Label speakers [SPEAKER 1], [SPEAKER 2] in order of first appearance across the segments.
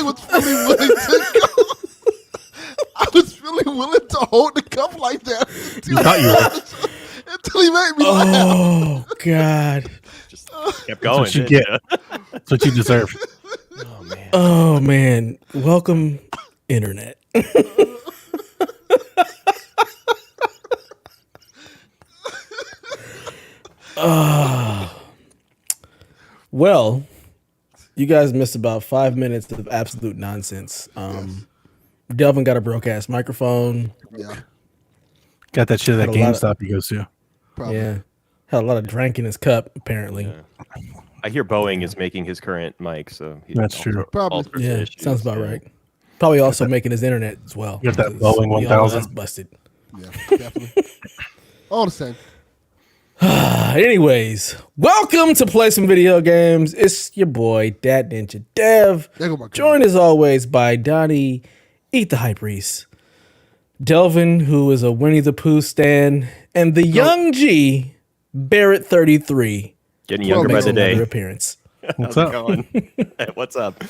[SPEAKER 1] was really willing to go. I was really willing to hold the cup like that until he made me laugh.
[SPEAKER 2] Oh God!
[SPEAKER 3] Just kept going.
[SPEAKER 4] That's what you get. That's what you deserve.
[SPEAKER 3] Oh man.
[SPEAKER 2] Oh man! Welcome, internet. Well, you guys missed about 5 minutes of absolute nonsense. Delvin got a broke ass microphone.
[SPEAKER 1] Yeah,
[SPEAKER 4] Got that shit at that
[SPEAKER 2] Had a lot
[SPEAKER 4] GameStop he goes to.
[SPEAKER 1] probably.
[SPEAKER 2] Yeah, had a lot of drink in his cup apparently.
[SPEAKER 3] Yeah. I hear Boeing is making his current mic, so
[SPEAKER 4] That's true.
[SPEAKER 1] Probably.
[SPEAKER 2] Yeah, sounds about right. Probably also making his internet as well.
[SPEAKER 4] You got that
[SPEAKER 2] because
[SPEAKER 4] Boeing
[SPEAKER 2] we all know
[SPEAKER 4] 1000.
[SPEAKER 2] that's busted.
[SPEAKER 1] Yeah, definitely. All the same.
[SPEAKER 2] Anyways, welcome to Play Some Video Games. It's your boy, Dad Ninja Dev.
[SPEAKER 1] There go my
[SPEAKER 2] Joined as always by Donnie, Eat the Hype Reese, Delvin, who is a Winnie the Pooh stan, and the young G, Barrett 33.
[SPEAKER 3] Getting younger by
[SPEAKER 2] makes
[SPEAKER 3] the
[SPEAKER 2] another
[SPEAKER 3] day.
[SPEAKER 2] appearance.
[SPEAKER 4] What's
[SPEAKER 3] How's it
[SPEAKER 4] up?
[SPEAKER 3] going? Hey, what's up?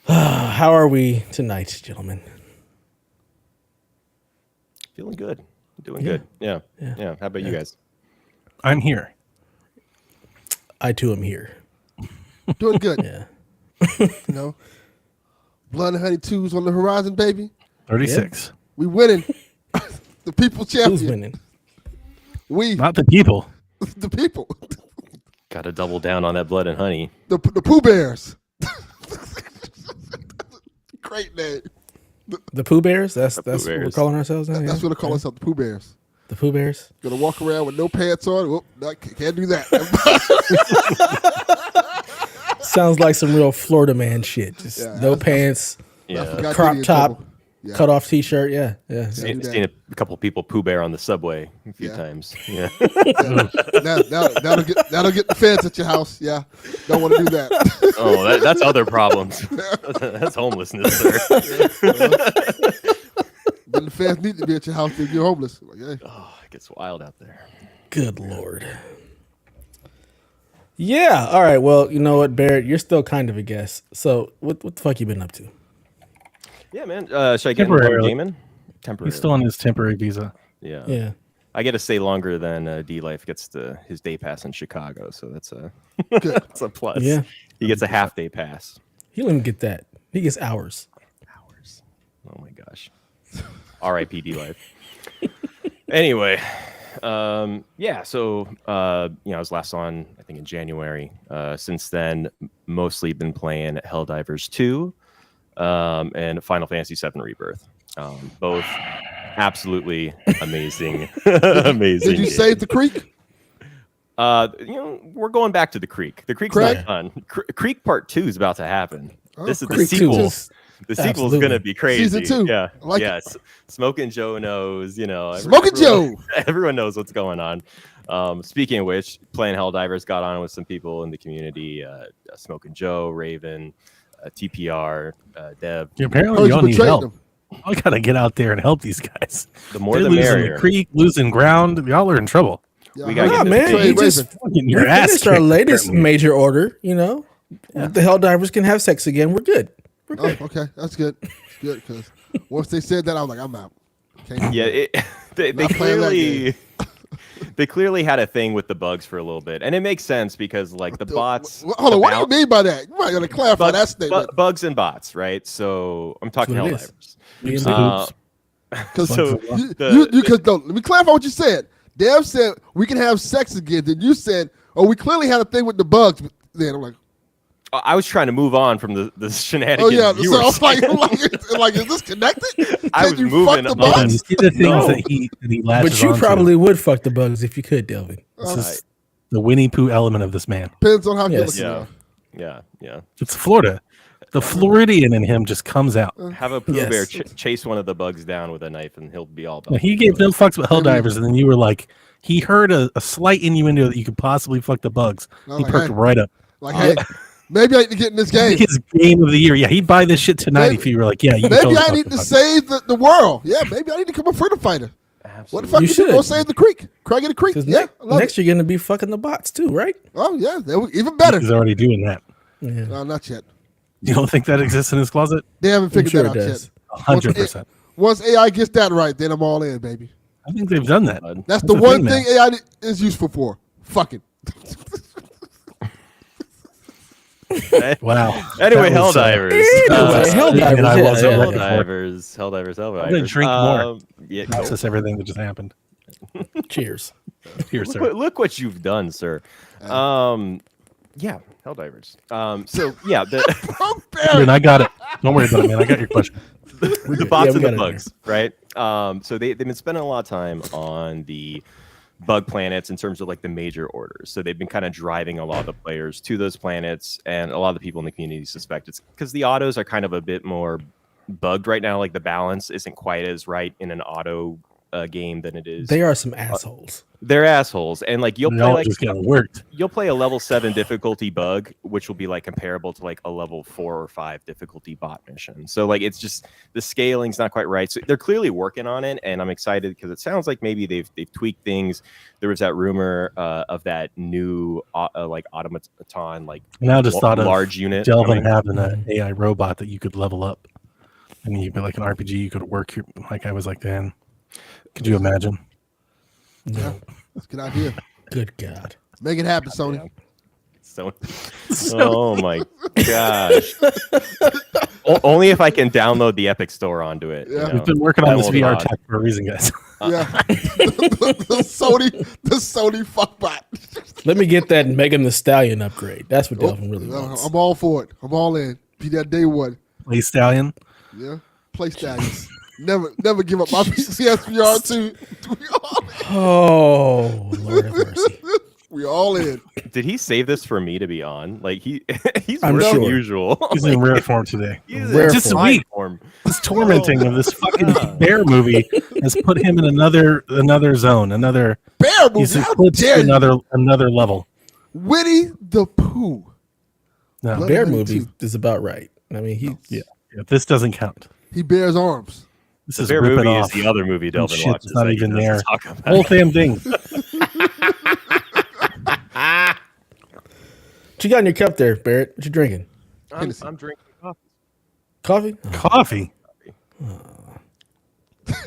[SPEAKER 2] How are we tonight, gentlemen?
[SPEAKER 3] Feeling good. Doing good. Yeah. How about you guys?
[SPEAKER 4] I'm here.
[SPEAKER 2] I too am here.
[SPEAKER 1] Doing good.
[SPEAKER 2] Yeah.
[SPEAKER 1] You know, Blood and Honey 2's on the horizon, baby.
[SPEAKER 4] 36.
[SPEAKER 1] We winning. The people champion.
[SPEAKER 2] Who's winning?
[SPEAKER 1] We,
[SPEAKER 4] Not the people.
[SPEAKER 1] the people.
[SPEAKER 3] Got to double down on that Blood and Honey.
[SPEAKER 1] The Pooh Bears. Great name.
[SPEAKER 2] The Pooh Bears? That's
[SPEAKER 3] Pooh
[SPEAKER 2] what we're
[SPEAKER 3] Bears.
[SPEAKER 2] calling ourselves now?
[SPEAKER 1] That's
[SPEAKER 2] Yeah?
[SPEAKER 1] what they call ourselves, the Pooh Bears.
[SPEAKER 2] The Pooh Bears?
[SPEAKER 1] Gonna walk around with no pants on. Whoop, can't do that.
[SPEAKER 2] Sounds like some real Florida man shit. Just
[SPEAKER 1] Yeah,
[SPEAKER 2] no pants,
[SPEAKER 1] I
[SPEAKER 3] Yeah.
[SPEAKER 1] forgot
[SPEAKER 2] crop
[SPEAKER 1] to get in
[SPEAKER 2] top,
[SPEAKER 1] trouble. Yeah.
[SPEAKER 2] cut off t-shirt. Yeah.
[SPEAKER 3] Seen
[SPEAKER 1] do that.
[SPEAKER 3] a couple people Pooh Bear on the subway a few
[SPEAKER 1] Yeah.
[SPEAKER 3] times. Yeah.
[SPEAKER 1] That'll get the feds at your house. Yeah, don't want to do that.
[SPEAKER 3] Oh, that's other problems. That's homelessness, sir.
[SPEAKER 1] Then the feds need to be at your house if you're homeless. Like, hey.
[SPEAKER 3] Oh, it gets wild out there.
[SPEAKER 2] Good Lord. Yeah. All right. Well, you know what, Barrett? You're still kind of a guest. So what the fuck you been up to?
[SPEAKER 3] Yeah, man. Should I get into
[SPEAKER 4] Temporarily.
[SPEAKER 3] gaming? Temporary.
[SPEAKER 4] He's still on his temporary visa.
[SPEAKER 3] Yeah.
[SPEAKER 2] Yeah.
[SPEAKER 3] I get to stay longer than D-Life gets his day pass in Chicago, so that's a
[SPEAKER 1] Good.
[SPEAKER 3] that's a plus.
[SPEAKER 2] Yeah.
[SPEAKER 3] He gets a half day pass.
[SPEAKER 2] He don't even get that. He gets hours.
[SPEAKER 3] Hours. Oh my gosh. R.I.P. D-Life. Anyway, yeah. So I was last on I think in January. Since then, mostly been playing Helldivers 2 and Final Fantasy 7 Rebirth. Both absolutely amazing. Amazing.
[SPEAKER 1] Did you
[SPEAKER 3] games.
[SPEAKER 1] save the creek?
[SPEAKER 3] We're going back to the creek. The creek's
[SPEAKER 1] Craig?
[SPEAKER 3] not fun. Creek Part 2 is about to happen.
[SPEAKER 1] Oh,
[SPEAKER 3] This is the
[SPEAKER 2] Creek 2
[SPEAKER 3] sequel.
[SPEAKER 2] is-
[SPEAKER 3] The sequel's
[SPEAKER 2] absolutely.
[SPEAKER 3] gonna be crazy.
[SPEAKER 1] Season 2.
[SPEAKER 3] Yeah,
[SPEAKER 1] I like
[SPEAKER 3] yeah.
[SPEAKER 1] it.
[SPEAKER 3] Smoking Joe knows.
[SPEAKER 1] Smoking Joe.
[SPEAKER 3] Everyone knows what's going on. Speaking of which, playing Helldivers got on with some people in the community. Smoking Joe, Raven, TPR, Deb.
[SPEAKER 4] Yeah,
[SPEAKER 1] Oh,
[SPEAKER 4] apparently
[SPEAKER 1] you
[SPEAKER 4] you all need
[SPEAKER 1] betrayed
[SPEAKER 4] help.
[SPEAKER 1] them.
[SPEAKER 4] I gotta get out there and help these guys.
[SPEAKER 3] The more
[SPEAKER 4] They're
[SPEAKER 3] the
[SPEAKER 4] losing
[SPEAKER 3] merrier.
[SPEAKER 4] the creek, losing ground. Y'all are in trouble.
[SPEAKER 1] Yeah,
[SPEAKER 3] We
[SPEAKER 1] I
[SPEAKER 3] gotta
[SPEAKER 1] heard
[SPEAKER 3] get
[SPEAKER 2] Nah,
[SPEAKER 3] this
[SPEAKER 2] man.
[SPEAKER 3] betrayed
[SPEAKER 2] He
[SPEAKER 1] Raven.
[SPEAKER 2] just
[SPEAKER 4] Fucking
[SPEAKER 2] we
[SPEAKER 4] your ass
[SPEAKER 2] finished our
[SPEAKER 4] kicked,
[SPEAKER 2] latest
[SPEAKER 4] apparently.
[SPEAKER 2] major order. The Helldivers can have sex again. We're good. We're good.
[SPEAKER 1] Oh, okay, that's good. That's good because once they said that, I was like, I'm out. Can't do
[SPEAKER 3] Yeah,
[SPEAKER 1] that.
[SPEAKER 3] they
[SPEAKER 1] Not playing that
[SPEAKER 3] clearly they clearly had a thing with the bugs for a little bit, and it makes sense because like the bots.
[SPEAKER 1] Hold on, what do you
[SPEAKER 3] about-
[SPEAKER 1] mean by that? You might gotta clarify that statement.
[SPEAKER 3] bugs and bots, right? So I'm talking
[SPEAKER 2] That's what it is.
[SPEAKER 3] Helldivers.
[SPEAKER 2] Being
[SPEAKER 4] the
[SPEAKER 2] the-
[SPEAKER 4] hoops.
[SPEAKER 1] Because
[SPEAKER 3] So
[SPEAKER 1] let me clarify what you said. Dev said we can have sex again. Then you said, "Oh, we clearly had a thing with the bugs." Then I'm like,
[SPEAKER 3] I was trying to move on from the shenanigans.
[SPEAKER 1] "Oh yeah."
[SPEAKER 3] you
[SPEAKER 1] So
[SPEAKER 3] were
[SPEAKER 1] I was like,
[SPEAKER 3] saying.
[SPEAKER 1] "Is this connected?"
[SPEAKER 3] I
[SPEAKER 1] Can
[SPEAKER 3] was
[SPEAKER 1] you
[SPEAKER 3] moving
[SPEAKER 1] fuck the
[SPEAKER 3] on.
[SPEAKER 4] Hold on,
[SPEAKER 1] bugs?
[SPEAKER 4] you see the things
[SPEAKER 3] No.
[SPEAKER 4] that he latches
[SPEAKER 2] But you
[SPEAKER 4] onto.
[SPEAKER 2] probably would fuck the bugs if you could, Delvin.
[SPEAKER 4] This is the Winnie Pooh element of this man.
[SPEAKER 1] Depends on how good
[SPEAKER 2] Yes.
[SPEAKER 1] looking you
[SPEAKER 3] Yeah,
[SPEAKER 1] are.
[SPEAKER 3] yeah.
[SPEAKER 4] It's Florida. The Floridian in him just comes out.
[SPEAKER 3] Have a Pooh
[SPEAKER 2] Yes.
[SPEAKER 3] Bear chase one of the bugs down with a knife, and he'll be all
[SPEAKER 4] Now,
[SPEAKER 3] about.
[SPEAKER 4] he gave no fucks with Helldivers, and then you were like, he heard a slight innuendo that you could possibly fuck the bugs.
[SPEAKER 1] I'm
[SPEAKER 4] He
[SPEAKER 1] like,
[SPEAKER 4] perked
[SPEAKER 1] hey.
[SPEAKER 4] right up.
[SPEAKER 1] Like, hey, maybe I need to get in this game.
[SPEAKER 4] His game of the year. Yeah, he'd buy this shit tonight
[SPEAKER 1] Maybe-
[SPEAKER 4] if you were like, yeah, you can
[SPEAKER 1] Maybe
[SPEAKER 4] totally
[SPEAKER 1] I
[SPEAKER 4] fuck
[SPEAKER 1] need
[SPEAKER 4] the
[SPEAKER 1] to
[SPEAKER 4] bugs.
[SPEAKER 1] save the world. Yeah, maybe I need to become a freedom fighter. What the fuck
[SPEAKER 2] You
[SPEAKER 1] you do? Go
[SPEAKER 2] should.
[SPEAKER 1] save the creek. Craig of the creek.
[SPEAKER 2] Because
[SPEAKER 1] Yeah, I love
[SPEAKER 2] next
[SPEAKER 1] it.
[SPEAKER 2] you're going to be fucking the bots too, right?
[SPEAKER 1] Oh yeah, even better.
[SPEAKER 4] He's already doing that.
[SPEAKER 2] Yeah.
[SPEAKER 1] No, not yet.
[SPEAKER 4] You don't think that exists in his closet?
[SPEAKER 1] They haven't figured
[SPEAKER 2] sure
[SPEAKER 1] that out
[SPEAKER 2] it
[SPEAKER 1] yet.
[SPEAKER 2] does.
[SPEAKER 4] 100%.
[SPEAKER 1] Once AI gets that right, then I'm all in, baby.
[SPEAKER 4] I think they've done that.
[SPEAKER 1] That's the
[SPEAKER 4] the
[SPEAKER 1] one
[SPEAKER 4] thing,
[SPEAKER 1] thing AI is useful for. Fucking.
[SPEAKER 4] Wow.
[SPEAKER 3] Anyway,
[SPEAKER 4] That was,
[SPEAKER 3] Helldivers.
[SPEAKER 2] Helldivers,
[SPEAKER 4] and I
[SPEAKER 2] yeah.
[SPEAKER 4] wasn't looking for.
[SPEAKER 3] Helldivers.
[SPEAKER 4] I'm gonna drink more.
[SPEAKER 3] Yeah,
[SPEAKER 4] Process everything that just happened.
[SPEAKER 2] Cheers.
[SPEAKER 4] Here, sir.
[SPEAKER 3] look what you've done, sir. Yeah, Helldivers. So yeah,
[SPEAKER 4] And I got it. Don't worry about it, man. I got your question.
[SPEAKER 3] the bots
[SPEAKER 2] we
[SPEAKER 3] and the
[SPEAKER 2] got it
[SPEAKER 3] bugs, right? So they've been spending a lot of time on the bug planets in terms of like the major orders. So they've been kind of driving a lot of the players to those planets, and a lot of the people in the community suspect it's because the autos are kind of a bit more bugged right now. Like the balance isn't quite as right in an auto game than it is.
[SPEAKER 2] They are some assholes.
[SPEAKER 3] They're assholes, and like you'll play like
[SPEAKER 4] just getting worked.
[SPEAKER 3] you'll play a level 7 difficulty bug, which will be like comparable to like a level 4 or 5 difficulty bot mission. So like it's just the scaling's not quite right. So they're clearly working on it, and I'm excited because it sounds like maybe they've tweaked things. There was that rumor of that new like automaton like
[SPEAKER 4] Now just thought of
[SPEAKER 3] large unit
[SPEAKER 4] Delvin
[SPEAKER 3] coming.
[SPEAKER 4] having an AI robot that you could level up. And you'd be like an RPG, you could work your, like I was like, then. Could you imagine?
[SPEAKER 1] Yeah, that's a good idea.
[SPEAKER 2] Good God.
[SPEAKER 1] Make it happen, Sony.
[SPEAKER 3] So, oh my gosh! Only if I can download the Epic Store onto it.
[SPEAKER 1] Yeah.
[SPEAKER 4] We've been working on
[SPEAKER 3] That
[SPEAKER 4] this
[SPEAKER 3] will
[SPEAKER 4] VR
[SPEAKER 3] not.
[SPEAKER 4] tech for a reason, guys.
[SPEAKER 1] Yeah, the Sony fuckbot.
[SPEAKER 2] Let me get that Megan the Stallion upgrade. That's what Delvin really wants.
[SPEAKER 1] I'm all for it. I'm all in. Be that day one.
[SPEAKER 4] Play Stallion.
[SPEAKER 1] Yeah, play stallions. Never give up my PSVR 2. We all in.
[SPEAKER 2] Oh, Lord have mercy.
[SPEAKER 1] We all in.
[SPEAKER 3] Did he save this for me to be on? Like he's
[SPEAKER 2] I'm
[SPEAKER 3] worse than
[SPEAKER 2] sure.
[SPEAKER 3] usual.
[SPEAKER 4] He's in rare form today.
[SPEAKER 3] He's
[SPEAKER 2] Rare
[SPEAKER 3] in
[SPEAKER 4] Just a
[SPEAKER 2] form.
[SPEAKER 4] week.
[SPEAKER 3] form.
[SPEAKER 4] This tormenting of this fucking bear movie has put him in another zone, another.
[SPEAKER 1] Bear movie.
[SPEAKER 4] He's
[SPEAKER 1] How
[SPEAKER 4] eclipsed
[SPEAKER 1] dare you?
[SPEAKER 4] another level.
[SPEAKER 1] Winnie the Pooh.
[SPEAKER 4] No,
[SPEAKER 1] Blood-
[SPEAKER 2] Bear
[SPEAKER 1] Bloody
[SPEAKER 2] movie
[SPEAKER 1] too.
[SPEAKER 2] is about right. I mean, he.
[SPEAKER 4] yeah, this doesn't count.
[SPEAKER 1] He bears arms.
[SPEAKER 4] This
[SPEAKER 3] The
[SPEAKER 4] is
[SPEAKER 3] Bear
[SPEAKER 4] ripping
[SPEAKER 3] movie
[SPEAKER 4] off.
[SPEAKER 3] is the other movie Delvin
[SPEAKER 4] shit's
[SPEAKER 3] watches.
[SPEAKER 4] not
[SPEAKER 3] that he
[SPEAKER 4] even
[SPEAKER 3] doesn't
[SPEAKER 4] there.
[SPEAKER 3] talk about.
[SPEAKER 4] Whole damn thing.
[SPEAKER 2] What you got in your cup there, Barrett? What you drinking?
[SPEAKER 3] I'm drinking coffee.
[SPEAKER 2] Coffee?
[SPEAKER 4] Coffee.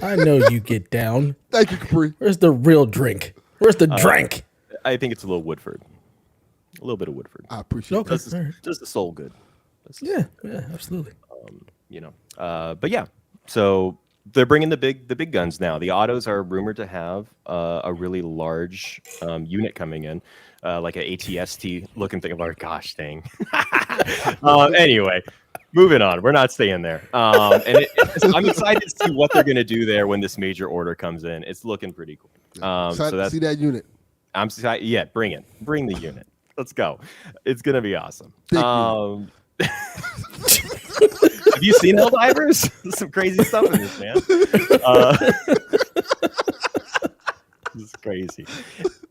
[SPEAKER 2] I know you get down.
[SPEAKER 1] Thank you, Capri.
[SPEAKER 2] Where's the real drink? Where's the drink?
[SPEAKER 3] I think it's a little Woodford. A little bit of Woodford.
[SPEAKER 1] I appreciate
[SPEAKER 2] Okay.
[SPEAKER 1] that.
[SPEAKER 2] All right.
[SPEAKER 3] Does the soul good.
[SPEAKER 2] Yeah, absolutely.
[SPEAKER 3] You know. But yeah. So they're bringing the big guns now. The autos are rumored to have a really large unit coming in, like an ATST looking thing. Like, gosh, dang. Anyway, moving on. We're not staying there. I'm excited to see what they're going to do there when this major order comes in. It's looking pretty cool.
[SPEAKER 1] Excited
[SPEAKER 3] So
[SPEAKER 1] to
[SPEAKER 3] that's
[SPEAKER 1] see that unit.
[SPEAKER 3] I'm excited. Yeah, bring the unit. Let's go. It's gonna be awesome.
[SPEAKER 1] Big
[SPEAKER 3] Have you seen Helldivers? There's some crazy stuff in this, man. This is crazy.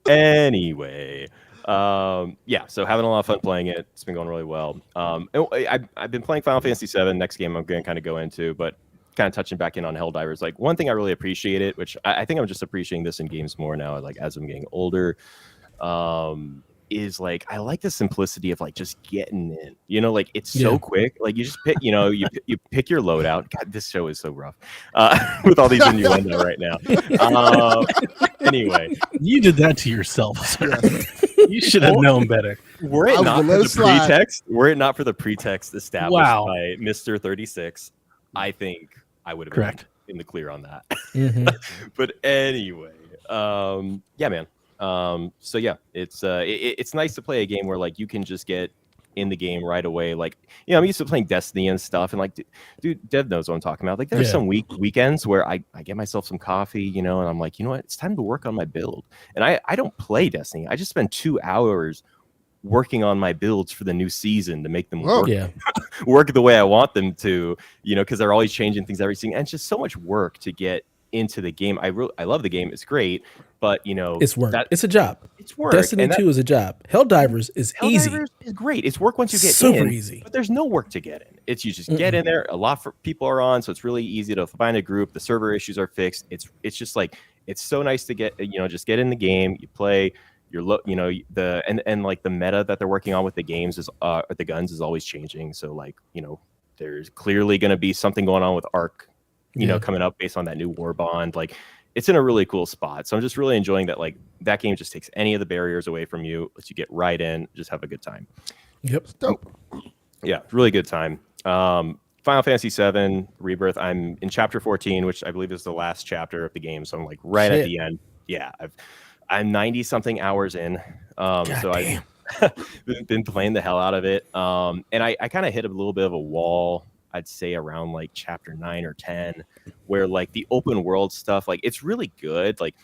[SPEAKER 3] Anyway, yeah. So having a lot of fun playing it. It's been going really well. I've been playing Final Fantasy VII. Next game I'm going to kind of go into, but kind of touching back in on Helldivers. Like one thing I really appreciate it, which I think I'm just appreciating this in games more now. Like as I'm getting older. Is like I like the simplicity of like just getting in, you know, like it's so quick. Like you just pick, you know, you pick your loadout. God, this show is so rough with all these innuendo right now. Anyway,
[SPEAKER 4] You did that to yourself, sir. You should have known better.
[SPEAKER 3] were
[SPEAKER 1] I
[SPEAKER 3] it
[SPEAKER 1] was
[SPEAKER 3] not
[SPEAKER 1] gonna
[SPEAKER 3] for
[SPEAKER 1] let
[SPEAKER 3] the
[SPEAKER 1] it slide.
[SPEAKER 3] pretext, established
[SPEAKER 4] Wow.
[SPEAKER 3] by Mr. 36, I think I would have
[SPEAKER 4] Correct.
[SPEAKER 3] been in the clear on that.
[SPEAKER 2] Mhm.
[SPEAKER 3] But anyway, yeah, man. So yeah, it's nice to play a game where like you can just get in the game right away. Like, you know, I'm used to playing Destiny and stuff, and like, dude, Dev knows what I'm talking about. Like, there's some weekends where I get myself some coffee, you know, and I'm like, you know what, it's time to work on my build. And I don't play Destiny. I just spend 2 hours working on my builds for the new season to make them
[SPEAKER 1] Whoa.
[SPEAKER 3] work,
[SPEAKER 2] Yeah.
[SPEAKER 3] work the way I want them to, you know, because they're always changing things every single, and it's just so much work to get into the game. I love the game. It's great, but you know,
[SPEAKER 2] It's work. It's a job.
[SPEAKER 3] it's work.
[SPEAKER 2] Destiny
[SPEAKER 3] and
[SPEAKER 2] 2 is a job. Helldivers is easy.
[SPEAKER 3] Helldivers is great. It's work once you get
[SPEAKER 2] Super
[SPEAKER 3] in,
[SPEAKER 2] easy.
[SPEAKER 3] but there's no work to get in. It's you just get in there. A lot of people are on, so it's really easy to find a group. The server issues are fixed. It's just like it's so nice to get, you know, just get in the game. You play, and like the meta that they're working on with the games is the guns is always changing. So like, there's clearly going to be something going on with Arc, coming up based on that new war bond. Like, it's in a really cool spot. So I'm just really enjoying that. Like, that game just takes any of the barriers away from you, lets you get right in, just have a good time.
[SPEAKER 2] Yep.
[SPEAKER 1] Dope.
[SPEAKER 3] Yeah, really good time. Final Fantasy VII Rebirth. I'm in chapter 14, which I believe is the last chapter of the game. So I'm like right at the end. Yeah, I'm 90 something hours in. So I've been playing the hell out of it. And I kind of hit a little bit of a wall, I'd say around like chapter 9 or 10, where like the open world stuff, like it's really good. Like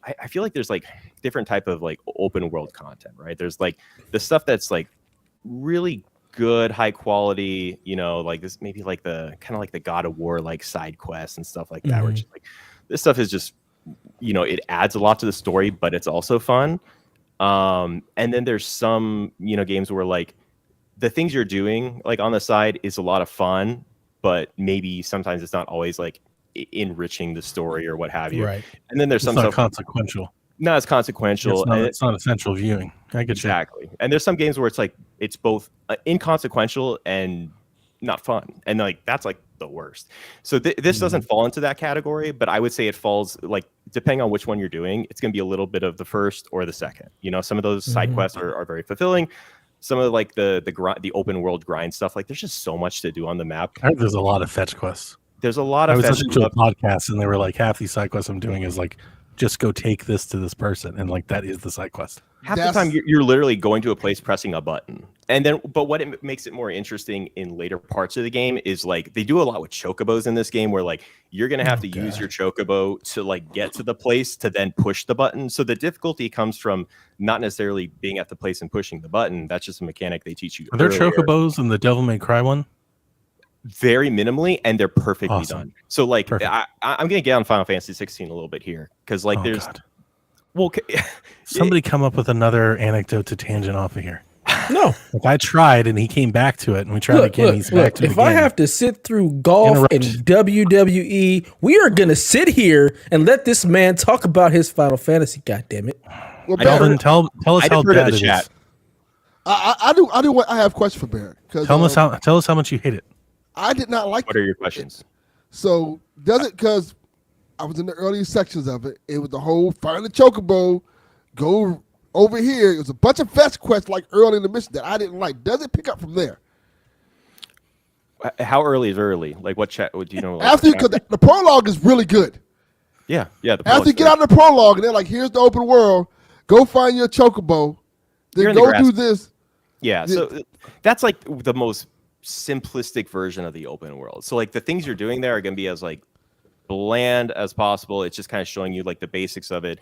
[SPEAKER 3] I feel like there's like different type of like open world content, right? There's like the stuff that's like really good, high quality, like this, maybe like the kind of like the God of War like side quests and stuff like that, where just like this stuff is just, it adds a lot to the story, but it's also fun. And then there's some, games where like the things you're doing like on the side is a lot of fun, but maybe sometimes it's not always like enriching the story or what have you.
[SPEAKER 2] Right.
[SPEAKER 3] And then there's some
[SPEAKER 4] not
[SPEAKER 3] stuff
[SPEAKER 4] consequential.
[SPEAKER 3] not as consequential.
[SPEAKER 4] It's not essential viewing. I get
[SPEAKER 3] exactly. And there's some games where it's like it's both inconsequential and not fun, and like that's like the worst. So this doesn't fall into that category, but I would say it falls, like, depending on which one you're doing, it's going to be a little bit of the first or the second. Some of those side quests are very fulfilling. Some of like the open world grind stuff, like there's just so much to do on the map.
[SPEAKER 4] I heard there's a lot of fetch quests.
[SPEAKER 3] There's a lot of.
[SPEAKER 4] I was listening to a podcast and they were like, half these side quests I'm doing is like, just go take this to this person, and like that is the side quest.
[SPEAKER 3] Half the time you're literally going to a place, pressing a button, and then. But what it makes it more interesting in later parts of the game is like they do a lot with chocobos in this game, where like you're gonna have to use your chocobo to like get to the place to then push the button. So the difficulty comes from not necessarily being at the place and pushing the button. That's just a mechanic they teach you.
[SPEAKER 4] Are there chocobos in the Devil May Cry one?
[SPEAKER 3] Very minimally, and they're perfectly done. So like I'm gonna get on Final Fantasy 16 a little bit here, because like
[SPEAKER 4] somebody come up with another anecdote to tangent off of here.
[SPEAKER 2] No,
[SPEAKER 4] like I tried and he came back to it, and we tried again. He's back to it.
[SPEAKER 2] If I have to sit through golf and WWE, we are gonna sit here and let this man talk about his Final Fantasy. God damn it!
[SPEAKER 1] Well,
[SPEAKER 4] Barrett, tell us how bad it is.
[SPEAKER 1] I have a question for Barrett.
[SPEAKER 4] Tell us how much you hate it.
[SPEAKER 1] I did not like.
[SPEAKER 3] What are your questions?
[SPEAKER 1] So does it, because I was in the early sections of it. It was the whole find the chocobo, go over here. It was a bunch of fetch quests like early in the mission that I didn't like. Does it pick up from there?
[SPEAKER 3] How early is early? Like what chat? Do you know? Like,
[SPEAKER 1] after, because the prologue is really good.
[SPEAKER 3] Yeah.
[SPEAKER 1] After you get out of the prologue, and they're like, "Here's the open world. Go find your chocobo. Then go do this."
[SPEAKER 3] Yeah. So that's like the most simplistic version of the open world. So like the things you're doing there are going to be as like bland as possible. It's just kind of showing you like the basics of it.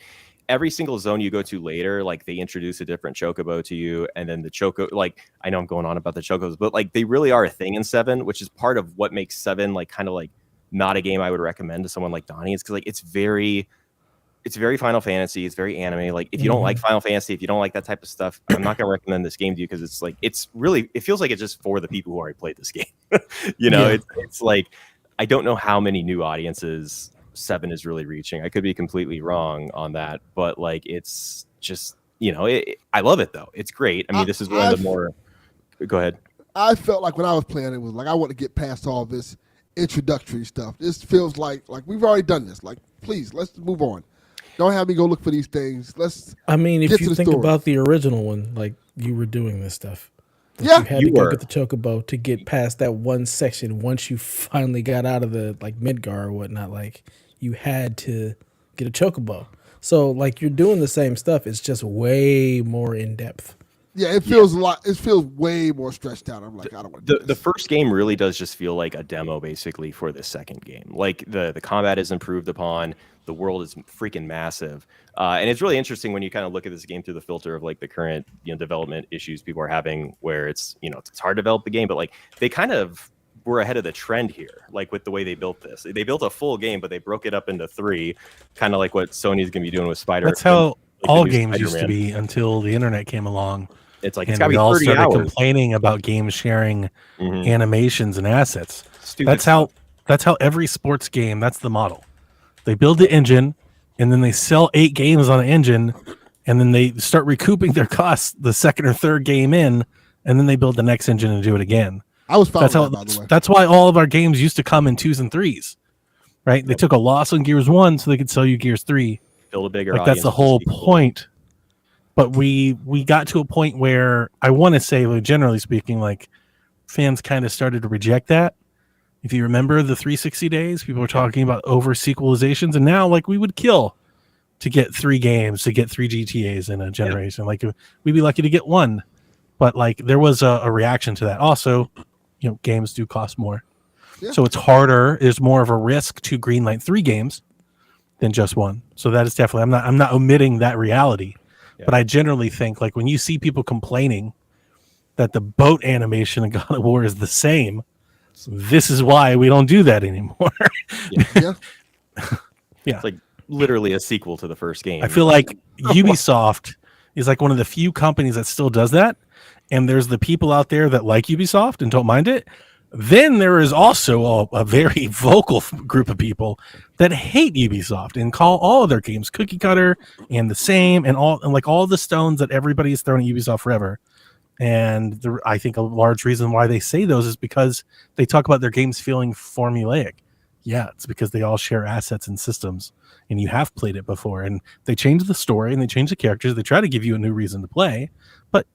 [SPEAKER 3] Every single zone you go to later, like they introduce a different chocobo to you, and then the like I know I'm going on about the chocobos, but like they really are a thing in 7, which is part of what makes 7 like kind of like not a game I would recommend to someone like Donnie. It's because like it's very Final Fantasy. It's very anime. Like if you don't like Final Fantasy, if you don't like that type of stuff, I'm not gonna recommend this game to you, because it's like it feels like it's just for the people who already played this game. It's like I don't know how many new audiences 7 is really reaching. I could be completely wrong on that, but like it's just I love it though. It's great. I mean, this is one of the more. Go ahead.
[SPEAKER 1] I felt like when I was playing, it was like I want to get past all this introductory stuff. This feels like we've already done this. Like, please, let's move on. Don't have me go look for these things.
[SPEAKER 2] I mean, if you think about the original one, like you were doing this stuff.
[SPEAKER 1] Yeah,
[SPEAKER 2] you had to go get the chocobo to get past that one section. Once you finally got out of the like Midgar or whatnot, like you had to get a chocobo. So like you're doing the same stuff. It's just way more in depth.
[SPEAKER 1] Yeah, it feels a lot. It feels way more stretched out. I'm like, I don't want to do this.
[SPEAKER 3] The first game really does just feel like a demo, basically, for the second game. Like the combat is improved upon. The world is freaking massive, and it's really interesting when you kind of look at this game through the filter of like the current development issues people are having, where it's it's hard to develop the game, but like they kind of were ahead of the trend here, like with the way they built this. They built a full game, but they broke it up into 3, kind of like what Sony's going to be doing with Spider.
[SPEAKER 4] That's how all games used to be until the internet came along.
[SPEAKER 3] It's like it's got to be 30 hours.
[SPEAKER 4] Complaining about games sharing animations and assets. That's how every sports game. That's the model. They build the engine, and then they sell 8 games on the engine, and then they start recouping their costs the second or third game in, and then they build the next engine and do it again.
[SPEAKER 1] I was following
[SPEAKER 4] That's how.
[SPEAKER 1] that, by the way.
[SPEAKER 4] That's why all of our games used to come in 2s and 3s, right? They took a loss on Gears 1 so they could sell you Gears 3.
[SPEAKER 3] Build a bigger
[SPEAKER 4] Like that's
[SPEAKER 3] audience
[SPEAKER 4] the
[SPEAKER 3] for
[SPEAKER 4] whole
[SPEAKER 3] sequels.
[SPEAKER 4] point. But we got to a point where I want to say, like, generally speaking, like fans kind of started to reject that. If you remember the 360 days, people were talking about over sequelizations, and now like we would kill to get 3 games, to get 3 GTAs in a generation. Like we'd be lucky to get 1, but like there was a reaction to that. Also, games do cost more, so it's harder. There's more of a risk to greenlight 3 games than just 1. So that is definitely, I'm not omitting that reality, but I generally think like when you see people complaining that the boat animation in God of War is the same, this is why we don't do that anymore.
[SPEAKER 1] Yeah.
[SPEAKER 3] It's like literally a sequel to the first game.
[SPEAKER 4] I feel like Ubisoft is like one of the few companies that still does that. And there's the people out there that like Ubisoft and don't mind it. Then there is also a very vocal group of people that hate Ubisoft and call all of their games cookie cutter and the same and like all the stones that everybody has thrown at Ubisoft forever. And I think a large reason why they say those is because they talk about their games feeling formulaic. Yeah, it's because they all share assets and systems, and you have played it before. And they change the story and they change the characters. They try to give you a new reason to play. But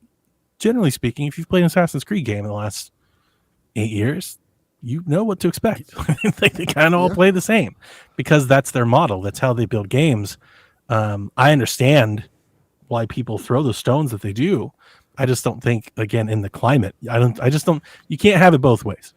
[SPEAKER 4] generally speaking, if you've played an Assassin's Creed game in the last 8 years, you know what to expect. They kind of all play the same because that's their model. That's how they build games. I understand why people throw the stones that they do. I just don't think, again, in the climate, I just don't, you can't have it both ways.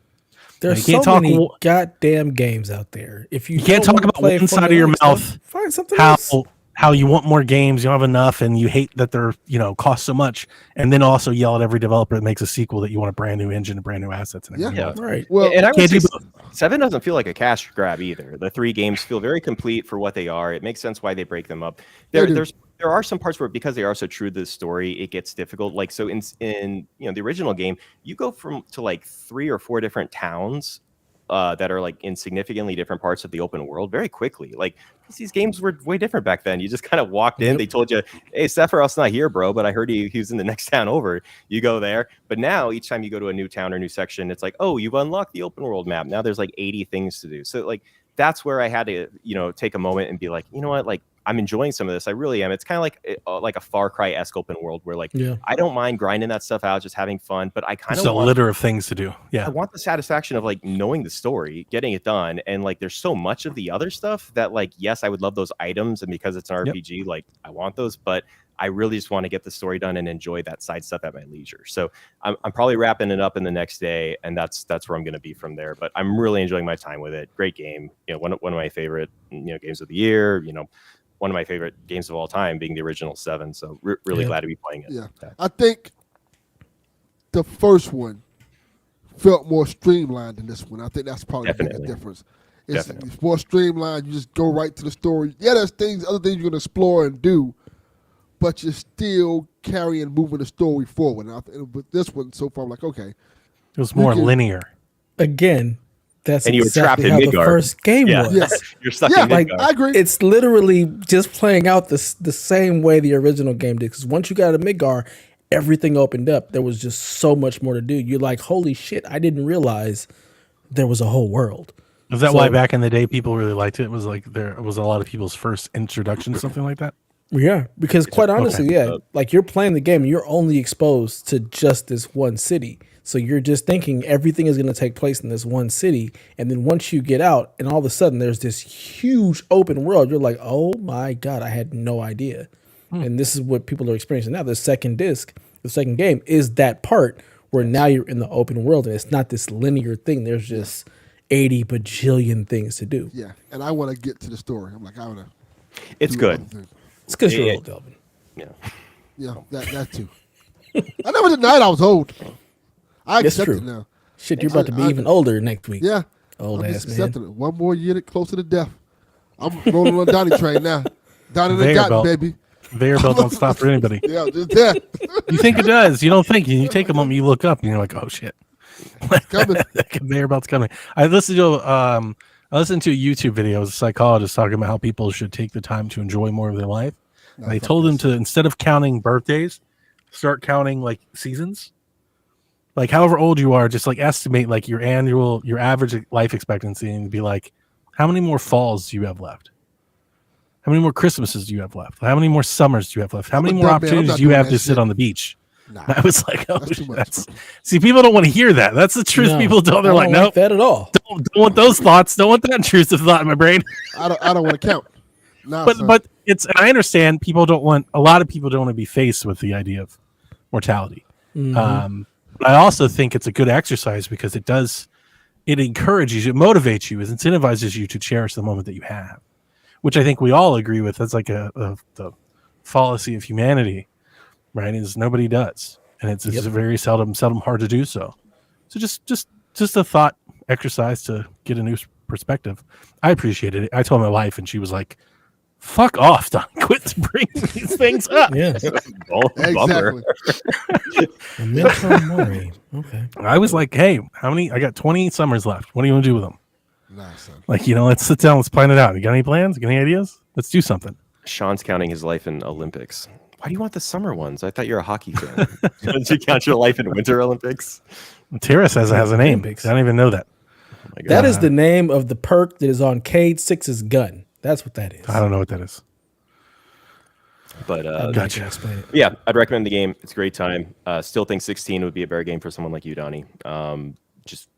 [SPEAKER 2] There's
[SPEAKER 4] you can't
[SPEAKER 2] so many
[SPEAKER 4] talk,
[SPEAKER 2] goddamn games out there. If you
[SPEAKER 4] can't
[SPEAKER 2] don't
[SPEAKER 4] talk
[SPEAKER 2] wanna
[SPEAKER 4] about
[SPEAKER 2] play
[SPEAKER 4] one side of your
[SPEAKER 2] formulaic
[SPEAKER 4] mouth,
[SPEAKER 2] stuff, find something else.
[SPEAKER 4] how you want more games, you don't have enough, and you hate that they're, cost so much, and then also yell at every developer that makes a sequel that you want a brand new engine and brand new assets. And everything.
[SPEAKER 3] Yeah.
[SPEAKER 2] Right.
[SPEAKER 1] Well,
[SPEAKER 3] and I would
[SPEAKER 4] can't
[SPEAKER 3] say
[SPEAKER 4] do
[SPEAKER 3] 7 doesn't feel like a cash grab either. The 3 games feel very complete for what they are. It makes sense why they break them up. There are some parts where, because they are so true to the story, it gets difficult. Like, so in the original game, you go to like 3 or 4 different towns that are like in significantly different parts of the open world very quickly. Like, because these games were way different back then. You just kind of walked in, they told you, hey, Sephiroth's not here, bro, but I heard he was in the next town over. You go there. But now each time you go to a new town or new section, it's like, oh, you've unlocked the open world map. Now there's like 80 things to do. So like that's where I had to, take a moment and be like, you know what, like I'm enjoying some of this. I really am. It's kind of like a Far Cry-esque open world where like I don't mind grinding that stuff out, just having fun, but I kind of
[SPEAKER 4] want a litter of things to do. Yeah,
[SPEAKER 3] I want the satisfaction of like knowing the story, getting it done, and like there's so much of the other stuff that like yes, I would love those items, and because it's an RPG, like I want those, but I really just want to get the story done and enjoy that side stuff at my leisure. So I'm probably wrapping it up in the next day, and that's where I'm going to be from there. But I'm really enjoying my time with it. Great game. One of my favorite games of the year. One of my favorite games of all time being the original 7. So really glad to be playing it.
[SPEAKER 1] Yeah. I think the first one felt more streamlined than this one. I think that's probably the biggest difference. It's more streamlined. You just go right to the story. Yeah, there's other things you're going to explore and do, but you're still carrying, moving the story forward. And I think with this one so far, I'm like, okay.
[SPEAKER 4] It was more linear.
[SPEAKER 2] Again, that's
[SPEAKER 3] and you were trapped
[SPEAKER 2] exactly
[SPEAKER 3] in
[SPEAKER 2] how
[SPEAKER 3] Midgard.
[SPEAKER 2] the first game was.
[SPEAKER 1] Yes.
[SPEAKER 3] You're stuck in Midgard.
[SPEAKER 1] I agree.
[SPEAKER 2] It's literally just playing out the same way the original game did. Because once you got to Midgard, everything opened up. There was just so much more to do. You're like, holy shit, I didn't realize there was a whole world.
[SPEAKER 4] Is that why back in the day people really liked it? It was like there was a lot of people's first introduction to something like that?
[SPEAKER 2] Yeah, because quite honestly, like you're playing the game and you're only exposed to just this one city. So you're just thinking everything is going to take place in this one city. And then once you get out and all of a sudden there's this huge open world, you're like, oh my God, I had no idea. And this is what people are experiencing now. The second disc, the second game is that part where now you're in the open world and it's not this linear thing. There's just 80 bajillion things to do.
[SPEAKER 1] Yeah, and I want to get to the story. I'm like, I want to.
[SPEAKER 3] It's good.
[SPEAKER 2] It's because you're old, Delvin.
[SPEAKER 1] Yeah, that too. I never denied I was old. I accept it now.
[SPEAKER 2] Shit, you're about to be even older next week.
[SPEAKER 1] Yeah.
[SPEAKER 2] Old
[SPEAKER 1] I'm
[SPEAKER 2] ass
[SPEAKER 1] just
[SPEAKER 2] man.
[SPEAKER 1] accepting it. One more year closer to death. I'm rolling on Donnie train now. Donnie the got baby.
[SPEAKER 4] Conveyor belt don't stop for anybody.
[SPEAKER 1] Yeah, just that.
[SPEAKER 4] You think it does. You don't think. You take a moment, you look up, and you're like, oh, shit.
[SPEAKER 1] Coming.
[SPEAKER 4] That conveyor belt's coming. I listened to a YouTube video of a psychologist talking about how people should take the time to enjoy more of their life. And they told them to, instead of counting birthdays, start counting like seasons. Like however old you are, just like estimate like your average life expectancy and be like, how many more falls do you have left? How many more Christmases do you have left? How many more summers do you have left? How many more opportunities do you have to sit on the beach?
[SPEAKER 1] Nah,
[SPEAKER 4] I was like, oh,
[SPEAKER 1] that's
[SPEAKER 4] see, people don't want to hear that. That's the truth.
[SPEAKER 2] No,
[SPEAKER 4] People don't. They're
[SPEAKER 2] I
[SPEAKER 4] like,
[SPEAKER 2] don't
[SPEAKER 4] no,
[SPEAKER 2] like that at all.
[SPEAKER 4] don't want those thoughts. Don't want that intrusive thought in my brain.
[SPEAKER 1] I don't want to count. Nah,
[SPEAKER 4] But it's, and I understand a lot of people don't want to be faced with the idea of mortality. But I also think it's a good exercise because it encourages you, it motivates you, it incentivizes you to cherish the moment that you have, which I think we all agree with. That's like the fallacy of humanity, right? Is nobody does, and it's very seldom hard to do so. So just a thought exercise to get a new perspective. I appreciated it. I told my wife, and she was like, "Fuck off, Don! Quit bringing these things up."
[SPEAKER 2] Yeah,
[SPEAKER 1] exactly.
[SPEAKER 2] Memento mori. Okay.
[SPEAKER 4] I was like, "Hey, how many? I got 20 summers left. What do you want to do with them?"
[SPEAKER 1] Nah, son.
[SPEAKER 4] Like, let's sit down, let's plan it out. You got any plans? Got any ideas? Let's do something.
[SPEAKER 3] Sean's counting his life in Olympics. Why do you want the summer ones? I thought you're a hockey fan. Don't you count your life in Winter Olympics?
[SPEAKER 4] Tara says it has a name.
[SPEAKER 2] Olympics.
[SPEAKER 4] I don't even know that.
[SPEAKER 3] Oh my God.
[SPEAKER 2] That is the name of the perk that is on Cade 6's gun. That's what that is.
[SPEAKER 4] I don't know what that is.
[SPEAKER 3] But
[SPEAKER 4] Gotcha.
[SPEAKER 2] Explain it.
[SPEAKER 3] yeah, I'd recommend the game. It's a great time. Still think 16 would be a better game for someone like you, Donnie. Just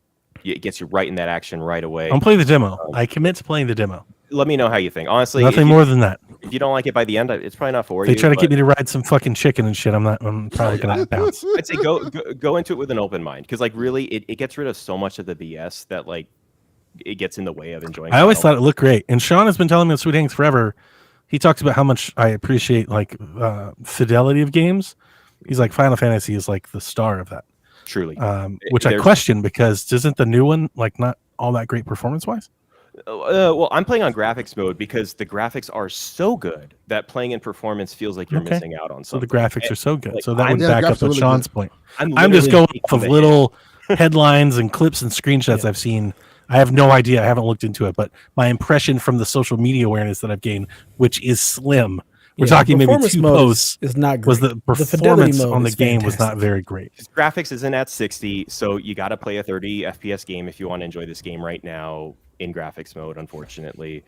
[SPEAKER 3] it gets you right in that action right away.
[SPEAKER 4] I'm playing the demo. I commit to playing the demo.
[SPEAKER 3] Let me know how you think. Honestly,
[SPEAKER 4] Nothing more than that.
[SPEAKER 3] if you don't like it by the end, it's probably not for
[SPEAKER 4] They
[SPEAKER 3] you.
[SPEAKER 4] try to
[SPEAKER 3] but
[SPEAKER 4] get me to ride some fucking chicken and shit. I'm probably gonna bounce.
[SPEAKER 3] I'd say go into it with an open mind because like really it gets rid of so much of the BS that like it gets in the way of enjoying.
[SPEAKER 4] I always thought it looked great, and Sean has been telling me on Sweet Hanks forever. He talks about how much I appreciate like fidelity of games. He's like Final Fantasy is like the star of that.
[SPEAKER 3] Truly,
[SPEAKER 4] Which I question because isn't the new one like not all that great performance wise?
[SPEAKER 3] well, I'm playing on graphics mode because the graphics are so good that playing in performance feels like you're missing out on
[SPEAKER 4] So the
[SPEAKER 3] something.
[SPEAKER 4] graphics are so good.
[SPEAKER 3] like,
[SPEAKER 4] So that would
[SPEAKER 1] Yeah,
[SPEAKER 4] back
[SPEAKER 1] graphics
[SPEAKER 4] up
[SPEAKER 1] are
[SPEAKER 4] what
[SPEAKER 1] really
[SPEAKER 4] Sean's
[SPEAKER 1] good.
[SPEAKER 4] point.
[SPEAKER 3] I'm
[SPEAKER 4] I'm just
[SPEAKER 3] literally
[SPEAKER 4] going
[SPEAKER 3] taking
[SPEAKER 4] off of
[SPEAKER 3] the
[SPEAKER 4] little headlines and clips and screenshots I've seen. I have no idea. I haven't looked into it, but my impression from the social media awareness that I've gained, which is slim. We're talking maybe
[SPEAKER 2] performance
[SPEAKER 4] 2
[SPEAKER 2] mode
[SPEAKER 4] posts.
[SPEAKER 2] is not great.
[SPEAKER 4] Was the
[SPEAKER 2] fidelity
[SPEAKER 4] performance
[SPEAKER 2] mode
[SPEAKER 4] on the
[SPEAKER 2] is
[SPEAKER 4] game was not
[SPEAKER 2] fantastic.
[SPEAKER 4] very great.
[SPEAKER 3] His graphics isn't at 60, so you got to play a 30 FPS game if you want to enjoy this game right now in graphics mode. Unfortunately,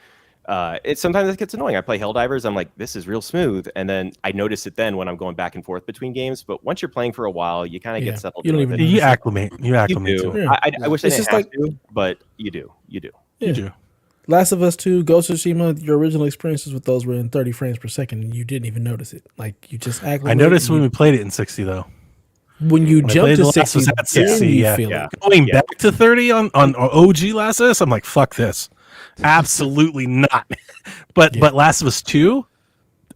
[SPEAKER 3] sometimes it gets annoying. I play Helldivers, I'm like, this is real smooth, and then I notice it then when I'm going back and forth between games. But once you're playing for a while, you kind of get settled.
[SPEAKER 2] You don't
[SPEAKER 3] into
[SPEAKER 2] even
[SPEAKER 3] it.
[SPEAKER 4] You acclimate. You
[SPEAKER 3] You
[SPEAKER 4] acclimate
[SPEAKER 3] do.
[SPEAKER 4] to it.
[SPEAKER 2] Yeah.
[SPEAKER 3] I wish I
[SPEAKER 2] It's
[SPEAKER 3] didn't
[SPEAKER 2] just
[SPEAKER 3] have
[SPEAKER 2] like-
[SPEAKER 3] to, but you do. You do.
[SPEAKER 2] Yeah.
[SPEAKER 4] You do.
[SPEAKER 2] Last of Us 2, Ghost of Tsushima, your original experiences with those were in 30 frames per second, and you didn't even notice it. Like you just act.
[SPEAKER 4] I noticed when we played it in 60 though.
[SPEAKER 2] when you
[SPEAKER 4] I
[SPEAKER 2] jump
[SPEAKER 4] played
[SPEAKER 2] to
[SPEAKER 4] the last
[SPEAKER 2] 60,
[SPEAKER 4] was at 60,
[SPEAKER 2] then you
[SPEAKER 4] yeah.
[SPEAKER 2] feel
[SPEAKER 3] Yeah.
[SPEAKER 2] it.
[SPEAKER 4] Going back to 30 on OG Last of Us, I'm like, fuck this. Absolutely not. But Last of Us 2,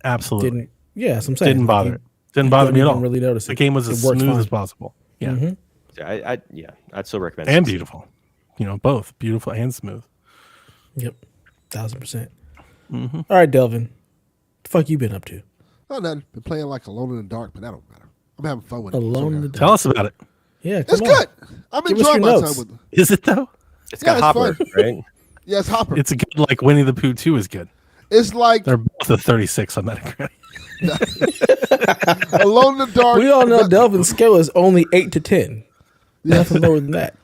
[SPEAKER 4] absolutely
[SPEAKER 2] Didn't. Yeah, that's what I'm saying.
[SPEAKER 4] didn't
[SPEAKER 2] Like,
[SPEAKER 4] bother.
[SPEAKER 2] you
[SPEAKER 4] It didn't bother
[SPEAKER 2] don't
[SPEAKER 4] me at
[SPEAKER 2] even
[SPEAKER 4] all.
[SPEAKER 2] Really notice
[SPEAKER 4] The
[SPEAKER 2] it.
[SPEAKER 4] game was as
[SPEAKER 2] It works
[SPEAKER 4] smooth
[SPEAKER 2] fine.
[SPEAKER 4] as possible. Yeah,
[SPEAKER 2] Mhm.
[SPEAKER 3] I'd still recommend.
[SPEAKER 4] and
[SPEAKER 3] 60.
[SPEAKER 4] beautiful. Both beautiful and smooth.
[SPEAKER 2] Yep, 1000%. All right, Delvin, the fuck you been up to?
[SPEAKER 1] Oh, nothing. Been playing like Alone in the Dark, but that don't matter. I'm having fun with it.
[SPEAKER 2] Alone in the
[SPEAKER 4] Tell us about it.
[SPEAKER 2] Yeah,
[SPEAKER 1] It's
[SPEAKER 2] come on.
[SPEAKER 1] good. I'm
[SPEAKER 2] Give us
[SPEAKER 1] enjoying
[SPEAKER 2] your
[SPEAKER 1] my
[SPEAKER 2] notes.
[SPEAKER 1] time with it.
[SPEAKER 4] Is it though?
[SPEAKER 3] It's
[SPEAKER 1] Yeah,
[SPEAKER 3] got
[SPEAKER 1] it's
[SPEAKER 3] Hopper,
[SPEAKER 1] fun.
[SPEAKER 3] right?
[SPEAKER 1] Yeah, it's Hopper.
[SPEAKER 4] It's good. Like Winnie the Pooh 2 is good.
[SPEAKER 1] It's like
[SPEAKER 4] They're both a 36 on Metacritic.
[SPEAKER 1] Alone in the Dark.
[SPEAKER 2] We all know Delvin's scale is only 8 to 10. Nothing lower than that.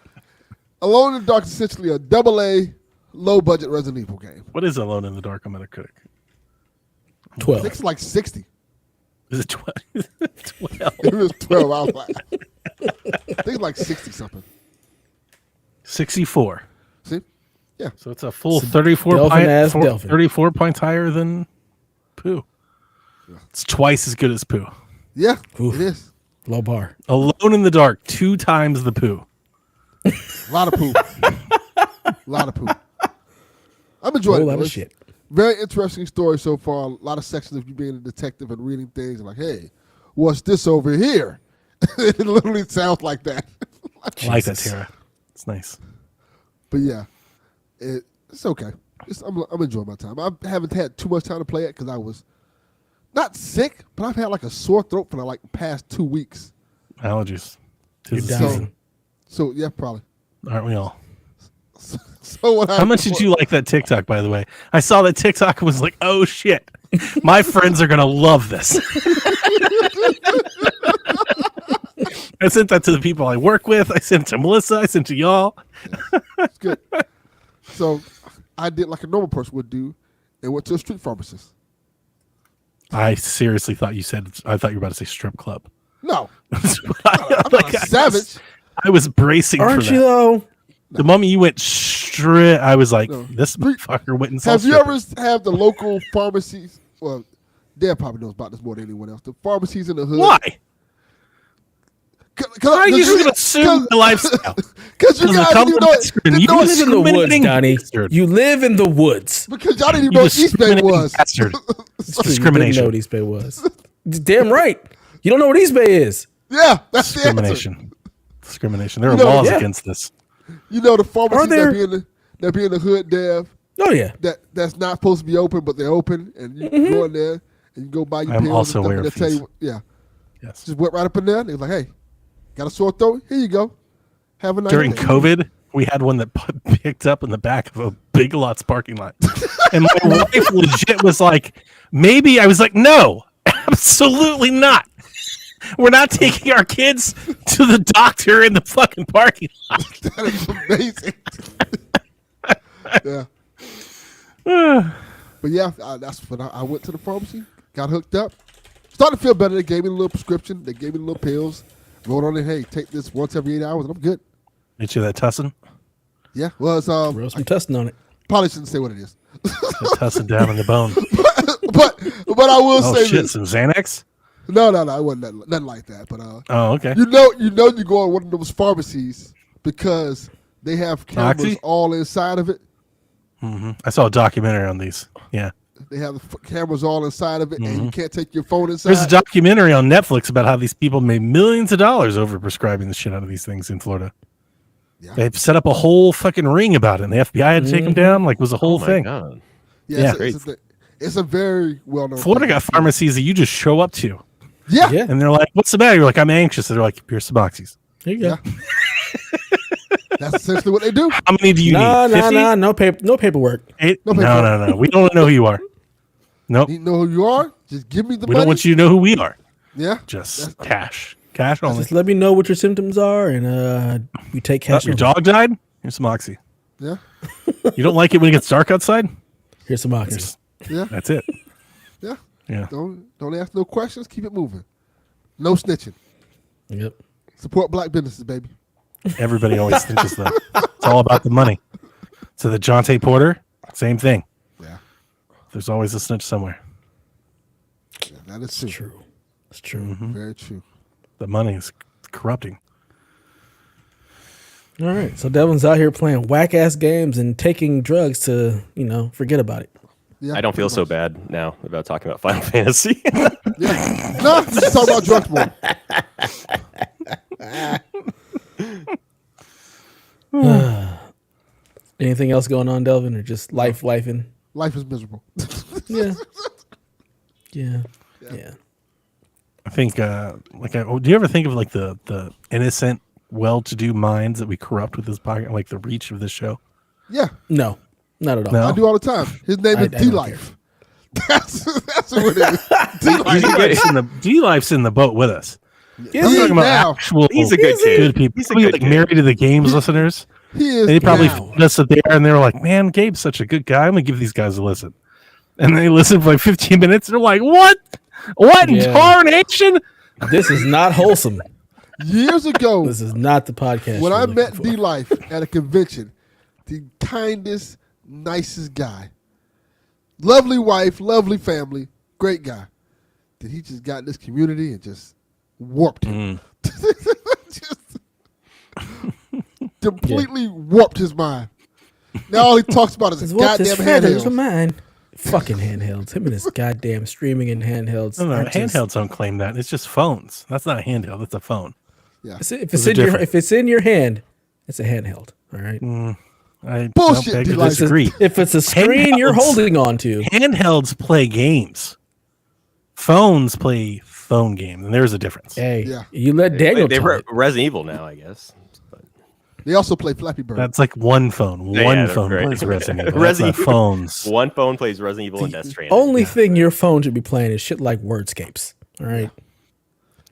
[SPEAKER 1] Alone in the Dark is essentially a AA low budget Resident Evil game.
[SPEAKER 4] What is Alone in the Dark on Metacritic?
[SPEAKER 1] I
[SPEAKER 2] 12.
[SPEAKER 1] think it's like 60.
[SPEAKER 4] Is it 12? 12.
[SPEAKER 1] It was 12. I was like, I think it's like 60 something.
[SPEAKER 4] 64.
[SPEAKER 1] See? Yeah.
[SPEAKER 4] So it's a full 34
[SPEAKER 2] Delvin ass Delvin.
[SPEAKER 4] 34 points higher than Pooh. It's twice as good as Pooh.
[SPEAKER 1] Yeah,
[SPEAKER 2] Oof.
[SPEAKER 1] it is.
[SPEAKER 2] Low bar.
[SPEAKER 4] Alone in the Dark, 2 times the Pooh.
[SPEAKER 1] A lot of poo. A lot of poo. I'm enjoying
[SPEAKER 2] Whole
[SPEAKER 1] it.
[SPEAKER 2] lot
[SPEAKER 1] though.
[SPEAKER 2] of shit.
[SPEAKER 1] Very interesting story so far. A lot of sections of you being a detective and reading things like, hey, what's this over here? It literally sounds like that.
[SPEAKER 4] I like that,
[SPEAKER 2] Jesus.
[SPEAKER 4] Tara. It's nice.
[SPEAKER 1] But yeah, it's okay. I'm enjoying my time. I haven't had too much time to play it because I was not sick, but I've had like a sore throat for like the past 2 weeks.
[SPEAKER 4] Allergies.
[SPEAKER 2] You're
[SPEAKER 4] Tis the
[SPEAKER 2] dying.
[SPEAKER 4] season.
[SPEAKER 1] So yeah, probably.
[SPEAKER 4] Aren't we all?
[SPEAKER 1] So what
[SPEAKER 4] How much did you like that TikTok, by the way? I saw that TikTok and was like, oh shit. My friends are gonna love this. I sent that to the people I work with. I sent it to Melissa. I sent it to y'all.
[SPEAKER 1] It's good. So I did like a normal person would do and went to a street pharmacist.
[SPEAKER 4] I seriously thought you said. I thought you were about to say strip club.
[SPEAKER 1] No,
[SPEAKER 4] I'm
[SPEAKER 1] not a savage.
[SPEAKER 4] I was bracing
[SPEAKER 2] Aren't
[SPEAKER 4] for
[SPEAKER 2] you
[SPEAKER 4] that.
[SPEAKER 2] though?
[SPEAKER 4] The moment you went straight, I was like,
[SPEAKER 1] No.
[SPEAKER 4] this motherfucker went and saw
[SPEAKER 1] Have you ever
[SPEAKER 4] strippers.
[SPEAKER 1] have the local pharmacies? Well, Dad probably knows about this more than anyone else. The pharmacies in the hood.
[SPEAKER 4] Why? Why are you just going to assume the lifestyle?
[SPEAKER 1] Because you guys didn't even know it.
[SPEAKER 4] You
[SPEAKER 2] You live in the woods,
[SPEAKER 4] discriminating
[SPEAKER 2] Donnie.
[SPEAKER 4] bastard.
[SPEAKER 2] You live in the woods.
[SPEAKER 1] Because y'all didn't even
[SPEAKER 4] You
[SPEAKER 1] know what East Bay
[SPEAKER 4] discriminating
[SPEAKER 1] was.
[SPEAKER 4] bastard.
[SPEAKER 2] It's true,
[SPEAKER 4] Discrimination.
[SPEAKER 2] You didn't know what East Bay was. Damn right. You don't know what East Bay is.
[SPEAKER 1] Yeah, that's the answer.
[SPEAKER 4] Discrimination. There are
[SPEAKER 1] You know,
[SPEAKER 4] laws
[SPEAKER 2] yeah.
[SPEAKER 4] against this.
[SPEAKER 1] You know the pharmacies
[SPEAKER 2] there?
[SPEAKER 1] that be in the hood, Dev.
[SPEAKER 2] Oh yeah.
[SPEAKER 1] That's not supposed to be open, but they're open, and you go in there and you go buy your
[SPEAKER 4] I'm
[SPEAKER 1] pills
[SPEAKER 4] also
[SPEAKER 1] and
[SPEAKER 4] aware
[SPEAKER 1] stuff, and
[SPEAKER 4] of
[SPEAKER 1] they tell
[SPEAKER 4] these.
[SPEAKER 1] you,
[SPEAKER 4] Yes.
[SPEAKER 1] just went right up in there. And they was like, "Hey, got a sore throat? Here you go. Have a nice
[SPEAKER 4] During
[SPEAKER 1] day."
[SPEAKER 4] COVID, we had one that picked up in the back of a Big Lots parking lot. And my wife legit was like, maybe. I was like, no, absolutely not. We're not taking our kids to the doctor in the fucking parking lot.
[SPEAKER 1] That is amazing. Yeah. But yeah, that's when I went to the pharmacy, got hooked up, started to feel better. They gave me a little prescription. They gave me little pills. Wrote on it, hey, take this once every 8 hours, and I'm good.
[SPEAKER 4] Get you that tussin?
[SPEAKER 1] Yeah. Well, it's
[SPEAKER 2] Roll some testing on it.
[SPEAKER 1] probably shouldn't say what it is,
[SPEAKER 4] That tussin down in the bone.
[SPEAKER 1] but I will
[SPEAKER 4] Oh
[SPEAKER 1] say
[SPEAKER 4] shit!
[SPEAKER 1] this.
[SPEAKER 4] Some Xanax?
[SPEAKER 1] No, it wasn't nothing like that. But
[SPEAKER 4] Oh, okay.
[SPEAKER 1] you go on one of those pharmacies because they have cameras
[SPEAKER 4] Oxy?
[SPEAKER 1] all inside of it.
[SPEAKER 4] I saw a documentary on these. Yeah.
[SPEAKER 1] They have the cameras all inside of it, and you can't take your phone inside.
[SPEAKER 4] There's a documentary on Netflix about how these people made millions of dollars over prescribing the shit out of these things in Florida.
[SPEAKER 1] Yeah.
[SPEAKER 4] They've set up a whole fucking ring about it, and the FBI had to take them down. Like, it was a whole
[SPEAKER 3] Oh my
[SPEAKER 4] thing.
[SPEAKER 3] God.
[SPEAKER 1] Yeah,
[SPEAKER 4] Yeah.
[SPEAKER 1] it's a very well known.
[SPEAKER 4] Florida got pharmacies that you just show up to,
[SPEAKER 1] Yeah,
[SPEAKER 2] Yeah.
[SPEAKER 4] and they're like, "What's the matter?" You're like, "I'm anxious." And they're like, "Here's some oxys."
[SPEAKER 2] There you go.
[SPEAKER 1] Yeah. That's essentially what they do.
[SPEAKER 4] How many do you
[SPEAKER 2] Nah,
[SPEAKER 4] need? 50?
[SPEAKER 2] nah. No paperwork.
[SPEAKER 1] No
[SPEAKER 4] No,
[SPEAKER 1] paperwork.
[SPEAKER 4] no. We don't know who you are. Nope.
[SPEAKER 1] You know who you are? Just give me the
[SPEAKER 4] We
[SPEAKER 1] money.
[SPEAKER 4] don't want you to know who we are.
[SPEAKER 1] Yeah,
[SPEAKER 4] Just cash. Cash only.
[SPEAKER 2] Just let me know what your symptoms are, and we take cash.
[SPEAKER 4] Your
[SPEAKER 2] only.
[SPEAKER 4] dog died? Here's some oxy.
[SPEAKER 1] yeah,
[SPEAKER 4] You don't like it when it gets dark outside?
[SPEAKER 2] Here's some oxy.
[SPEAKER 4] Here's-
[SPEAKER 1] yeah,
[SPEAKER 4] That's it.
[SPEAKER 1] yeah.
[SPEAKER 4] Yeah.
[SPEAKER 1] Don't ask no questions. Keep it moving. No snitching.
[SPEAKER 2] Yep.
[SPEAKER 1] Support black businesses, baby.
[SPEAKER 4] Everybody always thinks though. It's all about the money. So the Jonte Porter, same thing.
[SPEAKER 1] Yeah,
[SPEAKER 4] There's always a snitch somewhere.
[SPEAKER 1] that is true.
[SPEAKER 2] True. It's true.
[SPEAKER 1] Very true.
[SPEAKER 4] The money is corrupting.
[SPEAKER 2] All right. So Devlin's out here playing whack ass games and taking drugs to, forget about it.
[SPEAKER 1] Yeah,
[SPEAKER 3] I don't feel
[SPEAKER 1] pretty
[SPEAKER 3] so
[SPEAKER 1] much.
[SPEAKER 3] bad now about talking about Final Fantasy.
[SPEAKER 1] Yeah. No, just talk about drugs more.
[SPEAKER 2] Anything else going on, Delvin, or just lifing?
[SPEAKER 1] Life is miserable.
[SPEAKER 2] Yeah. Yeah.
[SPEAKER 4] I think, do you ever think of like the innocent, well-to-do minds that we corrupt with this podcast, like the reach of this show?
[SPEAKER 1] Yeah,
[SPEAKER 2] No, not at all.
[SPEAKER 4] No?
[SPEAKER 1] I do all the time. His name is
[SPEAKER 2] I
[SPEAKER 1] D
[SPEAKER 2] don't
[SPEAKER 1] Life. That's what it is. D Life.
[SPEAKER 4] D-Life's in the boat with us.
[SPEAKER 1] He
[SPEAKER 4] I'm
[SPEAKER 1] is
[SPEAKER 4] talking about
[SPEAKER 1] now.
[SPEAKER 4] actual
[SPEAKER 3] He's a good kid.
[SPEAKER 4] good people.
[SPEAKER 3] He's a
[SPEAKER 4] Probably,
[SPEAKER 3] good
[SPEAKER 4] like
[SPEAKER 3] kid.
[SPEAKER 4] married to the games listeners.
[SPEAKER 1] He is.
[SPEAKER 4] They probably
[SPEAKER 1] now.
[SPEAKER 4] found us there and they were like, man, Gabe's such a good guy. I'm going to give these guys a listen. And they listen for like 15 minutes. They're like, what? What in
[SPEAKER 2] Yeah.
[SPEAKER 4] tarnation?
[SPEAKER 2] This is not wholesome.
[SPEAKER 1] Years ago,
[SPEAKER 2] This is not the podcast.
[SPEAKER 1] when
[SPEAKER 2] you're
[SPEAKER 1] I
[SPEAKER 2] looking
[SPEAKER 1] met
[SPEAKER 2] for.
[SPEAKER 1] D Life at a convention, the kindest, nicest guy. Lovely wife, lovely family, great guy. Then he just got in this community and just warped him. Just completely warped his mind. Now all he talks about is his
[SPEAKER 2] What's
[SPEAKER 1] goddamn
[SPEAKER 2] his feathers of
[SPEAKER 1] handhelds.
[SPEAKER 2] mine? Fucking handhelds. Him and his goddamn streaming and handhelds.
[SPEAKER 4] No,
[SPEAKER 2] aren't just-
[SPEAKER 4] handhelds don't claim that. It's just phones. That's not a handheld. That's a phone.
[SPEAKER 1] Yeah.
[SPEAKER 2] If it's
[SPEAKER 4] Those are
[SPEAKER 2] in your
[SPEAKER 4] different.
[SPEAKER 2] if it's in your hand, it's a handheld. All right.
[SPEAKER 4] I
[SPEAKER 1] Bullshit,
[SPEAKER 4] beg to
[SPEAKER 1] D-Life.
[SPEAKER 4] disagree.
[SPEAKER 2] If it's a screen you're
[SPEAKER 4] Handhelds.
[SPEAKER 2] holding on to,
[SPEAKER 4] Handhelds play games. Phones play phone games, and there's a difference.
[SPEAKER 2] hey,
[SPEAKER 1] Yeah.
[SPEAKER 2] you let Daniel
[SPEAKER 3] they
[SPEAKER 2] talk.
[SPEAKER 3] Resident Evil now, I guess. But
[SPEAKER 1] They also play Flappy Bird.
[SPEAKER 4] That's like one phone.
[SPEAKER 3] Yeah,
[SPEAKER 4] One
[SPEAKER 3] they're
[SPEAKER 4] phone
[SPEAKER 3] great.
[SPEAKER 4] plays Resident Evil. That's not phones.
[SPEAKER 3] One phone plays Resident Evil and Death Stranding.
[SPEAKER 2] Only thing your phone should be playing is shit like Wordscapes. All right.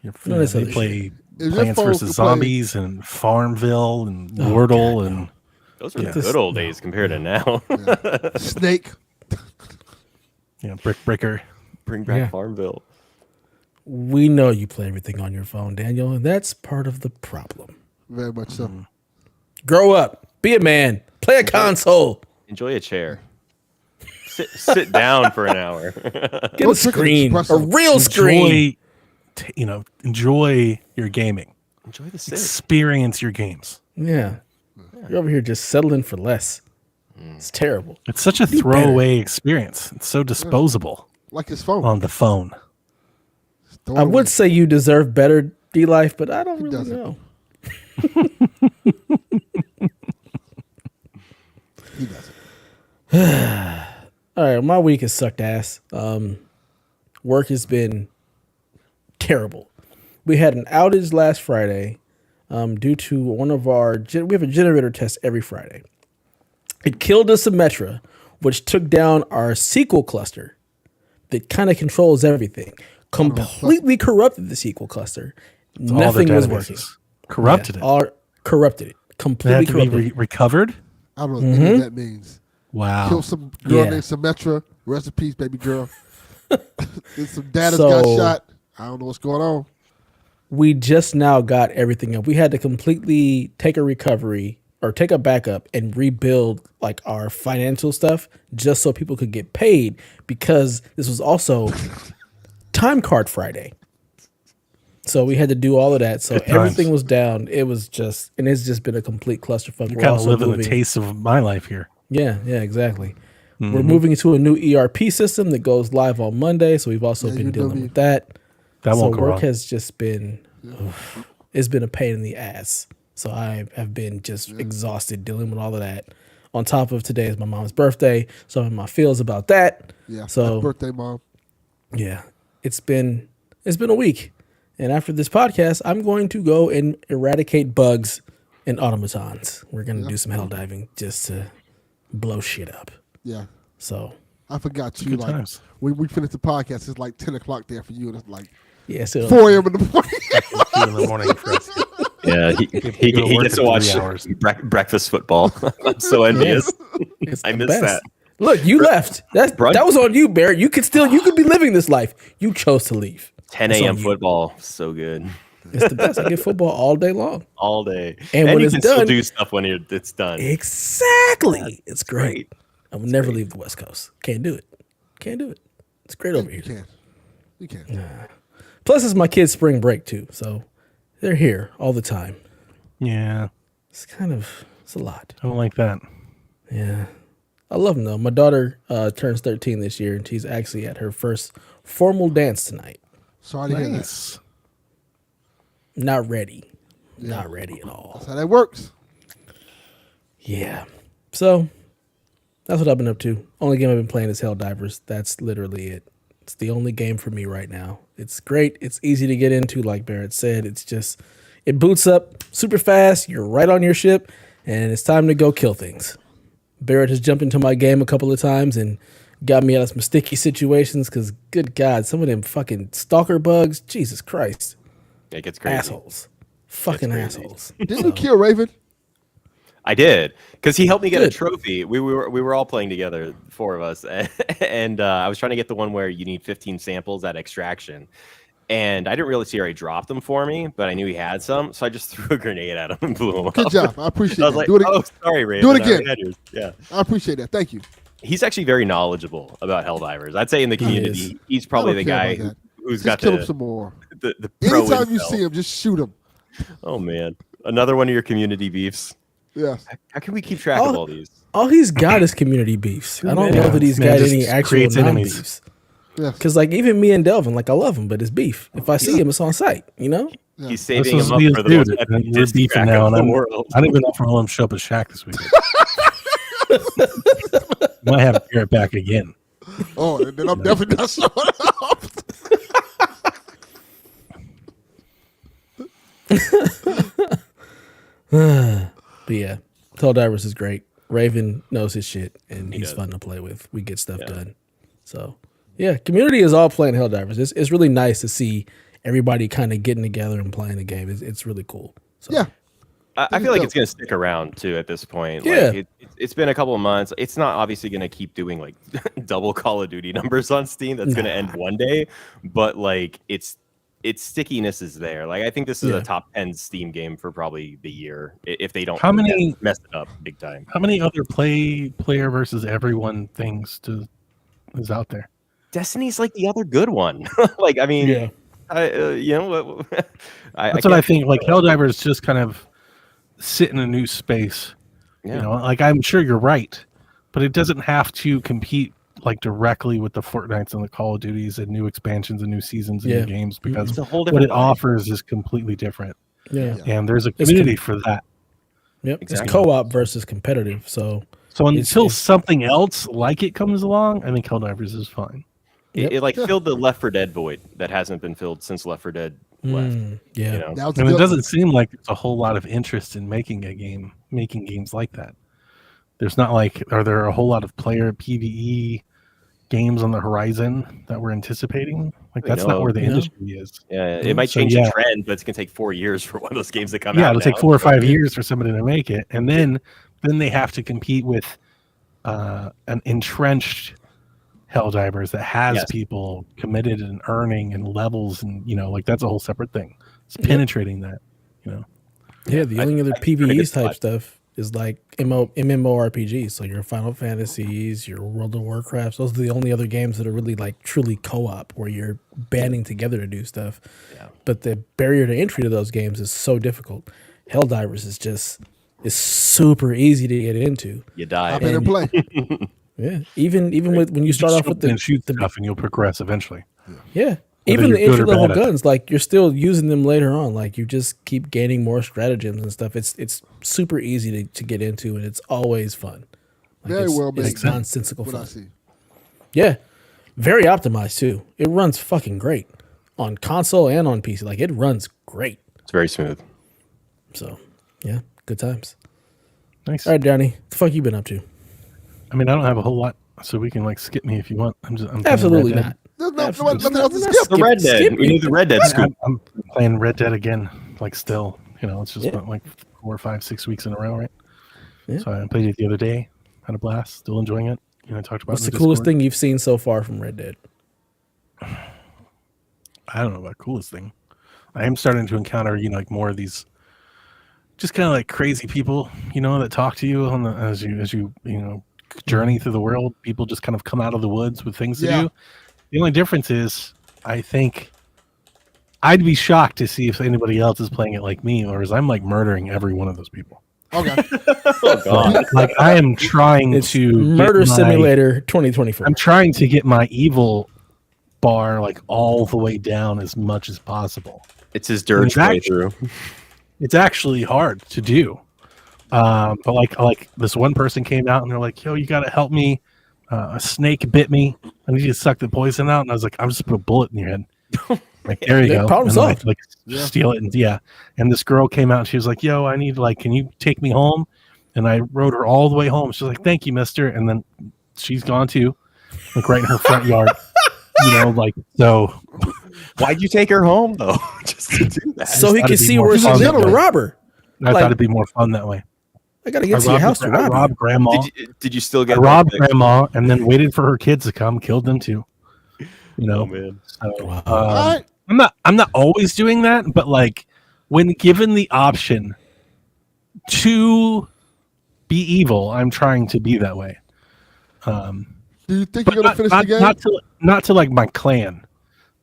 [SPEAKER 4] They
[SPEAKER 2] this other
[SPEAKER 4] play
[SPEAKER 1] If your
[SPEAKER 4] Plants
[SPEAKER 1] phone
[SPEAKER 4] vs.
[SPEAKER 1] could play-
[SPEAKER 4] Zombies and Farmville and Wordle and
[SPEAKER 3] Those are the good old days compared to now.
[SPEAKER 1] Snake.
[SPEAKER 4] Brick Breaker.
[SPEAKER 3] Bring back
[SPEAKER 2] Yeah.
[SPEAKER 3] Farmville.
[SPEAKER 2] We know you play everything on your phone, Daniel, and that's part of the problem.
[SPEAKER 1] Very much so.
[SPEAKER 2] Grow up. Be a man. Play a console.
[SPEAKER 3] Enjoy a chair. Sit down for an hour.
[SPEAKER 2] Get
[SPEAKER 1] Go
[SPEAKER 2] a screen. A
[SPEAKER 1] espresso.
[SPEAKER 2] real screen.
[SPEAKER 4] Enjoy your gaming.
[SPEAKER 3] Enjoy the sit.
[SPEAKER 4] Experience your games.
[SPEAKER 2] Yeah. You're over here just settling for less. It's terrible.
[SPEAKER 4] It's such a throwaway experience. It's so disposable
[SPEAKER 1] Like his phone.
[SPEAKER 4] on the phone.
[SPEAKER 1] Throw
[SPEAKER 2] I
[SPEAKER 1] it
[SPEAKER 2] would
[SPEAKER 1] away.
[SPEAKER 2] say you deserve better, D-Life, but I don't really
[SPEAKER 1] doesn't.
[SPEAKER 2] know.
[SPEAKER 1] He doesn't.
[SPEAKER 2] All right, my week has sucked ass. Work has been terrible. We had an outage last Friday due to one of our... we have a generator test every Friday. It killed a Symmetra, which took down our SQL cluster that kind of controls everything. Completely corrupted the SQL cluster.
[SPEAKER 4] All their
[SPEAKER 2] Nothing was working.
[SPEAKER 4] databases. Corrupted it.
[SPEAKER 2] Corrupted it.
[SPEAKER 4] They
[SPEAKER 2] Completely
[SPEAKER 4] had to be
[SPEAKER 2] corrupted.
[SPEAKER 4] recovered.
[SPEAKER 1] I don't know what any of that means.
[SPEAKER 4] Wow.
[SPEAKER 1] Kill some girl
[SPEAKER 2] Yeah.
[SPEAKER 1] named Symmetra. Rest in peace, baby girl. And some data's
[SPEAKER 2] So-
[SPEAKER 1] got shot. I don't know what's going on.
[SPEAKER 2] We just now got everything up. We had to completely take a recovery or take a backup and rebuild like our financial stuff just so people could get paid because this was also time card Friday. So we had to do all of that. So
[SPEAKER 4] Good times.
[SPEAKER 2] everything was down. It was just, and it's just been a complete clusterfuck.
[SPEAKER 4] You're
[SPEAKER 2] We're
[SPEAKER 4] kind of
[SPEAKER 2] also
[SPEAKER 4] living the
[SPEAKER 2] moving-
[SPEAKER 4] taste of my life here.
[SPEAKER 2] Yeah, exactly. We're moving into a new ERP system that goes live on Monday. So we've also
[SPEAKER 1] Yeah,
[SPEAKER 2] been
[SPEAKER 1] you know
[SPEAKER 2] dealing
[SPEAKER 1] me.
[SPEAKER 2] with that.
[SPEAKER 4] That
[SPEAKER 2] So
[SPEAKER 4] won't go
[SPEAKER 2] work
[SPEAKER 4] wrong.
[SPEAKER 2] has just been, it's been a pain in the ass. So I have been just exhausted dealing with all of that. On top of today is my mom's birthday, so I'm in my feels about that.
[SPEAKER 1] Yeah.
[SPEAKER 2] So
[SPEAKER 1] Happy birthday, Mom.
[SPEAKER 2] yeah, it's been a week, and after this podcast, I'm going to go and eradicate bugs and automatons. We're gonna do some hell diving just to blow shit up.
[SPEAKER 1] Yeah.
[SPEAKER 2] So
[SPEAKER 1] I forgot you.
[SPEAKER 4] Good
[SPEAKER 1] Like
[SPEAKER 4] times.
[SPEAKER 1] when we finished the podcast, it's like 10 o'clock there for you, and it's like
[SPEAKER 2] yeah, so
[SPEAKER 1] 4 a.m. in the morning.
[SPEAKER 4] 2 in the morning for us.
[SPEAKER 3] Yeah, he
[SPEAKER 4] go to work
[SPEAKER 3] gets to
[SPEAKER 4] in
[SPEAKER 3] watch
[SPEAKER 4] 3 hours.
[SPEAKER 3] breakfast football. I'm so envious.
[SPEAKER 2] it's
[SPEAKER 3] I
[SPEAKER 2] the
[SPEAKER 3] miss
[SPEAKER 2] best.
[SPEAKER 3] that.
[SPEAKER 2] Look, you left. That
[SPEAKER 3] Brunch-
[SPEAKER 2] was on you, Barrett. You could be living this life. You chose to leave.
[SPEAKER 3] 10
[SPEAKER 2] It's on
[SPEAKER 3] a.m.
[SPEAKER 2] you.
[SPEAKER 3] football, so good.
[SPEAKER 2] It's the best. I get football all day long.
[SPEAKER 3] All day.
[SPEAKER 2] And when
[SPEAKER 3] you
[SPEAKER 2] it's
[SPEAKER 3] can still
[SPEAKER 2] done-
[SPEAKER 3] do stuff when it's done.
[SPEAKER 2] Exactly. It's great.
[SPEAKER 3] great.
[SPEAKER 2] I will never leave the West Coast. Can't do it. Can't do it. It's great over
[SPEAKER 1] You
[SPEAKER 2] here.
[SPEAKER 1] can. You can.
[SPEAKER 2] Plus, it's my kids' spring break too, so they're here all the time.
[SPEAKER 4] Yeah,
[SPEAKER 2] It's a lot.
[SPEAKER 4] I don't like that.
[SPEAKER 2] Yeah, I love them though. My daughter turns 13 this year, and she's actually at her first formal dance tonight.
[SPEAKER 1] Sorry to hear that.
[SPEAKER 4] Nice.
[SPEAKER 2] Not ready. Not ready at all.
[SPEAKER 1] That's how that works.
[SPEAKER 2] Yeah. So that's what I've been up to. Only game I've been playing is Helldivers. That's literally it. It's the only game for me right now. It's great. It's easy to get into, like Barrett said. It's just, it boots up super fast. You're right on your ship, and it's time to go kill things. Barrett has jumped into my game a couple of times and got me out of some sticky situations because, good God, some of them fucking stalker bugs, Jesus Christ.
[SPEAKER 3] It gets crazy.
[SPEAKER 2] Assholes. Fucking
[SPEAKER 3] crazy.
[SPEAKER 2] assholes.
[SPEAKER 1] Didn't you kill Raven?
[SPEAKER 3] I did, because he helped me get
[SPEAKER 2] Good.
[SPEAKER 3] a trophy. We were all playing together, 4 of us, and I was trying to get the one where you need 15 samples at extraction. And I didn't really see where he dropped them for me, but I knew he had some, so I just threw a grenade at him and blew him up.
[SPEAKER 1] Good job. I appreciate
[SPEAKER 3] I was
[SPEAKER 1] that.
[SPEAKER 3] like,
[SPEAKER 1] Do it,
[SPEAKER 3] oh, sorry, Raven.
[SPEAKER 1] do it
[SPEAKER 3] I already
[SPEAKER 1] again.
[SPEAKER 3] had yours. Yeah.
[SPEAKER 1] I appreciate that. Thank you.
[SPEAKER 3] He's actually very knowledgeable about Helldivers. I'd say in the community, he's probably
[SPEAKER 1] I
[SPEAKER 3] the
[SPEAKER 1] don't care
[SPEAKER 3] guy
[SPEAKER 1] about that.
[SPEAKER 3] who's
[SPEAKER 1] Just
[SPEAKER 3] got
[SPEAKER 1] kill him some more.
[SPEAKER 3] the pro
[SPEAKER 1] Anytime you
[SPEAKER 3] intel.
[SPEAKER 1] see him, just shoot him.
[SPEAKER 3] Oh, man. Another one of your community beefs.
[SPEAKER 1] Yes.
[SPEAKER 3] How can we keep track of all these?
[SPEAKER 2] All he's got is community beefs. I don't
[SPEAKER 4] Yeah,
[SPEAKER 2] know that he's
[SPEAKER 4] man,
[SPEAKER 2] got
[SPEAKER 4] just
[SPEAKER 2] any actual
[SPEAKER 4] creates enemies.
[SPEAKER 2] non-beefs.
[SPEAKER 1] Yes.
[SPEAKER 2] Because, like, even me and Delvin, like, I love him, but it's beef. If I see him, it's on sight, you know?
[SPEAKER 1] Yeah.
[SPEAKER 3] He's
[SPEAKER 4] This
[SPEAKER 3] saving
[SPEAKER 4] was
[SPEAKER 3] him up
[SPEAKER 4] me
[SPEAKER 3] for
[SPEAKER 4] as
[SPEAKER 3] the
[SPEAKER 4] dude,
[SPEAKER 3] most epic
[SPEAKER 4] and we're
[SPEAKER 3] diss
[SPEAKER 4] beefing
[SPEAKER 3] track
[SPEAKER 4] now,
[SPEAKER 3] of
[SPEAKER 4] and
[SPEAKER 3] the world.
[SPEAKER 4] I don't even know if I'll show up at Shack this weekend. Might have Garrett back again.
[SPEAKER 1] Oh, and then I'm definitely not showing up.
[SPEAKER 2] But yeah, Helldivers is great. Raven knows his shit, and he's
[SPEAKER 3] does.
[SPEAKER 2] fun to play with. We get stuff done. So yeah, community is all playing Helldivers. It's really nice to see everybody kind of getting together and playing the game. It's really cool. So,
[SPEAKER 1] Yeah.
[SPEAKER 3] I feel like it's going to stick around too at this point.
[SPEAKER 2] Yeah.
[SPEAKER 3] Like it's been a couple of months. It's not obviously going to keep doing like double Call of Duty numbers on Steam. That's going to end one day, but like its stickiness is there. Like I think this is a top 10 Steam game for probably the year if they don't mess it up big time.
[SPEAKER 4] How many other player versus everyone things is out there?
[SPEAKER 3] Destiny's like the other good one. Like I mean,
[SPEAKER 2] Yeah.
[SPEAKER 3] you know,
[SPEAKER 4] That's what I think. Like Helldivers just kind of sit in a new space.
[SPEAKER 3] Yeah.
[SPEAKER 4] You know, like I'm sure you're right, but it doesn't have to compete like directly with the Fortnites and the Call of Duties and new expansions and new seasons and new games because
[SPEAKER 3] It's a whole
[SPEAKER 4] what
[SPEAKER 3] different
[SPEAKER 4] it
[SPEAKER 3] vibe.
[SPEAKER 4] offers is completely different.
[SPEAKER 2] Yeah.
[SPEAKER 4] And there's a community for that.
[SPEAKER 2] Yep.
[SPEAKER 3] Exactly.
[SPEAKER 2] It's co-op versus competitive. So
[SPEAKER 4] Until something else like it comes along, I think Helldivers is fine.
[SPEAKER 3] It like filled the Left 4 Dead void that hasn't been filled since Left 4 Dead left.
[SPEAKER 2] yeah.
[SPEAKER 3] You know?
[SPEAKER 1] That was
[SPEAKER 4] And it
[SPEAKER 1] good.
[SPEAKER 4] doesn't seem like there's a whole lot of interest in making games like that. There's not like, are there a whole lot of player PvE games on the horizon that we're anticipating? Like that's not where the industry is.
[SPEAKER 3] Yeah, it might change the trend, but it's gonna take 4 years for one of those games to come out.
[SPEAKER 4] Yeah, it'll take
[SPEAKER 3] now.
[SPEAKER 4] 4 or 5 years for somebody to make it, and then they have to compete with an entrenched Helldivers that has people committed and earning and levels, and like that's a whole separate thing. It's penetrating that,
[SPEAKER 2] Yeah, the only other
[SPEAKER 3] pretty
[SPEAKER 2] PvE
[SPEAKER 3] good
[SPEAKER 2] type
[SPEAKER 3] spot.
[SPEAKER 2] stuff is like MMORPGs. So your Final Fantasies, your World of Warcraft. Those are the only other games that are really like truly co-op where you're banding together to do stuff.
[SPEAKER 3] Yeah.
[SPEAKER 2] But the barrier to entry to those games is so difficult. Helldivers is super easy to get into.
[SPEAKER 3] You die.
[SPEAKER 1] Hop in and play.
[SPEAKER 2] Yeah, even with when you start off with the
[SPEAKER 4] shoot stuff, and you'll progress eventually.
[SPEAKER 2] yeah.
[SPEAKER 4] Whether
[SPEAKER 2] Even the
[SPEAKER 4] you're good or
[SPEAKER 2] entry level
[SPEAKER 4] bad at it.
[SPEAKER 2] guns, like you're still using them later on. Like you just keep gaining more stratagems and stuff. It's super easy to get into, and it's always fun. Like
[SPEAKER 1] Very
[SPEAKER 2] it's,
[SPEAKER 1] well made.
[SPEAKER 2] It's nonsensical
[SPEAKER 1] What I
[SPEAKER 2] fun.
[SPEAKER 1] see.
[SPEAKER 2] Yeah, very optimized too. It runs fucking great on console and on PC. Like it runs great.
[SPEAKER 3] It's very smooth.
[SPEAKER 2] So yeah, good times.
[SPEAKER 4] Nice.
[SPEAKER 2] All right, Johnny, what the fuck you been up to?
[SPEAKER 4] I mean, I don't have a whole lot, so we can like skip me if you want. I'm playing
[SPEAKER 2] Absolutely
[SPEAKER 4] Red Dead.
[SPEAKER 2] not.
[SPEAKER 1] There's no,
[SPEAKER 2] Absolutely
[SPEAKER 1] nothing else to
[SPEAKER 2] not.
[SPEAKER 1] skip.
[SPEAKER 3] The Red Dead.
[SPEAKER 2] skip
[SPEAKER 3] We need the Red Dead scoop.
[SPEAKER 4] I'm playing Red Dead again, like still. It's just been like 4 or 5, 6 weeks in a row, right?
[SPEAKER 2] Yeah.
[SPEAKER 4] So I played it the other day, had a blast, still enjoying it. I talked about
[SPEAKER 2] What's
[SPEAKER 4] it in
[SPEAKER 2] the coolest
[SPEAKER 4] Discord.
[SPEAKER 2] thing you've seen so far from Red Dead?
[SPEAKER 4] I don't know about coolest thing. I am starting to encounter, like more of these just kind of like crazy people, that talk to you as you journey through the world. People just kind of come out of the woods with things to
[SPEAKER 1] Yeah.
[SPEAKER 4] do. The only difference is, I think I'd be shocked to see if anybody else is playing it like me, or as I'm like murdering every one of those people.
[SPEAKER 1] Okay.
[SPEAKER 3] Oh god.
[SPEAKER 4] Like I am trying
[SPEAKER 2] It's
[SPEAKER 4] to
[SPEAKER 2] Murder
[SPEAKER 4] get my-
[SPEAKER 2] Simulator 2024.
[SPEAKER 4] I'm trying to get my evil bar like all the way down as much as possible.
[SPEAKER 3] It's his dirge playthrough.
[SPEAKER 4] It's actually hard to do. But like this one person came out and they're like, "Yo, you gotta help me. A snake bit me. I need you to suck the poison out." And I was like, "I'm just put a bullet in your head." Like there you
[SPEAKER 2] Yeah,
[SPEAKER 4] go.
[SPEAKER 2] problem
[SPEAKER 4] And then I
[SPEAKER 2] solved.
[SPEAKER 4] like steal it and And this girl came out and she was like, "Yo, I need can you take me home?" And I rode her all the way home. She's like, "Thank you, mister." And then she's gone too, like right in her front yard. So
[SPEAKER 3] Why'd you take her home though? Just to do that.
[SPEAKER 2] So he
[SPEAKER 4] thought
[SPEAKER 2] can
[SPEAKER 4] it'd be
[SPEAKER 2] see
[SPEAKER 4] more
[SPEAKER 2] where she's
[SPEAKER 4] fun
[SPEAKER 2] in
[SPEAKER 4] that
[SPEAKER 2] to
[SPEAKER 4] way.
[SPEAKER 2] rob her.
[SPEAKER 4] I
[SPEAKER 2] Like-
[SPEAKER 4] thought it'd be more fun that way.
[SPEAKER 2] I gotta get to your house to
[SPEAKER 4] I
[SPEAKER 2] rob you.
[SPEAKER 4] robbed grandma.
[SPEAKER 3] Did you still
[SPEAKER 4] I
[SPEAKER 3] get
[SPEAKER 4] robbed
[SPEAKER 3] that?
[SPEAKER 4] grandma and then waited for her kids to come, killed them too.
[SPEAKER 3] Oh man.
[SPEAKER 4] So,
[SPEAKER 2] Wow.
[SPEAKER 1] All right.
[SPEAKER 4] I'm not always doing that, but like when given the option to be evil, I'm trying to be that way.
[SPEAKER 1] Do you think
[SPEAKER 4] But
[SPEAKER 1] you're gonna finish the game?
[SPEAKER 4] not to like my clan.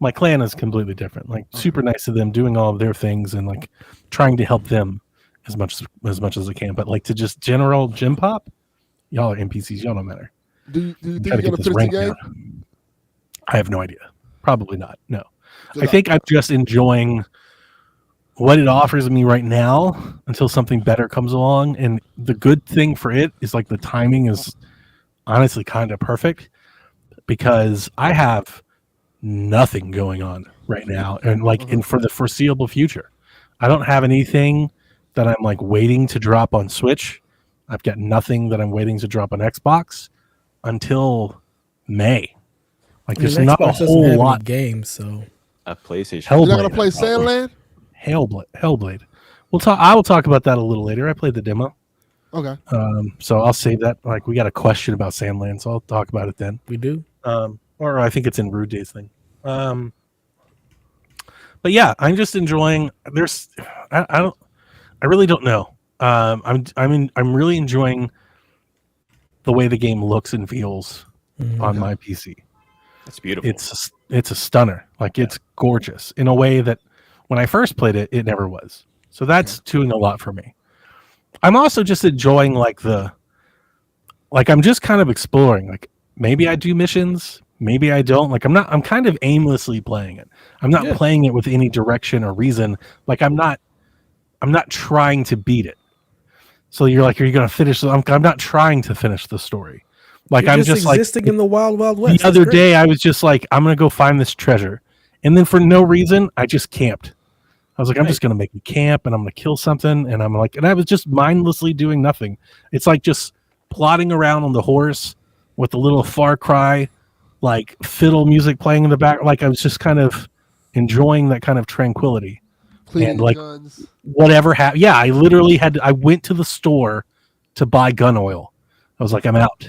[SPEAKER 4] My clan is completely different. Like super nice to them, doing all of their things and like trying to help them as much as I can. But like to just general gym pop, y'all are NPCs. Y'all don't matter.
[SPEAKER 1] Do you think
[SPEAKER 4] Try to
[SPEAKER 1] you're
[SPEAKER 4] get
[SPEAKER 1] gonna
[SPEAKER 4] this
[SPEAKER 1] finish the
[SPEAKER 4] rank
[SPEAKER 1] game?
[SPEAKER 4] down. I have no idea. Probably not. No.
[SPEAKER 1] Good
[SPEAKER 4] I
[SPEAKER 1] luck.
[SPEAKER 4] think I'm just enjoying what it offers me right now until something better comes along. And the good thing for it is like the timing is honestly kind of perfect because I have nothing going on right now and like in for the foreseeable future. I don't have anything that I'm like waiting to drop on Switch. I've got nothing that I'm waiting to drop on Xbox until May. Like there's not a
[SPEAKER 2] Xbox doesn't
[SPEAKER 4] whole
[SPEAKER 2] have any
[SPEAKER 4] lot.
[SPEAKER 2] games, so
[SPEAKER 3] A PlayStation.
[SPEAKER 4] Hellblade.
[SPEAKER 1] You're not gonna play Sandland?
[SPEAKER 4] Hellblade. I will talk about that a little later. I played the demo.
[SPEAKER 1] Okay.
[SPEAKER 4] So I'll save that. Like we got a question about Sandland, so I'll talk about it then.
[SPEAKER 2] we do.
[SPEAKER 4] Or I think it's in Rude Day's thing. But yeah, I'm just enjoying. I really don't know. I'm really enjoying the way the game looks and feels on my PC.
[SPEAKER 3] That's beautiful.
[SPEAKER 4] It's a stunner. Like it's gorgeous in a way that when I first played it, it never was. So that's doing a lot for me. I'm also just enjoying I'm just kind of exploring. Like maybe I do missions, maybe I don't. Like I'm kind of aimlessly playing it. I'm not playing it with any direction or reason. Like I'm not trying to beat it. So you're like, are you going to finish? I'm not trying to finish the story. Like
[SPEAKER 2] You're
[SPEAKER 4] I'm just like
[SPEAKER 2] existing in the wild west.
[SPEAKER 4] the other day. I was just like, I'm going to go find this treasure, and then for no reason, I just camped. I was like, I'm just going to make a camp, and I'm going to kill something, and I was just mindlessly doing nothing. It's like just plodding around on the horse with a little Far Cry, like fiddle music playing in the back. Like I was just kind of enjoying that kind of tranquility.
[SPEAKER 1] Cleaning
[SPEAKER 4] And, like,
[SPEAKER 1] guns.
[SPEAKER 4] Whatever happened. Yeah, I literally I went to the store to buy gun oil. I was like, I'm out.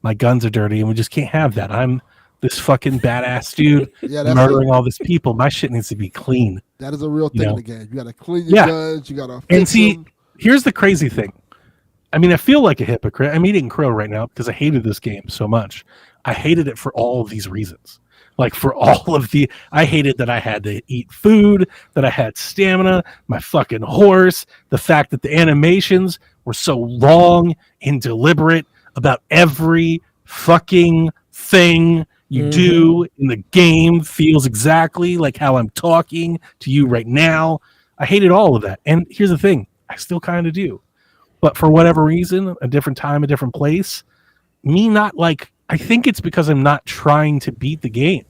[SPEAKER 4] My guns are dirty, and we just can't have that. I'm this fucking badass dude murdering all these people. My shit needs to be clean.
[SPEAKER 1] That is a real thing in the game. You gotta clean your guns. You gotta fix
[SPEAKER 4] and see,
[SPEAKER 1] them.
[SPEAKER 4] here's the crazy thing. I mean, I feel like a hypocrite. I'm eating crow right now because I hated this game so much. I hated it for all of these reasons. Like I hated that I had to eat food, that I had stamina, my fucking horse, the fact that the animations were so long and deliberate about every fucking thing you do in the game feels exactly like how I'm talking to you right now. I hated all of that. And here's the thing, I still kind of do. But for whatever reason, a different time, a different place, I think it's because I'm not trying to beat the game.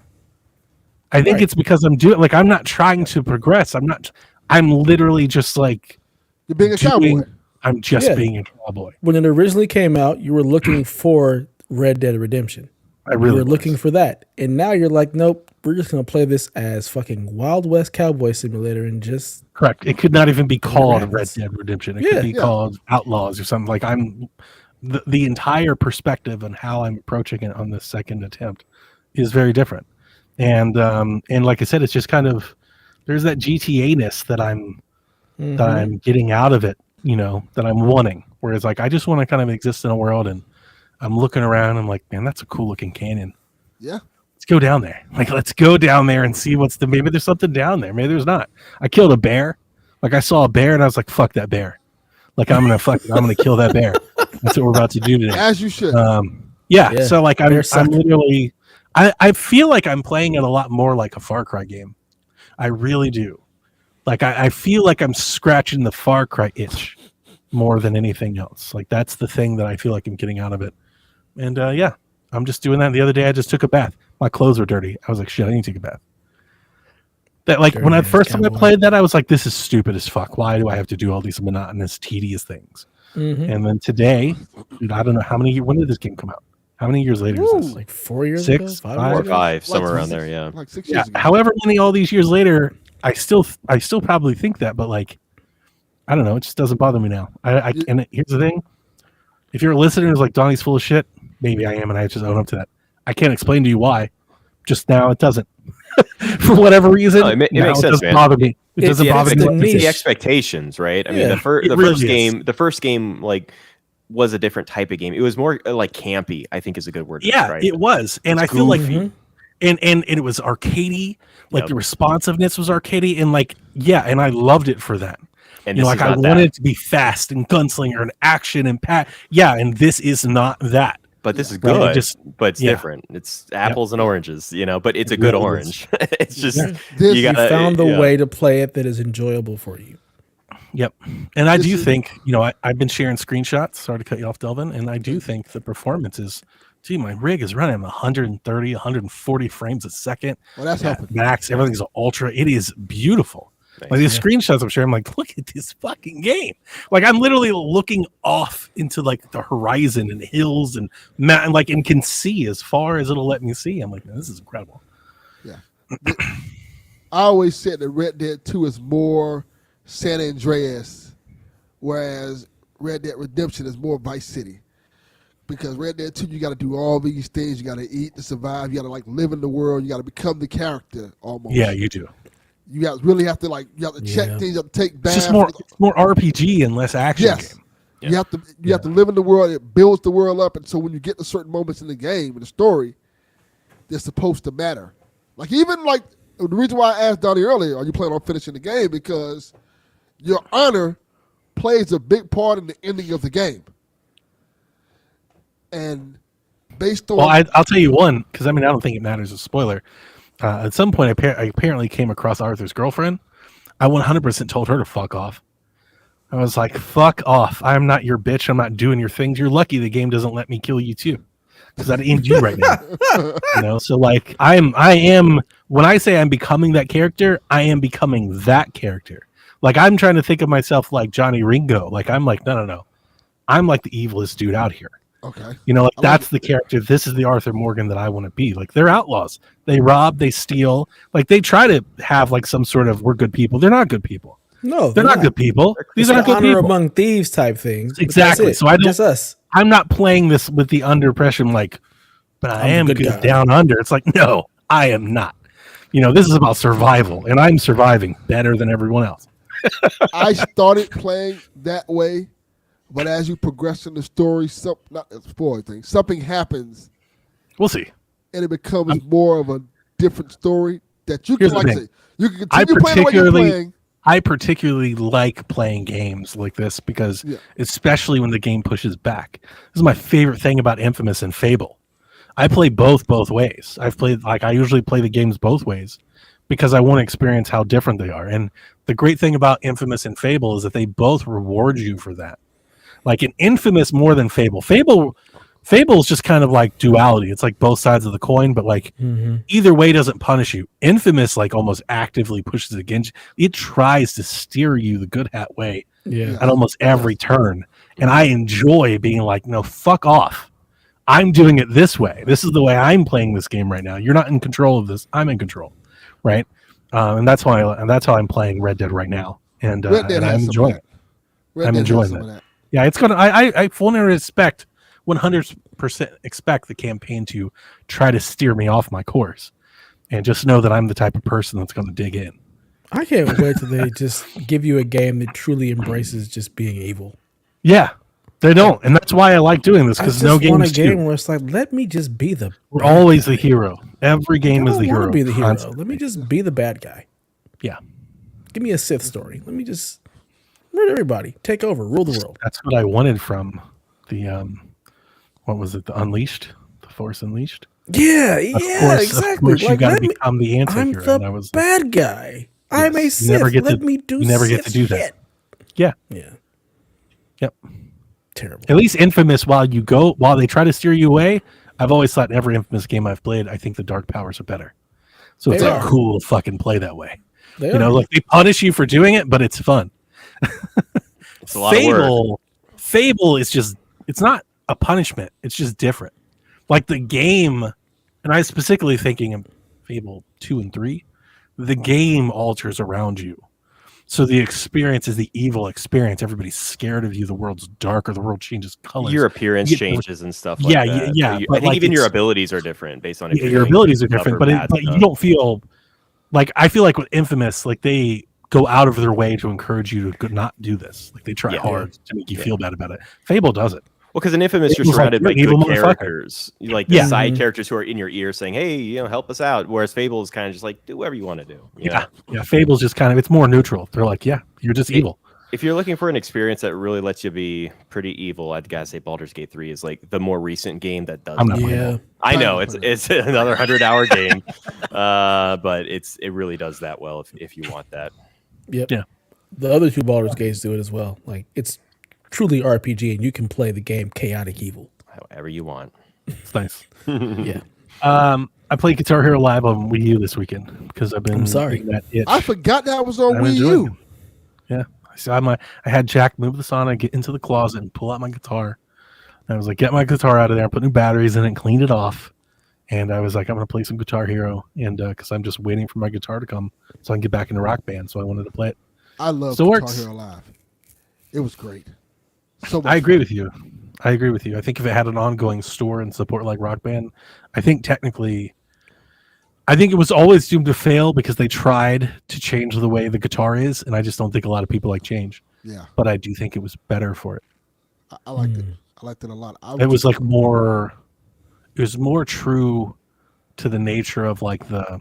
[SPEAKER 4] I think it's because I'm not trying to progress. I'm literally just like
[SPEAKER 1] you're being a cowboy.
[SPEAKER 4] I'm just being a cowboy.
[SPEAKER 2] When it originally came out, you were looking for Red Dead Redemption.
[SPEAKER 4] I really
[SPEAKER 2] were looking for that. And now you're like, nope, we're just going to play this as fucking Wild West Cowboy Simulator and just...
[SPEAKER 4] Correct. It could not even be called Red Dead Redemption. It could be called Outlaws or something. Like the entire perspective and how I'm approaching it on the second attempt is very different. And like I said, it's just kind of, there's that GTA-ness that I'm getting out of it, that I'm wanting. Whereas like, I just want to kind of exist in a world, and I'm looking around. I'm like, man, that's a cool looking canyon. Yeah. Let's go down there. Like, let's go down there and see maybe there's something down there. Maybe there's not. I killed a bear. Like I saw a bear and I was like, fuck that bear. Like I'm going to kill that bear. That's what we're about to do today.
[SPEAKER 1] As you should.
[SPEAKER 4] Yeah. So like, I'm literally, I feel like I'm playing it a lot more like a Far Cry game. I really do. Like I feel like I'm scratching the Far Cry itch more than anything else. Like that's the thing that I feel like I'm getting out of it. And I'm just doing that. The other day I just took a bath. My clothes were dirty. I was like, shit, I need to take a bath. That like when I first time I played that, I was like, this is stupid as fuck. Why do I have to do all these monotonous, tedious things? And then today, dude, I don't know when did this game come out? How many years later is this?
[SPEAKER 2] Like 4 years
[SPEAKER 4] 6,
[SPEAKER 2] ago?
[SPEAKER 3] 4 or 5, somewhere around there, yeah.
[SPEAKER 1] Like 6 years ago.
[SPEAKER 4] However many all these years later, I still probably think that, but like, I don't know. It just doesn't bother me now. And here's the thing: if you're a listener who's like, Donnie's full of shit, maybe I am, and I just own up to that. I can't explain to you why. Just now, it doesn't. For whatever reason,
[SPEAKER 3] it makes sense,
[SPEAKER 4] it doesn't
[SPEAKER 3] man.
[SPEAKER 4] bother me. It doesn't bother me.
[SPEAKER 3] It's the expectations, right? I mean, the first game, like, was a different type of game. It was more like campy, I think is a good word to describe
[SPEAKER 4] it was. And I feel like and it was arcadey, like the responsiveness was arcadey, and like and I loved it for that. And like I wanted it to be fast and gunslinger and action and and this is not that.
[SPEAKER 3] But this is good, but it's different. It's apples and oranges, but it's a good orange. It's just
[SPEAKER 2] you found the way to play it that is enjoyable for you.
[SPEAKER 4] Yep. And I do think, I've been sharing screenshots. Sorry to cut you off, Delvin. And I do think the performance is, my rig is running 130, 140 frames a second.
[SPEAKER 1] Well, that's helping.
[SPEAKER 4] Max, everything's ultra. It is beautiful. Like these screenshots I'm sharing, I'm like, look at this fucking game. Like I'm literally looking off into like the horizon and hills and mountain, like and can see as far as it'll let me see. I'm like, man, this is incredible.
[SPEAKER 1] Yeah. I always said that Red Dead 2 is more San Andreas, whereas Red Dead Redemption is more Vice City. Because Red Dead 2, you got to do all these things. You got to eat to survive. You got to like live in the world. You got to become the character almost.
[SPEAKER 4] Yeah, you do.
[SPEAKER 1] You guys really have to check things. You have to take baths.
[SPEAKER 4] It's just more RPG and less action
[SPEAKER 1] Yes.
[SPEAKER 4] game.
[SPEAKER 1] You have to live in the world. It builds the world up, and so when you get to certain moments in the game in the story, they're supposed to matter. Like even like the reason why I asked Donnie earlier, are you planning on finishing the game? Because your honor plays a big part in the ending of the game. And based on...
[SPEAKER 4] Well, I'll tell you one, because I don't think it matters as a spoiler. At some point, I apparently came across Arthur's girlfriend. I 100% told her to fuck off. I was like, fuck off. I'm not your bitch. I'm not doing your things. You're lucky the game doesn't let me kill you too. Because I'd end you right now. So like I am when I say I'm becoming that character, I am becoming that character. Like I'm trying to think of myself like Johnny Ringo. Like I'm like, no. I'm like the evilest dude out here.
[SPEAKER 1] Okay.
[SPEAKER 4] Like that's the character. This is the Arthur Morgan that I want to be. Like they're outlaws. They rob, they steal. Like they try to have like some sort of we're good people. They're not good people.
[SPEAKER 2] No,
[SPEAKER 4] they're not good people. These aren't good
[SPEAKER 2] honor
[SPEAKER 4] people.
[SPEAKER 2] among thieves type things.
[SPEAKER 4] Exactly. So
[SPEAKER 2] just us.
[SPEAKER 4] I'm not playing this with the under impression like, but I am good down under. It's like, no, I am not. This is about survival, and I'm surviving better than everyone else.
[SPEAKER 1] I started playing that way, but as you progress in the story, something happens.
[SPEAKER 4] We'll see.
[SPEAKER 1] And it becomes more of a different story that you can you can continue playing the way you're playing.
[SPEAKER 4] I particularly like playing games like this because especially when the game pushes back. This is my favorite thing about Infamous and Fable. I play both ways. I usually play the games both ways because I want to experience how different they are. And the great thing about Infamous and Fable is that they both reward you for that. Like in Infamous more than Fable. Fable is just kind of like duality. It's like both sides of the coin, but like either way doesn't punish you. Infamous like almost actively pushes against you. It tries to steer you the good hat way at almost every turn. And I enjoy being like, no, fuck off. I'm doing it this way. This is the way I'm playing this game right now. You're not in control of this. I'm in control. Right. And that's how I'm playing Red Dead right now. And I'm enjoying it. I'm enjoying it. Yeah, it's gonna. I fully respect, 100% expect the campaign to try to steer me off my course, and just know that I'm the type of person that's going to dig in.
[SPEAKER 2] I can't wait till they just give you a game that truly embraces just being evil.
[SPEAKER 4] Yeah, they don't, and that's why I like doing this because no game is
[SPEAKER 2] game where it's like, let me just be the.
[SPEAKER 4] We're always the hero. Every game is the hero.
[SPEAKER 2] Be the hero. Let me just be the bad guy.
[SPEAKER 4] Yeah,
[SPEAKER 2] give me a Sith story. Let me just murder everybody, take over, rule the world.
[SPEAKER 4] That's what I wanted from the what was it? The Unleashed, the Force Unleashed.
[SPEAKER 2] Yeah, exactly.
[SPEAKER 4] Of course, you got to become the anti-hero.
[SPEAKER 2] I'm the bad guy. I'm a Sith. Let me do.
[SPEAKER 4] You never get to do that. Yeah. Yep.
[SPEAKER 2] Terrible.
[SPEAKER 4] At least Infamous, while they try to steer you away, I've always thought in every Infamous game I've played, I think the dark powers are better. So it's like cool to fucking play that way. Like they punish you for doing it, but it's fun.
[SPEAKER 3] It's a lot of work.
[SPEAKER 4] Fable is just, it's not a punishment. It's just different. Like the game, and I specifically thinking of Fable 2 and 3, the game alters around you. So the experience is the evil experience. Everybody's scared of you. The world's darker. The world changes colors.
[SPEAKER 3] Your appearance changes and stuff like that.
[SPEAKER 4] Yeah.
[SPEAKER 3] So I think even your abilities are different based on
[SPEAKER 4] your abilities are different, but you don't feel like, I feel like with Infamous, like they go out of their way to encourage you to not do this. Like they try hard to make you feel bad about it. Fable does it.
[SPEAKER 3] Well, because in Infamous, you're surrounded by good characters, like the side characters who are in your ear saying, "Hey, help us out." Whereas Fable is kind of just like, do whatever you want to do.
[SPEAKER 4] Yeah. Fable's just kind of, it's more neutral. They're like, yeah, you're just evil.
[SPEAKER 3] If you're looking for an experience that really lets you be pretty evil, I'd gotta say Baldur's Gate 3 is like the more recent game that does. I know it's another 100-hour game, but it really does that well if you want that.
[SPEAKER 2] Yep. Yeah. The other two Baldur's Gates do it as well. Like it's truly RPG, and you can play the game chaotic evil
[SPEAKER 3] However you want.
[SPEAKER 4] It's nice.
[SPEAKER 2] Yeah.
[SPEAKER 4] I played Guitar Hero Live on Wii U this weekend because I've been.
[SPEAKER 2] I'm sorry.
[SPEAKER 4] getting that itch.
[SPEAKER 1] I forgot that was on
[SPEAKER 4] I'm
[SPEAKER 1] Wii
[SPEAKER 4] enjoying
[SPEAKER 1] U.
[SPEAKER 4] Yeah, so I had Jack move the sauna, get into the closet, and pull out my guitar. And I was like, get my guitar out of there, put new batteries in it, cleaned it off. And I was like, I'm going to play some Guitar Hero. And because I'm just waiting for my guitar to come so I can get back into Rock Band. So I wanted to play it.
[SPEAKER 1] I love
[SPEAKER 4] So
[SPEAKER 1] Guitar
[SPEAKER 4] works.
[SPEAKER 1] Hero Live. It was great. So much
[SPEAKER 4] I agree
[SPEAKER 1] fun.
[SPEAKER 4] with you. I agree with you. I think if it had an ongoing store and support like Rock Band, I think technically, I think it was always doomed to fail because they tried to change the way the guitar is. And I just don't think a lot of people like change.
[SPEAKER 1] Yeah,
[SPEAKER 4] But I do think it was better for it.
[SPEAKER 1] I liked it. I liked it a lot.
[SPEAKER 4] It was like more, it was more true to the nature of like the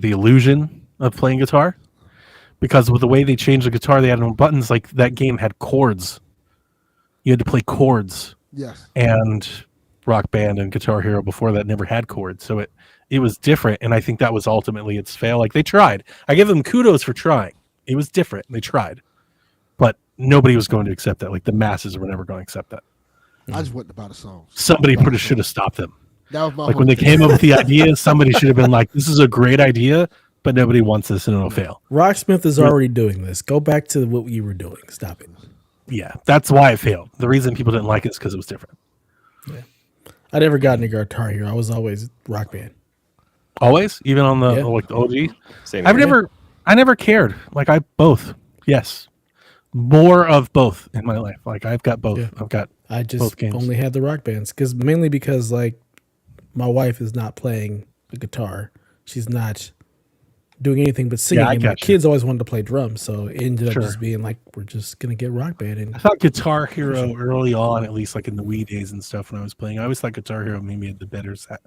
[SPEAKER 4] illusion of playing guitar, because with the way they changed the guitar, they had no buttons. Like that game had chords. You had to play chords,
[SPEAKER 1] yes.
[SPEAKER 4] and Rock Band and Guitar Hero before that never had chords, so it was different. And I think that was ultimately its fail. Like they tried. I give them kudos for trying. It was different. They tried, but nobody was going to accept that. Like the masses were never going to accept that.
[SPEAKER 1] I just went to buy the songs.
[SPEAKER 4] Somebody should have stopped them.
[SPEAKER 1] That was my
[SPEAKER 4] Like
[SPEAKER 1] whole
[SPEAKER 4] when they
[SPEAKER 1] thing.
[SPEAKER 4] came up with the idea, somebody should have been like, "This is a great idea, but nobody wants this, and it'll fail."
[SPEAKER 2] Rocksmith is already doing this. Go back to what you were doing. Stop it.
[SPEAKER 4] Yeah, that's why it failed. The reason people didn't like it is because it was different.
[SPEAKER 2] I never got into Guitar Hero. I was always Rock Band.
[SPEAKER 4] Always, even on the
[SPEAKER 2] Yeah.
[SPEAKER 4] like the OG.
[SPEAKER 3] Same
[SPEAKER 4] I've
[SPEAKER 3] here.
[SPEAKER 4] I never cared. Like I both. Yes, more of both in my life. Like I've got both.
[SPEAKER 2] Yeah.
[SPEAKER 4] I've got
[SPEAKER 2] I just
[SPEAKER 4] both games.
[SPEAKER 2] only had the Rock Bands mainly because like my wife is not playing the guitar. She's not doing anything but singing.
[SPEAKER 4] Yeah, I
[SPEAKER 2] and my
[SPEAKER 4] got you.
[SPEAKER 2] kids always wanted to play drums, so it ended up
[SPEAKER 4] Sure.
[SPEAKER 2] just being like we're just gonna get Rock Band. And
[SPEAKER 4] I thought Guitar Hero early on, at least like in the Wii days and stuff when I was playing, I always thought Guitar Hero maybe had the better set.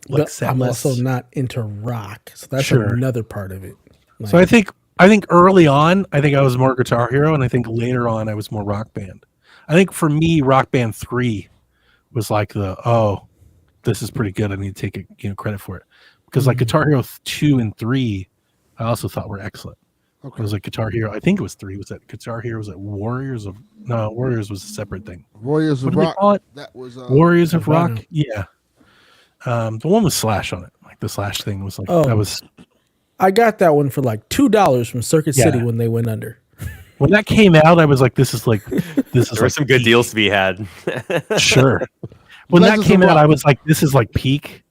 [SPEAKER 4] Like
[SPEAKER 2] but
[SPEAKER 4] set
[SPEAKER 2] I'm
[SPEAKER 4] lists.
[SPEAKER 2] also not into rock, so that's
[SPEAKER 4] Sure.
[SPEAKER 2] another part of it.
[SPEAKER 4] So I think early on, I think I was more Guitar Hero, and I think later on I was more Rock Band. I think for me, Rock Band 3 was like this is pretty good. I need to take credit for it. Because like Guitar Hero 2 and 3, I also thought were excellent.
[SPEAKER 1] Okay.
[SPEAKER 4] It was like Guitar Hero, I think it was 3. Was that Guitar Hero? Was that Warriors was a separate thing.
[SPEAKER 1] Warriors
[SPEAKER 4] What
[SPEAKER 1] of
[SPEAKER 4] do they
[SPEAKER 1] Rock.
[SPEAKER 4] call it?
[SPEAKER 1] That was
[SPEAKER 4] Warriors of
[SPEAKER 2] Savannah.
[SPEAKER 4] Rock? Yeah. The one with Slash on it. Like the Slash thing was like,
[SPEAKER 2] Oh.
[SPEAKER 4] that was,
[SPEAKER 2] I got that one for like $2 from Circuit
[SPEAKER 4] Yeah.
[SPEAKER 2] City when they went under.
[SPEAKER 4] when that came out, I was like, this is
[SPEAKER 3] There were
[SPEAKER 4] like
[SPEAKER 3] some good deals to be had.
[SPEAKER 4] Sure. When that
[SPEAKER 1] Legends
[SPEAKER 4] came
[SPEAKER 1] of
[SPEAKER 4] out,
[SPEAKER 1] Rock.
[SPEAKER 4] I was like, this is like peak.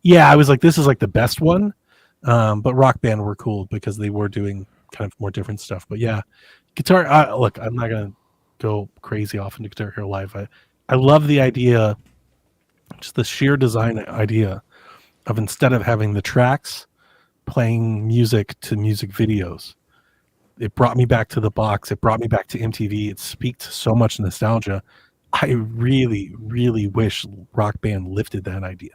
[SPEAKER 4] Yeah, I was like, this is like the best one. But Rock Band were cool because they were doing kind of more different stuff. But yeah, guitar. Look, I'm not gonna go crazy off into Guitar Hero Live. I love the idea, just the sheer design idea of instead of having the tracks playing music to music videos. It brought me back to the box. It brought me back to MTV. It speaks so much nostalgia. I really, really wish Rock Band lifted that idea.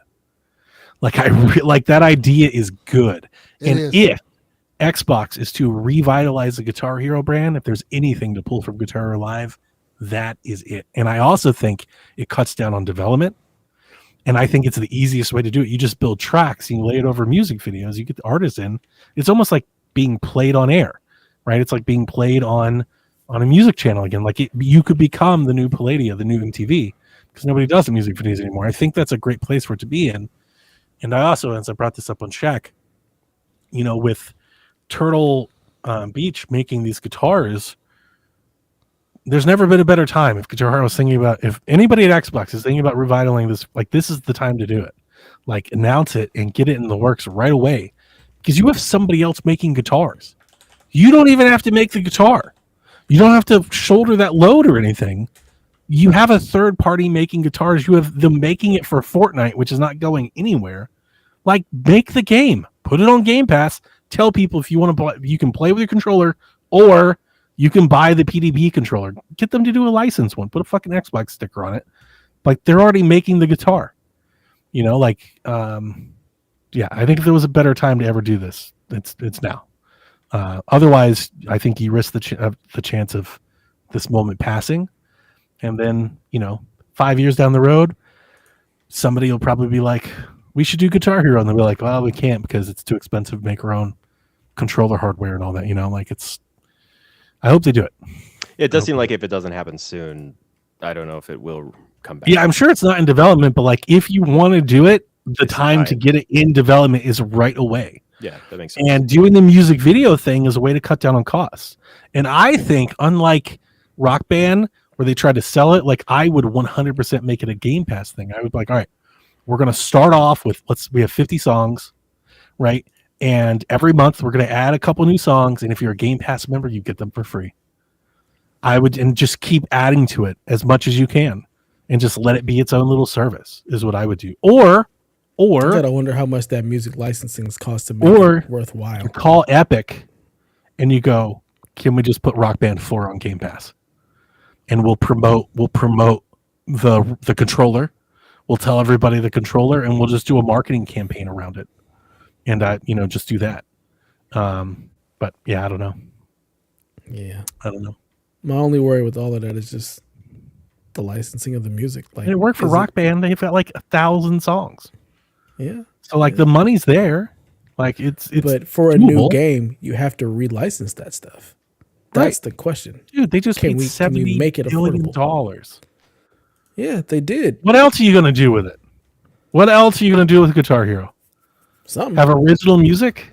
[SPEAKER 4] Like like that idea is good.
[SPEAKER 1] It
[SPEAKER 4] And
[SPEAKER 1] is.
[SPEAKER 4] if Xbox is to revitalize the Guitar Hero brand, if there's anything to pull from Guitar Hero Live, that is it. And I also think it cuts down on development. And I think it's the easiest way to do it. You just build tracks, you lay it over music videos, you get the artists in. It's almost like being played on air, right? It's like being played on a music channel again. Like you could become the new Palladia, the new MTV, because nobody does the music videos anymore. I think that's a great place for it to be in. And I also, as I brought this up on Shaq, with Turtle Beach making these guitars, there's never been a better time. If Guitar Hero was thinking about, if anybody at Xbox is thinking about revitalizing this, like this is the time to do it. Like announce it and get it in the works right away, because you have somebody else making guitars. You don't even have to make the guitar. You don't have to shoulder that load or anything. You have a third party making guitars. You have them making it for Fortnite, which is not going anywhere. Like, make the game, put it on Game Pass. Tell people if you want to play, you can play with your controller, or you can buy the PDB controller. Get them to do a licensed one. Put a fucking Xbox sticker on it. Like, they're already making the guitar. Yeah. I think if there was a better time to ever do this, it's now. Otherwise, I think you risk the chance of this moment passing. And then, 5 years down the road, somebody will probably be like, we should do Guitar Hero. And they'll be like, well, we can't because it's too expensive to make our own controller hardware and all that. I hope they do it.
[SPEAKER 3] It does seem like if it doesn't happen soon, I don't know if it will come back.
[SPEAKER 4] Yeah, I'm sure it's not in development, but like if you want to do it, the time to get it in development is right away.
[SPEAKER 3] Yeah, that makes sense.
[SPEAKER 4] And doing the music video thing is a way to cut down on costs. And I think, unlike Rock Band, where they tried to sell it, like I would 100% make it a Game Pass thing. I would be like, all right, we're going to start off with we have 50 songs, right? And every month we're going to add a couple new songs. And if you're a Game Pass member, you get them for free. I would, and just keep adding to it as much as you can, and just let it be its own little service is what I would do. Or
[SPEAKER 2] I gotta wonder how much that music licensing costs to make it worthwhile.
[SPEAKER 4] Call Epic, and you go, can we just put Rock Band 4 on Game Pass, and we'll promote the controller. We'll tell everybody the controller, and we'll just do a marketing campaign around it, and just do that. But yeah, I don't know.
[SPEAKER 2] Yeah,
[SPEAKER 4] I don't know.
[SPEAKER 2] My only worry with all of that is just the licensing of the music. Like,
[SPEAKER 4] it worked for Rock Band. They've got like 1,000 songs.
[SPEAKER 2] Yeah.
[SPEAKER 4] So like the money's there. Like it's
[SPEAKER 2] but for a new game, you have to relicense that stuff. That's the question.
[SPEAKER 4] Dude, they just
[SPEAKER 2] can
[SPEAKER 4] made $70
[SPEAKER 2] make it affordable?
[SPEAKER 4] billion.
[SPEAKER 2] Yeah, they did.
[SPEAKER 4] What else are you gonna do with it? What else are you gonna do with Guitar Hero?
[SPEAKER 2] Something.
[SPEAKER 4] Have original music?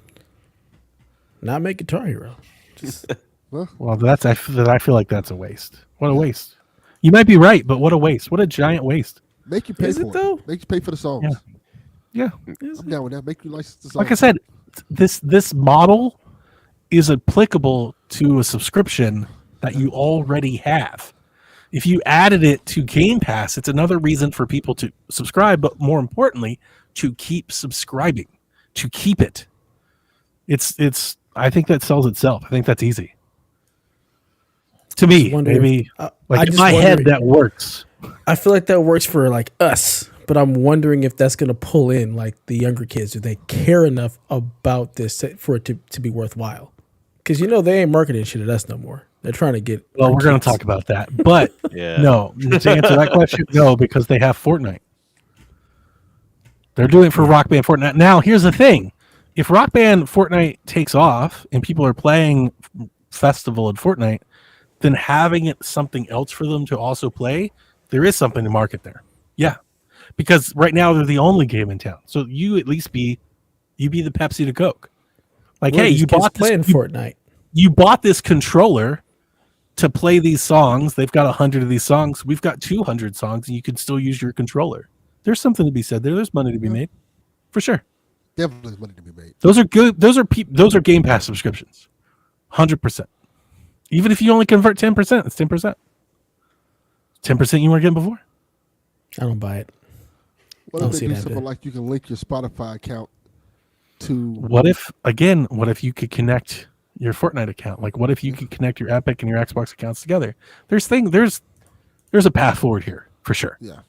[SPEAKER 2] Not make Guitar Hero. Just
[SPEAKER 4] well, I feel like that's a waste. What a waste. You might be right, but what a waste. What a giant waste.
[SPEAKER 1] Make you pay for it, though? Make you pay for the songs.
[SPEAKER 4] Yeah.
[SPEAKER 1] I'm down with that. Make you license the songs.
[SPEAKER 4] Like I said, this model is applicable to a subscription that you already have. If you added it to Game Pass, it's another reason for people to subscribe, but more importantly, to keep subscribing, to keep it. It's I think that sells itself. I think that's easy. To me, maybe in my head that works.
[SPEAKER 2] I feel like that works for like us, but I'm wondering if that's going to pull in like the younger kids. Do they care enough about this for it to be worthwhile? Because they ain't marketing shit at us no more. They're trying to get.
[SPEAKER 4] Well, we're going to talk about that, but no. To answer that question, no, because they have Fortnite. They're doing it for Rock Band Fortnite. Now, here's the thing: if Rock Band Fortnite takes off and people are playing Festival at Fortnite, then having it something else for them to also play, there is something to market there. Yeah, because right now they're the only game in town. So you at least be the Pepsi to Coke. Like, hey, you bought
[SPEAKER 2] playing Fortnite.
[SPEAKER 4] You bought this controller to play these songs. They've got 100 of these songs. We've got 200 songs, and you can still use your controller. There's something to be said there. There's money to be made, for sure.
[SPEAKER 1] Definitely money to be made.
[SPEAKER 4] Those are good. Those are Game Pass subscriptions, 100%. Even if you only convert 10%, it's 10%. 10% you weren't getting before.
[SPEAKER 2] I don't buy it.
[SPEAKER 1] What if they do something like you can link your Spotify account to?
[SPEAKER 4] What if you could connect your Fortnite account? Like, what if you could connect your Epic and your Xbox accounts together? There's a path forward here for sure.
[SPEAKER 1] Yeah.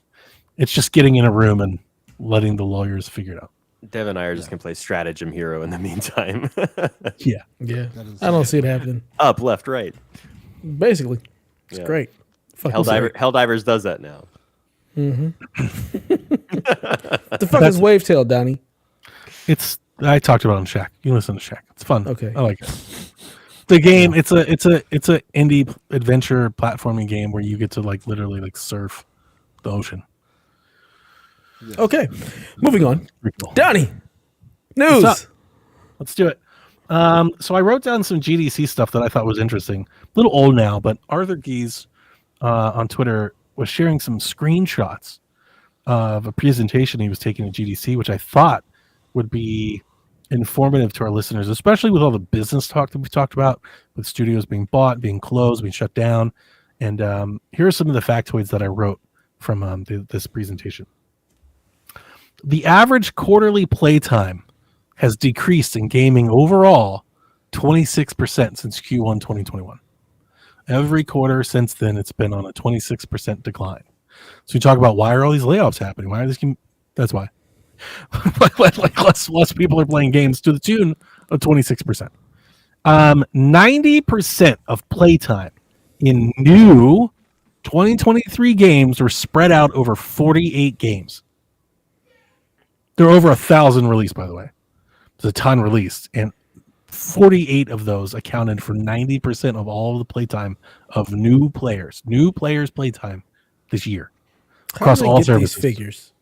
[SPEAKER 4] It's just getting in a room and letting the lawyers figure it out.
[SPEAKER 3] Dev and I are just gonna play Stratagem Hero in the meantime.
[SPEAKER 2] Yeah. I don't see it happening.
[SPEAKER 3] Up, left, right.
[SPEAKER 2] Basically, it's great.
[SPEAKER 3] Helldivers does that now.
[SPEAKER 2] Mm-hmm. The fuck is Wavetail, Donnie?
[SPEAKER 4] I talked about it on Shaq. You listen to Shaq. It's fun.
[SPEAKER 2] Okay.
[SPEAKER 4] I like it. The game, it's a indie adventure platforming game where you get to like literally like surf the ocean.
[SPEAKER 2] Yeah. Okay. Moving on.
[SPEAKER 4] Cool.
[SPEAKER 2] Donnie. News.
[SPEAKER 4] Let's do it. So I wrote down some GDC stuff that I thought was interesting. A little old now, but Arthur Gies on Twitter was sharing some screenshots of a presentation he was taking at GDC, which I thought would be informative to our listeners, especially with all the business talk that we talked about, with studios being bought, being closed, being shut down. And here are some of the factoids that I wrote from this presentation. The average quarterly playtime has decreased in gaming overall 26% since Q1 2021. Every quarter since then, it's been on a 26% decline. So we talk about why are all these layoffs happening? Why are these? That's why. like less people are playing games to the tune of 26%. 90% of playtime in new 2023 games were spread out over 48 games. There are over 1,000 released, by the way. There's a ton released, and 48 of those accounted for 90% of all of the playtime of new players' playtime this year.
[SPEAKER 2] How
[SPEAKER 4] across
[SPEAKER 2] do they
[SPEAKER 4] all
[SPEAKER 2] get
[SPEAKER 4] services.
[SPEAKER 2] these figures?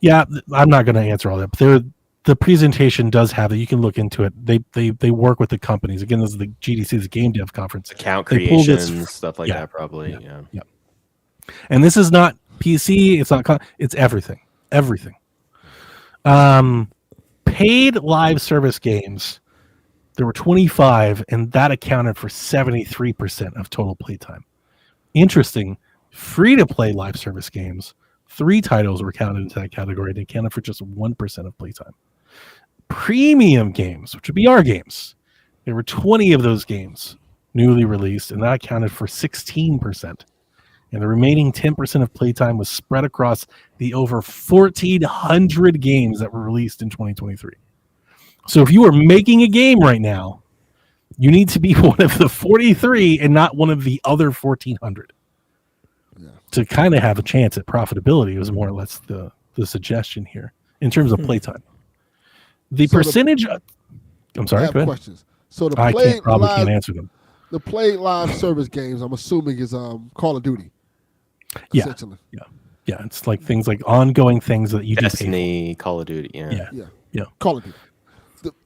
[SPEAKER 4] Yeah, I'm not going to answer all that, but the presentation does have it. You can look into it. They work with the companies. Again, this is the GDC, the Game Dev Conference.
[SPEAKER 3] Account
[SPEAKER 4] They pull this-
[SPEAKER 3] creation, stuff like that, probably. Yeah.
[SPEAKER 4] And this is not PC. It's not. It's everything. Everything. Paid live service games. There were 25, and that accounted for 73% of total playtime. Interesting. Free-to-play live service games. 3 titles were counted into that category. They accounted for just 1% of playtime. Premium games, which would be our games, there were 20 of those games newly released, and that accounted for 16%. And the remaining 10% of playtime was spread across the over 1,400 games that were released in 2023. So if you are making a game right now, you need to be one of the 43 and not one of the other 1,400. To kind of have a chance at profitability was more or less the suggestion here in terms of playtime. The
[SPEAKER 1] So
[SPEAKER 4] percentage. I'm sorry.
[SPEAKER 1] I have
[SPEAKER 4] Go ahead.
[SPEAKER 1] questions. So the
[SPEAKER 4] I
[SPEAKER 1] played
[SPEAKER 4] probably
[SPEAKER 1] live,
[SPEAKER 4] can't answer them.
[SPEAKER 1] the played live service games, I'm assuming is Call of Duty.
[SPEAKER 4] Yeah.
[SPEAKER 1] Essentially.
[SPEAKER 4] Yeah, it's like things like ongoing things that you do pay
[SPEAKER 3] Destiny, Call of Duty. Yeah.
[SPEAKER 4] for.
[SPEAKER 1] Yeah. Call of Duty.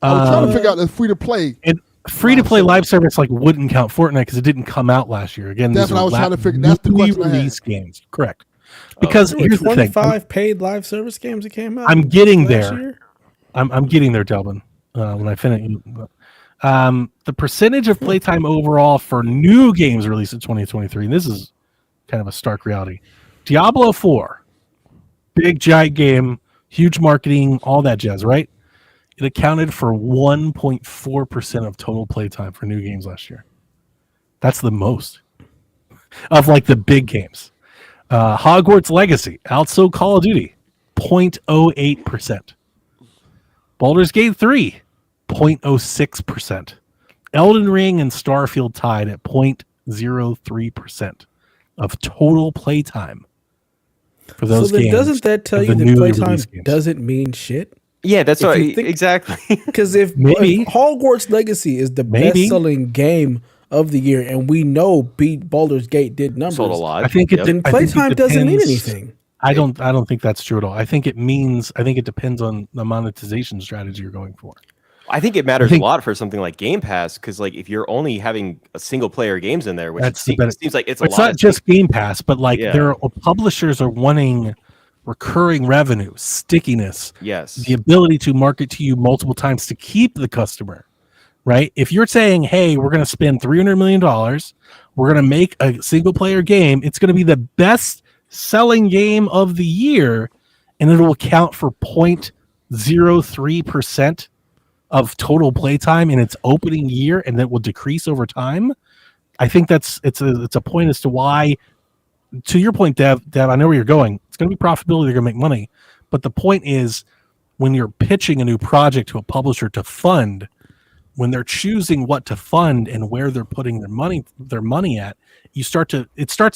[SPEAKER 1] I was trying to figure out the free to play.
[SPEAKER 4] And free to play live service like wouldn't count Fortnite because it didn't come out last year. Again,
[SPEAKER 1] That's
[SPEAKER 4] these
[SPEAKER 1] what
[SPEAKER 4] are
[SPEAKER 1] I was trying to figure. That's the
[SPEAKER 4] newly
[SPEAKER 1] question I had.
[SPEAKER 4] released games. Correct. Because
[SPEAKER 2] There were
[SPEAKER 4] here's the thing.
[SPEAKER 2] 25 paid live service games that came out.
[SPEAKER 4] I'm getting
[SPEAKER 2] last
[SPEAKER 4] there.
[SPEAKER 2] year?
[SPEAKER 4] I'm getting there, Delvin. When I finish, the percentage of playtime overall for new games released in 2023, and this is kind of a stark reality. Diablo 4, big giant game, huge marketing, all that jazz, right? It accounted for 1.4% of total playtime for new games last year. That's the most of like the big games. Hogwarts Legacy, also Call of Duty, 0.08%. Baldur's Gate 3, 0.06%. Elden Ring and Starfield tied at 0.03% of total playtime for those
[SPEAKER 2] so then
[SPEAKER 4] games.
[SPEAKER 2] doesn't that tell
[SPEAKER 4] of
[SPEAKER 2] you
[SPEAKER 4] the
[SPEAKER 2] that
[SPEAKER 4] newly
[SPEAKER 2] playtime
[SPEAKER 4] released games.
[SPEAKER 2] doesn't mean shit?
[SPEAKER 3] Yeah, that's
[SPEAKER 2] If
[SPEAKER 3] what
[SPEAKER 2] you think-
[SPEAKER 3] exactly.
[SPEAKER 2] Because if
[SPEAKER 4] Maybe.
[SPEAKER 2] Hogwarts Legacy is the
[SPEAKER 4] Maybe.
[SPEAKER 2] best-selling game of the year, and we know Baldur's Gate did numbers,
[SPEAKER 3] Sold a lot.
[SPEAKER 4] I think it,
[SPEAKER 3] Yep.
[SPEAKER 2] then
[SPEAKER 4] I think it
[SPEAKER 2] playtime doesn't mean
[SPEAKER 4] depends-
[SPEAKER 2] anything.
[SPEAKER 4] I don't think that's true at all. I think it depends on the monetization strategy you're going for.
[SPEAKER 3] I think it matters
[SPEAKER 4] think-
[SPEAKER 3] a lot for something like Game Pass because, like, if you're only having a single player games in there, which
[SPEAKER 4] That's the
[SPEAKER 3] it
[SPEAKER 4] benefit.
[SPEAKER 3] seems like it's a
[SPEAKER 4] It's
[SPEAKER 3] lot.
[SPEAKER 4] not just Game Pass, but like
[SPEAKER 3] Yeah.
[SPEAKER 4] there are publishers are wanting recurring revenue, stickiness,
[SPEAKER 3] Yes.
[SPEAKER 4] the ability to market to you multiple times to keep the customer, right? If you're saying, hey, we're going to spend $300 million, we're going to make a single player game, it's going to be the best selling game of the year, and it will account for 0.03% of total playtime in its opening year, and that will decrease over time. I think it's a point as to why, to your point, Dev, I know where you're going. It's going to be profitability, they're going to make money. But the point is, when you're pitching a new project to a publisher to fund, when they're choosing what to fund and where they're putting their money at, it starts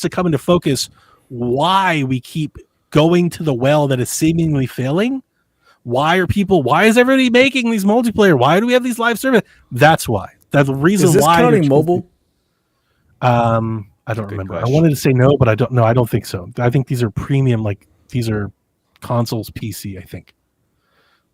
[SPEAKER 4] to come into focus why we keep going to the well that is seemingly failing. Why is everybody making these multiplayer? Why do we have these live service? That's why. That's the reason
[SPEAKER 2] Is this
[SPEAKER 4] why.
[SPEAKER 2] counting mobile?
[SPEAKER 4] I don't remember. I wanted to say no, but I don't know. I don't think so. I think these are premium, like these are consoles PC, I think.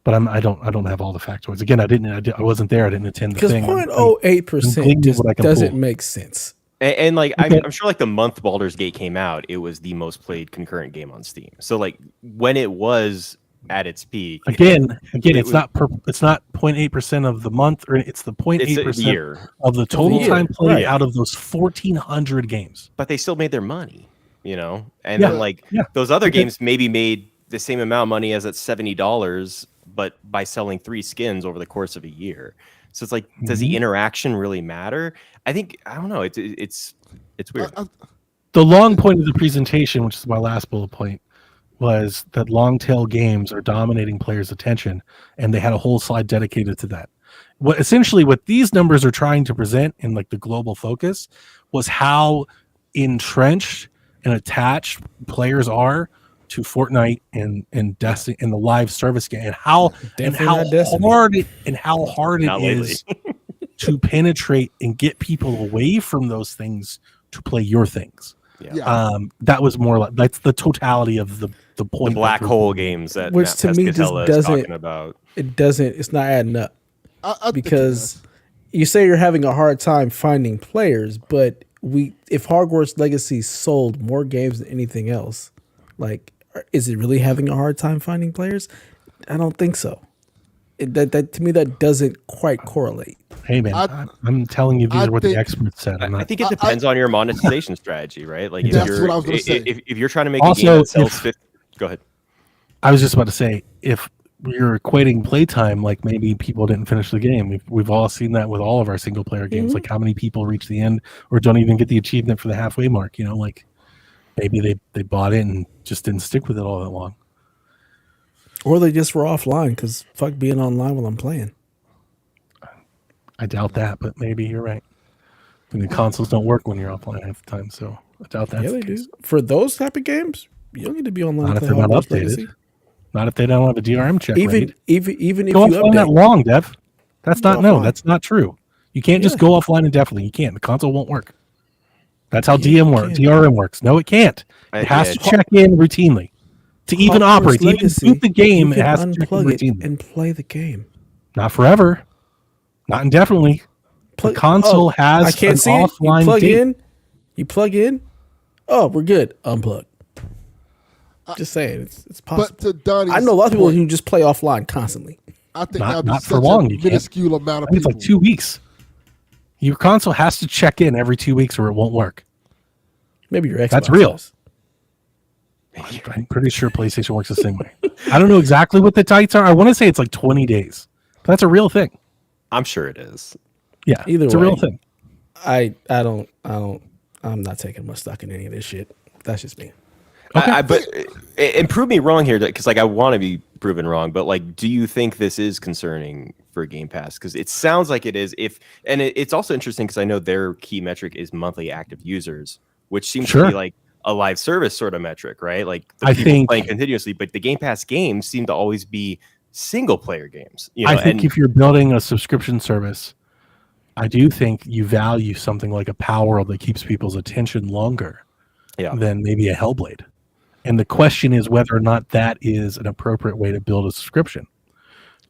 [SPEAKER 4] But I don't have all the factoids. Again, I wasn't there. I didn't attend the
[SPEAKER 2] Because
[SPEAKER 4] thing.
[SPEAKER 2] 0.08% just
[SPEAKER 4] what I can
[SPEAKER 2] doesn't
[SPEAKER 4] pull.
[SPEAKER 2] make sense.
[SPEAKER 3] And like
[SPEAKER 4] Okay.
[SPEAKER 3] I'm sure like the month Baldur's Gate came out, it was the most played concurrent game on Steam. So like when it was at its peak,
[SPEAKER 4] Again,
[SPEAKER 3] It
[SPEAKER 4] it's not 0.8% of the month, or it's the
[SPEAKER 3] it's a
[SPEAKER 4] 0.8%
[SPEAKER 3] year,
[SPEAKER 4] of the total
[SPEAKER 2] year,
[SPEAKER 4] time played
[SPEAKER 2] right.
[SPEAKER 4] out of those 1,400 games.
[SPEAKER 3] but they still made their money, you know. And
[SPEAKER 4] Yeah.
[SPEAKER 3] then like
[SPEAKER 4] Yeah.
[SPEAKER 3] those other
[SPEAKER 4] Okay.
[SPEAKER 3] games maybe made the same amount of money as at $70, but by selling 3 skins over the course of a year. So it's like, does the interaction really matter? I don't know. It's weird.
[SPEAKER 4] The long point of the presentation, which is my last bullet point, was that long tail games are dominating players' attention, and they had a whole slide dedicated to that. What these numbers are trying to present in like the global focus was how entrenched and attached players are to Fortnite and Destiny and the live service game, and how
[SPEAKER 2] Definitely not Destiny.
[SPEAKER 4] hard it
[SPEAKER 3] Not lately.
[SPEAKER 4] is to penetrate and get people away from those things to play your things.
[SPEAKER 1] Yeah.
[SPEAKER 4] That was more like that's the totality of the point.
[SPEAKER 3] The black hole games that
[SPEAKER 2] Which
[SPEAKER 3] Matt
[SPEAKER 2] to me just
[SPEAKER 3] Pescatella is
[SPEAKER 2] doesn't-
[SPEAKER 3] talking about.
[SPEAKER 2] It's not adding up.
[SPEAKER 1] I think it
[SPEAKER 2] Because
[SPEAKER 1] does.
[SPEAKER 2] you say you're having a hard time finding players, but if Hogwarts Legacy sold more games than anything else, like, is it really having a hard time finding players? I don't think so. That to me, that doesn't quite correlate.
[SPEAKER 4] Hey man, I'm telling you, these are what the experts said.
[SPEAKER 3] I think it depends on your monetization strategy, right? Like, if
[SPEAKER 1] That's
[SPEAKER 3] you're
[SPEAKER 1] what I was gonna say.
[SPEAKER 3] if you're trying to make
[SPEAKER 4] Also,
[SPEAKER 3] a game that sells 50, go ahead.
[SPEAKER 4] I was just about to say, if you're equating playtime, like maybe people didn't finish the game. We've all seen that with all of our single player games. Like how many people reach the end or don't even get the achievement for the halfway mark. You know, like maybe they bought it and just didn't stick with it all that long.
[SPEAKER 2] Or they just were offline because fuck being online while I'm playing.
[SPEAKER 4] I doubt that, but maybe you're right. And the consoles don't work when you're offline half the time, so I doubt that's
[SPEAKER 2] Yeah,
[SPEAKER 4] the
[SPEAKER 2] they
[SPEAKER 4] case.
[SPEAKER 2] do. For those type of games, you don't need to be online.
[SPEAKER 4] Not
[SPEAKER 2] to
[SPEAKER 4] if
[SPEAKER 2] play
[SPEAKER 4] they're not
[SPEAKER 2] Hogwarts
[SPEAKER 4] updated.
[SPEAKER 2] Legacy.
[SPEAKER 4] Not if they don't have a DRM check.
[SPEAKER 2] Even
[SPEAKER 4] ready.
[SPEAKER 2] even if
[SPEAKER 4] Go
[SPEAKER 2] you
[SPEAKER 4] offline that
[SPEAKER 2] update,
[SPEAKER 4] long, Dev. That's
[SPEAKER 2] Go
[SPEAKER 4] not no.
[SPEAKER 2] offline.
[SPEAKER 4] That's not true. You can't just
[SPEAKER 2] Yeah.
[SPEAKER 4] go offline indefinitely. You can't. The console won't work. That's how
[SPEAKER 2] Yeah,
[SPEAKER 4] DM
[SPEAKER 2] you
[SPEAKER 4] works.
[SPEAKER 2] can.
[SPEAKER 4] DRM works. No, it can't. It has
[SPEAKER 3] Yeah,
[SPEAKER 4] to check in routinely to even
[SPEAKER 2] Hogwarts
[SPEAKER 4] operate. To even
[SPEAKER 2] Legacy,
[SPEAKER 4] boot the game,
[SPEAKER 2] you
[SPEAKER 4] it
[SPEAKER 2] can
[SPEAKER 4] has to check in
[SPEAKER 2] unplug it
[SPEAKER 4] routinely.
[SPEAKER 2] and play the game.
[SPEAKER 4] Not forever. Not indefinitely.
[SPEAKER 2] Plug-
[SPEAKER 4] the console has
[SPEAKER 2] I can't
[SPEAKER 4] an
[SPEAKER 2] see it. You
[SPEAKER 4] offline
[SPEAKER 2] plug
[SPEAKER 4] date.
[SPEAKER 2] in. You plug in. Oh, we're good. Unplug. Just saying, it's possible.
[SPEAKER 1] But to Donnie's
[SPEAKER 2] I know a lot of people
[SPEAKER 1] point,
[SPEAKER 2] who just play offline constantly.
[SPEAKER 1] I think
[SPEAKER 4] Not-
[SPEAKER 1] that would be
[SPEAKER 4] not for
[SPEAKER 1] such
[SPEAKER 4] long,
[SPEAKER 1] a
[SPEAKER 4] you can't.
[SPEAKER 1] minuscule amount
[SPEAKER 4] I
[SPEAKER 1] of
[SPEAKER 4] think it's
[SPEAKER 1] people.
[SPEAKER 4] like 2 weeks. Your console has to check in every 2 weeks or it won't work.
[SPEAKER 2] Maybe your Xbox.
[SPEAKER 4] That's real.
[SPEAKER 2] does.
[SPEAKER 4] I'm pretty sure PlayStation works the same way. I don't know exactly what the tights are. I want to say it's like 20 days. But that's a real thing.
[SPEAKER 3] I'm sure it is.
[SPEAKER 4] Yeah,
[SPEAKER 2] Either
[SPEAKER 4] it's a
[SPEAKER 2] way.
[SPEAKER 4] real thing.
[SPEAKER 2] I'm not taking much stock in any of this shit. That's just me.
[SPEAKER 3] But and prove me wrong here, because like I want to be proven wrong. But like, do you think this is concerning for Game Pass? Because it sounds like it is. It's also interesting because I know their key metric is monthly active users, which seems to be like a live service sort of metric, right? Like the people playing continuously. But the Game Pass games seem to always be single player games. You know,
[SPEAKER 4] I think if you're building a subscription service, I do think you value something like a Power World that keeps people's attention longer than maybe a Hellblade. And the question is whether or not that is an appropriate way to build a subscription.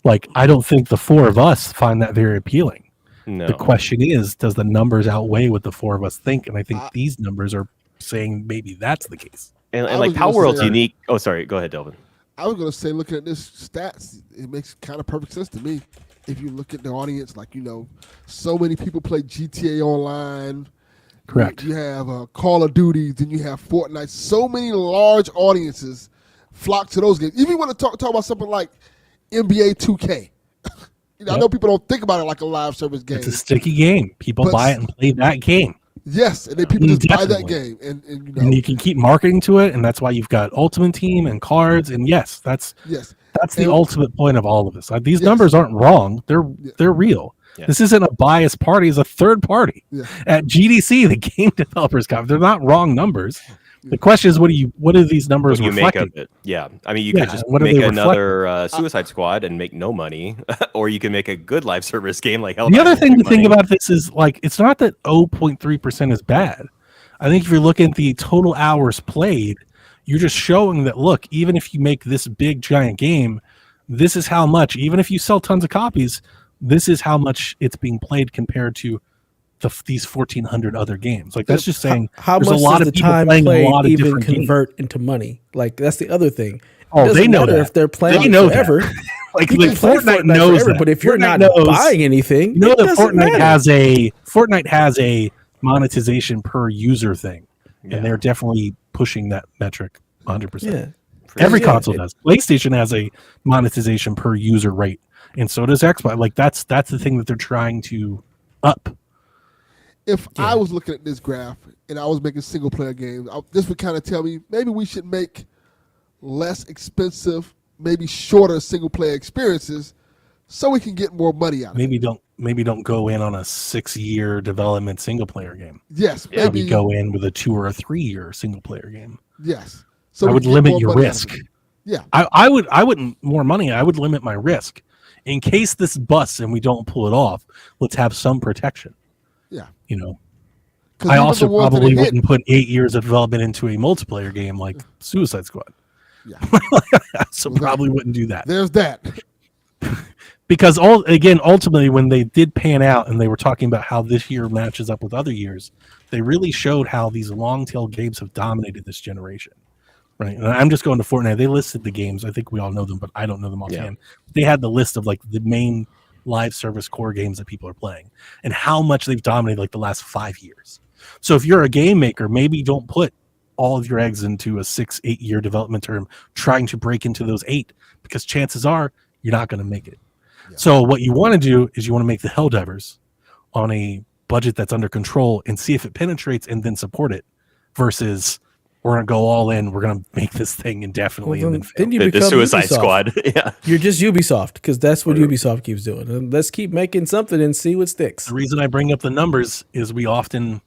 [SPEAKER 4] Like, I don't think the four of us find that very appealing.
[SPEAKER 3] No.
[SPEAKER 4] The question is, does the numbers outweigh what the four of us think? And I think these numbers are saying maybe that's the case.
[SPEAKER 3] And
[SPEAKER 1] I
[SPEAKER 3] like
[SPEAKER 1] was
[SPEAKER 3] Power
[SPEAKER 1] gonna
[SPEAKER 3] World's
[SPEAKER 1] say-
[SPEAKER 3] unique. Oh, sorry. Go ahead, Delvin.
[SPEAKER 1] I was gonna say, looking at this stats, it makes kind of perfect sense to me. If you look at the audience, like so many people play GTA Online.
[SPEAKER 4] Correct.
[SPEAKER 1] You have Call of Duty, then you have Fortnite. So many large audiences flock to those games. Even want to talk about something like NBA 2K. I know people don't think about it like a live service game.
[SPEAKER 4] It's a sticky game. People buy it and play that game.
[SPEAKER 1] Yes, and then people just buy that
[SPEAKER 4] Definitely.
[SPEAKER 1] game, and
[SPEAKER 4] And you can keep marketing to it, and that's why you've got Ultimate Team and cards. And yes, that's the ultimate point of all of this. These numbers aren't wrong; they're real. Yeah. This isn't a biased party; it's a third party. Yeah. At GDC, the Game Developers Conference, they're not wrong numbers. The question is, what do these numbers reflect?
[SPEAKER 3] Make of it? Yeah, I mean, you could just make another Suicide Squad and make no money, or you can make a good live service game like Hell.
[SPEAKER 4] The other thing to think about this is like it's not that 0.3% is bad. I think if you're looking at the total hours played, you're just showing that look, even if you make this big giant game, this is how much. Even if you sell tons of copies, this is how much it's being played compared to these 1,400 other games. Like that's just saying
[SPEAKER 2] how
[SPEAKER 4] there's
[SPEAKER 2] much
[SPEAKER 4] a lot
[SPEAKER 2] does
[SPEAKER 4] of
[SPEAKER 2] the
[SPEAKER 4] people
[SPEAKER 2] time
[SPEAKER 4] playing
[SPEAKER 2] played
[SPEAKER 4] a lot of
[SPEAKER 2] even
[SPEAKER 4] different
[SPEAKER 2] convert
[SPEAKER 4] games.
[SPEAKER 2] into money? Like that's the other thing.
[SPEAKER 4] Oh, they know that.
[SPEAKER 2] If they're playing
[SPEAKER 4] they know
[SPEAKER 2] forever,
[SPEAKER 4] like
[SPEAKER 2] Fortnite
[SPEAKER 4] knows
[SPEAKER 2] forever,
[SPEAKER 4] that.
[SPEAKER 2] but if you're
[SPEAKER 4] Fortnite
[SPEAKER 2] not
[SPEAKER 4] knows,
[SPEAKER 2] buying anything,
[SPEAKER 4] you know
[SPEAKER 2] it
[SPEAKER 4] that
[SPEAKER 2] doesn't matter.
[SPEAKER 4] Fortnite has a monetization per user thing, and they're definitely pushing that metric 100%.
[SPEAKER 2] Yeah.
[SPEAKER 4] Every console does. PlayStation has a monetization per user rate, and so does Xbox. Like that's the thing that they're trying to up.
[SPEAKER 1] If I was looking at this graph and I was making single player games, this would kind of tell me maybe we should make less expensive, maybe shorter single player experiences, so we can get more money out of it.
[SPEAKER 4] Maybe don't go in on a 6-year development single player game.
[SPEAKER 1] Yes,
[SPEAKER 4] maybe go in with a 2 or a 3-year single player game.
[SPEAKER 1] Yes, so
[SPEAKER 4] I would limit your risk.
[SPEAKER 1] Yeah,
[SPEAKER 4] I wouldn't more money. I would limit my risk in case this busts and we don't pull it off. Let's have some protection.
[SPEAKER 1] Yeah,
[SPEAKER 4] I also probably wouldn't put 8 years of development into a multiplayer game like Suicide Squad.
[SPEAKER 1] Yeah.
[SPEAKER 4] So probably wouldn't do that.
[SPEAKER 1] There's that.
[SPEAKER 4] Because ultimately, when they did pan out and they were talking about how this year matches up with other years, they really showed how these long tail games have dominated this generation. Right. And I'm just going to Fortnite. They listed the games. I think we all know them, but I don't know them offhand. Yeah. They had the list of like the main live service core games that people are playing and how much they've dominated like the last 5 years. So if you're a game maker, maybe don't put all of your eggs into a 6-8 year development term trying to break into those 8, because chances are you're not going to make it. Yeah. So what you want to do is you want to make the Helldivers on a budget that's under control and see if it penetrates and then support it, versus we're going to go all in, we're going to make this thing indefinitely.
[SPEAKER 2] Well,
[SPEAKER 4] and
[SPEAKER 2] then you
[SPEAKER 3] become the Suicide
[SPEAKER 2] Ubisoft.
[SPEAKER 3] Squad. Yeah.
[SPEAKER 2] You're just Ubisoft, because that's what Ubisoft keeps doing. And let's keep making something and see what sticks.
[SPEAKER 4] The reason I bring up the numbers is we often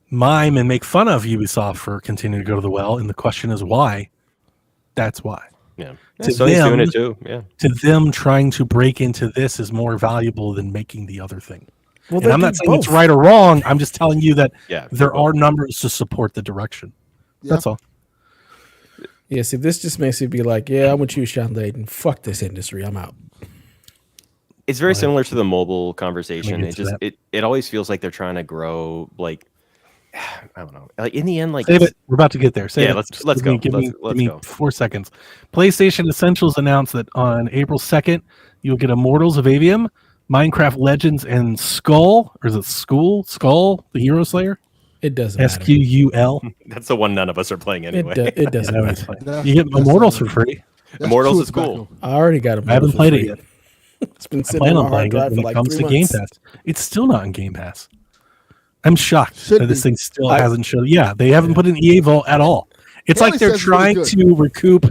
[SPEAKER 4] mime and make fun of Ubisoft for continuing to go to the well, and the question is why. That's why.
[SPEAKER 3] Yeah.
[SPEAKER 4] Sony's
[SPEAKER 3] doing it too. Yeah.
[SPEAKER 4] To them, trying to break into this is more valuable than making the other thing.
[SPEAKER 2] Well,
[SPEAKER 4] and I'm not saying it's right or wrong. I'm just telling you that there are numbers to support the direction. Yeah. That's all.
[SPEAKER 2] Yeah, see, this just makes it be like, I want you, Sean Layden. Fuck this industry. I'm out.
[SPEAKER 3] It's very similar to the mobile conversation. It always feels like they're trying to grow, like, I don't know. Like in the end, like
[SPEAKER 4] save it. We're about to get there.
[SPEAKER 3] Let's go.
[SPEAKER 4] Give me 4 seconds. PlayStation Essentials announced that on April 2nd, you'll get Immortals of Avium, Minecraft Legends, and Skull, or is it Skull, the Hero Slayer?
[SPEAKER 2] It doesn't matter.
[SPEAKER 4] SQUL.
[SPEAKER 3] That's the one none of us are playing anyway.
[SPEAKER 2] It doesn't matter.
[SPEAKER 4] You get Immortals for free.
[SPEAKER 3] Immortals is cool.
[SPEAKER 2] I already got Immortals.
[SPEAKER 4] I haven't played it yet.
[SPEAKER 2] It's been sitting on my hard drive for like 3 months.
[SPEAKER 4] To Game Pass. It's still not in Game Pass. I'm shocked that this thing still hasn't showed. Yeah, they haven't put an EA Vault at all. It's like they're trying to recoup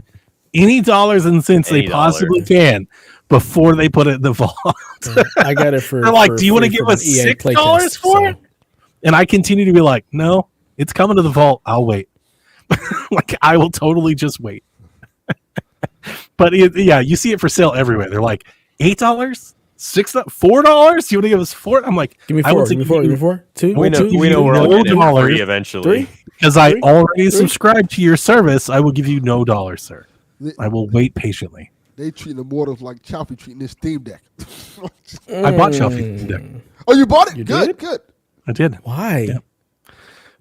[SPEAKER 4] any dollars and cents they possibly can before they put it in the vault.
[SPEAKER 2] I got it for.
[SPEAKER 4] They're like, do you want to give us $6 for it? And I continue to be like, no, it's coming to the vault. I'll wait. Like, I will totally just wait. But you see it for sale everywhere. They're like, $8, $6, $4. You want to give us $4? I'm like,
[SPEAKER 2] give me 4. Give me 4. 2.
[SPEAKER 3] We know we're all getting it free eventually.
[SPEAKER 2] 3?
[SPEAKER 4] Because I already subscribed to your service. I will give you no dollars, sir. I will wait patiently.
[SPEAKER 1] They treat Immortals like Chalfie treating this Steam Deck.
[SPEAKER 4] I bought Chalfie Steam Deck.
[SPEAKER 1] Oh, you bought it?
[SPEAKER 2] You
[SPEAKER 1] good,
[SPEAKER 2] did?
[SPEAKER 1] good.
[SPEAKER 4] I did.
[SPEAKER 2] Why?
[SPEAKER 4] Yeah.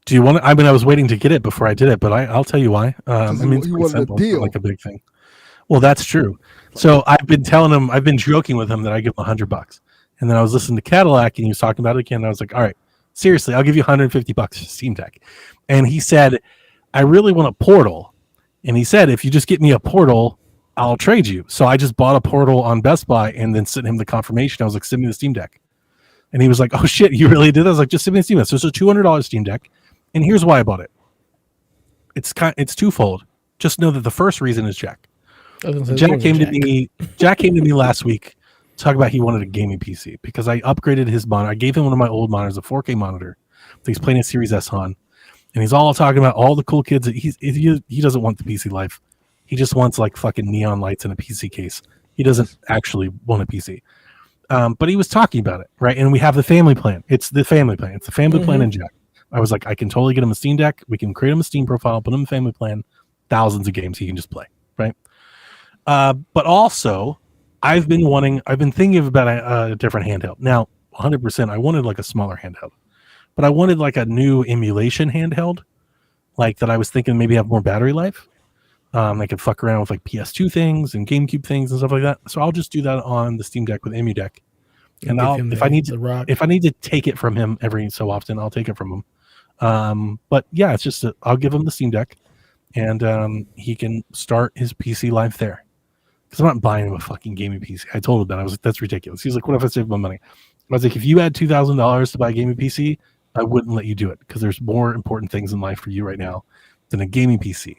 [SPEAKER 4] Do you want to? I mean, I was waiting to get it before I did it, but I'll tell you why. I mean, it's pretty simple. It's not like a big thing. Well, that's true. So I've been telling him, I've been joking with him that I give him $100. And then I was listening to Cadillac and he was talking about it again. And I was like, all right, seriously, I'll give you $150 for Steam Deck. And he said, I really want a Portal. And he said, if you just get me a Portal, I'll trade you. So I just bought a Portal on Best Buy and then sent him the confirmation. I was like, send me the Steam Deck. And he was like, oh shit, you really did that? I was like, just send me the Steam Deck. So it's a $200 Steam Deck. And here's why I bought it. It's twofold. Just know that the first reason is Jack. Jack came to me last week talking about he wanted a gaming PC because I upgraded his monitor. I gave him one of my old monitors, a 4K monitor that he's playing a Series S on. And he's all talking about all the cool kids. He doesn't want the PC life. He just wants like fucking neon lights in a PC case. He doesn't actually want a PC. But he was talking about it, right? And we have the family plan. It's the family plan. It's the family plan in Jack. I was like, I can totally get him a Steam Deck. We can create him a Steam profile, put him in family plan, thousands of games he can just play, right? But also, I've been thinking about a different handheld. Now, 100%, I wanted like a smaller handheld, but I wanted like a new emulation handheld, like that I was thinking maybe have more battery life. I could fuck around with like PS2 things and GameCube things and stuff like that. So I'll just do that on the Steam Deck with EmuDeck. And if I need to take it from him every so often, I'll take it from him. But yeah, it's just I'll give him the Steam Deck, and he can start his PC life there. Because I'm not buying him a fucking gaming PC. I told him that. I was like, that's ridiculous. He's like, what if I save my money? I was like, if you had $2,000 to buy a gaming PC, I wouldn't let you do it because there's more important things in life for you right now than a gaming PC.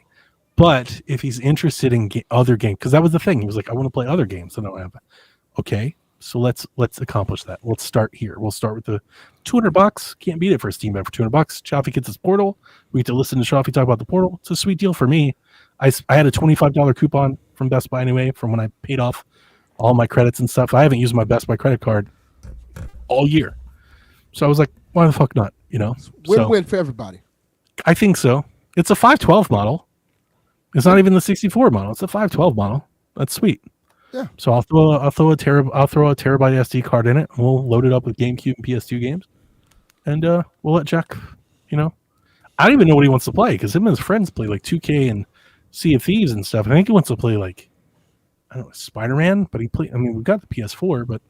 [SPEAKER 4] But if he's interested in other games, because that was the thing, he was like, I want to play other games. I don't have. Okay, so let's accomplish that. Let's start here. We'll start with the $200. Can't beat it for a Steam Deck for $200. Chaffee gets his Portal. We get to listen to Chaffee talk about the Portal. It's a sweet deal for me. I had a $25 coupon from Best Buy anyway, from when I paid off all my credits and stuff. I haven't used my Best Buy credit card all year. So I was like, why the fuck not? You know,
[SPEAKER 1] Win-win for everybody.
[SPEAKER 4] I think so. It's a 512 model. It's not even the 64 model. It's a 512 model. That's sweet.
[SPEAKER 1] Yeah.
[SPEAKER 4] So I'll throw a terabyte SD card in it. And we'll load it up with GameCube and PS2 games, and we'll let Jack. You know, I don't even know what he wants to play because him and his friends play like 2K and Sea of Thieves and stuff. I think he wants to play like I don't know Spider-Man, but we got the PS4, but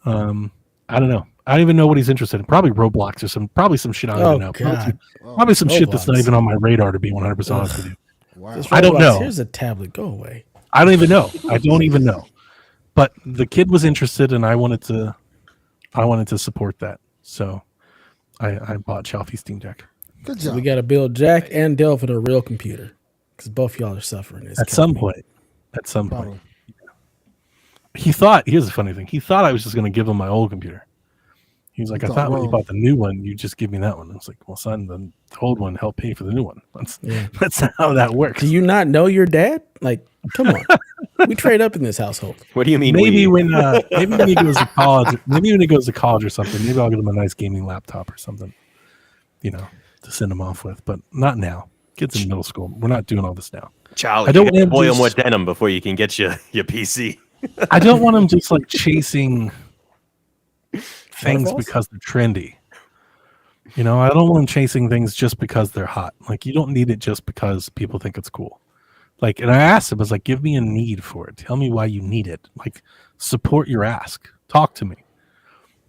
[SPEAKER 4] I don't know. I don't even know what he's interested in. Probably Roblox or probably some shit I don't even know.
[SPEAKER 2] God.
[SPEAKER 4] Probably some shit that's not
[SPEAKER 2] Roblox.
[SPEAKER 4] even on my radar, to be 100% honest with you.
[SPEAKER 1] Wow.
[SPEAKER 2] This
[SPEAKER 4] I don't
[SPEAKER 2] Roblox,
[SPEAKER 4] know.
[SPEAKER 2] Here's a tablet. Go away.
[SPEAKER 4] I don't even know. I don't even know. But the kid was interested, and I wanted to support that. So I bought Chalfie Steam Deck.
[SPEAKER 1] Good
[SPEAKER 2] So
[SPEAKER 1] job.
[SPEAKER 2] we got to build Jack and Delvin a real computer because both y'all are suffering. It's
[SPEAKER 4] At
[SPEAKER 2] killing
[SPEAKER 4] some
[SPEAKER 2] me.
[SPEAKER 4] point. At some point.
[SPEAKER 1] Probably.
[SPEAKER 4] Here's the funny thing. He thought I was just going to give him my old computer. He was like, I thought when you bought the new one, you just give me that one. I was like, well, son, the old one helped pay for the new one. That's not how that works.
[SPEAKER 2] Do you not know your dad? Like, come on. We trade up in this household.
[SPEAKER 3] What do you mean?
[SPEAKER 4] Maybe
[SPEAKER 3] we?
[SPEAKER 4] when he goes to college, or something, maybe I'll get him a nice gaming laptop or something, you know, to send him off with. But not now. Kids in middle school. We're not doing all this now.
[SPEAKER 3] Charlie,
[SPEAKER 4] I don't
[SPEAKER 3] you gotta
[SPEAKER 4] want
[SPEAKER 3] boil
[SPEAKER 4] just-
[SPEAKER 3] more denim before you can get your PC.
[SPEAKER 4] I don't want him just like chasing things
[SPEAKER 2] Waterfalls?
[SPEAKER 4] because they're trendy. You know, I don't want him chasing things just because they're hot. Like, you don't need it just because people think it's cool. Like, and I asked him, I was like, give me a need for it. Tell me why you need it. Like, support your ask. Talk to me.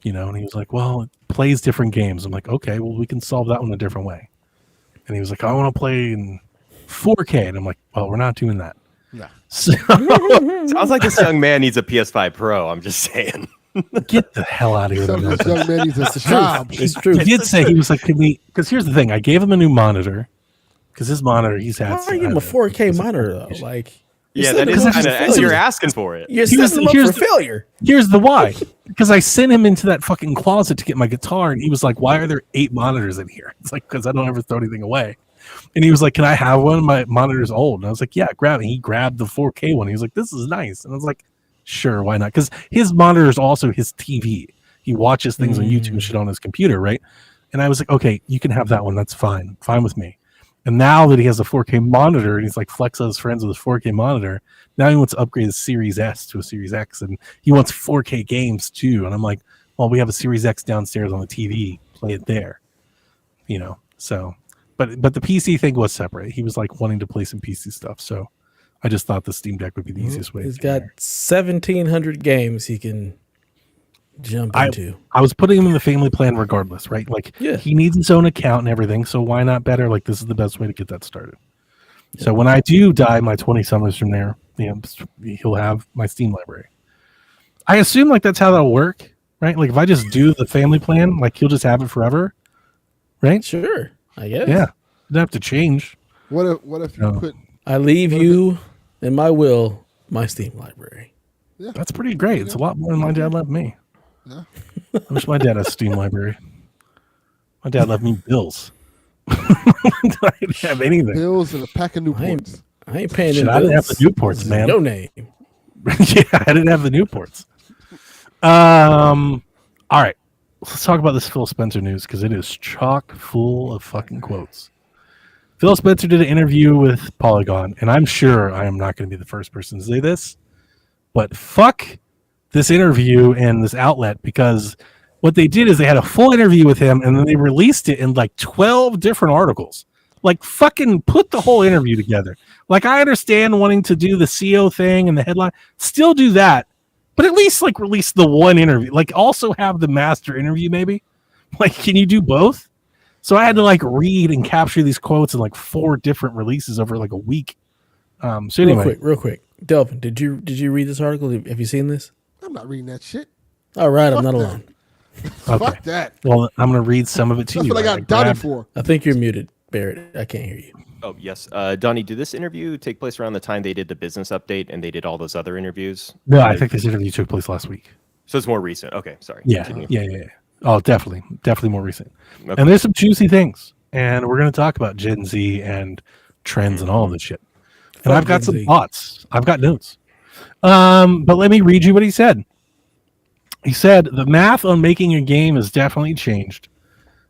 [SPEAKER 4] You know, and he was like, well, it plays different games. I'm like, okay, well, we can solve that one a different way. And he was like, I want to play in 4K. And I'm like, well, we're not doing that.
[SPEAKER 1] Yeah.
[SPEAKER 4] So
[SPEAKER 3] Sounds like this young man needs a PS5 Pro. I'm just saying.
[SPEAKER 4] get the hell out of here.
[SPEAKER 1] Some of
[SPEAKER 4] with that
[SPEAKER 1] this young man needs a job.
[SPEAKER 2] It's true.
[SPEAKER 4] He did say, he was like, can we, because here's the thing, I gave him a new monitor because his monitor he's had.
[SPEAKER 2] Why are you giving him a 4K monitor though? Like,
[SPEAKER 3] Yeah,
[SPEAKER 2] you're
[SPEAKER 3] that
[SPEAKER 2] setting
[SPEAKER 3] is
[SPEAKER 2] him up
[SPEAKER 3] kind
[SPEAKER 2] for
[SPEAKER 3] of.
[SPEAKER 2] failure.
[SPEAKER 3] You're asking for it.
[SPEAKER 2] You're
[SPEAKER 4] Here's-
[SPEAKER 2] setting him up
[SPEAKER 4] here's
[SPEAKER 2] for
[SPEAKER 4] the-
[SPEAKER 2] failure.
[SPEAKER 4] Here's the why. Because I sent him into that fucking closet to get my guitar, and he was like, why are there 8 monitors in here? It's like, because I don't ever throw anything away. And he was like, can I have one? My monitor's old. And I was like, yeah, grab it. He grabbed the 4K one. He was like, this is nice. And I was like, sure, why not? Because his monitor is also his TV. He watches things on YouTube and shit on his computer, right? And I was like, okay, you can have that one. That's fine. Fine with me. And now that he has a 4K monitor and he's like flex on his friends with his 4K monitor, now he wants to upgrade his Series S to a Series X, and he wants 4K games too. And I'm like, well, we have a Series X downstairs on the TV. Play it there, you know. So, but the PC thing was separate. He was like wanting to play some PC stuff. So, I just thought the Steam Deck would be the easiest way.
[SPEAKER 2] He's
[SPEAKER 4] to
[SPEAKER 2] got
[SPEAKER 4] do it.
[SPEAKER 2] 1,700 games he can jump into.
[SPEAKER 4] I was putting him in the family plan regardless, right? Like,
[SPEAKER 2] Yeah.
[SPEAKER 4] he needs his own account and everything. So why not better? Like, this is the best way to get that started. So when I do die my 20 summers from there, you know, he'll have my Steam library. I assume like that's how that'll work, right? Like if I just do the family plan, like he'll just have it forever, right?
[SPEAKER 2] Sure, I guess.
[SPEAKER 4] Yeah, doesn't have to change.
[SPEAKER 1] What if you
[SPEAKER 4] No.
[SPEAKER 1] put?
[SPEAKER 2] I leave you in my will my Steam library.
[SPEAKER 4] That's pretty great. It's a lot more than my dad left me.
[SPEAKER 1] Yeah.
[SPEAKER 4] I wish my dad had a Steam library. My dad left me bills. I didn't have anything.
[SPEAKER 1] Bills and a pack of Newports.
[SPEAKER 2] I ain't paying
[SPEAKER 4] Shit,
[SPEAKER 2] them
[SPEAKER 4] I didn't have
[SPEAKER 2] bills.
[SPEAKER 4] the Newports,
[SPEAKER 2] This is
[SPEAKER 4] man.
[SPEAKER 2] Your name.
[SPEAKER 4] Yeah, I didn't have the Newports. All right. Let's talk about this Phil Spencer news because it is chock full of fucking quotes. Phil Spencer did an interview with Polygon, and I'm sure I am not going to be the first person to say this, but fuck this interview and this outlet, because what they did is they had a full interview with him and then they released it in like 12 different articles. Like, fucking put the whole interview together. Like, I understand wanting to do the CO thing and the headline, still do that, but at least like release the one interview. Like, also have the master interview, maybe. Like, can you do both? So I had to like read and capture these quotes in like 4 different releases over like a week. So anyway,
[SPEAKER 2] Real quick. Delvin, did you read this article? Have you seen this?
[SPEAKER 1] I'm not reading that shit.
[SPEAKER 2] All right, I'm
[SPEAKER 1] Fuck
[SPEAKER 2] not
[SPEAKER 1] that.
[SPEAKER 2] alone.
[SPEAKER 4] okay.
[SPEAKER 1] Fuck that.
[SPEAKER 4] Well, I'm gonna read some of it to
[SPEAKER 1] That's
[SPEAKER 4] you.
[SPEAKER 1] what I got Donnie for.
[SPEAKER 2] I think you're muted, Barrett. I can't hear you.
[SPEAKER 3] Oh yes, Donnie. Did this interview take place around the time they did the business update and they did all those other interviews?
[SPEAKER 4] No, I think this interview took place last week.
[SPEAKER 3] So it's more recent. Okay, sorry.
[SPEAKER 4] Yeah,
[SPEAKER 3] Continue.
[SPEAKER 4] yeah. Oh, definitely more recent.
[SPEAKER 3] Okay.
[SPEAKER 4] And there's some juicy things, and we're gonna talk about Gen Z and trends and all of this shit. And
[SPEAKER 2] Fuck
[SPEAKER 4] I've got
[SPEAKER 2] Gen
[SPEAKER 4] some
[SPEAKER 2] Z.
[SPEAKER 4] thoughts. I've got notes. But let me read you what he said. He said the math on making a game has definitely changed.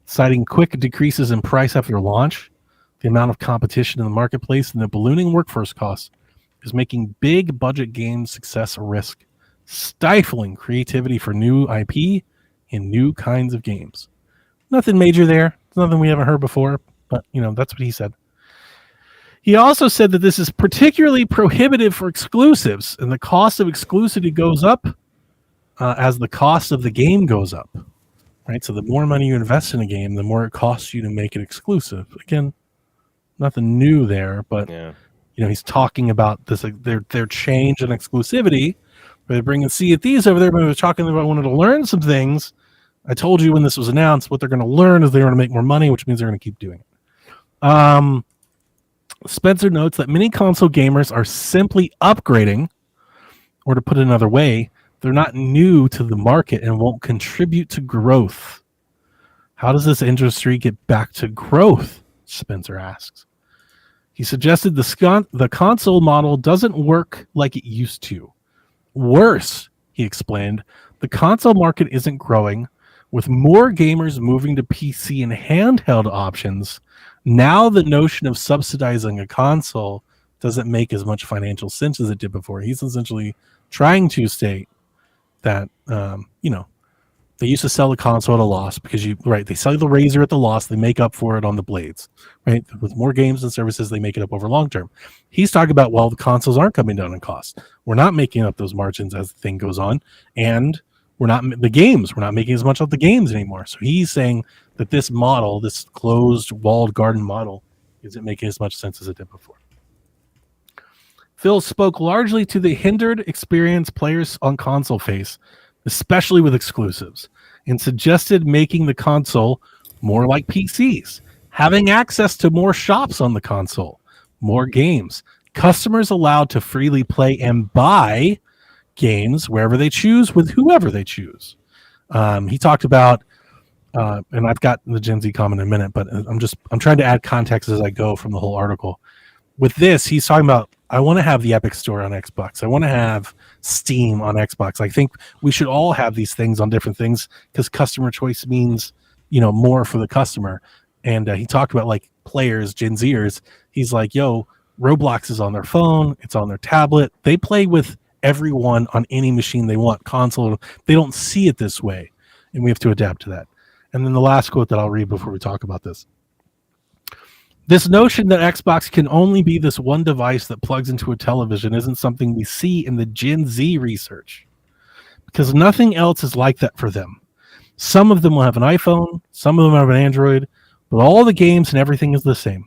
[SPEAKER 4] citing quick decreases in price after launch. The amount of competition in the marketplace and the ballooning workforce costs is making big budget game success a risk, stifling creativity for new IP and new kinds of games. Nothing major there. Nothing we haven't heard before, but that's what he said. He also said that this is particularly prohibitive for exclusives, and the cost of exclusivity goes up as the cost of the game goes up. Right, so the more money you invest in a game, the more it costs you to make it exclusive. Again, nothing new there, but he's talking about this their change in exclusivity. Where they're bringing Sea of Thieves over there, but they're talking about wanting to learn some things. I told you when this was announced, what they're going to learn is they're going to make more money, which means they're going to keep doing it. Spencer notes that many console gamers are simply upgrading, or to put it another way, they're not new to the market and won't contribute to growth. How does this industry get back to growth? Spencer asks. He suggested the console model doesn't work like it used to. Worse, he explained, the console market isn't growing. With more gamers moving to PC and handheld options, now the notion of subsidizing a console doesn't make as much financial sense as it did before. He's essentially trying to state that they used to sell the console at a loss because they sell the razor at the loss, they make up for it on the blades, right? With more games and services, they make it up over long term. He's talking about, well, the consoles aren't coming down in cost. We're not making up those margins as the thing goes on, and we're not making as much of the games anymore. So he's saying that this model, this closed walled garden model, isn't making as much sense as it did before. Phil spoke largely to the hindered experience players on console face, especially with exclusives, and suggested making the console more like PCs, having access to more shops on the console, more games, customers allowed to freely play and buy games wherever they choose with whoever they choose. He talked about, and I've got the Gen Z comment in a minute, but I'm trying to add context as I go from the whole article. With this, he's talking about, I want to have the Epic Store on Xbox. I want to have Steam on Xbox. I think we should all have these things on different things because customer choice means, more for the customer. And he talked about like players, Gen Zers. He's like, Roblox is on their phone. It's on their tablet. They play with everyone on any machine they want. Console, they don't see it this way. And we have to adapt to that. And then the last quote that I'll read before we talk about this. This notion that Xbox can only be this one device that plugs into a television isn't something we see in the Gen Z research, because nothing else is like that for them. Some of them will have an iPhone, some of them have an Android, but all the games and everything is the same.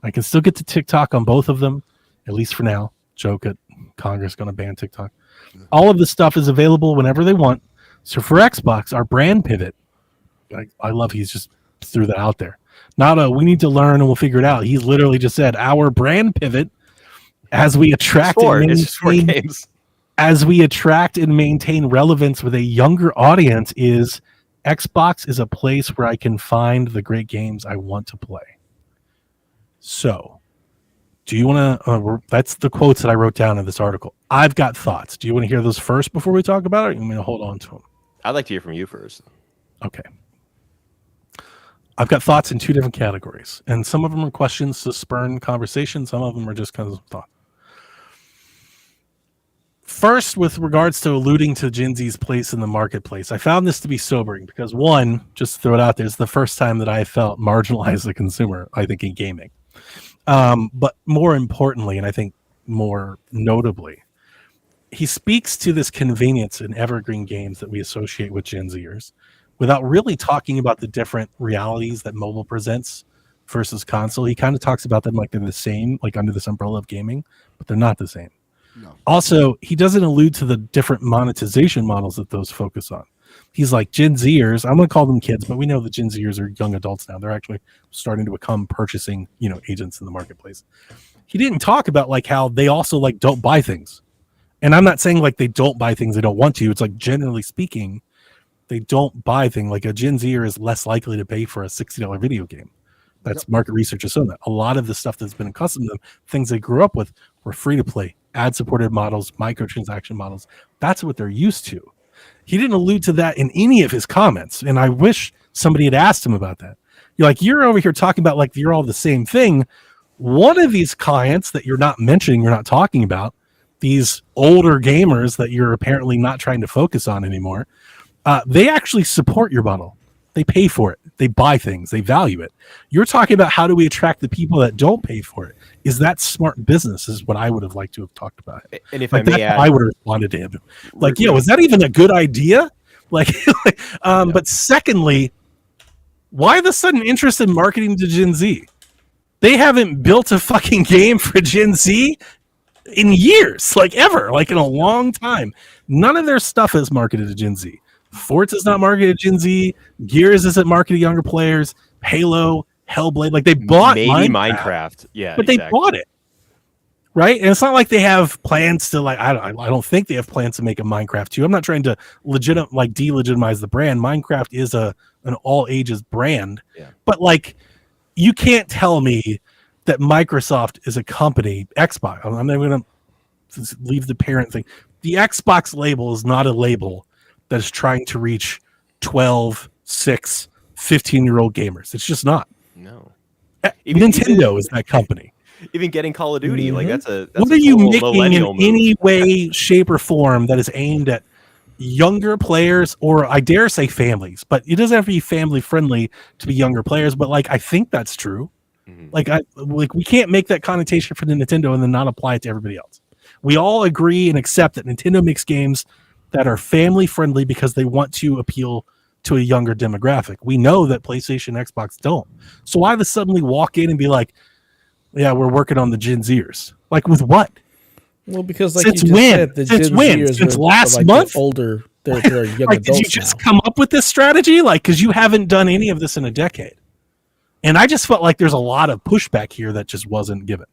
[SPEAKER 4] I can still get to TikTok on both of them, at least for now. Joke at Congress going to ban TikTok. All of this stuff is available whenever they want. So for Xbox, our brand pivot, I love he's just threw that out there. Not we need to learn and we'll figure it out. He's literally just said our brand pivot as we attract and maintain relevance with a younger audience is Xbox is a place where I can find the great games I want to play. So, do you want to? That's the quotes that I wrote down in this article. I've got thoughts. Do you want to hear those first before we talk about it? Or you want me to hold on to them?
[SPEAKER 3] I'd like to hear from you first.
[SPEAKER 4] Okay. I've got thoughts in two different categories, and some of them are questions to spurn conversation. Some of them are just kind of thought. First, with regards to alluding to Gen Z's place in the marketplace, I found this to be sobering because, one, just to throw it out there, it's the first time that I felt marginalized as a consumer, I think, in gaming. But more importantly, and I think more notably, he speaks to this convenience in evergreen games that we associate with Gen Zers without really talking about the different realities that mobile presents versus console. He kind of talks about them like they're the same, like under this umbrella of gaming, but they're not the same. No. Also, he doesn't allude to the different monetization models that those focus on. He's like, Gen Zers, I'm going to call them kids, but we know the Gen Zers are young adults now. They're actually starting to become purchasing, agents in the marketplace. He didn't talk about like how they also like don't buy things. And I'm not saying like they don't buy things they don't want to. It's like generally speaking, they don't buy things. Like a Gen Zer is less likely to pay for a $60 video game. That's market research has shown that. A lot of the stuff that's been accustomed to them, things they grew up with, were free to play, ad-supported models, microtransaction models. That's what they're used to. He didn't allude to that in any of his comments, and I wish somebody had asked him about that. You're over here talking about like you're all the same thing. One of these clients that you're not mentioning, you're not talking about, these older gamers that you're apparently not trying to focus on anymore, they actually support your bundle. They pay for it. They buy things. They value it. You're talking about how do we attract the people that don't pay for it? Is that smart business? Is what I would have liked to have talked about.
[SPEAKER 3] And if
[SPEAKER 4] like
[SPEAKER 3] I may
[SPEAKER 4] that's
[SPEAKER 3] add,
[SPEAKER 4] how I would have responded to him. Like, yeah, was that even a good idea? Like, but secondly, why the sudden interest in marketing to Gen Z? They haven't built a fucking game for Gen Z in years, like ever, like in a long time. None of their stuff is marketed to Gen Z. Forza's not marketed to Gen Z. Gears isn't marketed to younger players. Halo, Hellblade, like they bought
[SPEAKER 3] maybe Minecraft. Yeah,
[SPEAKER 4] but they bought it, right? And it's not like they have plans to like. I don't think they have plans to make a Minecraft 2. I'm not trying to delegitimize the brand. Minecraft is an all ages brand, but like you can't tell me that Microsoft is a company. Xbox. I'm not going to leave the parent thing. The Xbox label is not a label that is trying to reach 12, 6, 15-year-old gamers. It's just not.
[SPEAKER 3] No.
[SPEAKER 4] Nintendo is that company.
[SPEAKER 3] Even getting Call of Duty, like that's
[SPEAKER 4] what are you making in any way, shape, or form that is aimed at younger players, or I dare say families? But it doesn't have to be family friendly to be younger players. But like I think that's true. Like we can't make that connotation for the Nintendo and then not apply it to everybody else. We all agree and accept that Nintendo makes games that are family friendly because they want to appeal to a younger demographic. We know that PlayStation, Xbox don't. So why would suddenly walk in and be like, yeah, we're working on the Gen Zers? Like with what?
[SPEAKER 2] Well, because like
[SPEAKER 4] since
[SPEAKER 2] you just
[SPEAKER 4] when?
[SPEAKER 2] said, the
[SPEAKER 4] Since
[SPEAKER 2] Gen
[SPEAKER 4] when?
[SPEAKER 2] Zers
[SPEAKER 4] Since
[SPEAKER 2] are,
[SPEAKER 4] last
[SPEAKER 2] like,
[SPEAKER 4] month?
[SPEAKER 2] Older. They're young
[SPEAKER 4] like,
[SPEAKER 2] adults
[SPEAKER 4] did you just
[SPEAKER 2] now.
[SPEAKER 4] come up with this strategy? Like, because you haven't done any of this in a decade. And I just felt like there's a lot of pushback here that just wasn't given.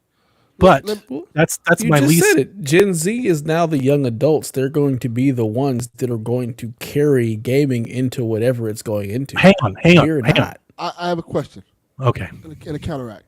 [SPEAKER 4] But that's
[SPEAKER 2] You
[SPEAKER 4] my
[SPEAKER 2] just
[SPEAKER 4] least.
[SPEAKER 2] said it. Gen Z is now the young adults. They're going to be the ones that are going to carry gaming into whatever it's going into.
[SPEAKER 4] Hang on.
[SPEAKER 2] You're not.
[SPEAKER 1] I have a question.
[SPEAKER 4] Okay.
[SPEAKER 1] And a counteract.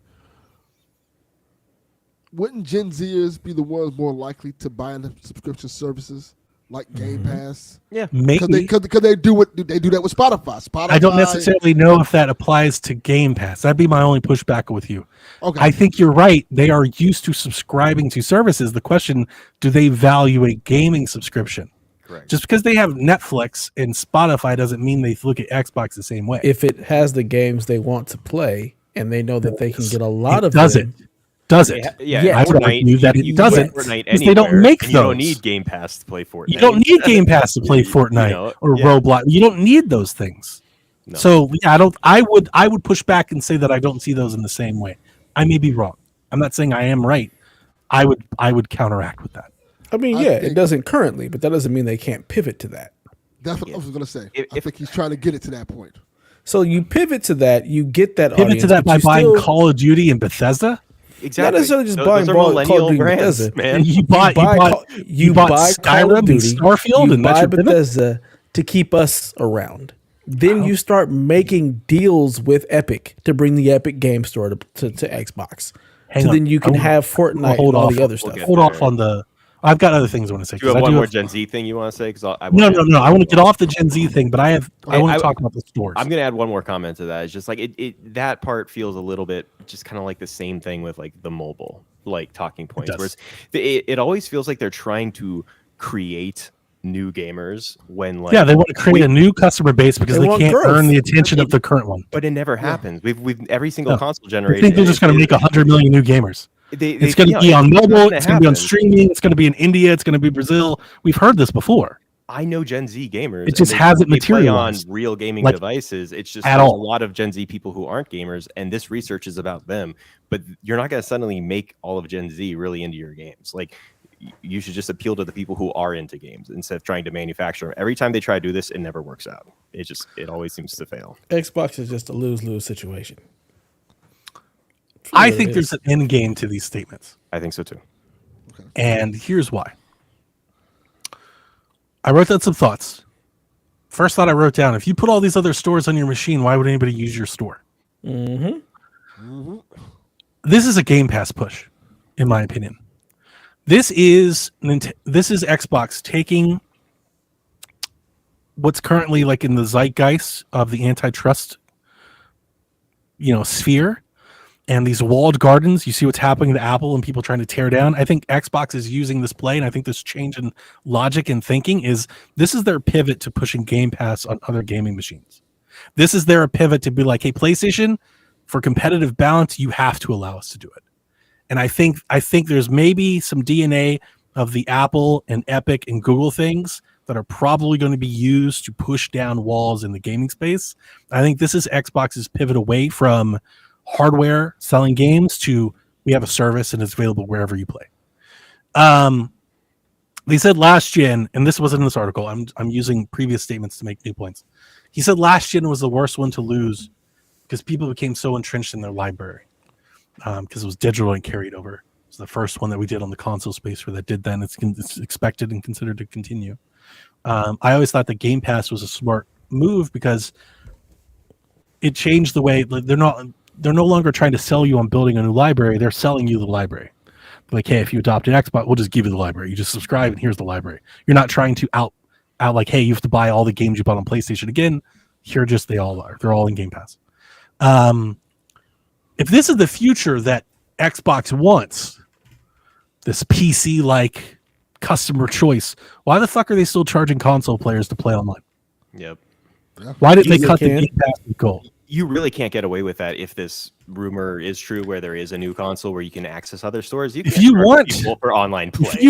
[SPEAKER 1] Wouldn't Gen Zers be the ones more likely to buy into subscription services like Game Pass?
[SPEAKER 3] Yeah,
[SPEAKER 4] maybe
[SPEAKER 1] because they do that with Spotify.
[SPEAKER 4] I don't necessarily know if that applies to Game Pass. That'd be my only pushback with you.
[SPEAKER 1] Okay.
[SPEAKER 4] I think you're right. They are used to subscribing to services. The question, do they value a gaming subscription?
[SPEAKER 3] Correct.
[SPEAKER 4] Just because they have Netflix and Spotify doesn't mean they look at Xbox the same way.
[SPEAKER 2] If it has the games they want to play and they know that they can get a lot of
[SPEAKER 4] does
[SPEAKER 2] them.
[SPEAKER 4] Does it?
[SPEAKER 3] Yeah,
[SPEAKER 4] I would argue that it doesn't.
[SPEAKER 3] Because
[SPEAKER 4] they don't make those.
[SPEAKER 3] You don't need Game Pass to play Fortnite.
[SPEAKER 4] You don't need Game Pass to play Fortnite or Roblox. You don't need those things. No. So yeah, I would push back and say that I don't see those in the same way. I may be wrong. I'm not saying I am right. I would counteract with that.
[SPEAKER 2] I mean, it doesn't currently, but that doesn't mean they can't pivot to that.
[SPEAKER 1] That's what I was going to say. I think he's trying to get it to that point.
[SPEAKER 2] So you pivot to that, you get that
[SPEAKER 4] pivot
[SPEAKER 2] audience,
[SPEAKER 4] to that by buying Call of Duty and Bethesda.
[SPEAKER 3] Exactly.
[SPEAKER 2] Not necessarily just buying
[SPEAKER 3] Call of Duty
[SPEAKER 2] Bethesda,
[SPEAKER 3] man.
[SPEAKER 4] You bought Skyrim and Starfield, and that's your
[SPEAKER 2] Bethesda to keep us around. Then you start making deals with Epic to bring the Epic Game Store to Xbox. Then you can have Fortnite and all the other stuff.
[SPEAKER 4] Hold off on the. I've got other things I want to say.
[SPEAKER 3] Do you have one more Gen Z thing you want to say? Because
[SPEAKER 4] no. I want to get off the Gen Z thing, but I want to talk about the stores.
[SPEAKER 3] I'm going to add one more comment to that. It's just like that part feels a little bit just kind of like the same thing with like the mobile like talking points. Whereas it always feels like they're trying to create new gamers when like
[SPEAKER 4] they want to create a new customer base because they can't earn the attention of the current one.
[SPEAKER 3] But it never happens. We've every single console generation.
[SPEAKER 4] I think they're just going to make 100 million new gamers. It's going to be on mobile. It's going to be on streaming. It's going to be in India. It's going to be Brazil. We've heard this before.
[SPEAKER 3] I know Gen Z gamers.
[SPEAKER 4] It just hasn't materialized
[SPEAKER 3] on real gaming devices. It's just a lot of Gen Z people who aren't gamers, and this research is about them. But you're not going to suddenly make all of Gen Z really into your games. Like you should just appeal to the people who are into games instead of trying to manufacture them. Every time they try to do this, it never works out. It always seems to fail.
[SPEAKER 2] Xbox is just a lose-lose situation.
[SPEAKER 4] I think there's an end game to these statements.
[SPEAKER 3] I think so too.
[SPEAKER 1] Okay.
[SPEAKER 4] And here's why. I wrote down some thoughts. First thought I wrote down, if you put all these other stores on your machine, why would anybody use your store? This is a Game Pass push, in my opinion. This is Xbox taking what's currently like in the zeitgeist of the antitrust sphere and these walled gardens. You see what's happening to Apple and people trying to tear down. I think Xbox is using this play, and I think this change in logic and thinking is this is their pivot to pushing Game Pass on other gaming machines. This is their pivot to be like, hey, PlayStation, for competitive balance, you have to allow us to do it. And I think there's maybe some DNA of the Apple and Epic and Google things that are probably going to be used to push down walls in the gaming space. I think this is Xbox's pivot away from hardware selling games to we have a service and it's available wherever you play. They said last gen, and this wasn't in this article. I'm using previous statements to make new points. He said last gen was the worst one to lose because people became so entrenched in their library because it was digital and carried over. It's the first one that we did on the console space where that did then. It's expected and considered to continue. I always thought that Game Pass was a smart move because it changed the way they're no longer trying to sell you on building a new library. They're selling you the library. Like, hey, if you adopt an Xbox, we'll just give you the library. You just subscribe and here's the library. You're not trying to out like, hey, you have to buy all the games you bought on PlayStation again. Here, just they all are. They're all in Game Pass. If this is the future that Xbox wants, this PC-like customer choice, why the fuck are they still charging console players to play online?
[SPEAKER 3] Yep.
[SPEAKER 4] Why didn't they cut the Game Pass goal?
[SPEAKER 3] You really can't get away with that if this rumor is true, where there is a new console where you can access other stores.
[SPEAKER 4] If you want
[SPEAKER 3] for online play,
[SPEAKER 4] if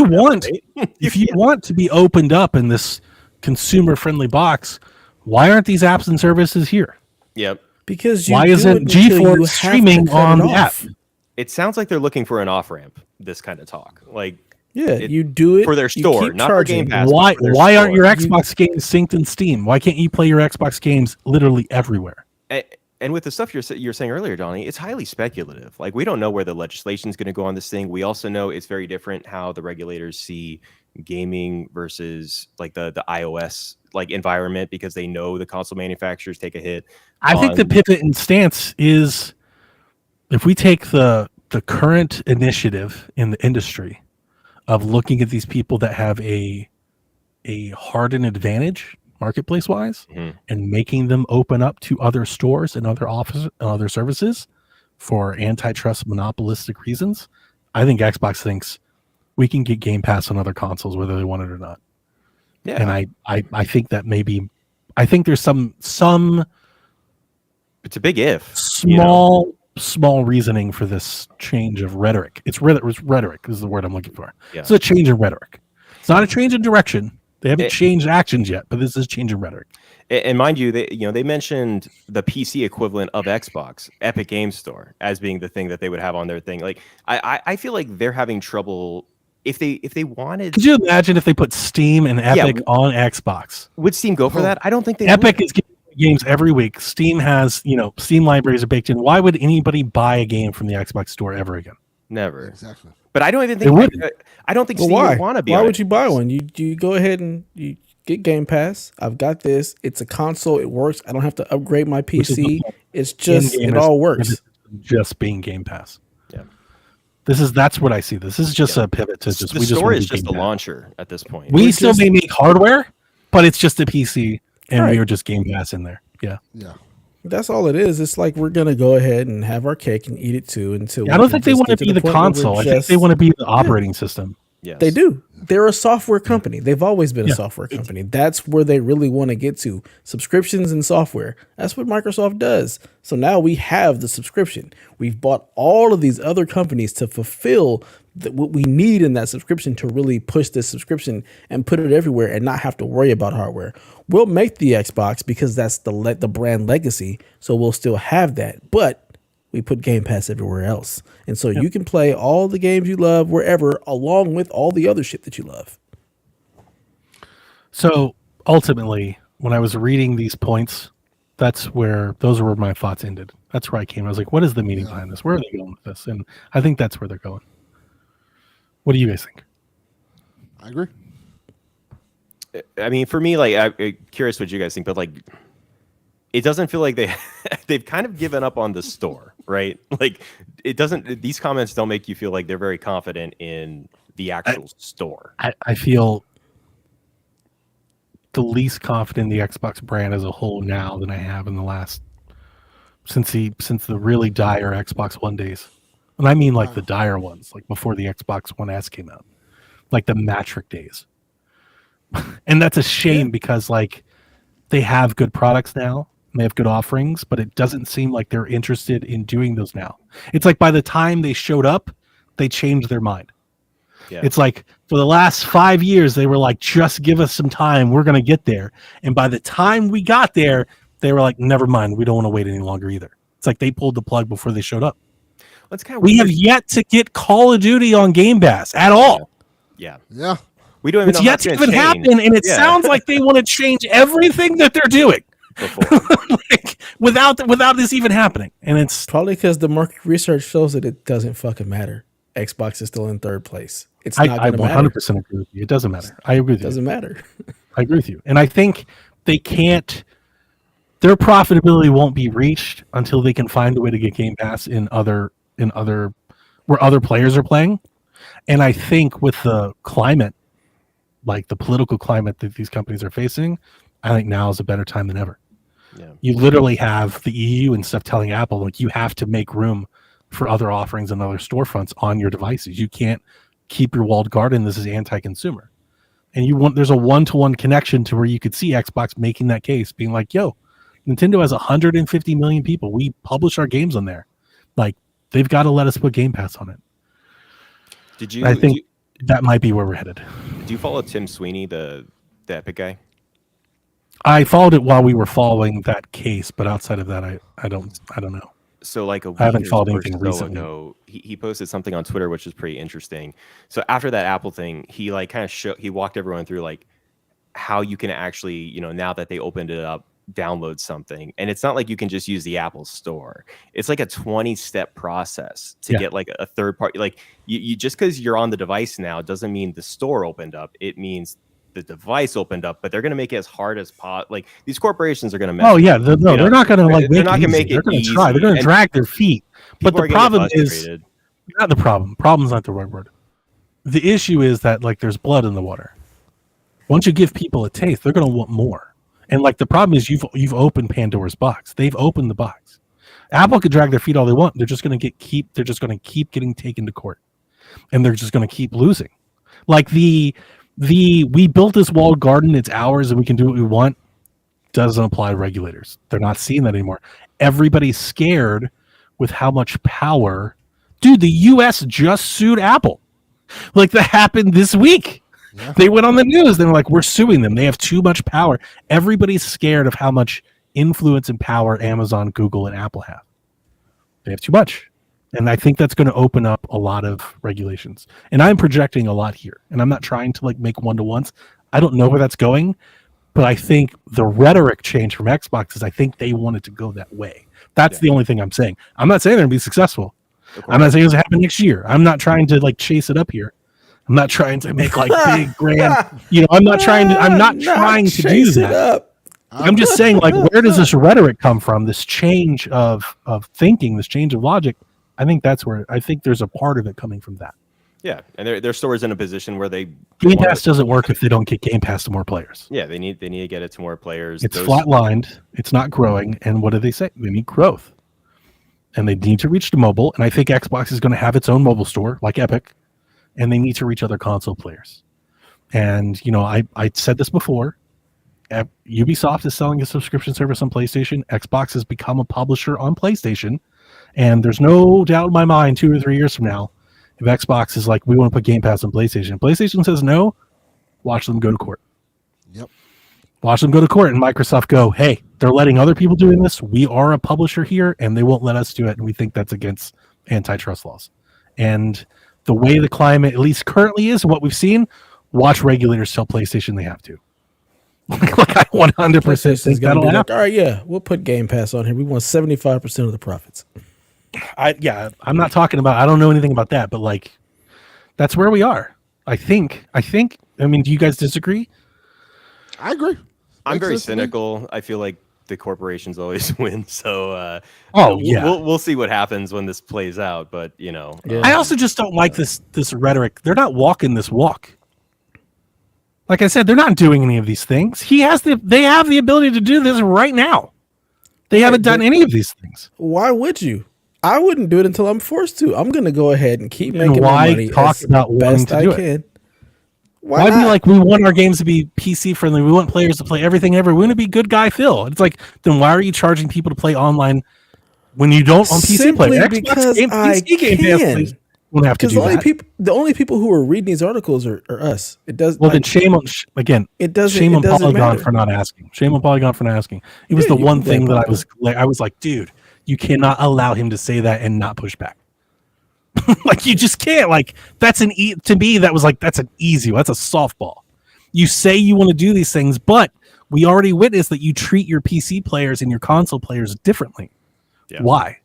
[SPEAKER 4] you want to be opened up in this consumer-friendly box, why aren't these apps and services here?
[SPEAKER 3] Yep.
[SPEAKER 2] Because
[SPEAKER 4] why isn't GeForce streaming on the app?
[SPEAKER 3] It sounds like they're looking for an off ramp. This kind of talk, like
[SPEAKER 2] you do it
[SPEAKER 3] for their store, not for Game Pass.
[SPEAKER 4] Why aren't your Xbox games synced in Steam? Why can't you play your Xbox games literally everywhere?
[SPEAKER 3] And with the stuff you're saying earlier, Donnie, it's highly speculative. Like, we don't know where the legislation is going to go on this thing. We also know it's very different how the regulators see gaming versus like the iOS like environment, because they know the console manufacturers take a hit.
[SPEAKER 4] I think the pivot in stance is, if we take the current initiative in the industry of looking at these people that have a hardened advantage marketplace wise, and making them open up to other stores and other offices and other services for antitrust monopolistic reasons, I think Xbox thinks we can get Game Pass on other consoles whether they want it or not. Yeah. And I think that I think there's some
[SPEAKER 3] it's a big if
[SPEAKER 4] small reasoning for this change of rhetoric. It's rhetoric is the word I'm looking for. Yeah. It's a change in rhetoric. It's not a change in direction. They haven't changed actions yet, but this is change in rhetoric.
[SPEAKER 3] And mind you, they mentioned the PC equivalent of Xbox, Epic Games Store, as being the thing that they would have on their thing. Like, I feel like they're having trouble if they wanted.
[SPEAKER 4] Could you imagine if they put Steam and Epic on Xbox?
[SPEAKER 3] Would Steam go for that? I don't think they.
[SPEAKER 4] Epic is giving games every week. Steam has, Steam libraries are baked in. Why would anybody buy a game from the Xbox Store ever again?
[SPEAKER 3] Never.
[SPEAKER 1] Exactly.
[SPEAKER 3] But I don't even think I don't think Steam would want to be.
[SPEAKER 2] Why would you buy one? You go ahead and you get Game Pass. I've got this. It's a console. It works. I don't have to upgrade my PC. It's just it all works.
[SPEAKER 4] Just being Game Pass.
[SPEAKER 3] Yeah.
[SPEAKER 4] That's what I see. This is just a pivot to just
[SPEAKER 3] the store is just a launcher at this point.
[SPEAKER 4] We still may make hardware, but it's just a PC, and we are just Game Pass in there. Yeah.
[SPEAKER 1] Yeah.
[SPEAKER 2] That's all it is. It's like we're gonna go ahead and have our cake and eat it too. Until
[SPEAKER 4] I don't think they want to be the console. I think they want to be the operating system.
[SPEAKER 3] Yes.
[SPEAKER 2] They do. They're a software company. They've always been a software company. That's where they really want to get to. Subscriptions and software. That's what Microsoft does. So now we have the subscription. We've bought all of these other companies to fulfill what we need in that subscription to really push this subscription and put it everywhere and not have to worry about hardware. We'll make the Xbox because that's the brand legacy. So we'll still have that. But we put Game Pass everywhere else. And so you can play all the games you love wherever, along with all the other shit that you love.
[SPEAKER 4] So ultimately, when I was reading these points, those were where my thoughts ended. That's where I came. I was like, what is the meaning behind this? Where are they going with this? And I think that's where they're going. What do you guys think?
[SPEAKER 1] I agree.
[SPEAKER 3] I mean, for me, like, I'm curious what you guys think, but like, it doesn't feel like they've kind of given up on the store, right? Like, it doesn't. These comments don't make you feel like they're very confident in the actual store.
[SPEAKER 4] I feel the least confident in the Xbox brand as a whole now than I have in the last since the really dire Xbox One days. And I mean like the dire ones, like before the Xbox One S came out. Like the Matric days. And that's a shame because like they have good products now. And they have good offerings, but it doesn't seem like they're interested in doing those now. It's like by the time they showed up, they changed their mind. Yeah. It's like for the last 5 years, they were like, just give us some time. We're going to get there. And by the time we got there, they were like, never mind. We don't want to wait any longer either. It's like they pulled the plug before they showed up.
[SPEAKER 3] That's kind of
[SPEAKER 4] we have yet to get Call of Duty on Game Pass at all.
[SPEAKER 3] Yeah. We don't even know
[SPEAKER 4] it's yet to even happen, and it sounds like they want to change everything that they're doing like, without this even happening. And it's
[SPEAKER 2] probably because the market research shows that it doesn't fucking matter. Xbox is still in third place. It's not going to matter. I
[SPEAKER 4] 100% agree with you. It doesn't matter. I agree with you.
[SPEAKER 2] It doesn't matter.
[SPEAKER 4] I agree with you. And I think they can't. Their profitability won't be reached until they can find a way to get Game Pass in other where other players are playing. And I think with the climate, like the political climate that these companies are facing, I think now is a better time than ever. Yeah. You literally have the EU and stuff telling Apple, like, you have to make room for other offerings and other storefronts on your devices. You can't keep your walled garden. This is anti-consumer. And there's a one-to-one connection to where you could see Xbox making that case, being like, yo, Nintendo has 150 million people. We publish our games on there. Like, they've got to let us put Game Pass on it. I think that might be where we're headed.
[SPEAKER 3] Do you follow Tim Sweeney, the Epic guy?
[SPEAKER 4] I followed it while we were following that case, but outside of that, I don't know.
[SPEAKER 3] So like a week
[SPEAKER 4] I haven't followed anything recently.
[SPEAKER 3] Ago, he posted something on Twitter which is pretty interesting. So after that Apple thing, he like kind of he walked everyone through like how you can actually, you know, now that they opened it up, download something. And it's not like you can just use the Apple Store. It's like a 20-step process to get like a third party. Like you just because you're on the device now doesn't mean the store opened up. It means the device opened up, but they're going to make it as hard as possible. Like these corporations are going to mess.
[SPEAKER 4] Oh yeah, they're not going to like.
[SPEAKER 3] They're not going to make it. They're going to try.
[SPEAKER 4] They're going to drag their feet. But the problem is not the problem. Problem's not the right word. The issue is that like there's blood in the water. Once you give people a taste, they're going to want more. And like the problem is you've opened Pandora's box. They've opened the box. Apple could drag their feet all they want. They're just going to keep getting taken to court, and they're just going to keep losing. Like we built this walled garden. It's ours, and we can do what we want. Doesn't apply to regulators. They're not seeing that anymore. Everybody's scared with how much power. Dude, the U.S. just sued Apple. Like that happened this week. Yeah. They went on the news. They were like, we're suing them. They have too much power. Everybody's scared of how much influence and power Amazon, Google, and Apple have. They have too much. And I think that's going to open up a lot of regulations. And I'm projecting a lot here. And I'm not trying to like make one-to-ones. I don't know where that's going. But I think the rhetoric change from Xbox is I think they wanted to go that way. That's the only thing I'm saying. I'm not saying they're going to be successful. I'm not saying it's going to happen next year. I'm not trying to like chase it up here. I'm not trying to make like big grand, I'm not trying to do that. I'm just saying like, where does this rhetoric come from? This change of thinking, this change of logic. I think there's a part of it coming from that.
[SPEAKER 3] Yeah. And their store is in a position where Game
[SPEAKER 4] Pass doesn't work if they don't get Game Pass to more players.
[SPEAKER 3] Yeah. They need to get it to more players.
[SPEAKER 4] It's flatlined. It's not growing. And what do they say? They need growth, and they need to reach the mobile. And I think Xbox is going to have its own mobile store like Epic. And they need to reach other console players. And, I said this before. Ubisoft is selling a subscription service on PlayStation. Xbox has become a publisher on PlayStation. And there's no doubt in my mind 2 or 3 years from now, if Xbox is like, we want to put Game Pass on PlayStation. PlayStation says no, watch them go to court.
[SPEAKER 1] Yep.
[SPEAKER 4] Watch them go to court and Microsoft go, hey, they're letting other people doing this. We are a publisher here, and they won't let us do it. And we think that's against antitrust laws. And the way the climate, at least currently is, what we've seen, watch regulators tell PlayStation they have to. Like I 100% think that'll happen.
[SPEAKER 2] Like, all right, yeah, we'll put Game Pass on here. We want 75% of the profits.
[SPEAKER 4] I'm not talking about, I don't know anything about that, but like, that's where we are. I think, I mean, do you guys disagree?
[SPEAKER 1] I agree.
[SPEAKER 3] I'm very cynical. I feel like the corporations always win. So, we'll see what happens when this plays out. But
[SPEAKER 4] I also just don't like this rhetoric. They're not walking this walk. Like I said, they're not doing any of these things. They have the ability to do this right now. They haven't done any of these things.
[SPEAKER 2] Why would you? I wouldn't do it until I'm forced to. I'm going to go ahead and keep
[SPEAKER 4] And
[SPEAKER 2] making
[SPEAKER 4] why
[SPEAKER 2] my money
[SPEAKER 4] talk
[SPEAKER 2] as
[SPEAKER 4] about wanting
[SPEAKER 2] best
[SPEAKER 4] to
[SPEAKER 2] I
[SPEAKER 4] do it?
[SPEAKER 2] can.
[SPEAKER 4] Why be
[SPEAKER 2] not?
[SPEAKER 4] like, we want our games to be PC friendly. We want players to play everything ever. We want to be good guy Phil. It's like, then why are you charging people to play online when you don't on PC play?
[SPEAKER 2] Simply because I can.
[SPEAKER 4] Won't have to
[SPEAKER 2] Because
[SPEAKER 4] do that.
[SPEAKER 2] the only people who are reading these articles are us. It does.
[SPEAKER 4] Well, then shame on shame on Polygon
[SPEAKER 2] matter.
[SPEAKER 4] for not asking. Shame on Polygon for not asking. It was
[SPEAKER 2] Yeah,
[SPEAKER 4] the
[SPEAKER 2] you
[SPEAKER 4] one
[SPEAKER 2] can blame
[SPEAKER 4] thing that
[SPEAKER 2] Polygon.
[SPEAKER 4] I was like, dude, you cannot allow him to say that and not push back. Like, you just can't. Like, that's to me, that was like, that's an easy one. That's a softball. You say you want to do these things, but we already witnessed that you treat your PC players and your console players differently. Yeah. Why?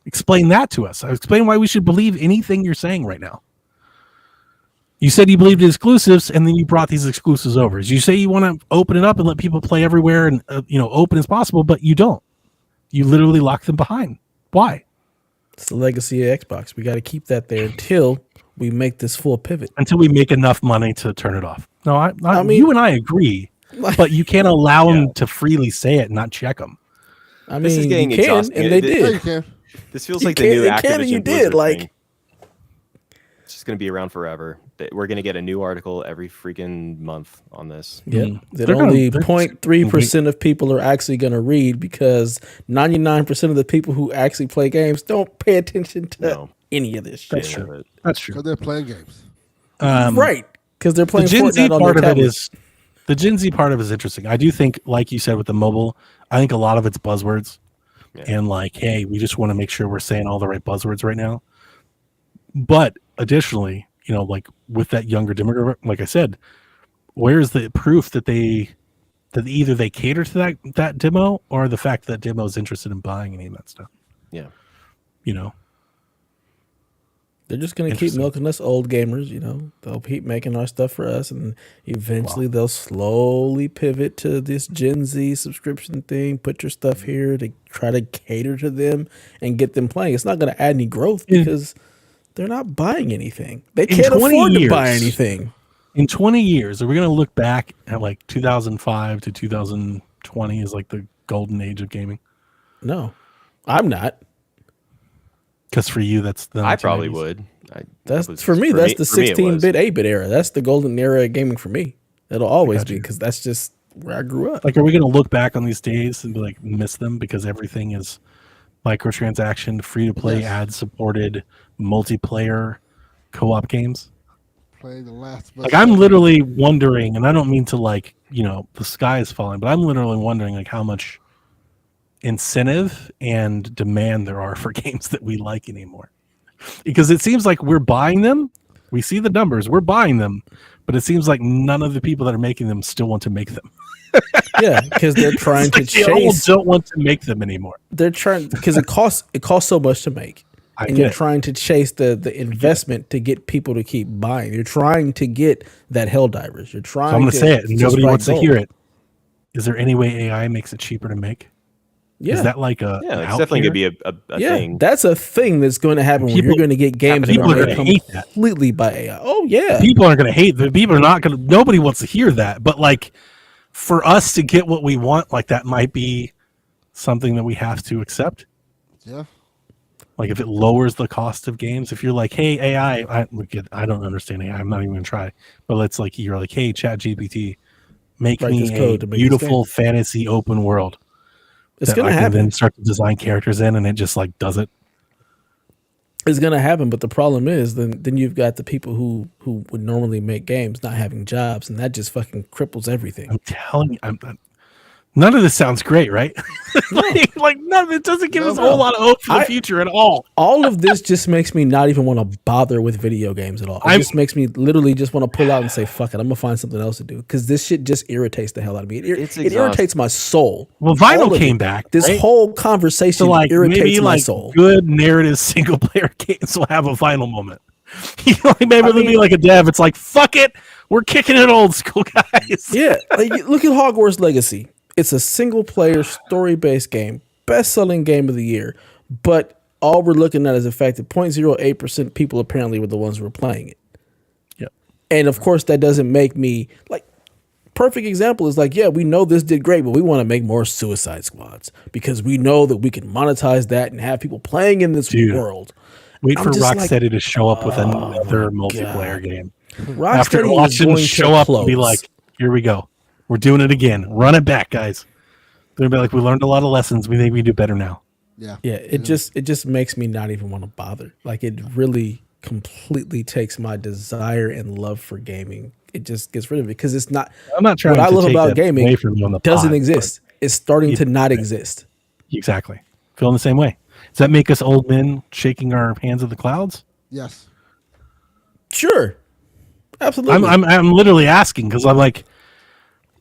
[SPEAKER 4] Explain that to us. Explain why we should believe anything you're saying right now. You said you believed in exclusives, and then you brought these exclusives over. You say you want to open it up and let people play everywhere and open as possible, but you don't. You literally lock them behind. Why?
[SPEAKER 2] It's the legacy of Xbox. We got to keep that there until we make this full pivot.
[SPEAKER 4] Until we make enough money to turn it off. No, I mean, you and I agree,
[SPEAKER 2] like,
[SPEAKER 4] but you can't allow them to freely say it and not check them.
[SPEAKER 2] I mean, this is getting exhausting. And they did.
[SPEAKER 1] Yeah, you can.
[SPEAKER 3] This feels like the new Activision
[SPEAKER 2] you
[SPEAKER 3] Blizzard
[SPEAKER 2] did. Like,
[SPEAKER 3] thing. It's just going to be around forever. We're going to get a new article every freaking month on this.
[SPEAKER 2] Yeah, that only 0.3% of people are actually going to read, because 99% of the people who actually play games don't pay attention to any of this shit.
[SPEAKER 4] That's true. That's true.
[SPEAKER 1] Because they're playing games.
[SPEAKER 2] Right. Because they're playing
[SPEAKER 4] the Gen Z
[SPEAKER 2] Fortnite
[SPEAKER 4] part
[SPEAKER 2] on
[SPEAKER 4] of
[SPEAKER 2] their
[SPEAKER 4] it is the Gen Z part of it is interesting. I do think, like you said with the mobile, I think a lot of it's buzzwords. Yeah. And like, hey, we just want to make sure we're saying all the right buzzwords right now. But additionally, like with that younger demographic, like I said, where's the proof that either they cater to that demo, or the fact that demo is interested in buying any of that stuff?
[SPEAKER 3] Yeah.
[SPEAKER 2] They're just going to keep milking us old gamers, They'll keep making our stuff for us, and eventually they'll slowly pivot to this Gen Z subscription thing, put your stuff here to try to cater to them and get them playing. It's not going to add any growth because they're not buying anything. They can't afford to buy anything.
[SPEAKER 4] In 20 years, are we going to look back at like 2005 to 2020 as like the golden age of gaming?
[SPEAKER 2] No, I'm not.
[SPEAKER 4] Because for you, that's the
[SPEAKER 3] I probably would.
[SPEAKER 2] That's the 16-bit, 8-bit era. That's the golden era of gaming for me. It'll always be, because that's just where I grew up.
[SPEAKER 4] Like, are we going to look back on these days and be like, miss them because everything is microtransaction, free to play, ad supported, multiplayer, co-op games?
[SPEAKER 1] Playing the last.
[SPEAKER 4] Like, I'm literally wondering, and I don't mean to the sky is falling, but I'm literally wondering like how much incentive and demand there are for games that we like anymore, because it seems like we're buying them. We see the numbers, we're buying them, but it seems like none of the people that are making them still want to make them.
[SPEAKER 2] Yeah, because they're trying to chase.
[SPEAKER 4] They all don't want to make them anymore.
[SPEAKER 2] They're trying, because it costs so much to make, and you're trying to chase the investment to get people to keep buying. You're trying to get that Helldivers. You're trying. So
[SPEAKER 4] I'm going to say it, and nobody wants to hear it. Is there any way AI makes it cheaper to make?
[SPEAKER 2] Yeah.
[SPEAKER 4] Is that like
[SPEAKER 3] it's definitely going to be a thing.
[SPEAKER 2] That's a thing that's going to happen, where you're going to get games that are made completely by AI. Oh, yeah.
[SPEAKER 4] People are going to hate that. People are not going to, nobody wants to hear that. But like, for us to get what we want, like, that might be something that we have to accept.
[SPEAKER 1] Yeah.
[SPEAKER 4] Like, if it lowers the cost of games, if you're like, hey, AI, I don't understand AI, I'm not even going to try. But let's like, you're like, hey, ChatGPT, make me a beautiful fantasy open world.
[SPEAKER 2] It's going to happen.
[SPEAKER 4] Then start to design characters in, and it just like does it.
[SPEAKER 2] It's going to happen, but the problem is then you've got the people who would normally make games not having jobs, and that just fucking cripples everything.
[SPEAKER 4] I'm telling you, none of this sounds great, right? like none of it doesn't give us a whole lot of hope for the future at all.
[SPEAKER 2] All of this just makes me not even want to bother with video games at all. It just makes me literally just want to pull out and say, fuck it, I'm going to find something else to do, because this shit just irritates the hell out of me. It irritates my soul.
[SPEAKER 4] Well, Vinyl came back.
[SPEAKER 2] This whole conversation irritates my soul.
[SPEAKER 4] Good narrative single-player games will have a Vinyl moment. Maybe it'll be like a dev. It's like, fuck it, we're kicking it old school, guys.
[SPEAKER 2] Yeah, look at Hogwarts Legacy. It's a single-player, story-based game, best-selling game of the year, but all we're looking at is the fact that 0.08% people apparently were the ones who were playing it.
[SPEAKER 4] Yep.
[SPEAKER 2] And of course, that doesn't make me like perfect example is like, yeah, we know this did great, but we want to make more Suicide Squads because we know that we can monetize that and have people playing in this
[SPEAKER 4] Dude,
[SPEAKER 2] world.
[SPEAKER 4] Wait
[SPEAKER 2] I'm
[SPEAKER 4] for
[SPEAKER 2] just
[SPEAKER 4] Rocksteady to show up with
[SPEAKER 2] oh
[SPEAKER 4] another
[SPEAKER 2] my
[SPEAKER 4] multiplayer
[SPEAKER 2] God.
[SPEAKER 4] game. After
[SPEAKER 2] Rocksteady is
[SPEAKER 4] watching them
[SPEAKER 2] going
[SPEAKER 4] show
[SPEAKER 2] to
[SPEAKER 4] up
[SPEAKER 2] close.
[SPEAKER 4] and be like, here we go. We're doing it again. Run it back, guys. They're gonna be like, we learned a lot of lessons. We think we do better now.
[SPEAKER 1] Yeah.
[SPEAKER 2] Yeah, it just makes me not even want to bother. Like it really completely takes my desire and love for gaming. It just gets rid of it because it's not.
[SPEAKER 4] I'm not trying
[SPEAKER 2] What I
[SPEAKER 4] to
[SPEAKER 2] love
[SPEAKER 4] take
[SPEAKER 2] about
[SPEAKER 4] that
[SPEAKER 2] gaming
[SPEAKER 4] away from you on the
[SPEAKER 2] doesn't
[SPEAKER 4] pod,
[SPEAKER 2] exist. It's starting to not exist.
[SPEAKER 4] Exactly. Feeling the same way. Does that make us old men shaking our hands at the clouds?
[SPEAKER 1] Yes.
[SPEAKER 2] Sure, absolutely.
[SPEAKER 4] I'm literally asking because I'm like,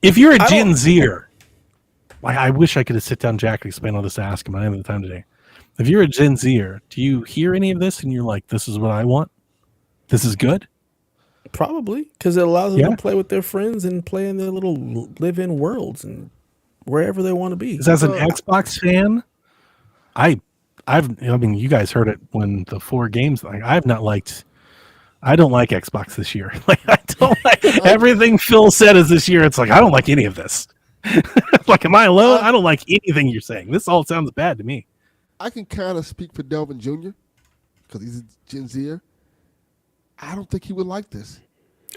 [SPEAKER 4] if you're a
[SPEAKER 2] I
[SPEAKER 4] Gen
[SPEAKER 2] don't-
[SPEAKER 4] Zer, like I wish I could have sit down Jack and explain all this to ask him. I didn't have the time today. If you're a Gen Zer, do you hear any of this and you're like, this is what I want? This is good?
[SPEAKER 2] Probably because it allows them
[SPEAKER 4] Yeah.
[SPEAKER 2] to play with their friends and play in their little live-in worlds and wherever they want to be.
[SPEAKER 4] Because as an Xbox fan, I mean, you guys heard it when the 4 games. Like, I don't like Xbox this year. Like, I don't like everything Phil said is this year. It's like I don't like any of this. Like, am I alone? I don't like anything you're saying. This all sounds bad to me.
[SPEAKER 1] I can kind of speak for Delvin Jr. because he's a Gen Zer. I don't think he would like this.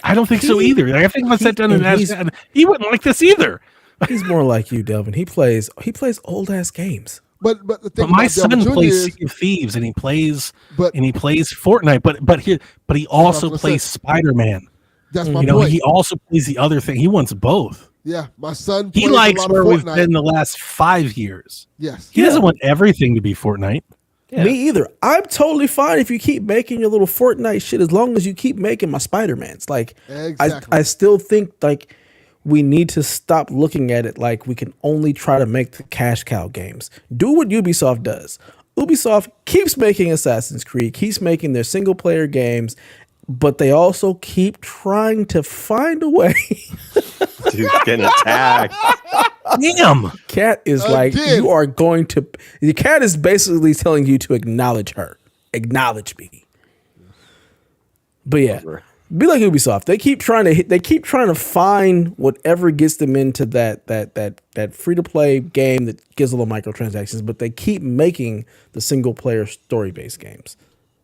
[SPEAKER 4] I don't think so either. Like, I think if I sat down and asked, he wouldn't like this either.
[SPEAKER 2] He's more like you, Delvin. He plays old ass games.
[SPEAKER 1] But the thing
[SPEAKER 4] But my
[SPEAKER 1] about
[SPEAKER 4] son
[SPEAKER 1] Delvin Jr.
[SPEAKER 4] plays
[SPEAKER 1] is,
[SPEAKER 4] Sea of Thieves and he plays
[SPEAKER 1] But-
[SPEAKER 4] Fortnite. But he also
[SPEAKER 1] gonna
[SPEAKER 4] plays
[SPEAKER 1] say.
[SPEAKER 4] Spider-Man.
[SPEAKER 1] that's my
[SPEAKER 4] You know,
[SPEAKER 1] point.
[SPEAKER 4] he also plays the other thing. He wants both.
[SPEAKER 1] Yeah, my son.
[SPEAKER 4] He
[SPEAKER 1] plays a
[SPEAKER 4] likes
[SPEAKER 1] lot
[SPEAKER 4] where
[SPEAKER 1] of
[SPEAKER 4] we've
[SPEAKER 1] Fortnite.
[SPEAKER 4] been the last 5 years.
[SPEAKER 1] Yes.
[SPEAKER 4] He doesn't want everything to be Fortnite.
[SPEAKER 3] Yeah.
[SPEAKER 2] Me either. I'm totally fine if you keep making your little Fortnite shit as long as you keep making my Spider-Mans. Like,
[SPEAKER 1] Exactly.
[SPEAKER 2] I still think like we need to stop looking at it like we can only try to make the cash cow games. Do what Ubisoft does. Ubisoft keeps making Assassin's Creed, keeps making their single player games, but they also keep trying to find a way.
[SPEAKER 3] Dude's getting attacked.
[SPEAKER 4] Damn.
[SPEAKER 2] Cat is like,
[SPEAKER 1] Again.
[SPEAKER 2] you are going to. The cat is basically telling you to acknowledge her. Acknowledge me. But yeah, be like Ubisoft. They keep trying to They keep trying to find whatever gets them into that free to play game that gives a little microtransactions. But they keep making the single player story based games.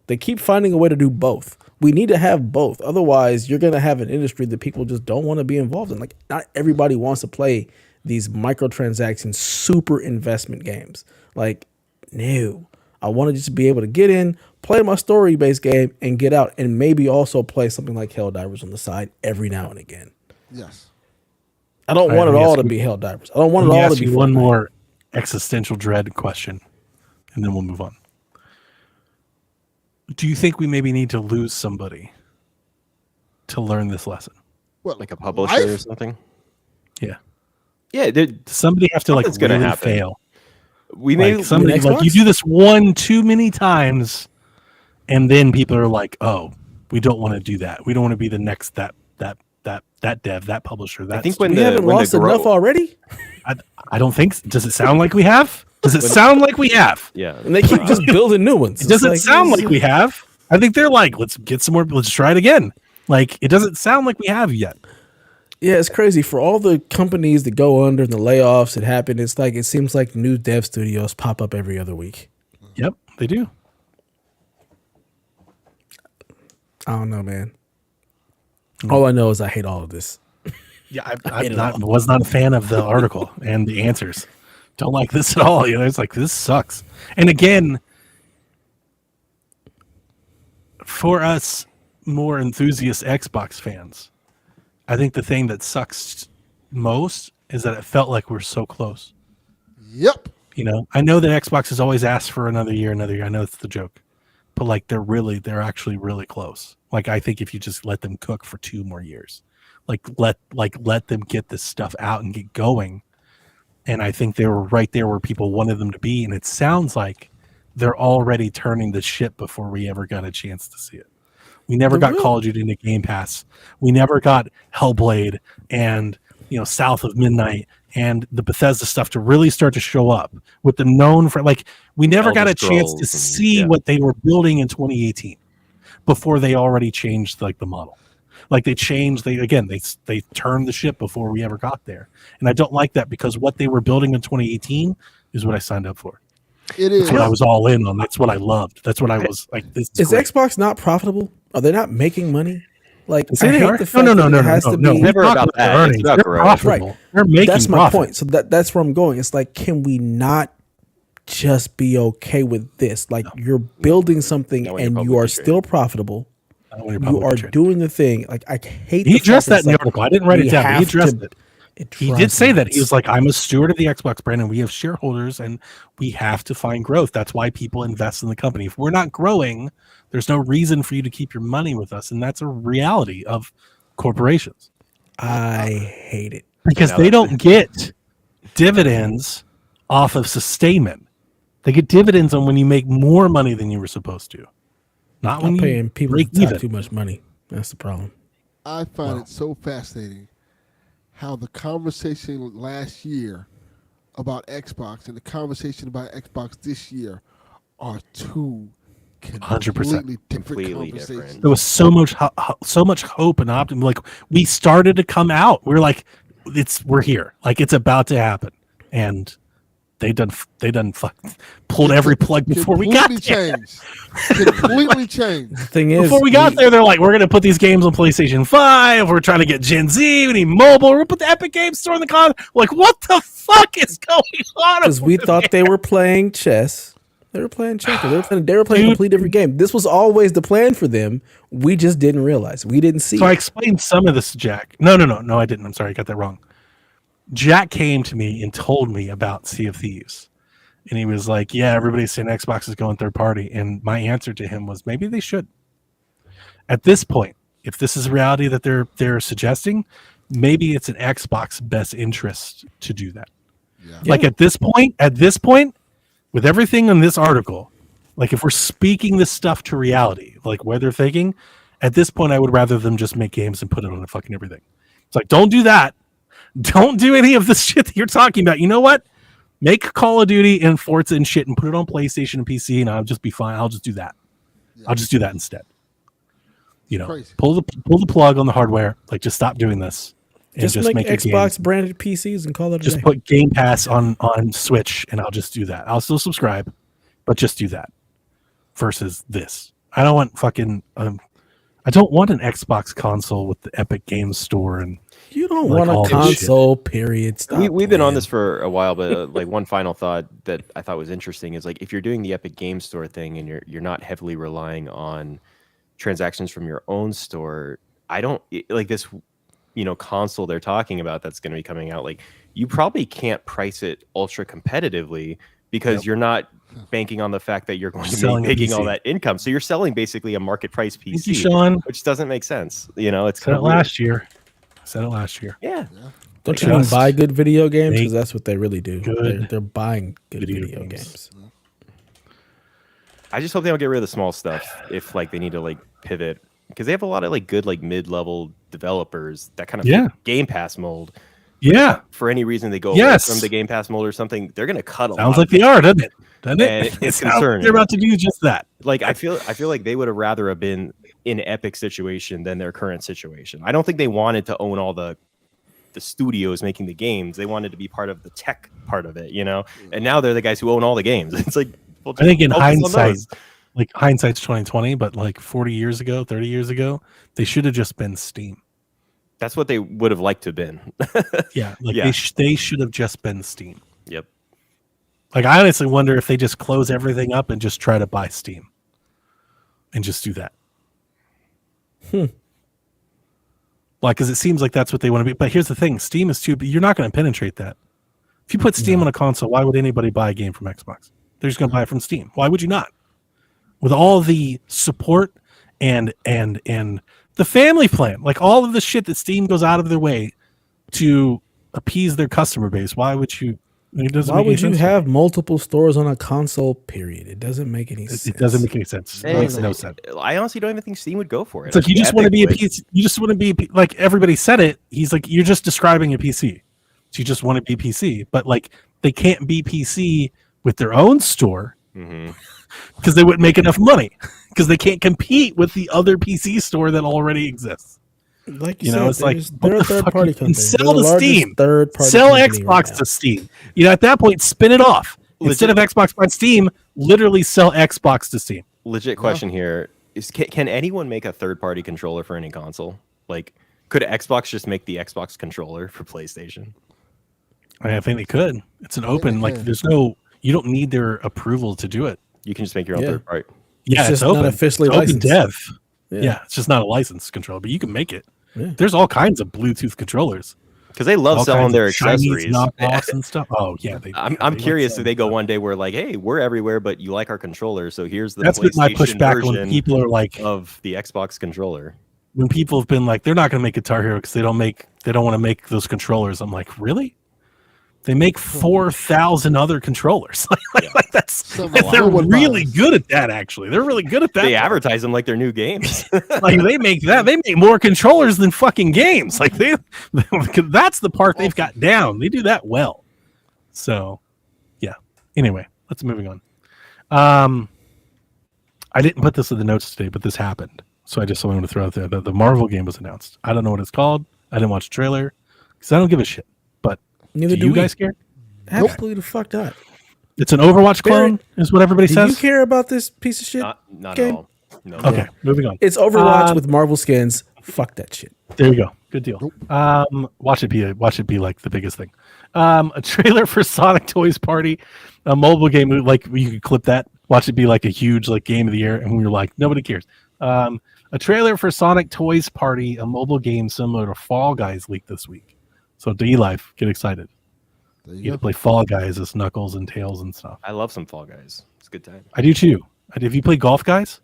[SPEAKER 2] They keep finding a way to do both. We need to have both. Otherwise, you're going to have an industry that people just don't want to be involved in. Like, not everybody wants to play these microtransaction super investment games. Like, no. I want to just be able to get in, play my story-based game, and get out, and maybe also play something like Helldivers on the side every now and again.
[SPEAKER 1] Yes.
[SPEAKER 2] I don't
[SPEAKER 4] All
[SPEAKER 2] want
[SPEAKER 4] right,
[SPEAKER 2] it
[SPEAKER 4] let me
[SPEAKER 2] all
[SPEAKER 4] ask
[SPEAKER 2] to
[SPEAKER 4] you-
[SPEAKER 2] be Helldivers. I don't want
[SPEAKER 4] Let
[SPEAKER 2] it
[SPEAKER 4] me
[SPEAKER 2] all to
[SPEAKER 4] ask
[SPEAKER 2] be
[SPEAKER 4] you one
[SPEAKER 2] Fortnite.
[SPEAKER 4] more existential dread question, and then we'll move on. Do you think we maybe need to lose somebody to learn this lesson?
[SPEAKER 1] What,
[SPEAKER 3] Like a publisher or
[SPEAKER 1] life?
[SPEAKER 3] something.
[SPEAKER 4] Yeah.
[SPEAKER 3] Yeah,
[SPEAKER 4] Does somebody have to like
[SPEAKER 3] Something's gonna
[SPEAKER 4] really
[SPEAKER 3] happen.
[SPEAKER 4] fail?
[SPEAKER 3] we may.
[SPEAKER 4] Like somebody
[SPEAKER 2] Xbox?
[SPEAKER 4] like you do this one too many times, and then people are like, "Oh, we don't want to do that. We don't want to be the next that dev, that publisher." That
[SPEAKER 3] I think when
[SPEAKER 2] We
[SPEAKER 3] the
[SPEAKER 2] haven't
[SPEAKER 3] when
[SPEAKER 2] lost
[SPEAKER 3] the grow,
[SPEAKER 2] enough already?
[SPEAKER 4] I don't think. Does it sound like we have? Does it sound like we have?
[SPEAKER 3] yeah,
[SPEAKER 2] And they keep just building new ones.
[SPEAKER 4] It doesn't sound like we have. I think they're like, let's get some more. Let's try it again. Like it doesn't sound like we have yet.
[SPEAKER 2] Yeah, it's crazy. For all the companies that go under and the layoffs that happen, it's like it seems like new dev studios pop up every other week.
[SPEAKER 4] Yep, they do.
[SPEAKER 2] I don't know, man. All I know is I hate all of this.
[SPEAKER 4] Yeah,
[SPEAKER 2] hate it all.
[SPEAKER 4] was not a fan of the article and the answers. Don't like this at all. You know, it's like this sucks. And again, for us more enthusiast Xbox fans, I think the thing that sucks most is that it felt like we're so close.
[SPEAKER 1] Yep.
[SPEAKER 4] You know, I know that Xbox has always asked for another year. I know it's the joke, but like they're actually really close. Like I think if you just let them cook for 2 more years, let them get this stuff out and get going. And I think they were right there where people wanted them to be. And it sounds like they're already turning the ship before we ever got a chance to see it. We never got Call of Duty into Game Pass. We never got Hellblade and South of Midnight and the Bethesda stuff to really start to show up with the known for like we never got a chance to see what they were building in 2018 before they already changed like the model. Like they changed. They turned the ship before we ever got there, and I don't like that because what they were building in 2018 is what I signed up for.
[SPEAKER 1] It
[SPEAKER 4] That's
[SPEAKER 1] is.
[SPEAKER 4] what I was all in on. That's what I loved. That's what I was like. This
[SPEAKER 2] Is
[SPEAKER 4] great.
[SPEAKER 2] Xbox not profitable? Are they not making money? Like,
[SPEAKER 4] Say
[SPEAKER 2] I
[SPEAKER 4] they
[SPEAKER 2] hate
[SPEAKER 4] are.
[SPEAKER 2] the fact that it has to be.
[SPEAKER 3] It's never
[SPEAKER 4] We're
[SPEAKER 3] about
[SPEAKER 4] talking
[SPEAKER 3] that.
[SPEAKER 4] earnings.
[SPEAKER 3] It's about
[SPEAKER 4] They're
[SPEAKER 3] growth.
[SPEAKER 4] profitable.
[SPEAKER 2] Right.
[SPEAKER 4] They're making
[SPEAKER 2] That's my
[SPEAKER 4] profit.
[SPEAKER 2] point. So that's where I'm going. It's like, can we not just be okay with this? Like, you're building something
[SPEAKER 3] Not when you're
[SPEAKER 2] and you
[SPEAKER 3] publicly
[SPEAKER 2] are
[SPEAKER 3] traded.
[SPEAKER 2] still profitable.
[SPEAKER 4] Not when you're
[SPEAKER 2] You
[SPEAKER 4] publicly
[SPEAKER 2] are
[SPEAKER 4] traded.
[SPEAKER 2] doing the thing. Like, I hate.
[SPEAKER 4] He
[SPEAKER 2] the
[SPEAKER 4] addressed
[SPEAKER 2] fact
[SPEAKER 4] that in the
[SPEAKER 2] it's like,
[SPEAKER 4] article. I didn't write it
[SPEAKER 2] we
[SPEAKER 4] down. But he
[SPEAKER 2] have
[SPEAKER 4] addressed
[SPEAKER 2] to-
[SPEAKER 4] it.
[SPEAKER 2] It
[SPEAKER 4] He did
[SPEAKER 2] drives
[SPEAKER 4] say
[SPEAKER 2] me
[SPEAKER 4] that. He
[SPEAKER 2] nuts.
[SPEAKER 4] was like, I'm a steward of the Xbox brand and we have shareholders and we have to find growth. That's why people invest in the company. If we're not growing, there's no reason for you to keep your money with us. And that's a reality of corporations
[SPEAKER 2] I hate it.
[SPEAKER 4] because
[SPEAKER 3] now
[SPEAKER 4] they
[SPEAKER 3] that's-
[SPEAKER 4] don't get dividends off of sustainment. They get dividends on when you make more money than you were supposed to. Not when
[SPEAKER 2] I'm
[SPEAKER 4] you
[SPEAKER 2] paying people
[SPEAKER 4] break
[SPEAKER 2] at the top
[SPEAKER 4] even.
[SPEAKER 2] too much money. That's the problem.
[SPEAKER 1] I find it so fascinating how the conversation last year about Xbox and the conversation about Xbox this year are two
[SPEAKER 4] 100%.
[SPEAKER 1] completely different
[SPEAKER 3] Completely
[SPEAKER 1] conversations.
[SPEAKER 3] different.
[SPEAKER 4] There was so much hope and optimism. Like we started to come out. We're like, we're here. Like it's about to happen. And they done pulled every plug before we got there.
[SPEAKER 1] Completely changed.
[SPEAKER 2] The thing is,
[SPEAKER 4] Before we got there, they're like, we're going to put these games on PlayStation 5. We're trying to get Gen Z. We need mobile. We're going to put the Epic Games Store in the con. Like, what the fuck is going on?
[SPEAKER 2] because we
[SPEAKER 4] over
[SPEAKER 2] thought
[SPEAKER 4] there?
[SPEAKER 2] they were playing chess. They were playing checkers. They were playing a
[SPEAKER 4] Dude.
[SPEAKER 2] completely different game. This was always the plan for them. We just didn't realize. We didn't see.
[SPEAKER 4] So I
[SPEAKER 2] it.
[SPEAKER 4] explained some of this to Jack. No, I didn't. I'm sorry. I got that wrong. Jack came to me and told me about Sea of Thieves. And he was like, yeah, everybody's saying Xbox is going third party. And my answer to him was maybe they should. At this point, if this is reality that they're suggesting, maybe it's an Xbox best interest to do that.
[SPEAKER 1] Yeah.
[SPEAKER 4] Like at this point, with everything in this article, like if we're speaking this stuff to reality, like where they're thinking, at this point, I would rather them just make games and put it on fucking everything. It's like, don't do that. Don't do any of this shit that you're talking about. You know what? Make Call of Duty and Forza and shit and put it on PlayStation and PC, and I'll just be fine. I'll just do that.
[SPEAKER 1] Yeah.
[SPEAKER 4] I'll just do that instead. You know,
[SPEAKER 1] Crazy.
[SPEAKER 4] pull the plug on the hardware. Like, just stop doing this. And
[SPEAKER 2] just make
[SPEAKER 4] your
[SPEAKER 2] Xbox
[SPEAKER 4] games.
[SPEAKER 2] branded PCs and call it a
[SPEAKER 4] Just
[SPEAKER 2] day.
[SPEAKER 4] put Game Pass on Switch, and I'll just do that. I'll still subscribe, but just do that versus this. I don't want fucking. I don't want an Xbox console with the Epic Games Store and
[SPEAKER 2] You don't
[SPEAKER 4] like all
[SPEAKER 2] want a
[SPEAKER 4] this shit.
[SPEAKER 2] console. Period. Stop
[SPEAKER 3] We've been on
[SPEAKER 2] playing.
[SPEAKER 3] this for a while, but like one final thought that I thought was interesting is like if you're doing the Epic Games Store thing and you're not heavily relying on transactions from your own store, I don't like this, console they're talking about that's going to be coming out. Like you probably can't price it ultra competitively because you're not banking on the fact that you're going to
[SPEAKER 4] Selling
[SPEAKER 3] be
[SPEAKER 4] a
[SPEAKER 3] making all
[SPEAKER 4] PC.
[SPEAKER 3] that income. So you're selling basically a market price PC,
[SPEAKER 4] Thank you, Sean.
[SPEAKER 3] which doesn't make sense. It's
[SPEAKER 4] Said
[SPEAKER 3] kind
[SPEAKER 4] it
[SPEAKER 3] of weird.
[SPEAKER 4] last year. Said it last year.
[SPEAKER 3] Yeah.
[SPEAKER 2] Don't you mean
[SPEAKER 4] Just
[SPEAKER 2] buy good video games? Because
[SPEAKER 4] make
[SPEAKER 2] that's what they really do.
[SPEAKER 4] good
[SPEAKER 2] They're buying good
[SPEAKER 4] video
[SPEAKER 2] video
[SPEAKER 4] games.
[SPEAKER 2] games.
[SPEAKER 3] I just hope they don't get rid of the small stuff if like they need to like pivot because they have a lot of like good like mid-level developers that kind of
[SPEAKER 4] Yeah.
[SPEAKER 3] fit Game Pass mold.
[SPEAKER 4] Yeah.
[SPEAKER 3] For any reason they go
[SPEAKER 4] Yes.
[SPEAKER 3] away from the Game Pass mold or something, they're gonna cut a
[SPEAKER 4] Sounds
[SPEAKER 3] lot.
[SPEAKER 4] like they are, doesn't it? Doesn't
[SPEAKER 3] And
[SPEAKER 4] it?
[SPEAKER 3] it's
[SPEAKER 4] Sounds like
[SPEAKER 3] concerning.
[SPEAKER 4] they're about to do just that.
[SPEAKER 3] Like I feel like they would have rather have been in Epic situation than their current situation. I don't think they wanted to own all the studios making the games. They wanted to be part of the tech part of it, And now they're the guys who own all the games. It's like well,
[SPEAKER 4] I think in
[SPEAKER 3] focus on
[SPEAKER 4] hindsight,
[SPEAKER 3] those.
[SPEAKER 4] like hindsight's 2020, but like 40 years ago, 30 years ago, they should have just been Steam.
[SPEAKER 3] That's what they would have liked to have been.
[SPEAKER 4] Yeah, like
[SPEAKER 3] Yeah.
[SPEAKER 4] they should have just been Steam.
[SPEAKER 3] Yep.
[SPEAKER 4] Like I honestly wonder if they just close everything up and just try to buy Steam, and just do that. Like, because it seems like that's what they want to be. But here's the thing: Steam is too. You're not going to penetrate that. If you put Steam on a console, why would anybody buy a game from Xbox? They're just going to buy it from Steam. Why would you not? With all the support and the family plan, like all of the shit that Steam goes out of their way to appease their customer base, why would you? It doesn't
[SPEAKER 2] Why
[SPEAKER 4] make any
[SPEAKER 2] would you
[SPEAKER 4] sense to me.
[SPEAKER 2] have multiple stores on a console? Period. It doesn't make any sense.
[SPEAKER 4] It doesn't make any sense. It makes
[SPEAKER 3] Hey,
[SPEAKER 4] no sense.
[SPEAKER 3] I honestly don't even think Steam would go for it.
[SPEAKER 4] It's like you just want to be a
[SPEAKER 3] Epic would.
[SPEAKER 4] PC. You just want to be like everybody said it. He's like, you're just describing a PC. So you just want to be PC, but like they can't be PC with their own store
[SPEAKER 3] Mhm.
[SPEAKER 4] because they wouldn't make enough money because they can't compete with the other PC store that already exists.
[SPEAKER 2] Like
[SPEAKER 4] You know, it's like
[SPEAKER 2] they're
[SPEAKER 4] what
[SPEAKER 2] a
[SPEAKER 4] the
[SPEAKER 2] third
[SPEAKER 4] fuck?
[SPEAKER 2] party
[SPEAKER 4] You can
[SPEAKER 2] company.
[SPEAKER 4] sell
[SPEAKER 2] They're the
[SPEAKER 4] to
[SPEAKER 2] largest
[SPEAKER 4] Steam.
[SPEAKER 2] third party
[SPEAKER 4] Sell
[SPEAKER 2] company right
[SPEAKER 4] Xbox
[SPEAKER 2] now.
[SPEAKER 4] to Steam. You know, at that point, spin it off. Instead of Xbox on Steam, literally sell Xbox to Steam.
[SPEAKER 3] Legit question here is: can anyone make a third-party controller for any console? Like, could Xbox just make the Xbox controller for PlayStation?
[SPEAKER 4] I think they could. It's an open. Like,
[SPEAKER 1] can.
[SPEAKER 4] there's no. You don't need their approval to do it.
[SPEAKER 3] You can just make your own
[SPEAKER 2] Yeah.
[SPEAKER 3] third party.
[SPEAKER 4] Yeah,
[SPEAKER 2] It's
[SPEAKER 4] it's,
[SPEAKER 2] just
[SPEAKER 4] open.
[SPEAKER 2] not officially
[SPEAKER 4] It's open
[SPEAKER 2] licensed.
[SPEAKER 4] dev.
[SPEAKER 2] Yeah.
[SPEAKER 4] Yeah, it's just not a licensed controller, but you can make it.
[SPEAKER 2] Yeah.
[SPEAKER 4] There's all kinds of Bluetooth controllers.
[SPEAKER 3] Because they love
[SPEAKER 4] All
[SPEAKER 3] selling
[SPEAKER 4] kinds
[SPEAKER 3] their
[SPEAKER 4] of Chinese
[SPEAKER 3] accessories.
[SPEAKER 4] knockoffs and stuff. Oh yeah,
[SPEAKER 3] I'm curious if they go one day where like, hey, we're everywhere, but you like our controller, so here's the
[SPEAKER 4] That's been my
[SPEAKER 3] PlayStation
[SPEAKER 4] pushback
[SPEAKER 3] version
[SPEAKER 4] when people are like,
[SPEAKER 3] of the Xbox controller.
[SPEAKER 4] when people have been like, they're not going to make Guitar Hero because they don't want to make those controllers. I'm like, really? They make 4,000 other controllers. like that's
[SPEAKER 1] Somehow
[SPEAKER 4] they're
[SPEAKER 1] no one
[SPEAKER 4] really
[SPEAKER 1] buys.
[SPEAKER 4] good at that. Actually, they're really good at that.
[SPEAKER 3] They advertise them like they're new games.
[SPEAKER 4] Like they make more controllers than fucking games. Like that's the part they've got down. They do that well. So, yeah. Anyway, let's moving on. I didn't put this in the notes today, but this happened. So I just wanted to throw out there that the Marvel game was announced. I don't know what it's called. I didn't watch the trailer because I don't give a shit. But
[SPEAKER 2] Neither
[SPEAKER 4] do
[SPEAKER 2] do
[SPEAKER 4] you
[SPEAKER 2] we.
[SPEAKER 4] guys care?
[SPEAKER 2] Absolutely the fuck not.
[SPEAKER 4] It's an Overwatch clone, is what everybody
[SPEAKER 2] Do
[SPEAKER 4] says.
[SPEAKER 2] you care about this piece of shit?
[SPEAKER 3] Not
[SPEAKER 2] game?
[SPEAKER 3] at all. No.
[SPEAKER 4] Okay, moving on.
[SPEAKER 2] It's Overwatch with Marvel skins. Fuck that shit.
[SPEAKER 4] There you go. Good deal. Watch it be like the biggest thing. A trailer for Sonic Toys Party, a mobile game. Like you could clip that. Watch it be like a huge like game of the year, and we were like, nobody cares. A trailer for Sonic Toys Party, a mobile game similar to Fall Guys, leaked this week. So D-Life, get excited.
[SPEAKER 1] There
[SPEAKER 4] You
[SPEAKER 1] you
[SPEAKER 4] get
[SPEAKER 1] go.
[SPEAKER 4] to play Fall Guys as Knuckles and Tails and stuff.
[SPEAKER 3] I love some Fall Guys. It's a good time.
[SPEAKER 4] I do too. Have you played Golf Guys?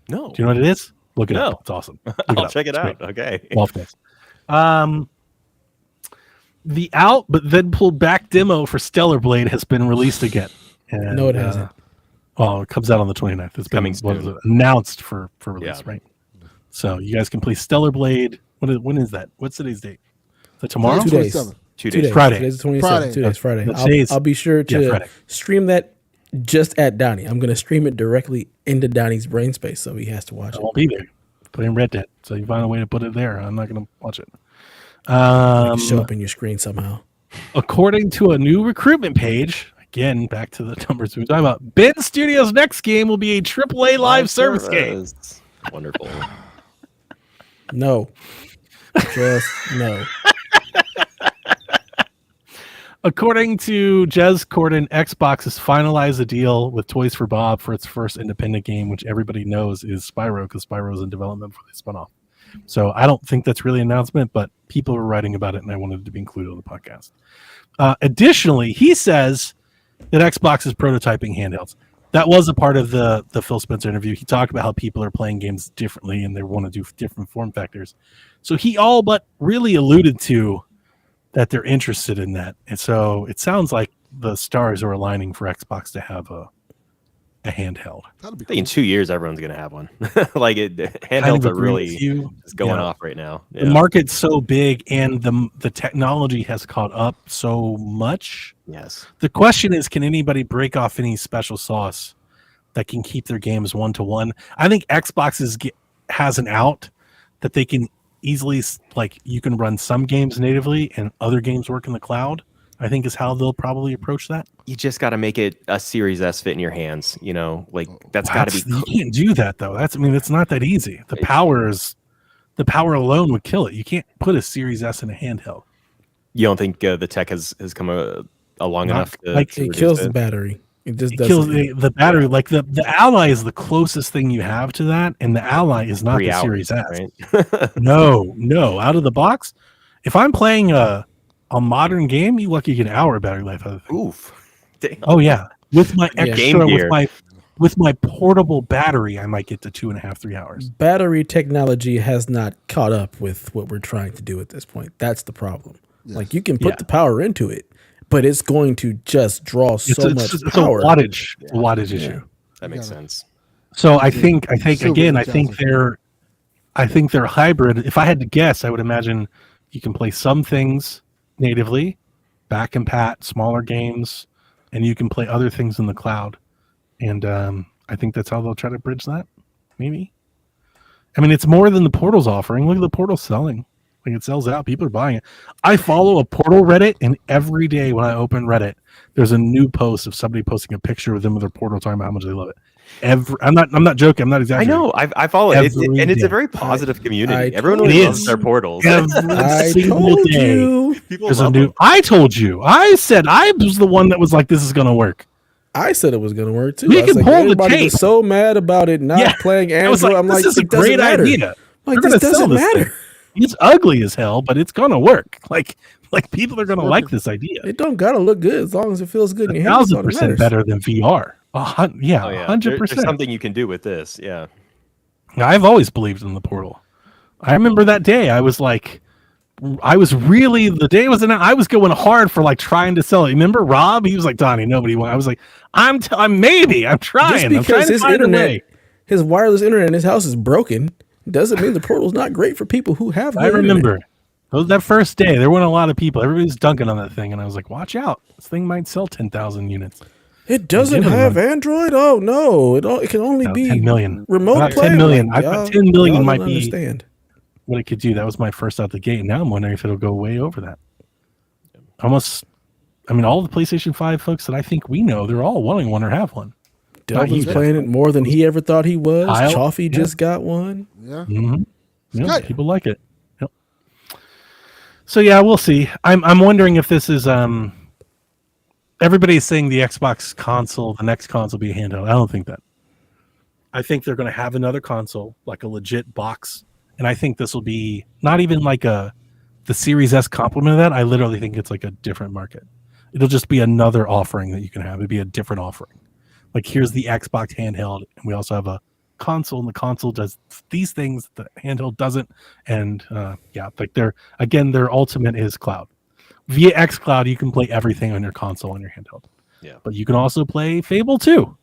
[SPEAKER 3] No.
[SPEAKER 4] Do you know what it is? Look it
[SPEAKER 3] No.
[SPEAKER 4] up. It's awesome. Look
[SPEAKER 3] I'll
[SPEAKER 4] up.
[SPEAKER 3] check it
[SPEAKER 4] It's
[SPEAKER 3] out.
[SPEAKER 4] great.
[SPEAKER 3] Okay.
[SPEAKER 4] Golf Guys. The out but then pulled back demo for Stellar Blade has been released again. And,
[SPEAKER 2] No, it hasn't.
[SPEAKER 4] Oh, it comes out on the 29th. It's
[SPEAKER 3] Coming
[SPEAKER 4] been
[SPEAKER 3] soon.
[SPEAKER 4] announced for release,
[SPEAKER 3] Yeah.
[SPEAKER 4] right? So you guys can play Stellar Blade. When is that? What's today's date? Is it tomorrow?
[SPEAKER 2] 2 days.
[SPEAKER 1] 27.
[SPEAKER 3] 2
[SPEAKER 2] 2
[SPEAKER 3] days.
[SPEAKER 2] days.
[SPEAKER 4] Friday.
[SPEAKER 2] Today's the 27th.
[SPEAKER 1] Friday.
[SPEAKER 2] 2 days. Friday.
[SPEAKER 4] Today's-
[SPEAKER 2] I'll be sure to
[SPEAKER 4] Friday.
[SPEAKER 2] stream that just at Donnie. I'm going to stream it directly into Donnie's brain space, so he has to watch
[SPEAKER 4] I
[SPEAKER 2] it.
[SPEAKER 4] won't be there. Playing Red Dead. So you find a way to put it there. I'm not going to watch it.
[SPEAKER 2] Show up in your screen somehow.
[SPEAKER 4] According to a new recruitment page, again, back to the numbers we were talking about, Ben Studios' next game will be a AAA live service game.
[SPEAKER 3] Wonderful.
[SPEAKER 2] No. Just no.
[SPEAKER 4] According to Jez Corden, Xbox has finalized a deal with Toys for Bob for its first independent game, which everybody knows is Spyro, because Spyro is in development before they spun off. So I don't think that's really an announcement, but people were writing about it, and I wanted it to be included on the podcast. Additionally, he says that Xbox is prototyping handhelds. That was a part of the Phil Spencer interview. He talked about how people are playing games differently, and they want to do different form factors. So he all but really alluded to that they're interested in that. And so it sounds like the stars are aligning for Xbox to have a handheld.
[SPEAKER 1] That'll be
[SPEAKER 3] I think in
[SPEAKER 1] cool.
[SPEAKER 3] 2 years everyone's gonna have one. Like handhelds
[SPEAKER 4] Kind of
[SPEAKER 3] are
[SPEAKER 4] agree
[SPEAKER 3] really
[SPEAKER 4] with you.
[SPEAKER 3] just going
[SPEAKER 4] Yeah.
[SPEAKER 3] off right now.
[SPEAKER 4] The market's so big, and the technology has caught up so much.
[SPEAKER 3] Yes.
[SPEAKER 4] The question is, can anybody break off any special sauce that can keep their games one-to-one? I think Xbox has an out that they can easily, like, you can run some games natively and other games work in the cloud. I think is how they'll probably approach that.
[SPEAKER 3] You just got to make it a Series S fit in your hands. You know, like that's got to be.
[SPEAKER 4] You can't do that though. It's not that easy. The power alone would kill it. You can't put a Series S in a handheld.
[SPEAKER 3] You don't think the tech has come along
[SPEAKER 4] Not-
[SPEAKER 3] enough to
[SPEAKER 4] like,
[SPEAKER 3] to
[SPEAKER 2] It
[SPEAKER 3] reduce
[SPEAKER 2] kills
[SPEAKER 3] it?
[SPEAKER 2] the battery. It just
[SPEAKER 4] It
[SPEAKER 2] doesn't.
[SPEAKER 4] kills the battery. Like the Ally is the closest thing you have to that, and the Ally is not
[SPEAKER 3] 3
[SPEAKER 4] the
[SPEAKER 3] hours,
[SPEAKER 4] Series S.
[SPEAKER 3] right?
[SPEAKER 4] No, out of the box. If I'm playing a modern game, you lucky to get an hour battery life out of it.
[SPEAKER 3] Oof. Damn.
[SPEAKER 4] Oh yeah, with my
[SPEAKER 2] Yeah.
[SPEAKER 4] extra,
[SPEAKER 3] Game Gear.
[SPEAKER 4] with my portable battery, I might get to 2.5, 3 hours.
[SPEAKER 2] Battery technology has not caught up with what we're trying to do at this point. That's the problem.
[SPEAKER 1] Yes.
[SPEAKER 2] Like you can put
[SPEAKER 4] Yeah.
[SPEAKER 2] the power into it, but it's going to just draw so much
[SPEAKER 4] It's
[SPEAKER 2] power.
[SPEAKER 4] a wattage issue.
[SPEAKER 3] That makes
[SPEAKER 1] gotta-
[SPEAKER 3] sense.
[SPEAKER 4] So I think
[SPEAKER 1] Silver
[SPEAKER 4] again,
[SPEAKER 1] Johnson.
[SPEAKER 4] I think they're hybrid. If I had to guess, I would imagine you can play some things natively, back and pat, smaller games, and you can play other things in the cloud. And I think that's how they'll try to bridge that, maybe. I mean, it's more than the Portal's offering. Look at the Portal selling. Like, it sells out. People are buying it. I follow a Portal Reddit, and every day when I open Reddit, there's a new post of somebody posting a picture of them with their Portal talking about how much they love it. I'm not joking. I'm not
[SPEAKER 3] I
[SPEAKER 4] exaggerating.
[SPEAKER 3] know. I follow it, and it's
[SPEAKER 4] day.
[SPEAKER 3] a very positive community.
[SPEAKER 2] I
[SPEAKER 3] Everyone
[SPEAKER 2] told
[SPEAKER 3] really
[SPEAKER 4] you.
[SPEAKER 3] loves their portals.
[SPEAKER 2] I
[SPEAKER 4] Single
[SPEAKER 2] told
[SPEAKER 4] day.
[SPEAKER 2] you.
[SPEAKER 3] People
[SPEAKER 4] There's a
[SPEAKER 3] love
[SPEAKER 4] new.
[SPEAKER 3] them.
[SPEAKER 4] I told you. I said I was the one that was like, "This is gonna work."
[SPEAKER 2] I said it was going to work too.
[SPEAKER 4] We
[SPEAKER 2] I was
[SPEAKER 4] can
[SPEAKER 2] like,
[SPEAKER 4] pull the
[SPEAKER 2] everybody
[SPEAKER 4] tape.
[SPEAKER 2] was so mad about it not
[SPEAKER 4] Yeah.
[SPEAKER 2] playing
[SPEAKER 4] I was
[SPEAKER 2] Android.
[SPEAKER 4] like,
[SPEAKER 2] I'm
[SPEAKER 4] "This
[SPEAKER 2] like,
[SPEAKER 4] is a
[SPEAKER 2] it doesn't
[SPEAKER 4] great
[SPEAKER 2] matter.
[SPEAKER 4] idea."
[SPEAKER 2] Like,
[SPEAKER 4] They're
[SPEAKER 2] this
[SPEAKER 4] gonna sell
[SPEAKER 2] doesn't
[SPEAKER 4] this
[SPEAKER 2] matter.
[SPEAKER 4] thing. It's ugly as hell, but it's gonna work. Like people are gonna like this idea.
[SPEAKER 2] It don't gotta look good as long as it feels good in your hand. That's all that
[SPEAKER 4] 1,000%
[SPEAKER 2] matters.
[SPEAKER 4] better than VR. Yeah,
[SPEAKER 3] Oh yeah,
[SPEAKER 4] 100%.
[SPEAKER 3] There's something you can do with this. Yeah.
[SPEAKER 4] I've always believed in the Portal. I remember that day. I was like, the day it was announced, I was going hard for like trying to sell it. Remember Rob? He was like, Donnie, nobody wants. I was like, I'm trying.
[SPEAKER 2] Just
[SPEAKER 4] I'm
[SPEAKER 2] because
[SPEAKER 4] trying to
[SPEAKER 2] his
[SPEAKER 4] find a
[SPEAKER 2] internet,
[SPEAKER 4] way.
[SPEAKER 2] his wireless internet in his house is broken, doesn't mean the Portal's not great for people who have.
[SPEAKER 4] I
[SPEAKER 2] good
[SPEAKER 4] remember
[SPEAKER 2] internet.
[SPEAKER 4] that first day. There weren't a lot of people. Everybody was dunking on that thing, and I was like, watch out. This thing might sell 10,000 units.
[SPEAKER 2] It doesn't
[SPEAKER 4] Give it a
[SPEAKER 2] have
[SPEAKER 4] run.
[SPEAKER 2] Android. Oh no! It can only
[SPEAKER 4] No,
[SPEAKER 2] be
[SPEAKER 4] 10 million.
[SPEAKER 2] remote
[SPEAKER 4] About
[SPEAKER 2] play.
[SPEAKER 4] 10 million.
[SPEAKER 2] Like,
[SPEAKER 4] I thought
[SPEAKER 2] y'all-
[SPEAKER 4] 10 million
[SPEAKER 2] y'all
[SPEAKER 4] might
[SPEAKER 2] don't
[SPEAKER 4] be
[SPEAKER 2] understand.
[SPEAKER 4] what it could do. That was my first out the gate. Now I'm wondering if it'll go way over that. Almost. I mean, all the PlayStation 5 folks that I think we know, they're all wanting one or have one.
[SPEAKER 2] Delvin's
[SPEAKER 4] you.
[SPEAKER 2] playing it more than he ever thought he was.
[SPEAKER 4] Kyle?
[SPEAKER 2] Chaffee
[SPEAKER 4] Yeah.
[SPEAKER 2] just got one.
[SPEAKER 1] Yeah.
[SPEAKER 4] Mm-hmm. Yeah,
[SPEAKER 1] good.
[SPEAKER 4] people like it. Yep. So yeah, we'll see. I'm wondering if this is everybody's saying the Xbox console, the next console will be a handheld. I don't think that. I think they're going to have another console, like a legit box, and I think this will be not even like the Series S complement of that. I literally think it's like a different market. It'll just be another offering that you can have. It'd be a different offering. Like, here's the Xbox handheld, and we also have a console, and the console does these things the handheld doesn't. And like their ultimate is cloud. Via xCloud, you can play everything on your console and your handheld.
[SPEAKER 3] Yeah.
[SPEAKER 4] But you can also play Fable 2,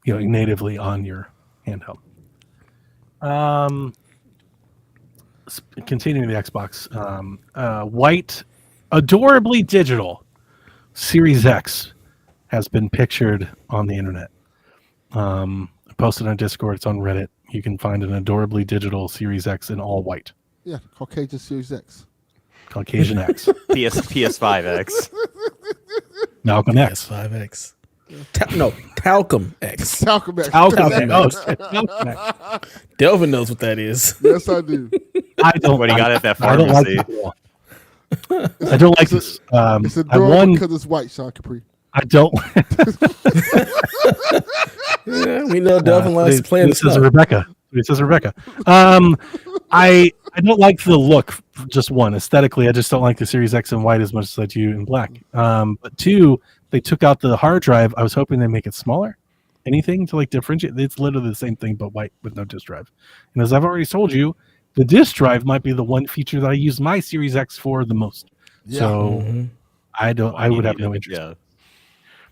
[SPEAKER 4] natively on your handheld. Continuing the Xbox, white, adorably digital Series X has been pictured on the internet. I posted on Discord. It's on Reddit. You can find an adorably digital Series X in all white.
[SPEAKER 1] Yeah. Caucasian Series X.
[SPEAKER 4] Caucasian X.
[SPEAKER 3] PS5X.
[SPEAKER 4] Malcolm X.
[SPEAKER 2] PS5X. Talcum X.
[SPEAKER 1] Talcum X.
[SPEAKER 4] Malcolm X.
[SPEAKER 2] Talcum
[SPEAKER 4] Oh,
[SPEAKER 2] X.
[SPEAKER 4] shit. Malcolm X.
[SPEAKER 2] Delvin knows what that is.
[SPEAKER 1] Yes, I do.
[SPEAKER 4] I don't
[SPEAKER 3] What he got at that
[SPEAKER 4] I don't like
[SPEAKER 3] pharmacy.
[SPEAKER 4] this at all. I don't like this.
[SPEAKER 1] It's
[SPEAKER 4] I
[SPEAKER 1] adorable
[SPEAKER 4] won.
[SPEAKER 1] because it's white, Sean Capri.
[SPEAKER 4] I don't.
[SPEAKER 2] Yeah, we know Delvin likes to play in the
[SPEAKER 4] This is
[SPEAKER 2] snow.
[SPEAKER 4] Rebecca. It says Rebecca. I don't like the look. Just one, aesthetically, I just don't like the Series X in white as much as I do in black. But two, they took out the hard drive. I was hoping they make it smaller. Anything to like differentiate? It's literally the same thing but white with no disk drive. And as I've already told you, the disk drive might be the one feature that I use my Series X for the most.
[SPEAKER 1] Yeah.
[SPEAKER 4] So
[SPEAKER 2] Mhm.
[SPEAKER 4] I would have no interest.
[SPEAKER 3] Yeah.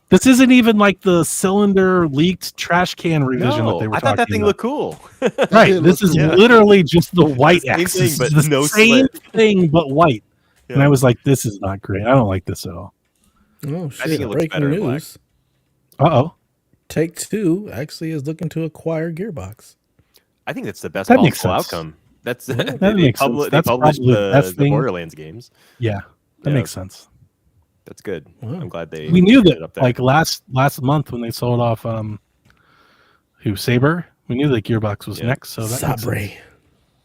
[SPEAKER 4] This isn't even like the cylinder leaked trash can revision that
[SPEAKER 3] No,
[SPEAKER 4] they were
[SPEAKER 3] I thought that
[SPEAKER 4] talking
[SPEAKER 3] thing
[SPEAKER 4] about.
[SPEAKER 3] looked cool.
[SPEAKER 4] Right.
[SPEAKER 1] did
[SPEAKER 4] This
[SPEAKER 1] look
[SPEAKER 4] is
[SPEAKER 1] cool.
[SPEAKER 3] Yeah.
[SPEAKER 4] literally just the white
[SPEAKER 3] Same
[SPEAKER 4] X.
[SPEAKER 3] thing,
[SPEAKER 4] This
[SPEAKER 3] but
[SPEAKER 4] is the
[SPEAKER 3] no
[SPEAKER 4] same
[SPEAKER 3] slit.
[SPEAKER 4] thing but white. And
[SPEAKER 3] Yeah.
[SPEAKER 4] I was like, this is not great. I don't like this at all.
[SPEAKER 2] Oh shit!
[SPEAKER 3] think it looks
[SPEAKER 2] Breaking
[SPEAKER 3] better in black.
[SPEAKER 2] news:
[SPEAKER 4] Uh-oh.
[SPEAKER 2] Take-Two actually is looking to acquire Gearbox.
[SPEAKER 3] I think that's the best
[SPEAKER 4] That makes
[SPEAKER 3] possible
[SPEAKER 4] sense.
[SPEAKER 3] outcome. That's
[SPEAKER 4] That
[SPEAKER 3] they,
[SPEAKER 4] makes sense.
[SPEAKER 3] they
[SPEAKER 4] That's
[SPEAKER 3] published
[SPEAKER 4] probably the best
[SPEAKER 3] the
[SPEAKER 4] thing.
[SPEAKER 3] Borderlands games.
[SPEAKER 4] Yeah. That
[SPEAKER 3] Yeah.
[SPEAKER 4] makes sense.
[SPEAKER 3] That's good.
[SPEAKER 2] Wow.
[SPEAKER 3] I'm glad they.
[SPEAKER 4] We knew
[SPEAKER 3] put
[SPEAKER 4] that
[SPEAKER 3] it up there.
[SPEAKER 4] like last month when they sold off Saber, we knew that Gearbox was
[SPEAKER 3] Yeah.
[SPEAKER 4] next. So that makes
[SPEAKER 2] Sabre.
[SPEAKER 4] sense.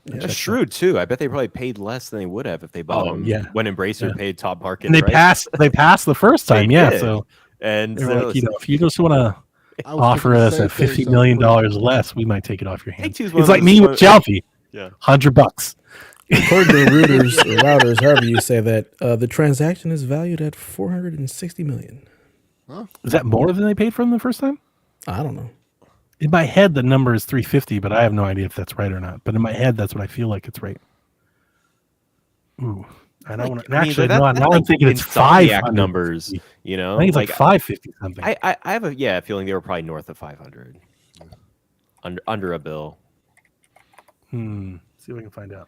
[SPEAKER 3] That's shrewd too. I bet they probably paid less than they would have if they bought
[SPEAKER 4] Oh,
[SPEAKER 3] them.
[SPEAKER 4] yeah.
[SPEAKER 3] When Embracer
[SPEAKER 4] Yeah.
[SPEAKER 3] paid top market,
[SPEAKER 4] And they
[SPEAKER 3] price.
[SPEAKER 4] passed the first
[SPEAKER 3] They
[SPEAKER 4] time, yeah.
[SPEAKER 3] did.
[SPEAKER 4] So
[SPEAKER 3] And
[SPEAKER 4] they were
[SPEAKER 3] they're
[SPEAKER 4] like, if you just want to
[SPEAKER 1] I was
[SPEAKER 4] offer
[SPEAKER 1] thinking the
[SPEAKER 4] us
[SPEAKER 1] same
[SPEAKER 4] at
[SPEAKER 1] thing,
[SPEAKER 4] $50
[SPEAKER 1] Sean
[SPEAKER 4] million
[SPEAKER 1] Capri.
[SPEAKER 4] less, we might take it off your hands.
[SPEAKER 3] Take-Two's one
[SPEAKER 4] It's
[SPEAKER 3] of
[SPEAKER 4] like
[SPEAKER 3] those-
[SPEAKER 4] me with Jalfi.
[SPEAKER 3] Yeah.
[SPEAKER 4] $100.
[SPEAKER 2] According to routers, however you say that, the transaction is valued at $460 million.
[SPEAKER 4] Is that more than they paid for them the first time?
[SPEAKER 2] I don't know.
[SPEAKER 4] In my head, the number is 350, but I have no idea if that's right or not. But in my head, that's what I feel like it's right. Ooh, I don't want to. Actually, no. Now I'm thinking it's
[SPEAKER 3] Insomniac
[SPEAKER 4] 500
[SPEAKER 3] numbers. You know,
[SPEAKER 4] I think it's like 550 something.
[SPEAKER 3] I have a feeling they were probably north of 500, under a bill.
[SPEAKER 4] See if I can find out.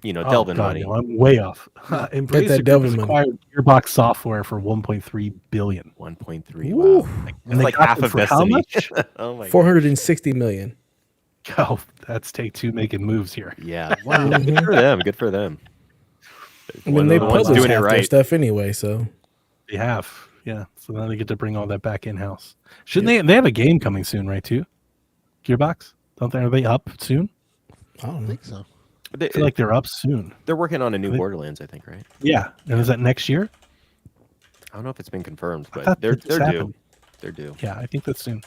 [SPEAKER 3] You know,
[SPEAKER 4] Oh,
[SPEAKER 3] Delvin
[SPEAKER 4] God,
[SPEAKER 3] money.
[SPEAKER 4] no, I'm way off. Embracer
[SPEAKER 2] that
[SPEAKER 4] Group
[SPEAKER 2] Delvin
[SPEAKER 4] has
[SPEAKER 2] money.
[SPEAKER 4] acquired Gearbox Software for 1.3 billion.
[SPEAKER 3] 1.3.
[SPEAKER 2] Ooh.
[SPEAKER 3] Wow,
[SPEAKER 4] And
[SPEAKER 3] that's
[SPEAKER 4] they
[SPEAKER 3] like
[SPEAKER 4] got
[SPEAKER 3] half
[SPEAKER 4] them
[SPEAKER 3] of
[SPEAKER 4] for how
[SPEAKER 3] Destiny.
[SPEAKER 4] much?
[SPEAKER 3] Oh my god.
[SPEAKER 2] 460 million.
[SPEAKER 4] go. That's take two making moves here.
[SPEAKER 3] Yeah. Wow. Good for them. Good for them.
[SPEAKER 2] I mean, they
[SPEAKER 3] One of the ones
[SPEAKER 2] publish
[SPEAKER 3] doing it
[SPEAKER 2] half their
[SPEAKER 3] right.
[SPEAKER 2] stuff anyway, so
[SPEAKER 4] They have. Yeah. So now they get to bring all that back in house. Shouldn't they have a game coming soon, right? Too. Gearbox? Don't they? Are they up soon?
[SPEAKER 2] I don't
[SPEAKER 1] I
[SPEAKER 2] know.
[SPEAKER 1] think so.
[SPEAKER 4] I feel like they're up soon.
[SPEAKER 3] They're working on a new Borderlands, I think, right?
[SPEAKER 4] Yeah. And is that next year?
[SPEAKER 3] I don't know if it's been confirmed,
[SPEAKER 4] I
[SPEAKER 3] but
[SPEAKER 4] thought
[SPEAKER 3] they're
[SPEAKER 4] that just
[SPEAKER 3] due.
[SPEAKER 4] happened.
[SPEAKER 3] They're due.
[SPEAKER 4] Yeah, I think that's soon.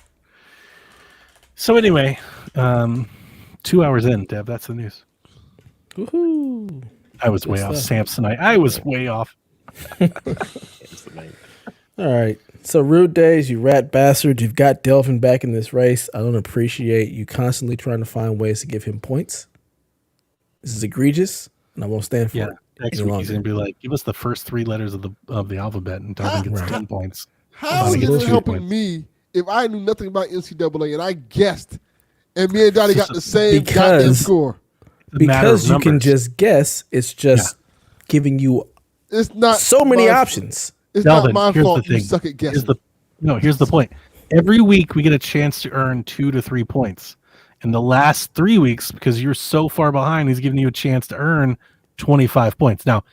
[SPEAKER 4] So anyway, 2 hours in, Dev, that's the news.
[SPEAKER 2] Woohoo!
[SPEAKER 4] I was way off. Samsonite. I was way off.
[SPEAKER 2] All right. So Rude Days, you rat bastard, you've got Delvin back in this race. I don't appreciate you constantly trying to find ways to give him points. This is egregious, and I won't stand for
[SPEAKER 4] Yeah.
[SPEAKER 2] it.
[SPEAKER 4] Next
[SPEAKER 2] any
[SPEAKER 4] week he's
[SPEAKER 2] longer.
[SPEAKER 4] gonna be like, give us the first 3 letters of the alphabet, and Delvin gets
[SPEAKER 2] Right.
[SPEAKER 4] 10 points.
[SPEAKER 1] How
[SPEAKER 4] Donnie
[SPEAKER 1] is
[SPEAKER 4] gets
[SPEAKER 1] it
[SPEAKER 4] 2
[SPEAKER 1] helping
[SPEAKER 4] points.
[SPEAKER 1] me if I knew nothing about NCAA and I guessed, and me and Donnie got the same
[SPEAKER 2] Because-
[SPEAKER 1] goddamn score?
[SPEAKER 4] It's a matter of
[SPEAKER 2] Because you can
[SPEAKER 4] numbers.
[SPEAKER 2] just guess, it's just giving you
[SPEAKER 1] It's not
[SPEAKER 2] so many
[SPEAKER 1] my-
[SPEAKER 2] options.
[SPEAKER 1] It's
[SPEAKER 4] Delvin,
[SPEAKER 1] not my
[SPEAKER 4] here's
[SPEAKER 1] fault.
[SPEAKER 4] the
[SPEAKER 1] You
[SPEAKER 4] thing.
[SPEAKER 1] suck at guessing.
[SPEAKER 4] Here's the point. Every week we get a chance to earn 2 to 3 points. In the last 3 weeks, because you're so far behind, he's giving you a chance to earn 25 points. Now,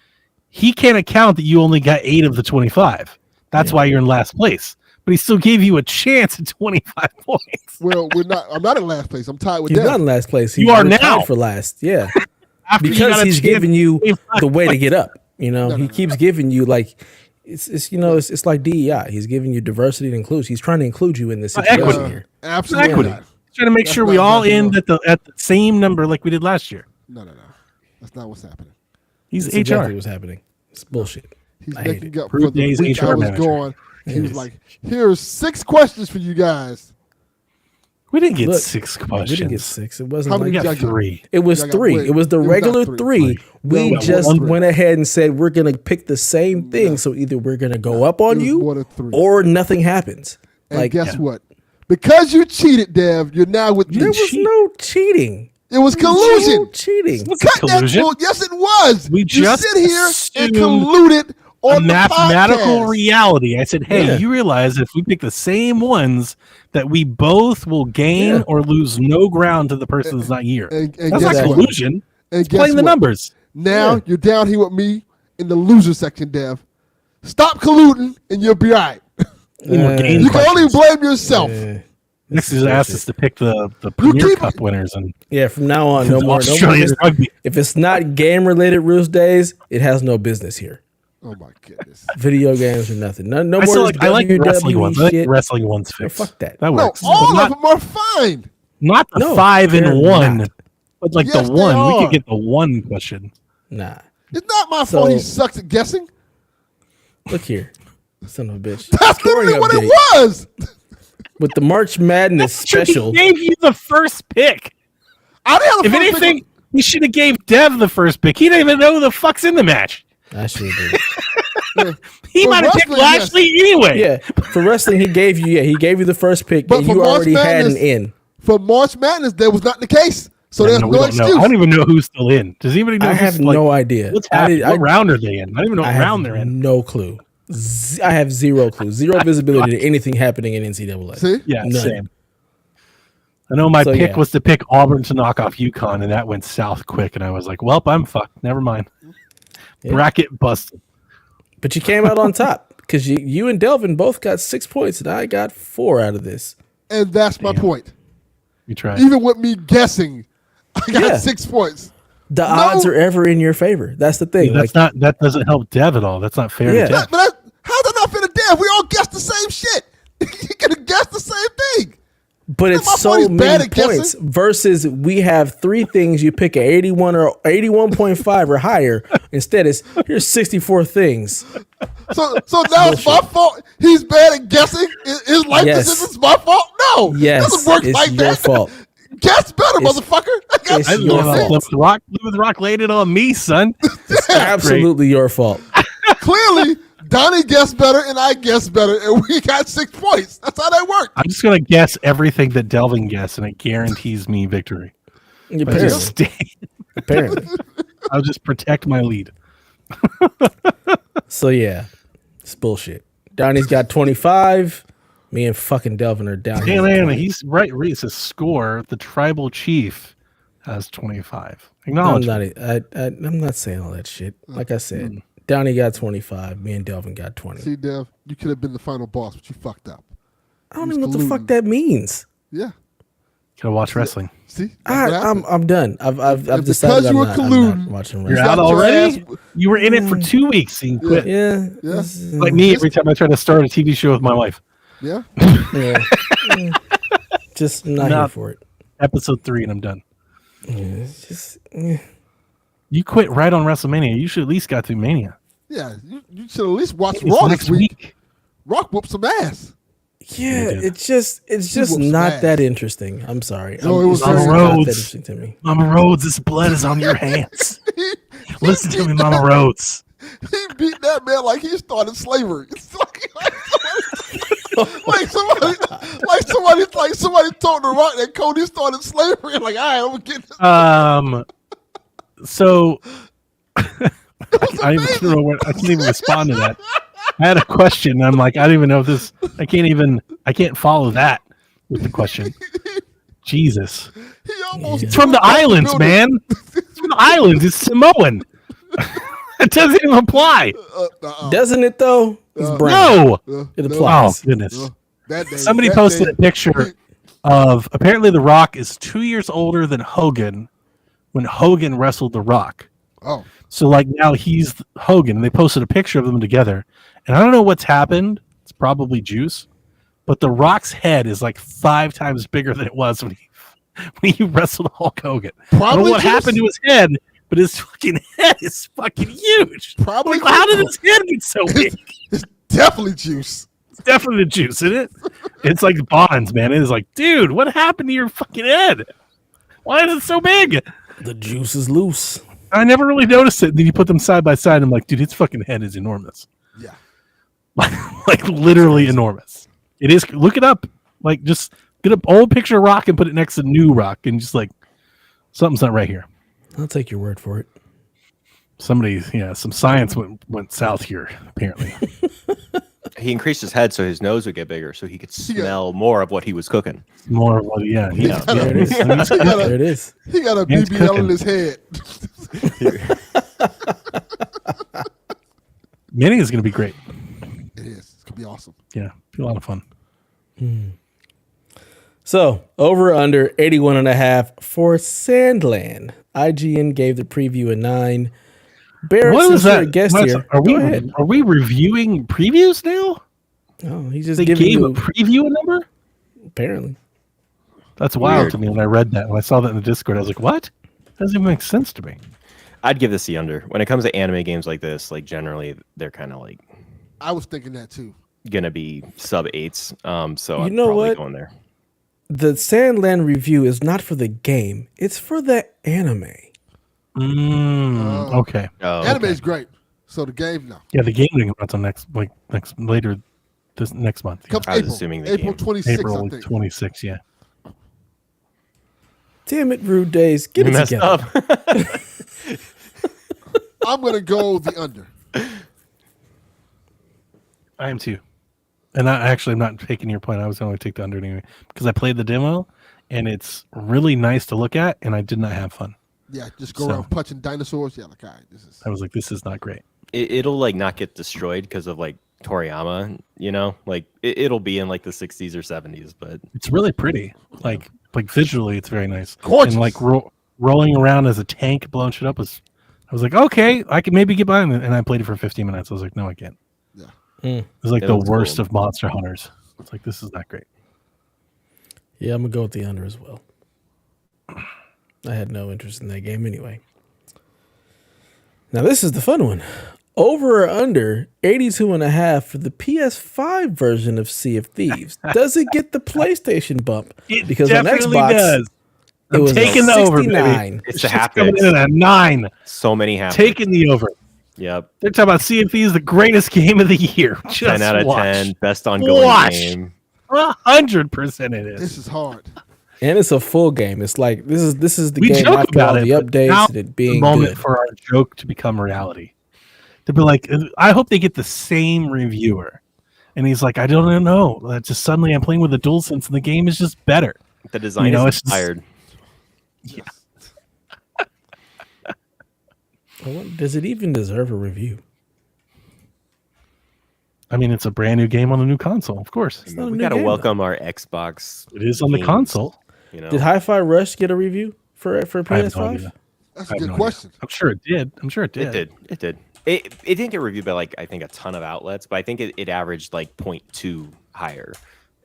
[SPEAKER 4] he can't account that you only got 8 of the 25. That's why you're in last place. But he still gave you a chance at 25 points.
[SPEAKER 1] Well, we're not. I'm not in last place. I'm tied with
[SPEAKER 2] He's
[SPEAKER 1] them.
[SPEAKER 2] not in last place.
[SPEAKER 4] You are
[SPEAKER 2] we're tied
[SPEAKER 4] now.
[SPEAKER 2] for last. Yeah.
[SPEAKER 4] After you
[SPEAKER 2] Because
[SPEAKER 4] got a
[SPEAKER 2] he's
[SPEAKER 4] chance
[SPEAKER 2] giving you
[SPEAKER 4] at 25
[SPEAKER 2] the way to
[SPEAKER 4] points.
[SPEAKER 2] get up. You know, he keeps giving you like it's like DEI. He's giving you diversity and inclusion. He's trying to include you in this situation
[SPEAKER 4] equity.
[SPEAKER 2] here.
[SPEAKER 1] Absolutely
[SPEAKER 4] Equity.
[SPEAKER 1] not.
[SPEAKER 4] Trying to make
[SPEAKER 1] That's
[SPEAKER 4] sure
[SPEAKER 1] not
[SPEAKER 4] we all
[SPEAKER 1] exactly
[SPEAKER 4] end at the same number like we did last year.
[SPEAKER 1] No. That's not what's happening.
[SPEAKER 4] He's
[SPEAKER 2] That's
[SPEAKER 4] HR.
[SPEAKER 2] exactly what's happening. It's bullshit.
[SPEAKER 1] He's
[SPEAKER 2] I hate
[SPEAKER 1] making up
[SPEAKER 4] Rude
[SPEAKER 1] for the
[SPEAKER 4] Days
[SPEAKER 1] week
[SPEAKER 4] HR
[SPEAKER 1] I was
[SPEAKER 4] manager.
[SPEAKER 1] gone. He
[SPEAKER 2] It
[SPEAKER 1] was
[SPEAKER 2] is.
[SPEAKER 1] like, "Here's 6 questions for you guys."
[SPEAKER 4] We didn't get
[SPEAKER 2] Look,
[SPEAKER 4] 6
[SPEAKER 2] We
[SPEAKER 4] questions.
[SPEAKER 2] didn't get 6. It wasn't
[SPEAKER 1] How
[SPEAKER 2] like
[SPEAKER 1] many
[SPEAKER 4] We
[SPEAKER 1] did
[SPEAKER 4] got
[SPEAKER 1] I get?
[SPEAKER 4] 3.
[SPEAKER 2] it was
[SPEAKER 1] I got
[SPEAKER 2] 3.
[SPEAKER 1] wait,
[SPEAKER 2] It was the
[SPEAKER 1] it was not
[SPEAKER 2] regular
[SPEAKER 1] three.
[SPEAKER 2] 3. We
[SPEAKER 1] No,
[SPEAKER 2] just
[SPEAKER 1] one.
[SPEAKER 2] went ahead and said we're gonna pick the same thing. So either we're gonna go up on
[SPEAKER 1] It was
[SPEAKER 2] you
[SPEAKER 1] more than 3.
[SPEAKER 2] or nothing happens.
[SPEAKER 1] And
[SPEAKER 2] Like
[SPEAKER 1] guess what? Because you cheated, Dev, you're now with me.
[SPEAKER 2] there was no cheating.
[SPEAKER 1] It was
[SPEAKER 2] No
[SPEAKER 1] collusion.
[SPEAKER 2] cheating.
[SPEAKER 4] What's
[SPEAKER 1] Cut that
[SPEAKER 4] collusion?
[SPEAKER 1] bull. Yes, it was.
[SPEAKER 4] We
[SPEAKER 1] you
[SPEAKER 4] just
[SPEAKER 1] sit here and
[SPEAKER 4] assumed
[SPEAKER 1] colluded on
[SPEAKER 4] A
[SPEAKER 1] the
[SPEAKER 4] mathematical
[SPEAKER 1] podcast.
[SPEAKER 4] reality. I said, hey,
[SPEAKER 2] Yeah.
[SPEAKER 4] you realize if we pick the same ones that we both will gain
[SPEAKER 2] Yeah.
[SPEAKER 4] or lose no ground to the person that's not here.
[SPEAKER 1] And
[SPEAKER 4] That's
[SPEAKER 1] guess
[SPEAKER 4] not
[SPEAKER 2] what?
[SPEAKER 4] collusion.
[SPEAKER 1] And
[SPEAKER 4] It's
[SPEAKER 1] guess
[SPEAKER 4] playing the
[SPEAKER 1] what?
[SPEAKER 4] numbers.
[SPEAKER 1] Now
[SPEAKER 2] Yeah.
[SPEAKER 1] you're down here with me in the loser section, Dev. Stop colluding and you'll be all right.
[SPEAKER 4] Need more gain
[SPEAKER 1] You can only
[SPEAKER 4] questions.
[SPEAKER 1] blame yourself.
[SPEAKER 4] Next is asked us to pick the Premier
[SPEAKER 1] keep-
[SPEAKER 4] Cup winners and
[SPEAKER 2] Yeah, from now on, no more.
[SPEAKER 4] Australian rugby.
[SPEAKER 2] If it's not game related Roost Days, it has no business here.
[SPEAKER 1] Oh my goodness.
[SPEAKER 2] Video games or nothing. No
[SPEAKER 4] I
[SPEAKER 2] more.
[SPEAKER 4] still
[SPEAKER 2] this
[SPEAKER 4] like the wrestling
[SPEAKER 2] WWE
[SPEAKER 4] ones. I like the
[SPEAKER 2] shit.
[SPEAKER 4] wrestling ones
[SPEAKER 2] Yeah,
[SPEAKER 4] fixed.
[SPEAKER 2] fuck that.
[SPEAKER 4] That
[SPEAKER 1] No,
[SPEAKER 4] works.
[SPEAKER 1] all
[SPEAKER 4] But
[SPEAKER 1] of them are fine.
[SPEAKER 4] not the
[SPEAKER 2] No,
[SPEAKER 4] 5
[SPEAKER 2] they're
[SPEAKER 4] and 1.
[SPEAKER 2] not.
[SPEAKER 4] But like
[SPEAKER 1] Yes,
[SPEAKER 4] the
[SPEAKER 1] they
[SPEAKER 4] 1. We
[SPEAKER 1] are.
[SPEAKER 4] could get the 1 question.
[SPEAKER 2] Nah.
[SPEAKER 1] It's not my fault he
[SPEAKER 2] So-
[SPEAKER 1] sucks at guessing.
[SPEAKER 2] Look here, son of a bitch.
[SPEAKER 1] That's
[SPEAKER 2] Scoring
[SPEAKER 1] literally what
[SPEAKER 2] update.
[SPEAKER 1] it was.
[SPEAKER 2] With the March Madness special.
[SPEAKER 4] He gave you the first pick.
[SPEAKER 1] I didn't have the
[SPEAKER 4] If
[SPEAKER 1] first pick.
[SPEAKER 4] anything, he should have gave Dev the first pick. He didn't even know who the fuck's in the match.
[SPEAKER 2] I should have did.
[SPEAKER 4] He
[SPEAKER 1] For
[SPEAKER 4] might have picked
[SPEAKER 1] wrestling, yes.
[SPEAKER 4] Lashley anyway.
[SPEAKER 2] Yeah, for wrestling, he gave you the first pick,
[SPEAKER 1] But
[SPEAKER 2] and
[SPEAKER 1] for
[SPEAKER 2] you
[SPEAKER 1] March
[SPEAKER 2] already had an
[SPEAKER 1] Madness-
[SPEAKER 2] in.
[SPEAKER 1] For March Madness, that was not the case. So there's
[SPEAKER 4] No, we
[SPEAKER 1] no
[SPEAKER 4] don't know.
[SPEAKER 1] excuse.
[SPEAKER 4] I don't even know who's still in. Does anybody know?
[SPEAKER 2] I
[SPEAKER 4] who's,
[SPEAKER 2] have
[SPEAKER 4] like,
[SPEAKER 2] no idea.
[SPEAKER 4] What's
[SPEAKER 2] I
[SPEAKER 4] happening?
[SPEAKER 2] did-
[SPEAKER 4] What round are they in? I don't even know what
[SPEAKER 2] I
[SPEAKER 4] round
[SPEAKER 2] have
[SPEAKER 4] they're in.
[SPEAKER 2] no clue. I have zero clue, zero visibility to anything happening in NCAA.
[SPEAKER 1] See?
[SPEAKER 4] Yeah,
[SPEAKER 2] None.
[SPEAKER 4] same. I know my
[SPEAKER 2] So,
[SPEAKER 4] pick
[SPEAKER 2] yeah.
[SPEAKER 4] was to pick Auburn to knock off UConn, and that went south quick. And I was like, "Well, I'm fucked. Never mind."
[SPEAKER 2] Yeah.
[SPEAKER 4] Bracket busted.
[SPEAKER 2] But you came out on top because you and Delvin both got 6 points, and I got 4 out of this.
[SPEAKER 1] And that's my point.
[SPEAKER 4] You tried.
[SPEAKER 1] Even with me guessing, I got
[SPEAKER 2] Yeah.
[SPEAKER 1] 6 points.
[SPEAKER 2] The odds are ever in your favor. That's the thing.
[SPEAKER 4] That's not. That doesn't help Dev at all. That's not fair
[SPEAKER 2] Yeah.
[SPEAKER 4] to Dev.
[SPEAKER 1] How's that not fair to Dev? We all guessed the same shit. You could have guessed the same thing.
[SPEAKER 2] But
[SPEAKER 1] my
[SPEAKER 2] it's
[SPEAKER 1] point
[SPEAKER 2] so
[SPEAKER 1] is bad
[SPEAKER 2] many
[SPEAKER 1] at guessing.
[SPEAKER 2] points versus we have 3 things you pick at 81 or 81.5 or higher. Instead, it's here's 64 things.
[SPEAKER 1] So now it's my fault. He's bad at guessing. His life
[SPEAKER 2] Yes.
[SPEAKER 1] decisions my fault. No, it
[SPEAKER 2] Yes,
[SPEAKER 1] doesn't work
[SPEAKER 2] it's
[SPEAKER 1] like
[SPEAKER 2] your
[SPEAKER 1] that.
[SPEAKER 2] fault.
[SPEAKER 1] Guess better,
[SPEAKER 2] It's-
[SPEAKER 1] motherfucker.
[SPEAKER 2] it's
[SPEAKER 4] I
[SPEAKER 2] your
[SPEAKER 4] know about
[SPEAKER 2] fault.
[SPEAKER 4] Plymouth Rock. Plymouth Rock laid it on me, son.
[SPEAKER 2] Absolutely your fault.
[SPEAKER 1] Clearly, Donnie guessed better and I guessed better, and we got 6 points. That's how that worked.
[SPEAKER 4] I'm just gonna guess everything that Delvin guessed, and it guarantees me victory. I
[SPEAKER 2] Apparently.
[SPEAKER 4] just stay.
[SPEAKER 2] Apparently.
[SPEAKER 4] I'll just protect my lead.
[SPEAKER 2] So yeah, it's bullshit. Donnie's got 25. Me and fucking Delvin are down
[SPEAKER 4] Hey
[SPEAKER 2] here.
[SPEAKER 4] man, he's right. It says score. The tribal chief has 25.
[SPEAKER 2] I'm
[SPEAKER 4] Acknowledge.
[SPEAKER 2] I'm not saying all that shit. Like I said, Downey got 25. Me and Delvin got 20.
[SPEAKER 1] See, Dev, you could have been the final boss, but you fucked up.
[SPEAKER 2] I don't even know what the fuck that means.
[SPEAKER 1] Yeah.
[SPEAKER 4] Gotta watch wrestling.
[SPEAKER 1] See,
[SPEAKER 2] I'm done. I've
[SPEAKER 1] Because
[SPEAKER 2] decided
[SPEAKER 1] you
[SPEAKER 2] I'm
[SPEAKER 1] were
[SPEAKER 2] not
[SPEAKER 1] colluding.
[SPEAKER 2] watching
[SPEAKER 4] You're
[SPEAKER 2] wrestling.
[SPEAKER 4] out
[SPEAKER 1] got your
[SPEAKER 4] already.
[SPEAKER 1] ass-
[SPEAKER 4] You were in it for 2 weeks. And you quit.
[SPEAKER 2] Yeah.
[SPEAKER 1] Yeah.
[SPEAKER 2] this is-
[SPEAKER 4] Like me every time I try to start a TV show with my wife.
[SPEAKER 1] Yeah.
[SPEAKER 2] Yeah. Just not here for it.
[SPEAKER 4] Episode 3 and I'm done.
[SPEAKER 2] Yeah, it's just
[SPEAKER 4] You quit right on WrestleMania. You should at least got through Mania.
[SPEAKER 1] Yeah. You should at least watch
[SPEAKER 4] It's
[SPEAKER 1] Raw
[SPEAKER 4] next
[SPEAKER 1] this week. Rock whooped some ass.
[SPEAKER 2] yeah.
[SPEAKER 4] did.
[SPEAKER 2] It's just
[SPEAKER 1] whoops
[SPEAKER 2] not
[SPEAKER 1] ass.
[SPEAKER 2] that interesting. I'm sorry.
[SPEAKER 1] No, it was
[SPEAKER 2] It's just
[SPEAKER 1] very-
[SPEAKER 2] not that
[SPEAKER 4] Rhodes.
[SPEAKER 2] interesting to me.
[SPEAKER 4] Mama Rhodes, this blood is on your hands. Listen to me, Mama Rhodes.
[SPEAKER 1] He beat that man like he started slavery. It's like somebody told the Rock that Cody started slavery. Like, all right, I'm gonna get this.
[SPEAKER 4] So I can't even respond to that. I had a question. And I'm like, I don't even know if this. I can't follow that with the question. Jesus,
[SPEAKER 1] He almost
[SPEAKER 4] it's from the islands, man. It's from the islands. It's Samoan. It doesn't even apply.
[SPEAKER 2] Doesn't it though? It's brown.
[SPEAKER 4] No.
[SPEAKER 2] It
[SPEAKER 4] Oh
[SPEAKER 2] applies.
[SPEAKER 4] goodness.
[SPEAKER 1] That day,
[SPEAKER 4] Somebody
[SPEAKER 1] that
[SPEAKER 4] posted
[SPEAKER 1] day-
[SPEAKER 4] a picture of apparently The Rock is 2 years older than Hogan when Hogan wrestled The Rock.
[SPEAKER 1] Oh,
[SPEAKER 4] So like now he's Hogan, and they posted a picture of them together. And I don't know what's happened. It's probably juice, but The Rock's head is like 5 times bigger than it was when he wrestled Hulk Hogan. I don't know
[SPEAKER 1] Probably
[SPEAKER 4] what
[SPEAKER 1] juice.
[SPEAKER 4] happened to his head, but his fucking head is fucking huge.
[SPEAKER 1] Probably
[SPEAKER 4] Like, how did
[SPEAKER 1] juice.
[SPEAKER 4] his head get so big?
[SPEAKER 1] It's definitely juice.
[SPEAKER 4] It's definitely the juice, isn't it? It's like Bonds, man. It is like, dude, what happened to your fucking head? Why is it so big?
[SPEAKER 2] The juice is loose.
[SPEAKER 4] I never really noticed it. Then you put them side by side. I'm like, dude, his fucking head is enormous.
[SPEAKER 1] Yeah.
[SPEAKER 4] Like literally enormous. It is. Look it up. Like, just get an old picture of Rock and put it next to new Rock, and just like something's not right here.
[SPEAKER 2] I'll take your word for it.
[SPEAKER 4] Some science went south here apparently.
[SPEAKER 3] He increased his head so his nose would get bigger, so he could smell more of what he was cooking.
[SPEAKER 4] More of what? Yeah.
[SPEAKER 3] Yeah.
[SPEAKER 2] There it is. There it is.
[SPEAKER 1] He got a
[SPEAKER 4] Man's
[SPEAKER 1] BBL
[SPEAKER 4] cooking.
[SPEAKER 1] in his head.
[SPEAKER 4] Manning is going to be great.
[SPEAKER 1] It is. It's gonna be awesome.
[SPEAKER 4] Yeah, be a lot of fun.
[SPEAKER 2] So over under 81.5 for Sandland. IGN gave the preview a 9. Barrett,
[SPEAKER 4] What
[SPEAKER 2] since
[SPEAKER 4] was
[SPEAKER 2] you're
[SPEAKER 4] that?
[SPEAKER 2] a guest
[SPEAKER 4] What-
[SPEAKER 2] here,
[SPEAKER 4] Are
[SPEAKER 2] go ahead.
[SPEAKER 4] we reviewing previews now?
[SPEAKER 2] Oh, he just
[SPEAKER 4] They
[SPEAKER 2] giving
[SPEAKER 4] gave
[SPEAKER 2] you
[SPEAKER 4] a preview a number?
[SPEAKER 2] apparently.
[SPEAKER 4] That's wild
[SPEAKER 3] Weird.
[SPEAKER 4] to me when I read that. When I saw that in the Discord, I was like, what? That doesn't even make sense to me.
[SPEAKER 3] I'd give this the under. When it comes to anime games like this, like generally they're kind of like
[SPEAKER 1] I was thinking that too.
[SPEAKER 3] gonna be sub 8s. So
[SPEAKER 2] You
[SPEAKER 3] I'm
[SPEAKER 2] know
[SPEAKER 3] probably
[SPEAKER 2] what?
[SPEAKER 3] going there.
[SPEAKER 2] The Sandland review is not for the game; it's for the anime.
[SPEAKER 4] Okay.
[SPEAKER 3] Oh,
[SPEAKER 1] Anime
[SPEAKER 3] okay.
[SPEAKER 1] is great. So the game, no.
[SPEAKER 4] Yeah, the game didn't come out until later this next month.
[SPEAKER 1] Comes
[SPEAKER 3] I was
[SPEAKER 1] April.
[SPEAKER 3] assuming the
[SPEAKER 1] April
[SPEAKER 3] game.
[SPEAKER 1] 26th, I
[SPEAKER 4] April
[SPEAKER 1] think.
[SPEAKER 4] 26th, yeah.
[SPEAKER 2] Damn it, Rude Days, get
[SPEAKER 3] You
[SPEAKER 2] it
[SPEAKER 3] messed
[SPEAKER 2] together.
[SPEAKER 3] up.
[SPEAKER 1] I'm gonna go the under.
[SPEAKER 4] I am too. And I'm not taking your point. I was going to take the under anyway because I played the demo and it's really nice to look at, and I did not have fun.
[SPEAKER 1] Yeah, just go
[SPEAKER 4] So-
[SPEAKER 1] around punching dinosaurs. Yeah, like all right, this is.
[SPEAKER 4] I was like, this is not great.
[SPEAKER 3] It'll like not get destroyed because of like Toriyama, you know, like it'll be in like the 60s or 70s, but
[SPEAKER 4] It's really pretty. Like visually, it's very nice.
[SPEAKER 1] Gorgeous.
[SPEAKER 4] And like rolling around as a tank, blowing shit up was. I was like, okay, I can maybe get by, and I played it for 15 minutes. I was like, no, I can't.
[SPEAKER 1] Yeah.
[SPEAKER 4] It was like
[SPEAKER 3] It
[SPEAKER 4] the
[SPEAKER 3] looks
[SPEAKER 4] worst
[SPEAKER 3] cool.
[SPEAKER 4] of Monster Hunters. It's like, this is not great.
[SPEAKER 2] Yeah, I'm gonna go with the under as well. I had no interest in that game anyway. Now this is the fun one. Over or under 82.5 for the PS5 version of Sea of Thieves. Does it get the PlayStation bump? Because on Xbox, it
[SPEAKER 4] I'm
[SPEAKER 2] was
[SPEAKER 4] taking the over, baby.
[SPEAKER 2] 69.
[SPEAKER 3] it's
[SPEAKER 4] Shit's
[SPEAKER 3] the
[SPEAKER 4] coming
[SPEAKER 3] haptics.
[SPEAKER 4] in at a 9.
[SPEAKER 3] So many haptics.
[SPEAKER 4] Taking the over.
[SPEAKER 3] Yep.
[SPEAKER 4] They're talking about Sea of Thieves, the greatest game of the year. Just
[SPEAKER 3] 10 out of
[SPEAKER 4] watch.
[SPEAKER 3] 10. Best ongoing
[SPEAKER 4] Watch.
[SPEAKER 3] game.
[SPEAKER 4] 100% it is.
[SPEAKER 1] This is hard.
[SPEAKER 2] And it's a full game. It's like this is the
[SPEAKER 4] We
[SPEAKER 2] game
[SPEAKER 4] joke
[SPEAKER 2] after all
[SPEAKER 4] about
[SPEAKER 2] the
[SPEAKER 4] it, but now
[SPEAKER 2] updates and it
[SPEAKER 4] the
[SPEAKER 2] being
[SPEAKER 4] moment
[SPEAKER 2] good.
[SPEAKER 4] for our joke to become reality. To be like, I hope they get the same reviewer And he's like, I don't know. Just suddenly I'm playing with a DualSense and the game is just better.
[SPEAKER 3] The design is inspired.
[SPEAKER 4] Yeah.
[SPEAKER 2] Does it even deserve a review?
[SPEAKER 4] I mean, it's a brand new game on a new console, of course.
[SPEAKER 3] We got to welcome our Xbox.
[SPEAKER 4] It is on the console.
[SPEAKER 3] You know?
[SPEAKER 2] Did Hi-Fi Rush get a review for PS5?
[SPEAKER 1] That's a good question.
[SPEAKER 4] I'm sure it did.
[SPEAKER 3] It did. It didn't get reviewed by like I think a ton of outlets, but I think it averaged like 0.2 higher,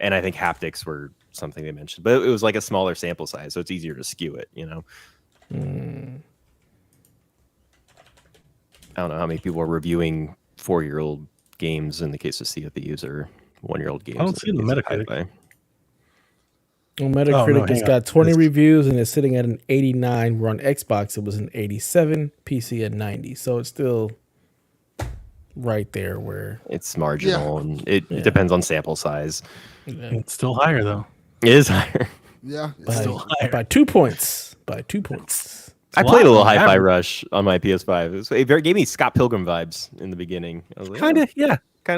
[SPEAKER 3] and I think haptics were something they mentioned, but it was like a smaller sample size, so it's easier to skew it. You know. I don't know how many people are reviewing 4-year-old games in the case of Sea of Thieves or 1-year-old games.
[SPEAKER 4] I don't see the Metacritic.
[SPEAKER 2] Well, Metacritic has got 20 reviews and it's sitting at an 89. Where on Xbox it was an 87, PC at 90. So it's still right there where
[SPEAKER 3] it's marginal and it depends on sample size.
[SPEAKER 2] Yeah.
[SPEAKER 4] It's still higher though.
[SPEAKER 3] It is higher.
[SPEAKER 1] Yeah,
[SPEAKER 2] by 2 points. By 2 points.
[SPEAKER 3] I played a little Hi-Fi Rush on my PS5. It gave me Scott Pilgrim vibes in the beginning. I was like,
[SPEAKER 4] kind of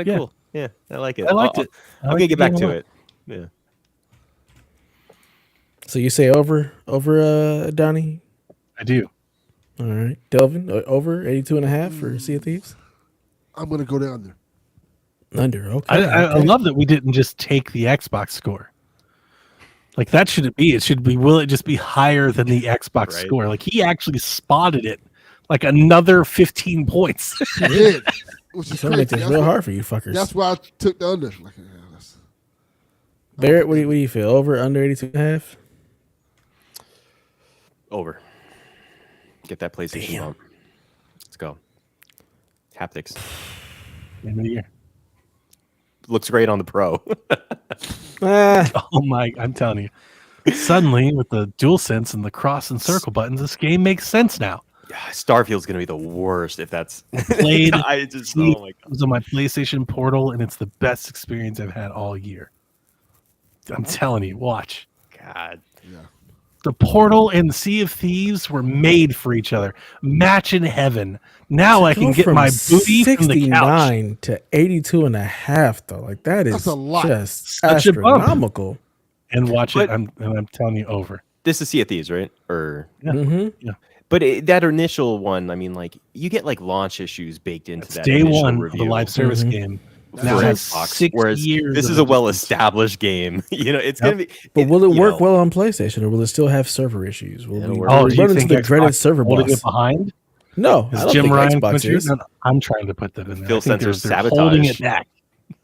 [SPEAKER 3] cool. Yeah, I like it.
[SPEAKER 4] I liked it.
[SPEAKER 3] I'm gonna get back to it. Yeah.
[SPEAKER 2] So you say over, Donnie?
[SPEAKER 4] I do.
[SPEAKER 2] All right, Delvin, over 82.5 for Sea of Thieves.
[SPEAKER 1] I'm gonna go down there.
[SPEAKER 2] Under, okay.
[SPEAKER 4] I love that we didn't just take the Xbox score. Like that shouldn't be. It should be. Will it just be higher than the Xbox score? Like he actually spotted it, like another 15 points.
[SPEAKER 1] He did. Which is
[SPEAKER 2] Make this real hard for you fuckers.
[SPEAKER 1] That's why I took the under. Like,
[SPEAKER 2] Barrett, what do you feel? Over, under 82.5?
[SPEAKER 3] Over. Get that PlayStation on. Let's go. Haptics.
[SPEAKER 4] End of the year.
[SPEAKER 3] Looks great on the Pro.
[SPEAKER 4] Oh my! I'm telling you. Suddenly, with the DualSense and the cross and circle buttons, this game makes sense now.
[SPEAKER 3] Starfield's gonna be the worst if that's
[SPEAKER 4] played.
[SPEAKER 3] Oh my God.
[SPEAKER 4] It was on my PlayStation Portal, and it's the best experience I've had all year. I'm telling you, watch.
[SPEAKER 3] God.
[SPEAKER 1] Yeah.
[SPEAKER 4] The Portal and Sea of Thieves were made for each other. Match in heaven. Now I can get my booty from the couch.
[SPEAKER 2] 69 to 82.5, though. Like that's
[SPEAKER 1] a lot.
[SPEAKER 2] Just
[SPEAKER 4] Such
[SPEAKER 2] astronomical.
[SPEAKER 4] A bump. And watch it. I'm telling you, over.
[SPEAKER 3] This is Sea of Thieves, right? Or
[SPEAKER 2] Yeah.
[SPEAKER 3] But that initial one, I mean, like you get like launch issues baked into that.
[SPEAKER 4] Day
[SPEAKER 3] initial
[SPEAKER 4] one
[SPEAKER 3] review
[SPEAKER 4] of the live service game.
[SPEAKER 3] Now has 6 years. This is a well-established game. You know, it's gonna be.
[SPEAKER 2] But will it work well on PlayStation, or will it still have server issues? Will we run into the dreaded server
[SPEAKER 4] holding
[SPEAKER 2] boss?
[SPEAKER 4] it behind?
[SPEAKER 2] No,
[SPEAKER 4] Is
[SPEAKER 2] I don't
[SPEAKER 4] Jim
[SPEAKER 2] think
[SPEAKER 4] Ryan
[SPEAKER 2] Xbox is.
[SPEAKER 4] No, I'm trying to put that in there.
[SPEAKER 3] Phil Spencer's sabotage.
[SPEAKER 4] Holding it back.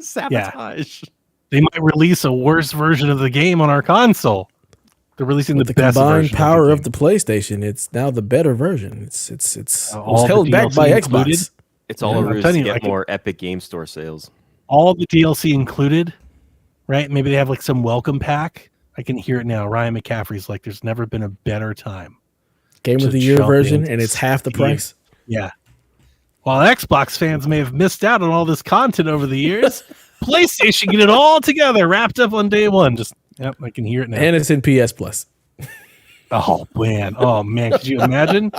[SPEAKER 3] Sabotage.
[SPEAKER 4] Yeah. They might release a worse version of the game on our console. They're releasing
[SPEAKER 2] With
[SPEAKER 4] the
[SPEAKER 2] the
[SPEAKER 4] best
[SPEAKER 2] combined
[SPEAKER 4] version
[SPEAKER 2] power
[SPEAKER 4] of
[SPEAKER 2] of the PlayStation. It's now the better version. It was
[SPEAKER 4] the
[SPEAKER 2] held back
[SPEAKER 4] DLC
[SPEAKER 2] by
[SPEAKER 4] included?
[SPEAKER 2] Xbox.
[SPEAKER 3] It's all a ruse to get
[SPEAKER 4] like
[SPEAKER 3] more Epic Game Store sales.
[SPEAKER 4] All the DLC included, right? Maybe they have like some welcome pack. I can hear it now. Ryan McCaffrey's like, "There's never been a better time."
[SPEAKER 2] Game of the Year version, and it's half the price.
[SPEAKER 4] Yeah. While Xbox fans may have missed out on all this content over the years, PlayStation get it all together, wrapped up on day one. Just yep, I can hear it now.
[SPEAKER 2] And it's in PS Plus.
[SPEAKER 4] Oh man, could you imagine?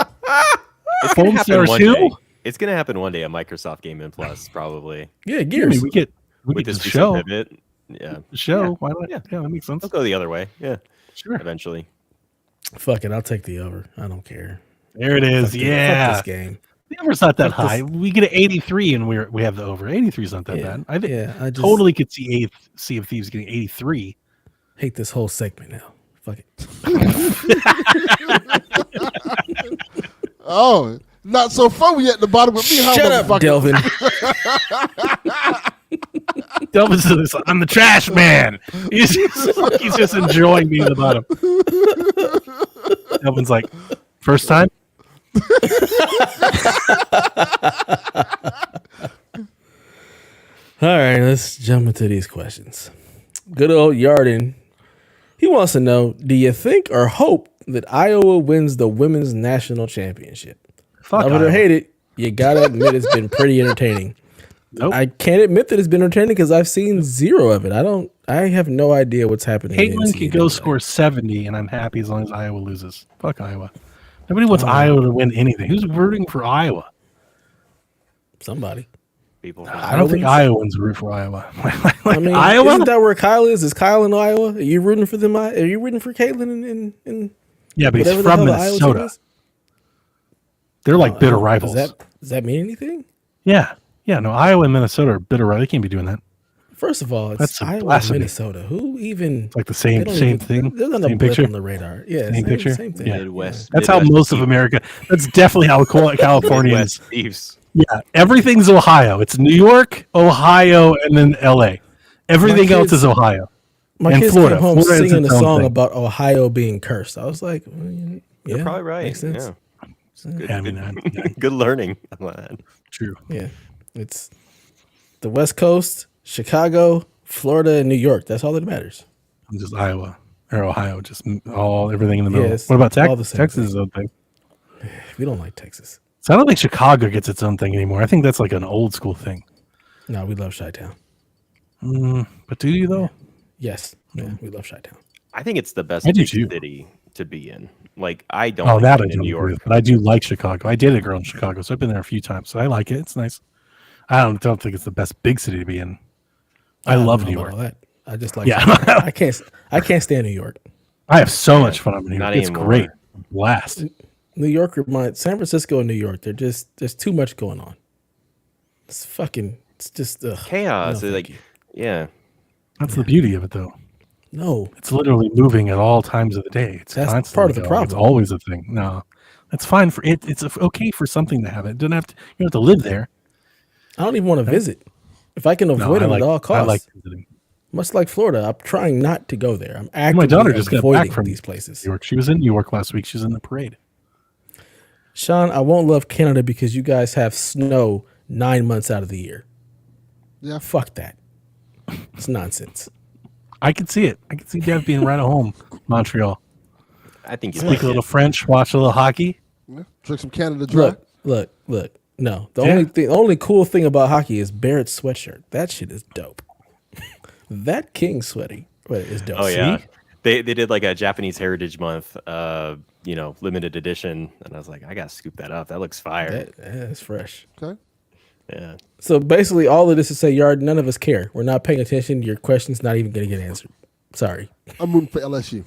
[SPEAKER 3] It's gonna happen one day. It's gonna happen one day. A Microsoft Game in Plus, probably.
[SPEAKER 2] Yeah, Gears.
[SPEAKER 4] We get
[SPEAKER 3] with
[SPEAKER 4] this
[SPEAKER 3] this
[SPEAKER 4] show.
[SPEAKER 3] pivot. Yeah,
[SPEAKER 4] The show.
[SPEAKER 3] Yeah.
[SPEAKER 4] Why not? Yeah, that makes sense.
[SPEAKER 3] I'll go the other way. Yeah,
[SPEAKER 4] Sure.
[SPEAKER 3] eventually.
[SPEAKER 2] Fuck it, I'll take the over. I don't care.
[SPEAKER 4] There it is.
[SPEAKER 2] Fuck
[SPEAKER 4] Yeah.
[SPEAKER 2] this game.
[SPEAKER 4] The over's not that high. We get an 83 and we have the over. 83 is not that bad. I think
[SPEAKER 2] I just
[SPEAKER 4] totally could see Sea of Thieves getting 83.
[SPEAKER 2] hate this whole segment now. Fuck it.
[SPEAKER 1] Oh, not so far. We at the bottom with me.
[SPEAKER 2] Shut up, Delvin.
[SPEAKER 4] Delvin says, "I'm the trash man." He's just enjoying being at the bottom. Delvin's like, first time.
[SPEAKER 2] All right, let's jump into these questions. Good old Yarden. He wants to know, do you think or hope that Iowa wins the women's national championship?
[SPEAKER 4] Fuck
[SPEAKER 2] Love it or
[SPEAKER 4] Iowa.
[SPEAKER 2] hate it, you gotta admit it's been pretty entertaining.
[SPEAKER 4] Nope.
[SPEAKER 2] I can't admit that it's been entertaining because I've seen zero of it. I have no idea what's happening. in the
[SPEAKER 4] Caitlin could
[SPEAKER 2] NCAA.
[SPEAKER 4] go score 70, and I'm happy as long as Iowa loses. Fuck Iowa. Nobody wants Iowa to win anything. Who's rooting for Iowa?
[SPEAKER 2] Somebody.
[SPEAKER 3] people.
[SPEAKER 4] I don't think Iowans root for Iowa.
[SPEAKER 2] I mean,
[SPEAKER 4] Iowa?
[SPEAKER 2] isn't that where Kyle is? Is Kyle in Iowa? Are you rooting for them? Are you rooting for Caitlin in
[SPEAKER 4] Yeah, but he's
[SPEAKER 2] whatever the
[SPEAKER 4] from
[SPEAKER 2] hell the Iowa team
[SPEAKER 4] Minnesota.
[SPEAKER 2] is?
[SPEAKER 4] They're like bitter
[SPEAKER 2] Does
[SPEAKER 4] rivals.
[SPEAKER 2] that mean anything?
[SPEAKER 4] Yeah. No, Iowa and Minnesota are bitter rivals. They can't be doing that.
[SPEAKER 2] First of all,
[SPEAKER 4] That's
[SPEAKER 2] it's
[SPEAKER 4] some
[SPEAKER 2] Iowa and
[SPEAKER 4] blasphemy.
[SPEAKER 2] Minnesota. Who even?
[SPEAKER 4] It's like the same thing.
[SPEAKER 2] They're not a
[SPEAKER 4] Same
[SPEAKER 2] blip
[SPEAKER 4] picture.
[SPEAKER 2] on the radar. Yeah,
[SPEAKER 4] Same picture?
[SPEAKER 2] Same thing.
[SPEAKER 4] Yeah.
[SPEAKER 3] Midwest.
[SPEAKER 4] That's how
[SPEAKER 3] Midwest
[SPEAKER 4] most of
[SPEAKER 3] people.
[SPEAKER 4] America. That's definitely how Californians.
[SPEAKER 3] Midwest thieves.
[SPEAKER 4] Yeah, everything's Ohio. It's New York, Ohio, and then L.A. Everything else is Ohio.
[SPEAKER 2] My
[SPEAKER 4] And
[SPEAKER 2] kids
[SPEAKER 4] Florida.
[SPEAKER 2] came home
[SPEAKER 4] Florida is
[SPEAKER 2] singing a
[SPEAKER 4] its own
[SPEAKER 2] song
[SPEAKER 4] thing.
[SPEAKER 2] about Ohio being cursed. I was like, yeah,
[SPEAKER 3] You're probably right.
[SPEAKER 2] Makes sense.
[SPEAKER 3] Yeah. It's good,
[SPEAKER 4] Yeah, I mean,
[SPEAKER 3] good, good learning. I'm glad.
[SPEAKER 4] True.
[SPEAKER 2] Yeah, it's the West Coast, Chicago, Florida, and New York. That's all that matters.
[SPEAKER 4] I'm just Iowa or Ohio, just everything in the middle.
[SPEAKER 2] Yes,
[SPEAKER 4] What about
[SPEAKER 2] all the
[SPEAKER 4] Texas?
[SPEAKER 2] same
[SPEAKER 4] Texas is okay.
[SPEAKER 2] We don't like Texas.
[SPEAKER 4] So I don't think Chicago gets its own thing anymore. I think that's like an old school thing.
[SPEAKER 2] No, we love Chi-Town.
[SPEAKER 4] But do you though?
[SPEAKER 2] Yes, yeah, we love Chi-Town.
[SPEAKER 3] I think it's the best
[SPEAKER 4] I do
[SPEAKER 3] big
[SPEAKER 4] too.
[SPEAKER 3] city to be in. Like I don't.
[SPEAKER 4] Oh,
[SPEAKER 3] like
[SPEAKER 4] that I
[SPEAKER 3] being in
[SPEAKER 4] don't
[SPEAKER 3] New
[SPEAKER 4] agree
[SPEAKER 3] York.
[SPEAKER 4] with. But I do like Chicago. I dated a girl in Chicago, so I've been there a few times. So I like it. It's nice. I don't think it's the best big city to be in. I
[SPEAKER 2] don't
[SPEAKER 4] love
[SPEAKER 2] know
[SPEAKER 4] New
[SPEAKER 2] about
[SPEAKER 4] York.
[SPEAKER 2] all that. I just like.
[SPEAKER 4] Yeah.
[SPEAKER 2] Chi-Town. I can't stand New York.
[SPEAKER 4] I have so much fun up in New York.
[SPEAKER 3] Not
[SPEAKER 4] It's
[SPEAKER 3] anymore.
[SPEAKER 4] great. Blast.
[SPEAKER 2] New York reminds San Francisco and New York. There's too much going on. It's just
[SPEAKER 3] Chaos.
[SPEAKER 2] No,
[SPEAKER 3] Like,
[SPEAKER 2] thank
[SPEAKER 3] yeah.
[SPEAKER 4] That's the beauty of it, though.
[SPEAKER 2] No,
[SPEAKER 4] It's literally moving at all times of the day. It's
[SPEAKER 2] That's
[SPEAKER 4] constantly
[SPEAKER 2] part of the
[SPEAKER 4] going. It's
[SPEAKER 2] problem.
[SPEAKER 4] always a thing. No, that's fine for it. It's okay for something to have it. It doesn't have to. You don't have to live there.
[SPEAKER 2] I don't even want to visit. If I can
[SPEAKER 4] No,
[SPEAKER 2] avoid
[SPEAKER 4] I
[SPEAKER 2] it
[SPEAKER 4] like.
[SPEAKER 2] at all
[SPEAKER 4] I
[SPEAKER 2] costs,
[SPEAKER 4] like visiting.
[SPEAKER 2] much like Florida, I'm trying not to go there. I'm actively
[SPEAKER 4] My daughter just got
[SPEAKER 2] avoiding
[SPEAKER 4] back from
[SPEAKER 2] these places.
[SPEAKER 4] New York. She was in New York last week. She was in the parade.
[SPEAKER 2] Sean, I won't love Canada because you guys have snow 9 months out of the year.
[SPEAKER 1] Yeah.
[SPEAKER 2] Fuck that. It's nonsense.
[SPEAKER 4] I could see it. I could see Dev being right at home, Montreal.
[SPEAKER 3] I think you
[SPEAKER 4] Speak
[SPEAKER 3] like
[SPEAKER 4] a little
[SPEAKER 3] it.
[SPEAKER 4] French, watch a little hockey.
[SPEAKER 1] Yeah. Drink some Canada Dry.
[SPEAKER 2] Look. No, the
[SPEAKER 4] Yeah.
[SPEAKER 2] only cool thing about hockey is Barrett's sweatshirt. That shit is dope. That King sweaty is dope.
[SPEAKER 3] Oh yeah.
[SPEAKER 2] See?
[SPEAKER 3] They did like a Japanese Heritage Month, limited edition, and I was like, I gotta scoop that up. That looks fire.
[SPEAKER 2] That's fresh.
[SPEAKER 1] Okay.
[SPEAKER 3] Yeah.
[SPEAKER 2] So basically, all of this is say, Yard, none of us care. We're not paying attention. Your question's not even going to get answered. Sorry.
[SPEAKER 1] I'm rooting for LSU.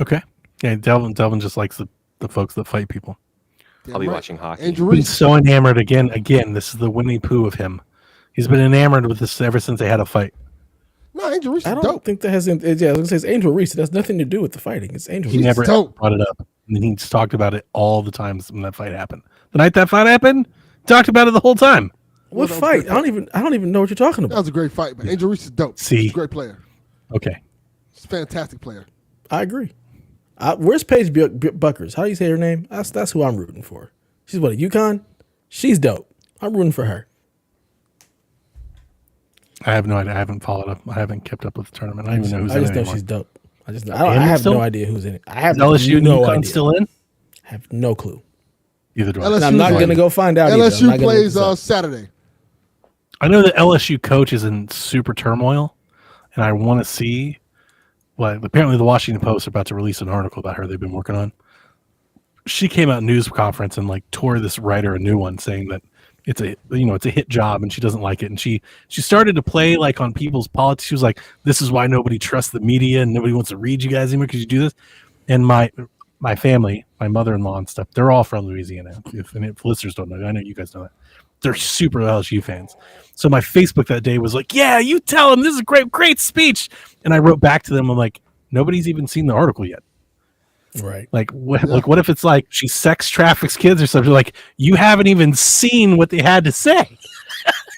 [SPEAKER 4] Okay. Yeah, Delvin just likes the folks that fight people.
[SPEAKER 1] Damn
[SPEAKER 3] I'll be
[SPEAKER 1] right.
[SPEAKER 3] watching hockey.
[SPEAKER 1] Angel
[SPEAKER 4] He's
[SPEAKER 1] Reese.
[SPEAKER 4] so enamored again. This is the Winnie Pooh of him. He's been enamored with this ever since they had a fight.
[SPEAKER 1] No, Angel Reese
[SPEAKER 2] I
[SPEAKER 1] is
[SPEAKER 2] don't
[SPEAKER 1] dope.
[SPEAKER 2] think that has. Yeah, I was going to say it's Angel Reese. It has nothing to do with the fighting. It's Angel
[SPEAKER 4] He
[SPEAKER 2] Reese.
[SPEAKER 4] never
[SPEAKER 1] dope.
[SPEAKER 4] brought it up. And then he just talked about it all the times when that fight happened. The night that fight happened, talked about it the whole time.
[SPEAKER 2] What
[SPEAKER 1] that was
[SPEAKER 2] fight?
[SPEAKER 1] great
[SPEAKER 2] I don't even know what you're talking
[SPEAKER 1] That
[SPEAKER 2] about.
[SPEAKER 1] was a great fight, but Angel Reese is dope.
[SPEAKER 4] See?
[SPEAKER 1] He's a great player.
[SPEAKER 4] Okay.
[SPEAKER 1] He's a fantastic player.
[SPEAKER 2] I agree. Where's Paige Buckers? How do you say her name? That's who I'm rooting for. She's what, a UConn? She's dope. I'm rooting for her.
[SPEAKER 4] I have no idea. I haven't followed up. I haven't kept up with the tournament. I don't even know who's
[SPEAKER 2] I
[SPEAKER 4] in
[SPEAKER 2] just
[SPEAKER 4] it
[SPEAKER 2] know
[SPEAKER 4] anymore.
[SPEAKER 2] she's dope. I
[SPEAKER 4] And
[SPEAKER 2] have
[SPEAKER 4] still?
[SPEAKER 2] no idea who's in it. I have
[SPEAKER 4] Is LSU and
[SPEAKER 2] no
[SPEAKER 4] UConn
[SPEAKER 2] idea.
[SPEAKER 4] still in?
[SPEAKER 2] I have no clue.
[SPEAKER 4] Either do I.
[SPEAKER 1] LSU
[SPEAKER 2] And I'm not
[SPEAKER 1] Who's
[SPEAKER 2] going to
[SPEAKER 1] in?
[SPEAKER 2] go find out. either. I'm
[SPEAKER 1] LSU
[SPEAKER 2] not gonna look
[SPEAKER 1] plays
[SPEAKER 2] this up.
[SPEAKER 1] Saturday.
[SPEAKER 4] I know the LSU coach is in super turmoil, and I want to see what. Apparently, the Washington Post are about to release an article about her they've been working on. She came out news conference and like tore this writer a new one, saying that it's a hit job and she doesn't like it, and she started to play like on people's politics. She was like, "This is why nobody trusts the media and nobody wants to read you guys anymore because you do this." And my family, my mother-in-law and stuff, they're all from Louisiana. If listeners don't know, I know you guys know that. They're super LSU fans. So my Facebook that day was like, "Yeah, you tell them this is a great speech." And I wrote back to them, I'm like, "Nobody's even seen the article yet.
[SPEAKER 2] Right.
[SPEAKER 4] Like, what if it's like she sex traffics kids or something? Like, you haven't even seen what they had to say.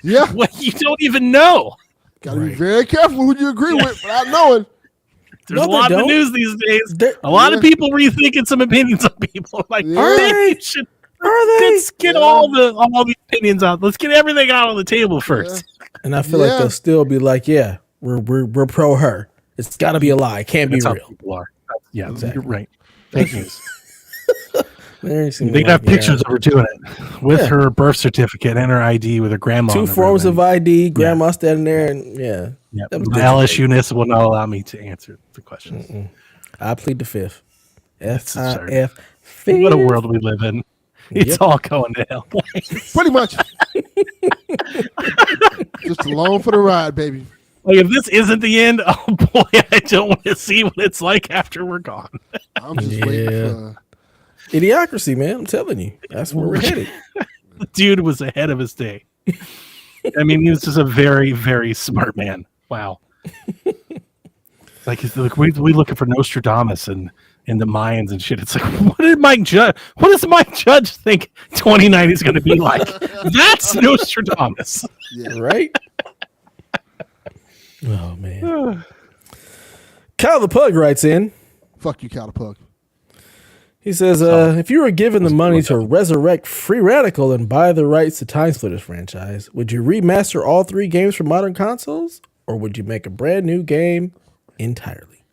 [SPEAKER 1] Yeah.
[SPEAKER 4] What you don't even know.
[SPEAKER 1] Got to be
[SPEAKER 2] Right.
[SPEAKER 1] very careful who you agree with without knowing.
[SPEAKER 4] There's
[SPEAKER 2] No,
[SPEAKER 4] a
[SPEAKER 2] they
[SPEAKER 4] lot in the
[SPEAKER 2] don't.
[SPEAKER 4] news these days.
[SPEAKER 2] They're-
[SPEAKER 4] A lot of
[SPEAKER 1] Yeah.
[SPEAKER 4] people rethinking some opinions on people. I'm like,
[SPEAKER 1] Yeah.
[SPEAKER 2] Are
[SPEAKER 4] maybe
[SPEAKER 2] they?
[SPEAKER 4] you should-
[SPEAKER 2] Are they?
[SPEAKER 4] let's get
[SPEAKER 1] Yeah.
[SPEAKER 4] all the opinions out. Let's get everything out on the table first.
[SPEAKER 2] And I feel like
[SPEAKER 1] Yeah.
[SPEAKER 2] they'll still be like, yeah, we're pro her. It's got to be a lie. It can't be
[SPEAKER 4] That's how
[SPEAKER 2] real.
[SPEAKER 4] people are. Yeah,
[SPEAKER 2] Exactly.
[SPEAKER 4] you're right. Fake news.
[SPEAKER 2] They
[SPEAKER 4] They can have pictures of her doing it with
[SPEAKER 2] Yeah.
[SPEAKER 4] her birth certificate and her ID with her grandma.
[SPEAKER 2] two
[SPEAKER 4] and
[SPEAKER 2] forms of
[SPEAKER 4] everything.
[SPEAKER 2] ID, grandma standing there, and yeah.
[SPEAKER 4] Yeah,
[SPEAKER 2] That was
[SPEAKER 4] my
[SPEAKER 2] digital.
[SPEAKER 4] LSU-ness will not allow me to answer the questions.
[SPEAKER 2] I plead the fifth.
[SPEAKER 4] That's absurd.
[SPEAKER 2] F.
[SPEAKER 4] What a world we live in. It's
[SPEAKER 2] Yep.
[SPEAKER 4] all going to hell.
[SPEAKER 1] Pretty much. Just along for the ride, baby.
[SPEAKER 4] Like if this isn't the end, oh boy, I don't want to see what it's like after we're gone.
[SPEAKER 1] I'm just waiting for.
[SPEAKER 2] Idiocracy, man. I'm telling you, that's where we're headed.
[SPEAKER 4] The dude was ahead of his day. I mean, he was just a very, very smart man. Wow. Like we looking for Nostradamus and the Mayans and shit. It's like, what does Mike Judge think 2090 is going to be like? That's Nostradamus.
[SPEAKER 1] Yeah.
[SPEAKER 2] Right? Oh, man. Kyle the Pug writes in.
[SPEAKER 1] Fuck you, Catapult.
[SPEAKER 2] He says, if you were given the money to resurrect Free Radical and buy the rights to Time Splitters franchise, would you remaster all 3 games for modern consoles? Or would you make a brand new game entirely?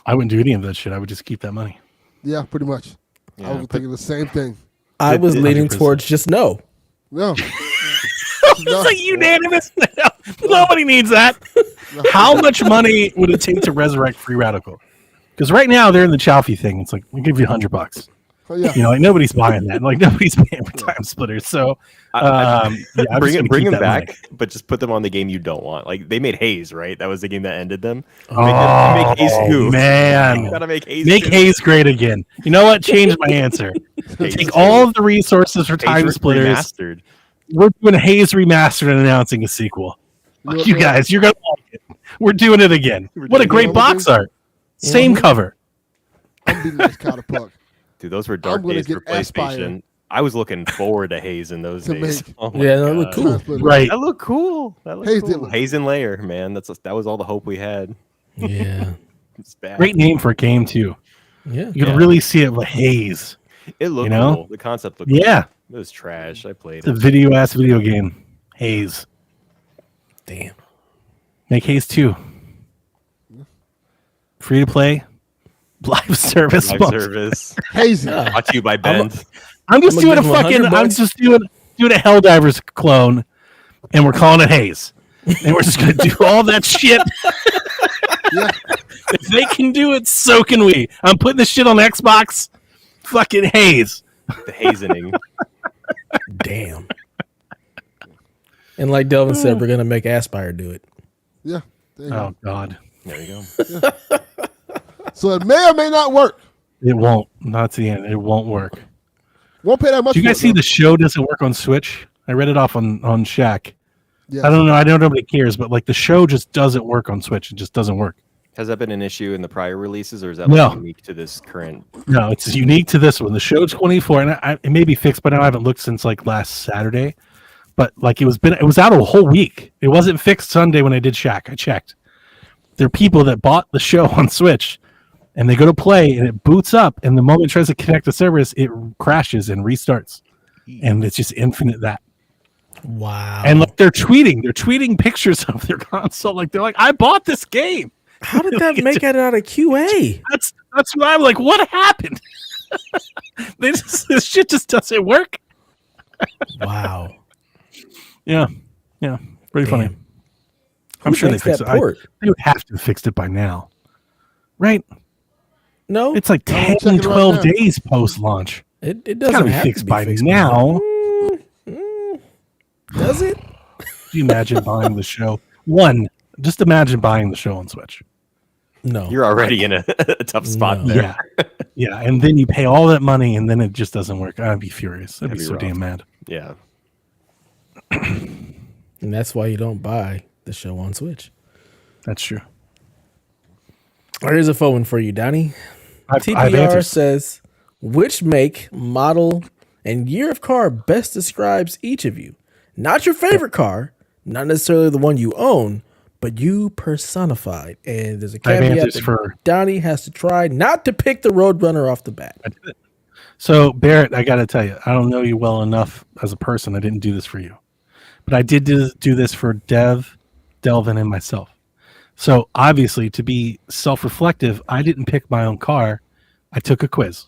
[SPEAKER 4] I wouldn't do any of that shit. I would just keep that money.
[SPEAKER 1] Yeah, pretty much. I was thinking the same thing.
[SPEAKER 2] I was leaning towards just no.
[SPEAKER 1] No.
[SPEAKER 4] It's like unanimous. Nobody needs that. How much money would it take to resurrect Free Radical? Because right now they're in the Chalfie thing. It's like, we'll give you $100.
[SPEAKER 1] Oh, yeah.
[SPEAKER 4] You know, like nobody's buying that. Like nobody's paying for Time Splitters. So
[SPEAKER 3] bring them back, but just put them on the game you don't want. Like they made Haze, right? That was the game that ended them. Make Haze 2.
[SPEAKER 4] Man,
[SPEAKER 3] you gotta make Haze.
[SPEAKER 4] Make 2. Haze great again. You know what? Change my answer. Take all of the resources for Time Splitters. Remastered. We're doing a Haze remastered and announcing a sequel. You guys, you're gonna like it. We're doing it again. What a great box art. Same cover.
[SPEAKER 1] I'm beating this Catapult.
[SPEAKER 3] Dude, those were dark days for PlayStation. Aspire. I was looking forward to Haze in those days.
[SPEAKER 2] Oh that looked cool.
[SPEAKER 4] Right.
[SPEAKER 3] That looked cool. Haze and Layer, man. That was all the hope we had.
[SPEAKER 2] Yeah.
[SPEAKER 3] It's bad.
[SPEAKER 4] Great name for a game too.
[SPEAKER 2] Yeah.
[SPEAKER 4] You can really see it with Haze.
[SPEAKER 3] It looked cool. The concept looked cool. It was trash. I played it.
[SPEAKER 4] It's a video game. Haze.
[SPEAKER 2] Damn.
[SPEAKER 4] Make Haze 2. Free to play. Live service.
[SPEAKER 1] Hazy.
[SPEAKER 3] Brought to you by Bend.
[SPEAKER 4] I'm just doing a Helldivers clone, and we're calling it Haze. And we're just gonna do all that shit.
[SPEAKER 1] Yeah.
[SPEAKER 4] If they can do it, so can we. I'm putting this shit on Xbox. Fucking Haze.
[SPEAKER 3] The hazening.
[SPEAKER 2] Damn. And like Delvin said, we're gonna make Aspire do it.
[SPEAKER 1] Yeah.
[SPEAKER 4] Oh God.
[SPEAKER 3] There you go.
[SPEAKER 1] Yeah. So it may or may not work.
[SPEAKER 4] It won't. Not the end. It won't work.
[SPEAKER 1] Won't pay that much.
[SPEAKER 4] Do you guys see the show doesn't work on Switch? I read it off on Shaq.
[SPEAKER 1] Yeah.
[SPEAKER 4] I don't know. I don't know if nobody cares, but like the show just doesn't work on Switch. It just doesn't work.
[SPEAKER 3] Has that been an issue in the prior releases, or is that like unique to this current?
[SPEAKER 4] No, it's unique to this one. The show's 24, and it may be fixed, but I haven't looked since like last Saturday. But like it was out a whole week. It wasn't fixed Sunday when I did Shaq. I checked. There are people that bought the show on Switch, and they go to play, and it boots up, and the moment it tries to connect to servers, it crashes and restarts, and it's just infinite that.
[SPEAKER 2] Wow.
[SPEAKER 4] And like they're tweeting pictures of their console, like they're like, I bought this game.
[SPEAKER 2] How did that make it out of QA?
[SPEAKER 4] That's what I'm like. What happened? This shit just doesn't work.
[SPEAKER 2] Wow.
[SPEAKER 4] Yeah, pretty funny. I'm sure they fixed it. They would have to have fixed it by now, right?
[SPEAKER 2] No,
[SPEAKER 4] it's like 10, 12 days post launch.
[SPEAKER 2] It doesn't
[SPEAKER 4] be
[SPEAKER 2] have
[SPEAKER 4] fixed
[SPEAKER 2] to be
[SPEAKER 4] by
[SPEAKER 2] fixed
[SPEAKER 4] now.
[SPEAKER 2] Does it?
[SPEAKER 4] Do you imagine buying the show? Just imagine buying the show on Switch.
[SPEAKER 2] No,
[SPEAKER 3] you're already in a tough spot there.
[SPEAKER 4] Yeah, and then you pay all that money, and then it just doesn't work. I'd be furious. I'd be so damn mad.
[SPEAKER 3] Yeah,
[SPEAKER 2] and that's why you don't buy the show on Switch.
[SPEAKER 4] That's true.
[SPEAKER 2] All right, here's a phone one for you, Donnie. TPR says, which make, model, and year of car best describes each of you? Not your favorite car, not necessarily the one you own, but you personified. And there's a caveat that Donnie has to try not to pick the Roadrunner off the bat.
[SPEAKER 4] I did it. So, Barrett, I got to tell you, I don't know you well enough as a person. I didn't do this for you. But I did do this for Delvin, and myself. So, obviously, to be self-reflective, I didn't pick my own car. I took a quiz.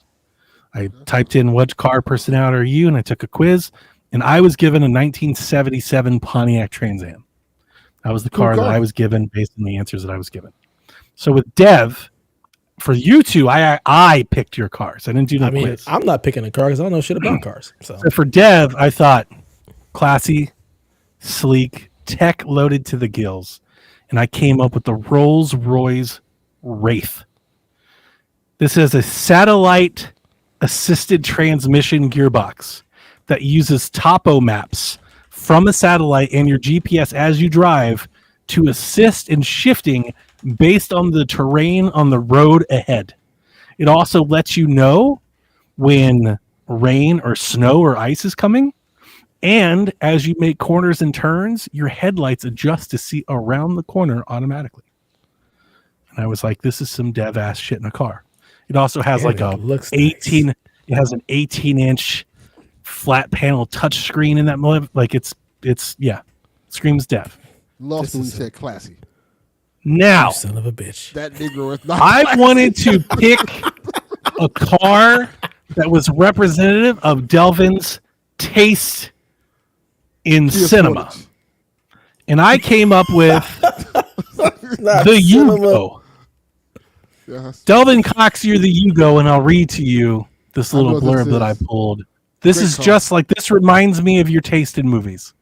[SPEAKER 4] I typed in what car personality are you, and I took a quiz. And I was given a 1977 Pontiac Trans Am. That was the car that I was given based on the answers that I was given. So with Dev, for you two, I picked your cars. I didn't do the quiz.
[SPEAKER 2] I'm not picking a car because I don't know shit about cars. So
[SPEAKER 4] for Dev, I thought classy, sleek, tech loaded to the gills, and I came up with the Rolls-Royce Wraith. This is a satellite assisted transmission gearbox that uses topo maps from a satellite and your GPS as you drive to assist in shifting based on the terrain on the road ahead. It also lets you know when rain or snow or ice is coming. And as you make corners and turns, your headlights adjust to see around the corner automatically. And I was like, this is some dev ass shit in a car. It also has like a 18. Nice. It has an 18-inch flat panel touch screen in that. Like it's screams dev.
[SPEAKER 1] Lost when you said classy.
[SPEAKER 4] Now,
[SPEAKER 2] you son of a bitch.
[SPEAKER 1] That Negro is not.
[SPEAKER 4] I wanted to pick a car that was representative of Delvin's taste in cinema, and I came up with the Yugo.
[SPEAKER 1] Yes.
[SPEAKER 4] Delvin Cox, you're the Yugo, and I'll read to you this little blurb that I pulled. This is just like, this reminds me of your taste in movies.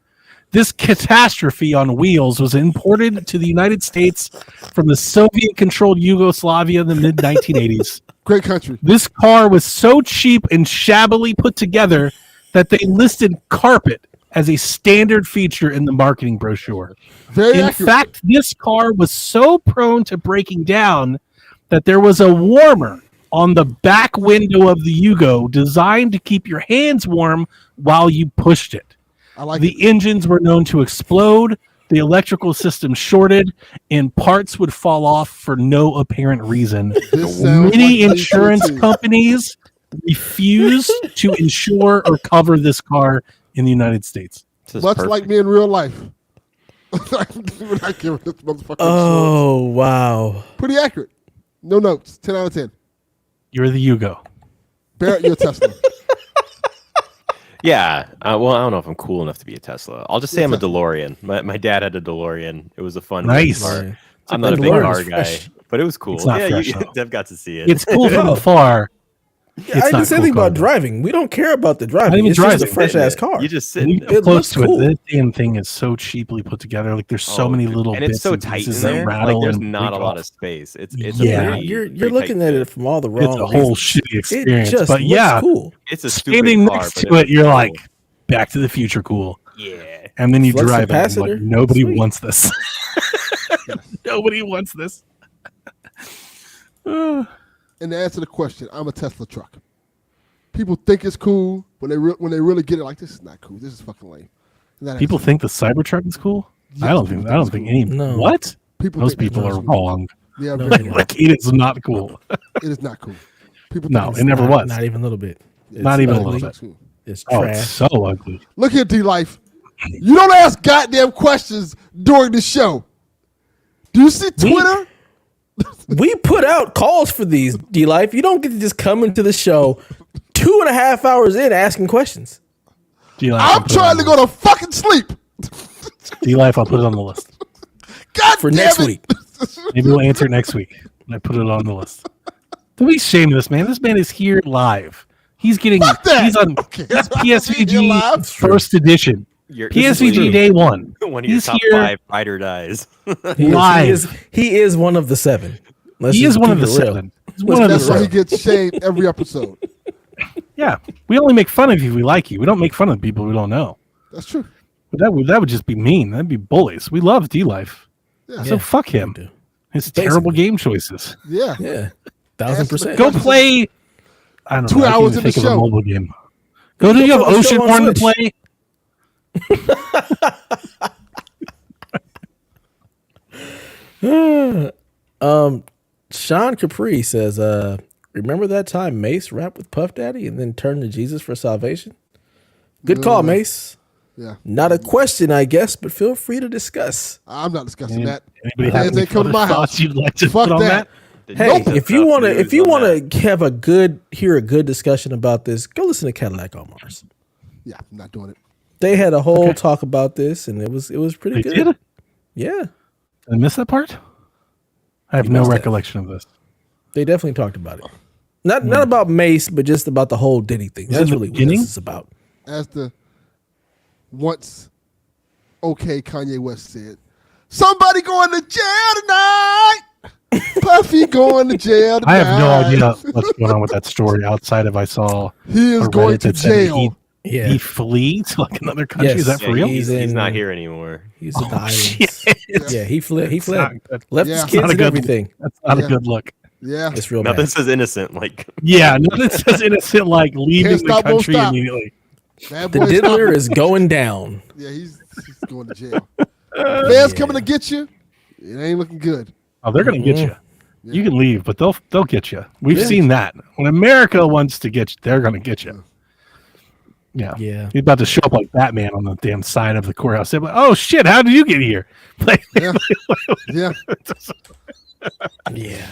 [SPEAKER 4] This catastrophe on wheels was imported to the United States from the Soviet-controlled Yugoslavia in the mid-1980s.
[SPEAKER 1] Great country.
[SPEAKER 4] This car was so cheap and shabbily put together that they listed carpet as a standard feature in the marketing brochure.
[SPEAKER 1] Very
[SPEAKER 4] in
[SPEAKER 1] accurate.
[SPEAKER 4] fact, this car was so prone to breaking down that there was a warmer on the back window of the Yugo designed to keep your hands warm while you pushed it.
[SPEAKER 1] I like
[SPEAKER 4] the engines were known to explode, the electrical system shorted, and parts would fall off for no apparent reason. Many insurance companies refused to insure or cover this car in the United States.
[SPEAKER 1] Much like me in real life.
[SPEAKER 2] Oh, wow.
[SPEAKER 1] Pretty accurate. No notes. 10 out of 10.
[SPEAKER 4] You're the Yugo.
[SPEAKER 1] Barrett, you're a Tesla.
[SPEAKER 3] Yeah. Well, I don't know if I'm cool enough to be a Tesla. I'll just say I'm a DeLorean. My dad had a DeLorean. It was a fun car.
[SPEAKER 2] Yeah.
[SPEAKER 3] I'm not a big car guy, but it was cool.
[SPEAKER 4] It's not fresh,
[SPEAKER 3] Dev got to see it.
[SPEAKER 4] It's cool from afar.
[SPEAKER 2] I didn't say anything about driving. We don't care about the driving. It's just a fresh ass car.
[SPEAKER 3] You just sit
[SPEAKER 4] close to it. This damn thing is so cheaply put together. Like there's so many little
[SPEAKER 3] and
[SPEAKER 4] bits
[SPEAKER 3] it's so
[SPEAKER 4] and
[SPEAKER 3] tight in
[SPEAKER 4] pieces
[SPEAKER 3] there.
[SPEAKER 4] that rattle.
[SPEAKER 3] Like, there's
[SPEAKER 4] and
[SPEAKER 3] not a lot
[SPEAKER 4] off.
[SPEAKER 3] of space. It's
[SPEAKER 2] you're looking at it from all the wrong.
[SPEAKER 4] It's a whole
[SPEAKER 2] reasons.
[SPEAKER 4] shitty experience.
[SPEAKER 2] It just
[SPEAKER 4] but yeah,
[SPEAKER 2] cool.
[SPEAKER 3] It's a
[SPEAKER 4] standing
[SPEAKER 3] stupid
[SPEAKER 4] next
[SPEAKER 3] car,
[SPEAKER 4] to it, you're like, Back to the Future cool.
[SPEAKER 3] Yeah.
[SPEAKER 4] And then you
[SPEAKER 2] Flux
[SPEAKER 4] drive it. And
[SPEAKER 2] capacitor?
[SPEAKER 4] like, nobody
[SPEAKER 2] Sweet.
[SPEAKER 4] wants this. Nobody wants this.
[SPEAKER 1] And to answer the question, I'm a Tesla truck. People think it's cool when they really get it. Like, this is not cool. This is fucking lame.
[SPEAKER 4] People think the Cybertruck is cool.
[SPEAKER 1] Yes,
[SPEAKER 4] I don't think any.
[SPEAKER 2] No.
[SPEAKER 4] What?
[SPEAKER 1] People
[SPEAKER 4] Those
[SPEAKER 1] think
[SPEAKER 4] people
[SPEAKER 1] it's
[SPEAKER 4] are
[SPEAKER 1] cool.
[SPEAKER 4] wrong.
[SPEAKER 1] Yeah,
[SPEAKER 2] No,
[SPEAKER 1] very
[SPEAKER 2] they're
[SPEAKER 1] wrong.
[SPEAKER 4] Like, it is not cool.
[SPEAKER 1] It is not cool. People
[SPEAKER 4] No,
[SPEAKER 1] think
[SPEAKER 4] it never was.
[SPEAKER 2] Not even a little bit.
[SPEAKER 4] Not even a
[SPEAKER 2] ugly.
[SPEAKER 4] little bit.
[SPEAKER 1] cool.
[SPEAKER 2] It's
[SPEAKER 4] Oh, it's
[SPEAKER 2] trash.
[SPEAKER 4] so ugly.
[SPEAKER 1] Look here, D-Life. You don't ask goddamn questions during the show. Do you see Twitter?
[SPEAKER 2] We put out calls for these, D-Life. You don't get to just come into the show 2.5 hours in asking questions.
[SPEAKER 1] I'm trying to go to fucking sleep.
[SPEAKER 4] D-Life, I'll put it on the list.
[SPEAKER 1] God
[SPEAKER 2] For
[SPEAKER 1] damn
[SPEAKER 2] next
[SPEAKER 1] it.
[SPEAKER 2] week.
[SPEAKER 4] Maybe we'll answer it next week. I put it on the list. Don't be ashamed of this man. This man is here live. He's getting.
[SPEAKER 1] Fuck that.
[SPEAKER 4] He's on.
[SPEAKER 1] Okay.
[SPEAKER 4] He's
[SPEAKER 1] Here
[SPEAKER 4] PSVG
[SPEAKER 1] live.
[SPEAKER 4] first edition. PSVG day one.
[SPEAKER 3] One of your
[SPEAKER 4] He's
[SPEAKER 3] top
[SPEAKER 4] here
[SPEAKER 3] 5 ride or dies.
[SPEAKER 4] live.
[SPEAKER 2] He is one of the 7. Let's
[SPEAKER 4] He
[SPEAKER 2] just
[SPEAKER 4] is one
[SPEAKER 2] keep
[SPEAKER 4] of the
[SPEAKER 2] it real.
[SPEAKER 4] 7. He's one of the
[SPEAKER 1] That's why he
[SPEAKER 4] 7.
[SPEAKER 1] gets shamed every episode.
[SPEAKER 4] Yeah, we only make fun of you if we like you. We don't make fun of people we don't know.
[SPEAKER 1] That's true.
[SPEAKER 4] But that would just be mean. That'd be bullies. We love D-Life.
[SPEAKER 1] Yeah.
[SPEAKER 4] So fuck him.
[SPEAKER 2] We do.
[SPEAKER 4] His terrible game choices.
[SPEAKER 1] Yeah.
[SPEAKER 2] Yeah. 1000%.
[SPEAKER 4] Go play. I don't
[SPEAKER 1] 2
[SPEAKER 4] know. I can't
[SPEAKER 1] hours
[SPEAKER 4] even
[SPEAKER 1] in the
[SPEAKER 4] think of a
[SPEAKER 1] show.
[SPEAKER 4] mobile game. Go to you have
[SPEAKER 2] play the show on
[SPEAKER 4] Oceanhorn to
[SPEAKER 2] Switch.
[SPEAKER 4] play.
[SPEAKER 2] Sean Capri says, remember that time Mace rapped with Puff Daddy and then turned to Jesus for salvation? Good call, Mace.
[SPEAKER 1] Yeah.
[SPEAKER 2] Not a question, I guess, but feel free to discuss.
[SPEAKER 1] I'm not discussing that.
[SPEAKER 4] Anybody have
[SPEAKER 1] Fans
[SPEAKER 4] any
[SPEAKER 1] ain't come to my
[SPEAKER 4] further
[SPEAKER 1] house.
[SPEAKER 4] thoughts you'd like to
[SPEAKER 1] Fuck
[SPEAKER 4] put on
[SPEAKER 1] that.
[SPEAKER 4] that?
[SPEAKER 2] Hey,
[SPEAKER 3] Jesus
[SPEAKER 2] if you
[SPEAKER 3] stuff
[SPEAKER 2] want to,
[SPEAKER 3] news
[SPEAKER 2] if you
[SPEAKER 3] on
[SPEAKER 2] want
[SPEAKER 3] that.
[SPEAKER 2] to have hear a good discussion about this, go listen to Cadillac on Mars.
[SPEAKER 1] Yeah, I'm not doing it.
[SPEAKER 2] They had a whole talk about this, and it was pretty
[SPEAKER 4] They
[SPEAKER 2] good.
[SPEAKER 4] did?
[SPEAKER 2] Yeah,
[SPEAKER 4] Did I miss that part? I have
[SPEAKER 2] You
[SPEAKER 4] no
[SPEAKER 2] missed it.
[SPEAKER 4] recollection of this.
[SPEAKER 2] they definitely talked about it. Not about Mace, but just about the whole Diddy thing.
[SPEAKER 4] Was it
[SPEAKER 2] That's
[SPEAKER 4] the
[SPEAKER 2] really what
[SPEAKER 4] beginning?
[SPEAKER 2] this is about.
[SPEAKER 1] As the once okay, Kanye West said, somebody going to jail tonight. Puffy going to jail tonight.
[SPEAKER 4] I have no idea what's going on with that story outside of I saw
[SPEAKER 1] He is
[SPEAKER 4] a
[SPEAKER 1] going
[SPEAKER 4] Reddit
[SPEAKER 1] to
[SPEAKER 4] that said that
[SPEAKER 1] jail.
[SPEAKER 2] Yeah.
[SPEAKER 4] he flee to like another country.
[SPEAKER 2] Yes.
[SPEAKER 4] Is that for
[SPEAKER 3] Yeah,
[SPEAKER 4] real?
[SPEAKER 3] he's not
[SPEAKER 2] in-
[SPEAKER 3] here anymore.
[SPEAKER 2] He's at the islands.
[SPEAKER 4] Shit.
[SPEAKER 2] Yeah, he fled. He
[SPEAKER 4] It's not
[SPEAKER 2] fled.
[SPEAKER 4] good.
[SPEAKER 2] Left
[SPEAKER 1] Yeah.
[SPEAKER 2] his
[SPEAKER 1] It's
[SPEAKER 2] kids
[SPEAKER 4] not a
[SPEAKER 2] and
[SPEAKER 4] good-
[SPEAKER 2] everything.
[SPEAKER 4] That's not
[SPEAKER 1] Yeah.
[SPEAKER 4] a good look.
[SPEAKER 1] Yeah.
[SPEAKER 2] It's real
[SPEAKER 3] Nothing
[SPEAKER 2] bad.
[SPEAKER 3] says innocent. Like
[SPEAKER 4] Yeah, nothing says innocent like leaving
[SPEAKER 1] Can't
[SPEAKER 4] the
[SPEAKER 1] stop, won't
[SPEAKER 4] country
[SPEAKER 1] stop.
[SPEAKER 4] immediately.
[SPEAKER 1] Bad
[SPEAKER 2] The
[SPEAKER 1] boy
[SPEAKER 2] diddler
[SPEAKER 1] stop.
[SPEAKER 2] is going down.
[SPEAKER 1] Yeah, he's going to jail. Feds coming to get you. It ain't looking good.
[SPEAKER 4] Oh, they're gonna get you.
[SPEAKER 1] Yeah.
[SPEAKER 4] You can leave, but they'll get you. We've
[SPEAKER 2] Yeah.
[SPEAKER 4] seen that. When America wants to get you, they're gonna get you. Yeah.
[SPEAKER 2] Yeah.
[SPEAKER 4] He's about to show up like Batman on the damn side of the courthouse. They're like, oh shit, how did you get here? Like,
[SPEAKER 1] Yeah. Yeah.
[SPEAKER 2] Yeah.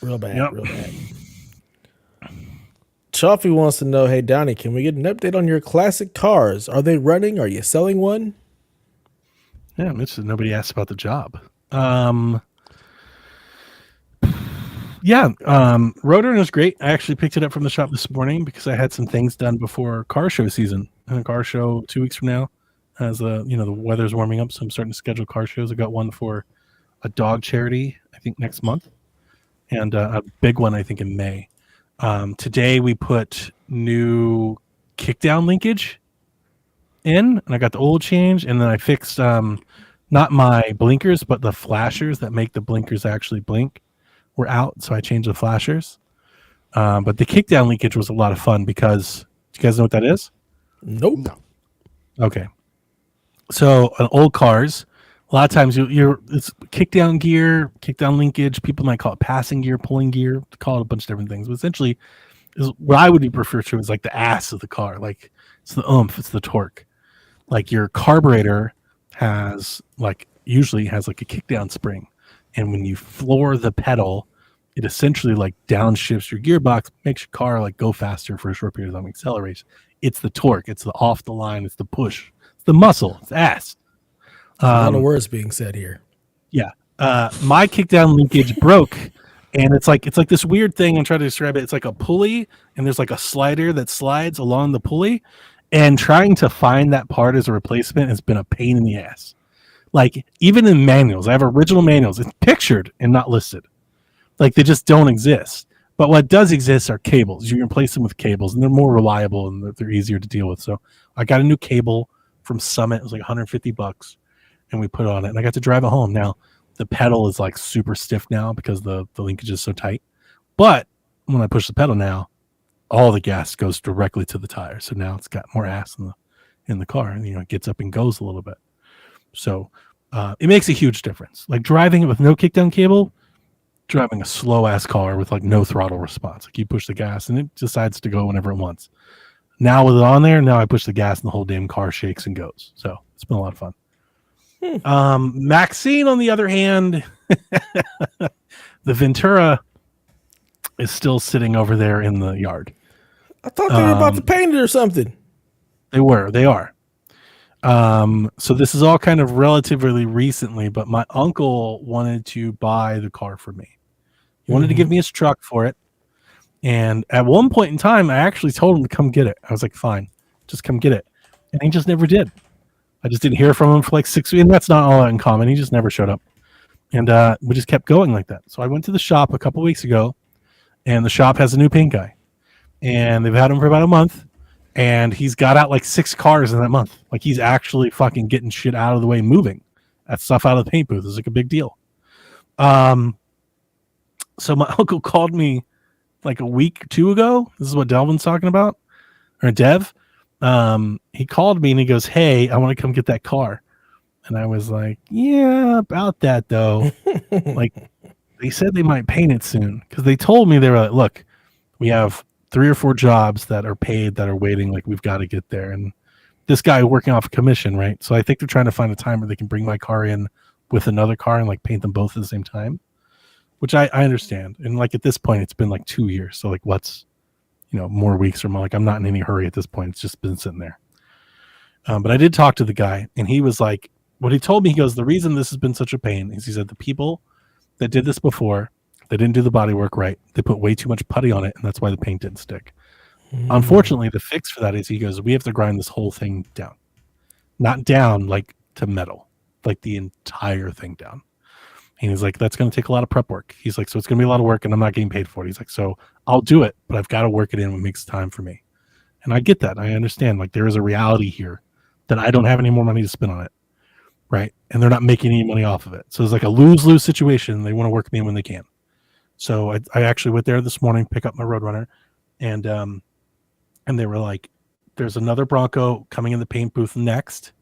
[SPEAKER 2] Real bad.
[SPEAKER 4] Yep.
[SPEAKER 2] Real bad. Chaffee wants to know, hey Donnie, can we get an update on your classic cars? Are they running? Are you selling one?
[SPEAKER 4] yeah, Mitch said nobody asked about the job. Rotor is great. I actually picked it up from the shop this morning because I had some things done before car show season. And a car show 2 weeks from now, as the weather's warming up, so I'm starting to schedule car shows. I got one for a dog charity, I think next month, and a big one I think in May. Today we put new kickdown linkage in, and I got the oil change, and then I fixed not my blinkers, but the flashers that make the blinkers actually blink were out, so I changed the flashers. But the kickdown linkage was a lot of fun because, do you guys know what that is?
[SPEAKER 2] Nope.
[SPEAKER 1] No.
[SPEAKER 4] Okay. So on old cars, a lot of times it's kickdown gear, kickdown linkage. People might call it passing gear, pulling gear, call it a bunch of different things. But essentially, is what I would refer to as like the ass of the car. Like it's the oomph, it's the torque. Like your carburetor usually has like a kickdown spring, and when you floor the pedal, it essentially like downshifts your gearbox, makes your car like go faster for a short period of time, accelerates. It's the torque, it's the off the line, it's the push, it's the muscle, it's ass.
[SPEAKER 2] A lot of words being said here.
[SPEAKER 4] Yeah. My kickdown linkage broke, and it's like this weird thing. I'm trying to describe it. It's like a pulley, and there's like a slider that slides along the pulley, and trying to find that part as a replacement has been a pain in the ass. Like even in manuals, I have original manuals. It's pictured and not listed. Like they just don't exist. But what does exist are cables. You can replace them with cables, and they're more reliable and they're easier to deal with. So I got a new cable from Summit. It was like $150, and we put it on it, and I got to drive it home. Now the pedal is like super stiff now because the linkage is so tight. But when I push the pedal now, all the gas goes directly to the tire. So now it's got more ass in the car, and it gets up and goes a little bit. So it makes a huge difference. Like driving it with no kickdown cable, driving a slow ass car with like no throttle response. Like you push the gas and it decides to go whenever it wants. Now with it on there, now I push the gas and the whole damn car shakes and goes. So it's been a lot of fun. Maxine, on the other hand, the Ventura is still sitting over there in the yard.
[SPEAKER 2] I thought they were about to paint it or something.
[SPEAKER 4] They are. So this is all kind of relatively recently, but my uncle wanted to buy the car for me. He wanted to give me his truck for it. And at one point in time, I actually told him to come get it. I was like, fine, just come get it. And he just never did. I just didn't hear from him for like 6 weeks. And that's not all that uncommon. He just never showed up. And we just kept going like that. So I went to the shop a couple weeks ago, and the shop has a new paint guy. And they've had him for about a month. And he's got out like 6 cars in that month. Like he's actually fucking getting shit out of the way, moving that stuff out of the paint booth. It's like a big deal. So my uncle called me like a week, 2 ago. This is what Delvin's talking about, or Dev. He called me and he goes, "Hey, I want to come get that car." And I was like, "Yeah, about that though." Like they said they might paint it soon because they told me, they were like, "Look, we have 3 or 4 jobs that are paid that are waiting. Like we've got to get there." And this guy working off a commission, right? So I think they're trying to find a time where they can bring my car in with another car and like paint them both at the same time, which I understand. And like at this point, it's been like 2 years. So like what's, more weeks or more, like I'm not in any hurry at this point. It's just been sitting there. But I did talk to the guy, and he was like, what he told me, he goes, the reason this has been such a pain is he said the people that did this before, they didn't do the body work right. They put way too much putty on it, and that's why the paint didn't stick. Unfortunately, the fix for that is, he goes, we have to grind this whole thing down. Not down like to metal, like the entire thing down. And he's like, that's going to take a lot of prep work. He's like, so it's going to be a lot of work and I'm not getting paid for it. He's like, so I'll do it, but I've got to work it in when it makes time for me. And I get that. I understand. Like, there is a reality here that I don't have any more money to spend on it. Right. And they're not making any money off of it. So it's like a lose-lose situation. They want to work me in when they can. So I actually went there this morning, pick up my Roadrunner, and they were like, there's another Bronco coming in the paint booth next.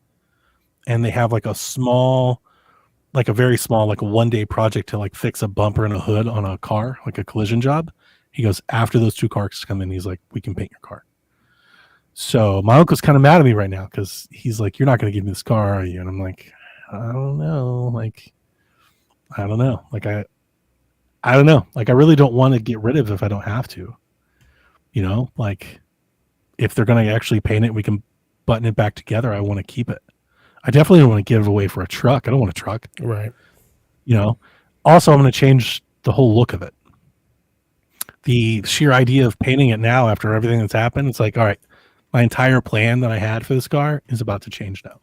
[SPEAKER 4] And they have like a small, like a very small, like a 1-day project to like fix a bumper and a hood on a car, like a collision job. He goes, after those 2 cars come in, he's like, we can paint your car. So my uncle's kind of mad at me right now because he's like, you're not going to give me this car, are you? And I'm like, I don't know. Like, I don't know. Like, I don't know. Like, I really don't want to get rid of it if I don't have to. You know, like, if they're going to actually paint it, we can button it back together. I want to keep it. I definitely don't want to give it away for a truck. I don't want a truck.
[SPEAKER 2] Right.
[SPEAKER 4] You know, also, I'm going to change the whole look of it. The sheer idea of painting it now after everything that's happened, it's like, all right, my entire plan that I had for this car is about to change now.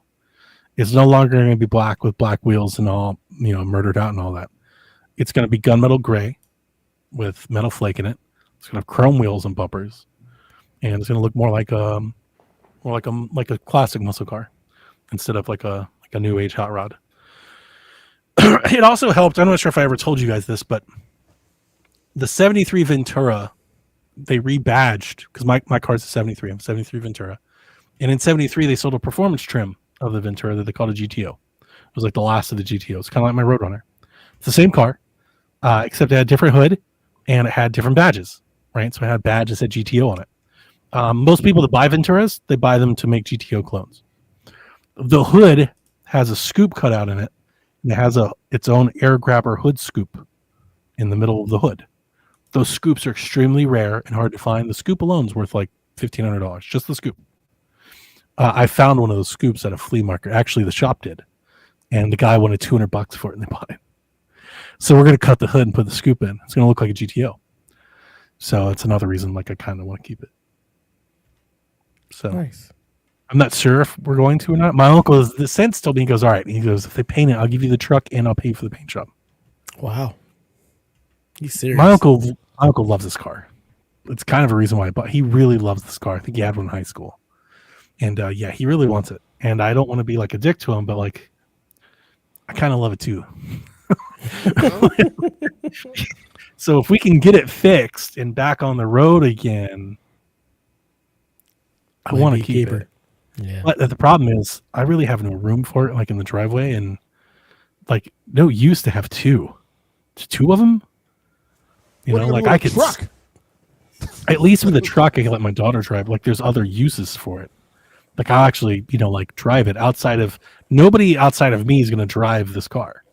[SPEAKER 4] It's no longer going to be black with black wheels and all, you know, murdered out and all that. It's going to be gunmetal gray with metal flake in it. It's going to have chrome wheels and bumpers, and it's going to look more like a classic muscle car instead of like a new age hot rod. It also helped. I'm not sure if I ever told you guys this, but the 73 Ventura, they rebadged because my car's a 73. I'm 73 Ventura, and in 73 they sold a performance trim of the Ventura that they called a GTO. It was like the last of the GTO. It's kind of like my Roadrunner. It's the same car, except it had a different hood and it had different badges. Right, so it had a badge that said GTO on it. Most people that buy Venturas, they buy them to make GTO clones. The hood has a scoop cut out in it, and it has its own air grabber hood scoop in the middle of the hood. Those scoops are extremely rare and hard to find. The scoop alone is worth like $1,500, just the scoop. I found one of those scoops at a flea market. Actually, the shop did, and the guy wanted $200 for it, and they bought it. So we're going to cut the hood and put the scoop in. It's going to look like a GTO. So it's another reason, like, I kind of want to keep it. So
[SPEAKER 2] Nice.
[SPEAKER 4] I'm not sure if we're going to or not. My uncle is the sense told me, he goes, all right. He goes, if they paint it, I'll give you the truck and I'll pay for the paint job.
[SPEAKER 2] Wow. He's serious.
[SPEAKER 4] My uncle loves this car. It's kind of a reason why I bought. He really loves this car. I think he had one in high school, and yeah, he really wants it. And I don't want to be like a dick to him, but like, I kind of love it too. So if we can get it fixed and back on the road again, I want to keep it.
[SPEAKER 2] Yeah.
[SPEAKER 4] But the problem is, I really have no room for it, like in the driveway, and like no use to have two of them. You know, like I could
[SPEAKER 1] truck.
[SPEAKER 4] at least with the truck, I can let my daughter drive. Like there's other uses for it. Like I'll actually, you know, like drive it outside of nobody outside of me is going to drive this car.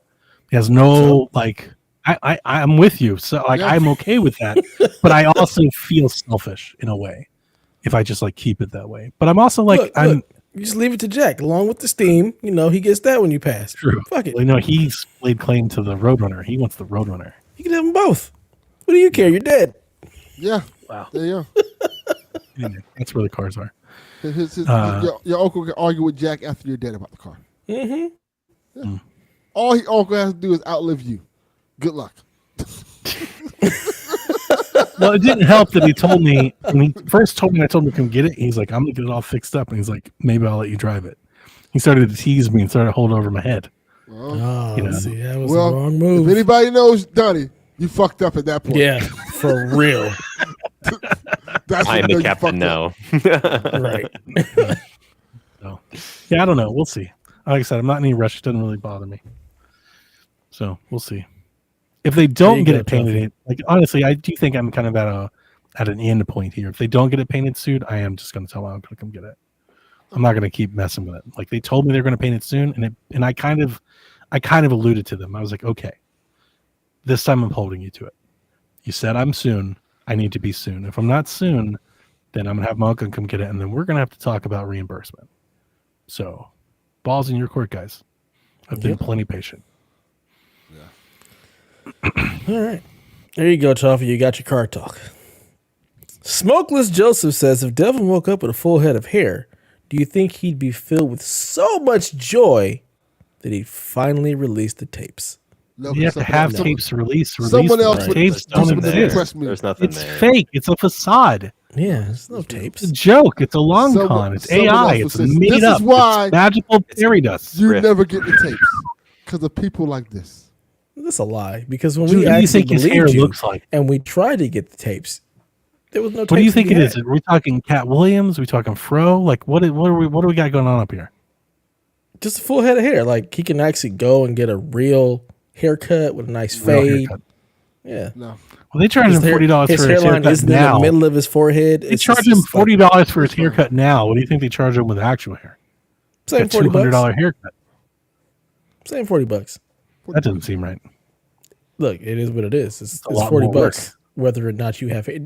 [SPEAKER 4] It has no like. I'm with you, so like I'm okay with that, but I also feel selfish in a way if I just like keep it that way. But I'm also like look,
[SPEAKER 2] you just leave it to Jack along with the steam. You know he gets that when you pass.
[SPEAKER 4] True.
[SPEAKER 2] Fuck it.
[SPEAKER 4] Well, you know he's laid claim to the Roadrunner. He wants the Roadrunner.
[SPEAKER 2] You can have them both. What do you care? You're dead.
[SPEAKER 1] Yeah.
[SPEAKER 4] Wow.
[SPEAKER 1] There you
[SPEAKER 4] Yeah, that's where the cars are.
[SPEAKER 1] Your uncle can argue with Jack after you're dead about the car.
[SPEAKER 2] Mm-hmm.
[SPEAKER 1] Yeah. All he uncle has to do is outlive you. Good luck.
[SPEAKER 4] Well, it didn't help that he told me when he first told me. I told him to come get it. He's like, "I'm gonna get it all fixed up," and he's like, "Maybe I'll let you drive it." He started to tease me and started holding over my head.
[SPEAKER 1] Well,
[SPEAKER 2] you know? See, that was the wrong move.
[SPEAKER 1] If anybody knows Donnie, you fucked up at that point.
[SPEAKER 2] Yeah, for real.
[SPEAKER 3] That's I'm the captain now.
[SPEAKER 2] Right.
[SPEAKER 4] So, yeah, I don't know. We'll see. Like I said, I'm not in any rush. It doesn't really bother me. So we'll see. If they don't get it painted, like honestly, I do think I'm kind of at an end point here. If they don't get it painted soon, I am just going to tell them I'm going to come get it. I'm not going to keep messing with it. Like they told me they're going to paint it soon, and I kind of alluded to them. I was like, okay, this time I'm holding you to it. You said I'm soon. I need to be soon. If I'm not soon, then I'm going to have my uncle come get it, and then we're going to have to talk about reimbursement. So, balls in your court, guys. I've been plenty patient.
[SPEAKER 2] All right. There you go, Toffee. You got your car talk. Smokeless Joseph says, if Devin woke up with a full head of hair, do you think he'd be filled with so much joy that he'd finally release the tapes?
[SPEAKER 1] No,
[SPEAKER 4] You have to
[SPEAKER 1] someone
[SPEAKER 4] have
[SPEAKER 1] else-
[SPEAKER 4] tapes released.
[SPEAKER 1] Someone
[SPEAKER 4] them.
[SPEAKER 1] else would
[SPEAKER 4] Tapes
[SPEAKER 1] do
[SPEAKER 4] don't
[SPEAKER 1] something to
[SPEAKER 4] exist.
[SPEAKER 1] impress me.
[SPEAKER 3] There's nothing
[SPEAKER 4] It's
[SPEAKER 3] there.
[SPEAKER 4] fake. It's a facade.
[SPEAKER 2] Yeah, it's no
[SPEAKER 4] It's
[SPEAKER 2] tapes.
[SPEAKER 4] a joke. It's a long
[SPEAKER 1] Someone-
[SPEAKER 4] con. It's
[SPEAKER 1] someone
[SPEAKER 4] AI.
[SPEAKER 1] else
[SPEAKER 4] It's
[SPEAKER 1] would say,
[SPEAKER 4] made
[SPEAKER 1] "This
[SPEAKER 4] up.
[SPEAKER 1] is why
[SPEAKER 4] It's magical fairy dust.
[SPEAKER 1] You
[SPEAKER 3] Riff.
[SPEAKER 1] never get the tapes because of people like this.
[SPEAKER 2] That's a lie. Because when
[SPEAKER 4] What
[SPEAKER 2] we
[SPEAKER 4] do you
[SPEAKER 2] actually
[SPEAKER 4] think his hair
[SPEAKER 2] believed you
[SPEAKER 4] looks like?
[SPEAKER 2] and we tried to get the tapes, there was no tapes.
[SPEAKER 4] What do you
[SPEAKER 2] to
[SPEAKER 4] think
[SPEAKER 2] be
[SPEAKER 4] it is?
[SPEAKER 2] had.
[SPEAKER 4] Are we talking Cat Williams? Are we talking Fro? Like what do we got going on up here?
[SPEAKER 2] Just a full head of hair. Like he can actually go and get a real haircut with a nice
[SPEAKER 4] Real
[SPEAKER 2] fade.
[SPEAKER 4] haircut.
[SPEAKER 2] Yeah.
[SPEAKER 1] No,
[SPEAKER 4] Well, they charge him $40
[SPEAKER 2] his
[SPEAKER 4] for his
[SPEAKER 2] hairline
[SPEAKER 4] haircut
[SPEAKER 2] isn't in
[SPEAKER 4] now.
[SPEAKER 2] the middle of his forehead.
[SPEAKER 4] They
[SPEAKER 2] It's
[SPEAKER 4] charge
[SPEAKER 2] just-
[SPEAKER 4] him
[SPEAKER 2] it's like-
[SPEAKER 4] $40 for his haircut now. What do you think they charge him with actual hair?
[SPEAKER 2] Same
[SPEAKER 4] A
[SPEAKER 2] $40.
[SPEAKER 4] $200 haircut.
[SPEAKER 2] Same $40.
[SPEAKER 4] That doesn't seem right.
[SPEAKER 2] Look, it is what it is. It's
[SPEAKER 4] a lot
[SPEAKER 2] $40
[SPEAKER 4] more work.
[SPEAKER 2] whether or not you have it.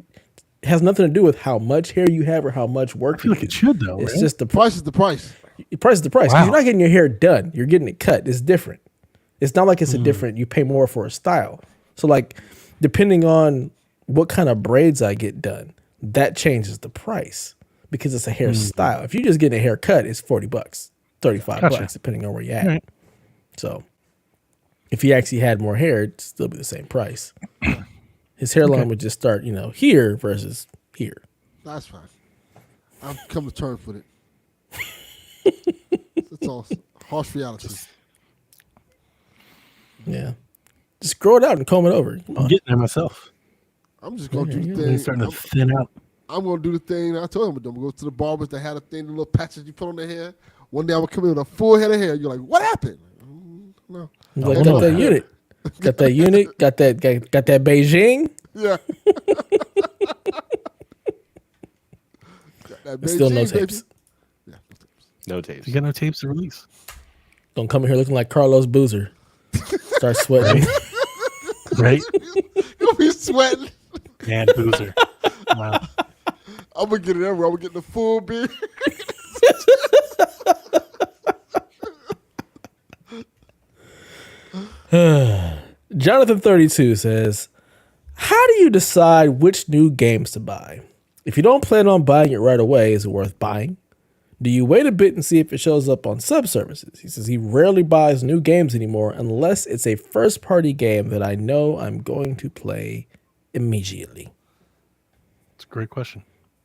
[SPEAKER 2] Has nothing to do with how much hair you have or how much work
[SPEAKER 4] I feel
[SPEAKER 2] you
[SPEAKER 4] like it
[SPEAKER 2] do.
[SPEAKER 4] should though.
[SPEAKER 2] It's
[SPEAKER 4] right?
[SPEAKER 2] just the
[SPEAKER 1] price is the price.
[SPEAKER 2] price is the price. 'Cause
[SPEAKER 4] Wow.
[SPEAKER 2] You're not getting your hair done. You're getting it cut. It's different. It's not like it's a different. You pay more for a style. So like, depending on what kind of braids I get done, that changes the price because it's a hairstyle. If you just get a haircut, it's $40, $35
[SPEAKER 4] Gotcha.
[SPEAKER 2] depending on where you're at.
[SPEAKER 4] Right.
[SPEAKER 2] So if he actually had more hair, it'd still be the same price. His hairline would just start, here versus here.
[SPEAKER 1] That's fine. I've come to terms with it. That's all. Harsh reality.
[SPEAKER 2] Yeah. Just grow it out and comb it over. Come
[SPEAKER 4] I'm
[SPEAKER 2] on.
[SPEAKER 4] getting there myself.
[SPEAKER 1] I'm just gonna do the
[SPEAKER 4] It's
[SPEAKER 1] thing.
[SPEAKER 4] starting to thin out.
[SPEAKER 1] I'm gonna do the thing I told him. I'm gonna go to the barbers that had a thing, the little patches you put on their hair. One day I would come in with a full head of hair. You're like, what happened? No.
[SPEAKER 2] Like,
[SPEAKER 4] Oh,
[SPEAKER 2] got
[SPEAKER 4] no.
[SPEAKER 2] that unit. Got that unit. Got that Beijing.
[SPEAKER 1] Yeah. Got that
[SPEAKER 2] Still no
[SPEAKER 1] Beijing, baby.
[SPEAKER 2] tapes.
[SPEAKER 1] Yeah, no tapes.
[SPEAKER 3] No tapes.
[SPEAKER 4] You got no tapes to release.
[SPEAKER 2] Don't come in here looking like Carlos Boozer. Start sweating.
[SPEAKER 4] Right?
[SPEAKER 1] You'll be sweating.
[SPEAKER 4] And Boozer. Wow.
[SPEAKER 1] I'm gonna get it everywhere. I'm gonna get the full beard.
[SPEAKER 2] Jonathan32 says, how do you decide which new games to buy? If you don't plan on buying it right away, is it worth buying? Do you wait a bit and see if it shows up on sub-services? He says he rarely buys new games anymore unless it's a first-party game that I know I'm going to play immediately.
[SPEAKER 4] It's a great question.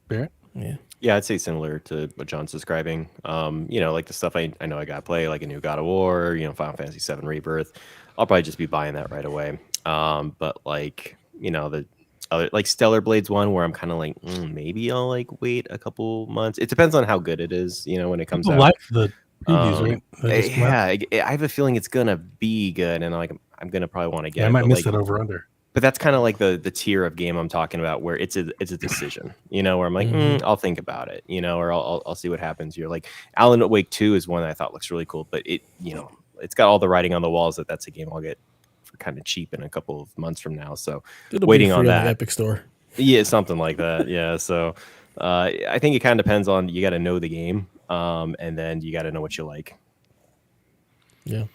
[SPEAKER 4] Barrett?
[SPEAKER 2] Yeah.
[SPEAKER 3] Yeah, I'd say similar to what John's describing. Like the stuff I know I gotta play, like a new God of War, Final Fantasy VII Rebirth. I'll probably just be buying that right away. But like, the other, like Stellar Blades one, where I'm kind of like, maybe I'll like wait a couple months. It depends on how good it is, when it comes
[SPEAKER 4] People
[SPEAKER 3] out.
[SPEAKER 4] like the previews, right? They just went-
[SPEAKER 3] I have a feeling it's gonna be good, and like I'm gonna probably want to get.
[SPEAKER 4] Yeah, I
[SPEAKER 3] it,
[SPEAKER 4] might
[SPEAKER 3] but,
[SPEAKER 4] miss
[SPEAKER 3] like,
[SPEAKER 4] that over under.
[SPEAKER 3] But that's kind of like the tier of game I'm talking about, where it's a decision, where I'm like, I'll think about it, or I'll see what happens. You're like, Alan Wake 2 is one that I thought looks really cool, but it's got all the writing on the walls that that's a game I'll get for kind of cheap in a couple of months from now. So
[SPEAKER 2] It'll
[SPEAKER 3] waiting
[SPEAKER 2] be free
[SPEAKER 3] on that.
[SPEAKER 2] the Epic Store.
[SPEAKER 3] Yeah, something like that. Yeah. So I think it kind of depends on, you got to know the game, and then you got to know what you like.
[SPEAKER 2] Yeah.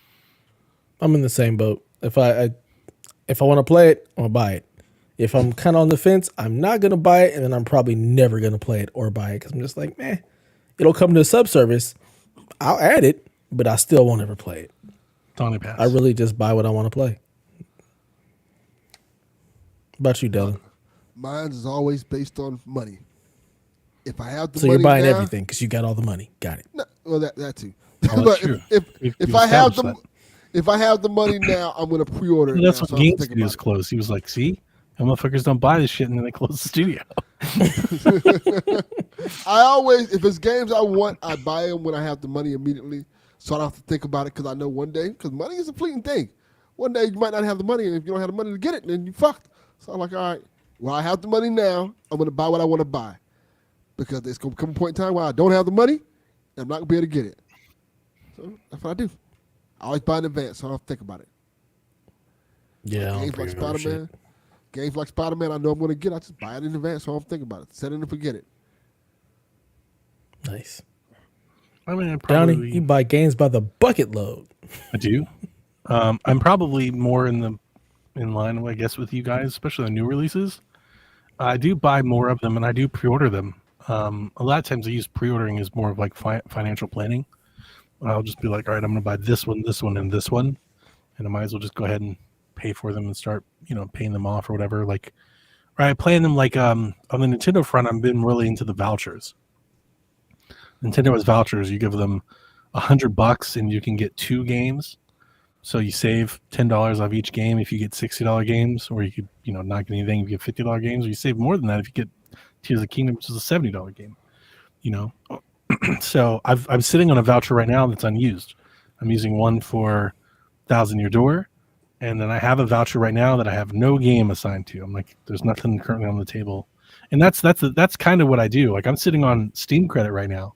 [SPEAKER 2] I'm in the same boat. If I want to play it, I'm gonna buy it. If I'm kind of on the fence, I'm not gonna buy it, and then I'm probably never gonna play it or buy it because I'm just like, it'll come to a subservice. I'll add it, but I still won't ever play it.
[SPEAKER 4] Donny Pass.
[SPEAKER 2] I really just buy what I want to play. What about you, Dylan?
[SPEAKER 1] Mine is always based on money. If I have the
[SPEAKER 2] So
[SPEAKER 1] money
[SPEAKER 2] you're buying
[SPEAKER 1] now,
[SPEAKER 2] everything because you got all the money. Got it.
[SPEAKER 1] No, well, that too.
[SPEAKER 4] Oh,
[SPEAKER 1] but
[SPEAKER 4] that's true.
[SPEAKER 1] if
[SPEAKER 4] You
[SPEAKER 1] I have the
[SPEAKER 4] established
[SPEAKER 1] if I have the money now, I'm gonna pre-order it.
[SPEAKER 4] That's
[SPEAKER 1] now,
[SPEAKER 4] what
[SPEAKER 1] so I don't
[SPEAKER 4] Game
[SPEAKER 1] think
[SPEAKER 4] Studios
[SPEAKER 1] about
[SPEAKER 4] closed. He was like, see? And motherfuckers don't buy this shit and then they close the studio.
[SPEAKER 1] it. I always, if it's games I want, I buy them when I have the money immediately, so I don't have to think about it because I know one day, because money is a fleeting thing. One day you might not have the money, and if you don't have the money to get it, then you fucked. So I'm like, all right, well, I have the money now. I'm gonna buy what I want to buy because there's gonna come a point in time where I don't have the money, and I'm not gonna be able to get it. So that's what I do. I always buy in advance, so I don't think about it.
[SPEAKER 2] Yeah. I don't
[SPEAKER 1] Games like
[SPEAKER 2] pre-order shit.
[SPEAKER 1] Spider-Man, games like Spider-Man, I know I'm going to get. I just buy it in advance, so I don't think about it. Set it and forget it.
[SPEAKER 2] Nice.
[SPEAKER 4] I mean, I
[SPEAKER 2] Donnie,
[SPEAKER 4] probably
[SPEAKER 2] you buy games by the bucket load.
[SPEAKER 4] I do. I'm probably more in line, I guess, with you guys, especially the new releases. I do buy more of them, and I do pre-order them. A lot of times I use pre-ordering as more of like financial planning. I'll just be like, all right, I'm going to buy this one, and this one, and I might as well just go ahead and pay for them and start, paying them off or whatever. Like, right, I plan them like on the Nintendo front. I've been really into the vouchers. Nintendo has vouchers. You give them $100 and you can get 2 games. So you save $10 off each game if you get $60 games, or you could, not get anything if you get $50 games, or you save more than that if you get Tears of the Kingdom, which is a $70 game. So I'm sitting on a voucher right now that's unused. I'm using one for Thousand Year Door, and then I have a voucher right now that I have no game assigned to. I'm like, there's nothing currently on the table, and that's kind of what I do. Like, I'm sitting on Steam credit right now.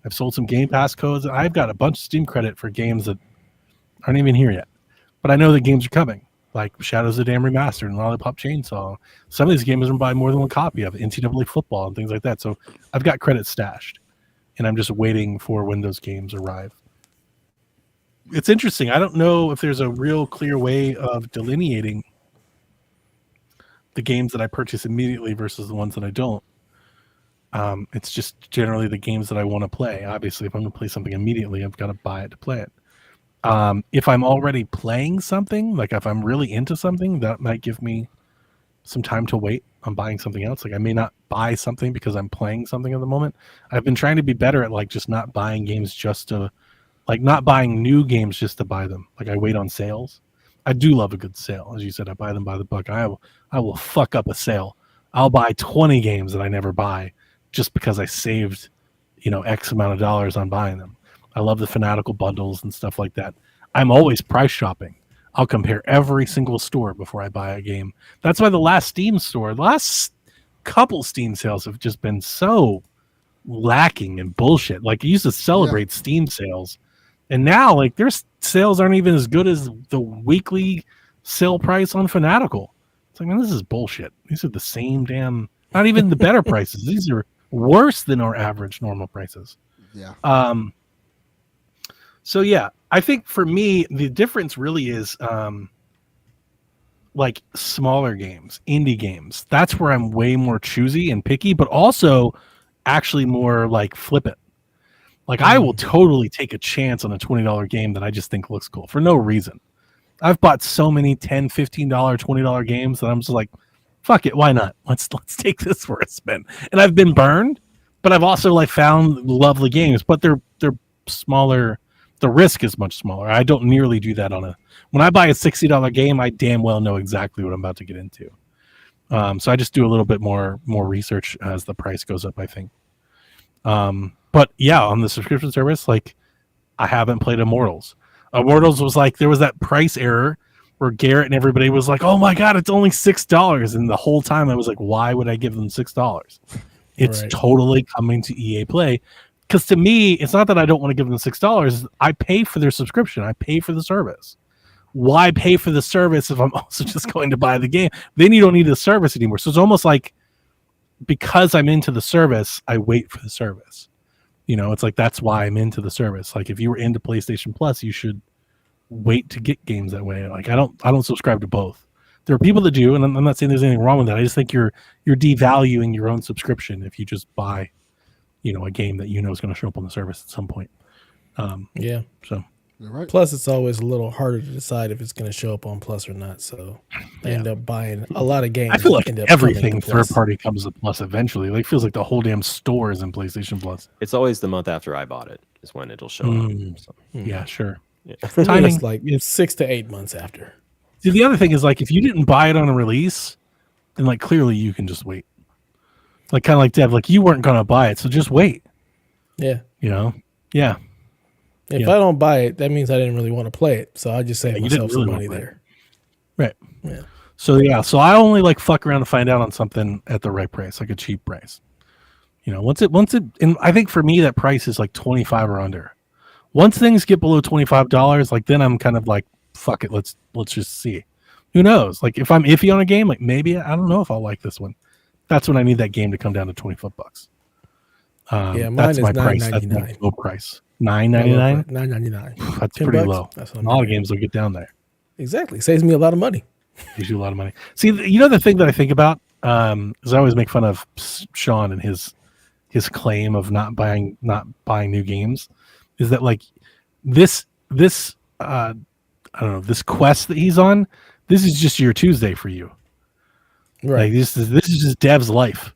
[SPEAKER 4] I've sold some Game Pass codes. I've got a bunch of Steam credit for games that aren't even here yet, but I know the games are coming, like Shadows of the Dam Remastered and Lollipop Chainsaw. Some of these games are buy more than one copy of NCAA football and things like that. So I've got credit stashed, and I'm just waiting for when those games arrive. It's interesting. I don't know if there's a real clear way of delineating the games that I purchase immediately versus the ones that I don't. It's just generally the games that I want to play. Obviously, if I'm going to play something immediately, I've got to buy it to play it. If I'm already playing something, like if I'm really into something, that might give me some time to wait on buying something else. Like, I may not buy something because I'm playing something at the moment. I've been trying to be better at like just not buying games just to, like, not buying new games just to buy them. Like, I wait on sales. I do love a good sale. As you said, I buy them by the book. I will fuck up a sale. I'll buy 20 games that I never buy just because I saved, X amount of dollars on buying them. I love the Fanatical bundles and stuff like that. I'm always price shopping. I'll compare every single store before I buy a game. That's why the last couple Steam sales have just been so lacking and bullshit. Like, you used to celebrate Steam sales, and now like their sales aren't even as good as the weekly sale price on Fanatical. It's like, man, this is bullshit. These are the same damn, not even the better prices. These are worse than our average normal prices.
[SPEAKER 1] Yeah.
[SPEAKER 4] So yeah, I think for me, the difference really is like smaller games, indie games. That's where I'm way more choosy and picky, but also actually more like flippant. Like, I will totally take a chance on a $20 game that I just think looks cool for no reason. I've bought so many $10, $15, $20 games that I'm just like, fuck it, why not? Let's take this for a spin. And I've been burned, but I've also like found lovely games, but they're smaller. The risk is much smaller. I don't nearly do that when I buy a $60 game, I damn well know exactly what I'm about to get into. So I just do a little bit more research as the price goes up, I think. But yeah, on the subscription service, like, I haven't played Immortals. Immortals was like, there was that price error where Garrett and everybody was like, oh my God, it's only $6. And the whole time I was like, why would I give them $6? It's totally coming to EA Play. Because to me, it's not that I don't want to give them $6. I pay for their subscription. I pay for the service. Why pay for the service if I'm also just going to buy the game? Then you don't need the service anymore. So it's almost like, because I'm into the service, I wait for the service. It's like, that's why I'm into the service. Like, if you were into PlayStation Plus, you should wait to get games that way. Like, I don't subscribe to both. There are people that do, and I'm not saying there's anything wrong with that. I just think you're devaluing your own subscription if you just buy, a game that is going to show up on the service at some point.
[SPEAKER 2] Yeah.
[SPEAKER 4] So.
[SPEAKER 1] Right.
[SPEAKER 2] Plus, it's always a little harder to decide if it's going to show up on Plus or not. So I end up buying a lot of games.
[SPEAKER 4] I feel like everything third party comes to Plus eventually. Like, feels like the whole damn store is in PlayStation Plus.
[SPEAKER 3] It's always the month after I bought it is when it'll show up. So.
[SPEAKER 4] Yeah, sure.
[SPEAKER 3] Yeah.
[SPEAKER 2] Timing, it's 6 to 8 months after.
[SPEAKER 4] See, the other thing is, like, if you didn't buy it on a release, then like clearly you can just wait. Like, kind of like Dev, like, you weren't going to buy it, so just wait.
[SPEAKER 2] Yeah.
[SPEAKER 4] Yeah.
[SPEAKER 2] If I don't buy it, that means I didn't really want to play it. So I just save myself some money there.
[SPEAKER 4] Right.
[SPEAKER 2] Yeah.
[SPEAKER 4] So I only like fuck around to find out on something at the right price, like a cheap price. Once it, and I think for me that price is like 25 or under. Once things get below $25, like, then I'm kind of like, fuck it, let's just see. Who knows? Like, if I'm iffy on a game, like, maybe I don't know if I'll like this one. That's when I need that game to come down to $20.
[SPEAKER 2] Yeah, mine
[SPEAKER 4] that's
[SPEAKER 2] is
[SPEAKER 4] my price. That's
[SPEAKER 2] $9.99.
[SPEAKER 4] my low price. $9.99.
[SPEAKER 2] $9.99.
[SPEAKER 4] That's pretty
[SPEAKER 2] $10.
[SPEAKER 4] low.
[SPEAKER 2] That's
[SPEAKER 4] a lot of games will get down there.
[SPEAKER 2] Exactly. Saves me a lot of money.
[SPEAKER 4] Gives you a lot of money. See, the thing that I think about is I always make fun of Sean and his his claim of not buying new games, is that like this I don't know, this quest that he's on, this is just your Tuesday for you.
[SPEAKER 2] Right.
[SPEAKER 4] Like this is just Dev's life.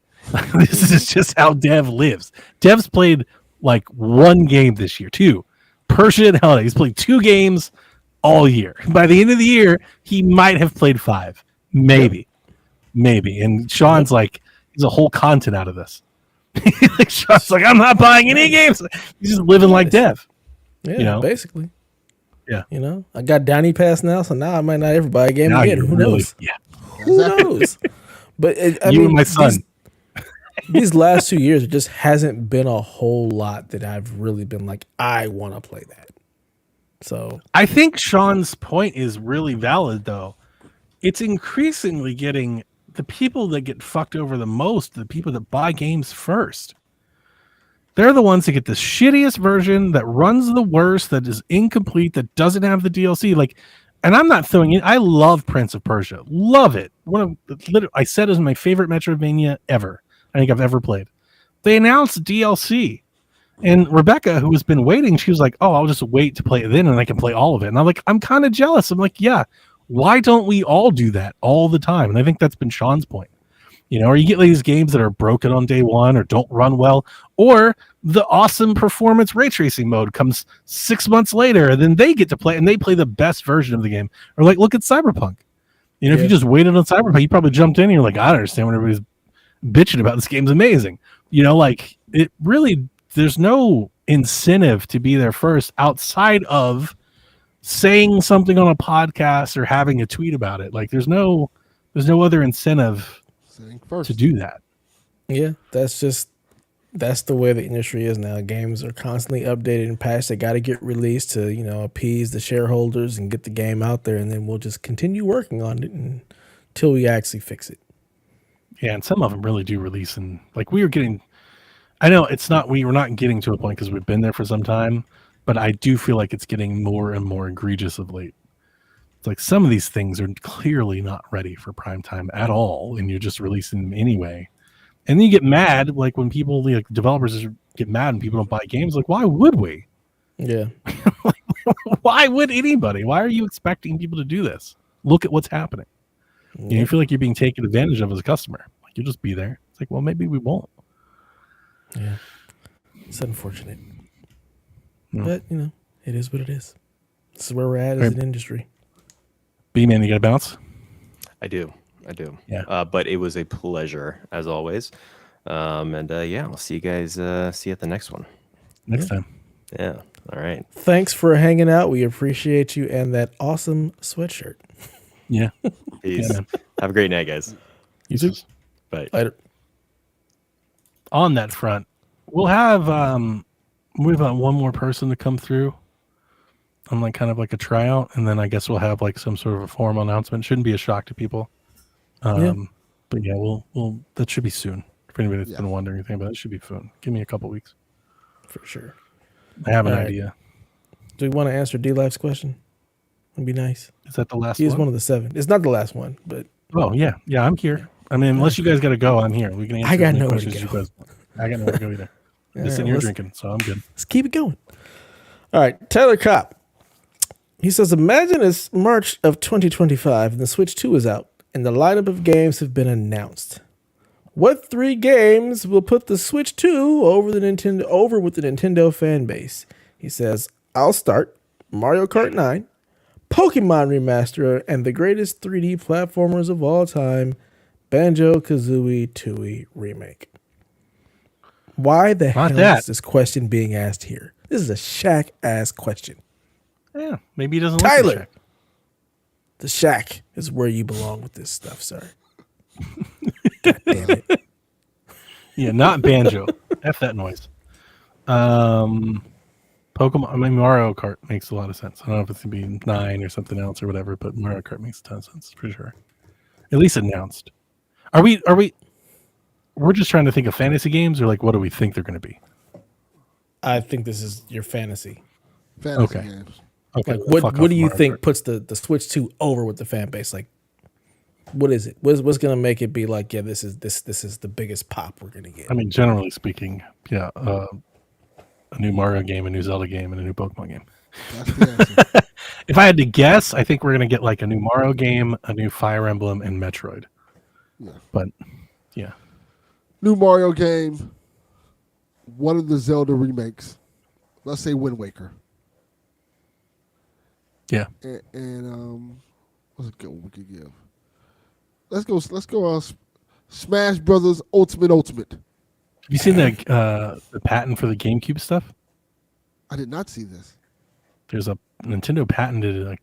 [SPEAKER 4] This is just how Dev lives. Dev's played like one game this year, two. Persia and Holiday. He's played 2 games all year. By the end of the year, he might have played 5. Maybe. And Sean's like, he's a whole content out of this. Like Sean's like, I'm not buying any games. He's just living like Dev.
[SPEAKER 2] Yeah, basically.
[SPEAKER 4] Yeah.
[SPEAKER 2] I got Downy Pass now, so now I might not ever buy a game
[SPEAKER 4] Now
[SPEAKER 2] again. Who knows?
[SPEAKER 4] Yeah.
[SPEAKER 2] Who knows? But I mean,
[SPEAKER 4] And my son.
[SPEAKER 2] These last 2 years, it just hasn't been a whole lot that I've really been like, I want to play that. So
[SPEAKER 4] I think Sean's point is really valid, though. It's increasingly getting the people that get fucked over the most, the people that buy games first. They're the ones that get the shittiest version, that runs the worst, that is incomplete, that doesn't have the DLC. Like, and I'm not throwing it. I love Prince of Persia. Love it. I said it was my favorite Metroidvania ever. I think I've ever played. They announced DLC. And Rebecca, who has been waiting, she was like, oh, I'll just wait to play it then and I can play all of it. And I'm like, I'm kind of jealous. I'm like, yeah, why don't we all do that all the time? And I think that's been Sean's point. Or you get like these games that are broken on day one or don't run well, or the awesome performance ray tracing mode comes 6 months later, and then they get to play and they play the best version of the game. Or like, look at Cyberpunk. If you just waited on Cyberpunk, you probably jumped in and you're like, I don't understand what everybody's bitching about. This game's amazing. Like it really, there's no incentive to be there first outside of saying something on a podcast or having a tweet about it. Like there's no other incentive to do that.
[SPEAKER 2] Yeah, that's the way the industry is now. Games are constantly updated and patched. They got to get released to, appease the shareholders and get the game out there. And then we'll just continue working on it until we actually fix it.
[SPEAKER 4] Yeah. And some of them really do release. And like we were not getting to a point because we've been there for some time, but I do feel like it's getting more and more egregious of late. It's like some of these things are clearly not ready for prime time at all. And you're just releasing them anyway. And then you get mad, like when people, like developers get mad and people don't buy games. Like, why would we?
[SPEAKER 2] Yeah.
[SPEAKER 4] Why would anybody? Why are you expecting people to do this? Look at what's happening. You feel like you're being taken advantage of as a customer. Like you'll just be there. It's like, well, maybe we won't.
[SPEAKER 2] Yeah. It's unfortunate. But, it is what it is. This is where we're at as an industry.
[SPEAKER 4] B-Man, you got to bounce?
[SPEAKER 3] I do.
[SPEAKER 4] Yeah.
[SPEAKER 3] But it was a pleasure as always. I'll see you guys. See you at the next one.
[SPEAKER 4] Next time.
[SPEAKER 3] Yeah. All right.
[SPEAKER 2] Thanks for hanging out. We appreciate you and that awesome sweatshirt.
[SPEAKER 3] Yeah. Peace.
[SPEAKER 4] Yeah,
[SPEAKER 3] have a great night, guys.
[SPEAKER 2] You too.
[SPEAKER 3] Bye.
[SPEAKER 2] Later.
[SPEAKER 4] On that front, we'll have one more person to come through on like kind of like a tryout, and then I guess we'll have like some sort of a formal announcement. Shouldn't be a shock to people. But yeah, we'll that should be soon. For anybody that's been wondering anything about it, should be soon. Give me a couple weeks.
[SPEAKER 2] For sure.
[SPEAKER 4] I have an idea.
[SPEAKER 2] Do we want to answer D-Life's question? It'd be nice.
[SPEAKER 4] Is that the last
[SPEAKER 2] He's
[SPEAKER 4] one?
[SPEAKER 2] one of the 7. It's not the last one, but
[SPEAKER 4] oh yeah, I'm here. I mean, unless you guys got to go, I'm here. We can answer
[SPEAKER 2] I got
[SPEAKER 4] any
[SPEAKER 2] nowhere to
[SPEAKER 4] questions
[SPEAKER 2] go.
[SPEAKER 4] you guys want. I got nowhere to go either. Just sitting here drinking, so I'm good.
[SPEAKER 2] Let's keep it going. All right, Tyler Kopp. He says, imagine it's March of 2025 and the Switch 2 is out and the lineup of games have been announced. What 3 games will put the Switch 2 over with the Nintendo fan base? He says, I'll start Mario Kart 9, Pokemon Remaster, and the greatest 3D platformers of all time, Banjo-Kazooie Tooie Remake. Why the hell is this question being asked here? This is a Shaq-ass question.
[SPEAKER 4] Yeah, maybe he doesn't
[SPEAKER 2] Tyler,
[SPEAKER 4] listen to Shaq.
[SPEAKER 2] the Shack is where you belong with this stuff, sir. God damn it.
[SPEAKER 4] Yeah, not Banjo. F that noise. Pokemon, Mario Kart makes a lot of sense. I don't know if it's going to be 9 or something else or whatever, but Mario Kart makes a ton of sense, for sure. At least announced. We're just trying to think of fantasy games, or like, what do we think they're going to be?
[SPEAKER 2] I think this is your fantasy.
[SPEAKER 1] Fantasy games.
[SPEAKER 4] Okay.
[SPEAKER 2] Like, what do you think puts the Switch 2 over with the fan base? Like, What is it? What's gonna make it be like, yeah, this is the biggest pop we're gonna get?
[SPEAKER 4] I mean, generally speaking, yeah, a new Mario game, a new Zelda game, and a new Pokemon game.
[SPEAKER 1] That's the answer.
[SPEAKER 4] If I had to guess, I think we're gonna get like a new Mario game, a new Fire Emblem, and Metroid.
[SPEAKER 1] Yeah.
[SPEAKER 4] But yeah,
[SPEAKER 1] New Mario game, one of the Zelda remakes. Let's say Wind Waker.
[SPEAKER 4] yeah.
[SPEAKER 1] And what's a good one we could give? Let's go. Smash Brothers Ultimate.
[SPEAKER 4] Have you seen the patent for the GameCube stuff?
[SPEAKER 1] I did not see this.
[SPEAKER 4] There's a Nintendo patented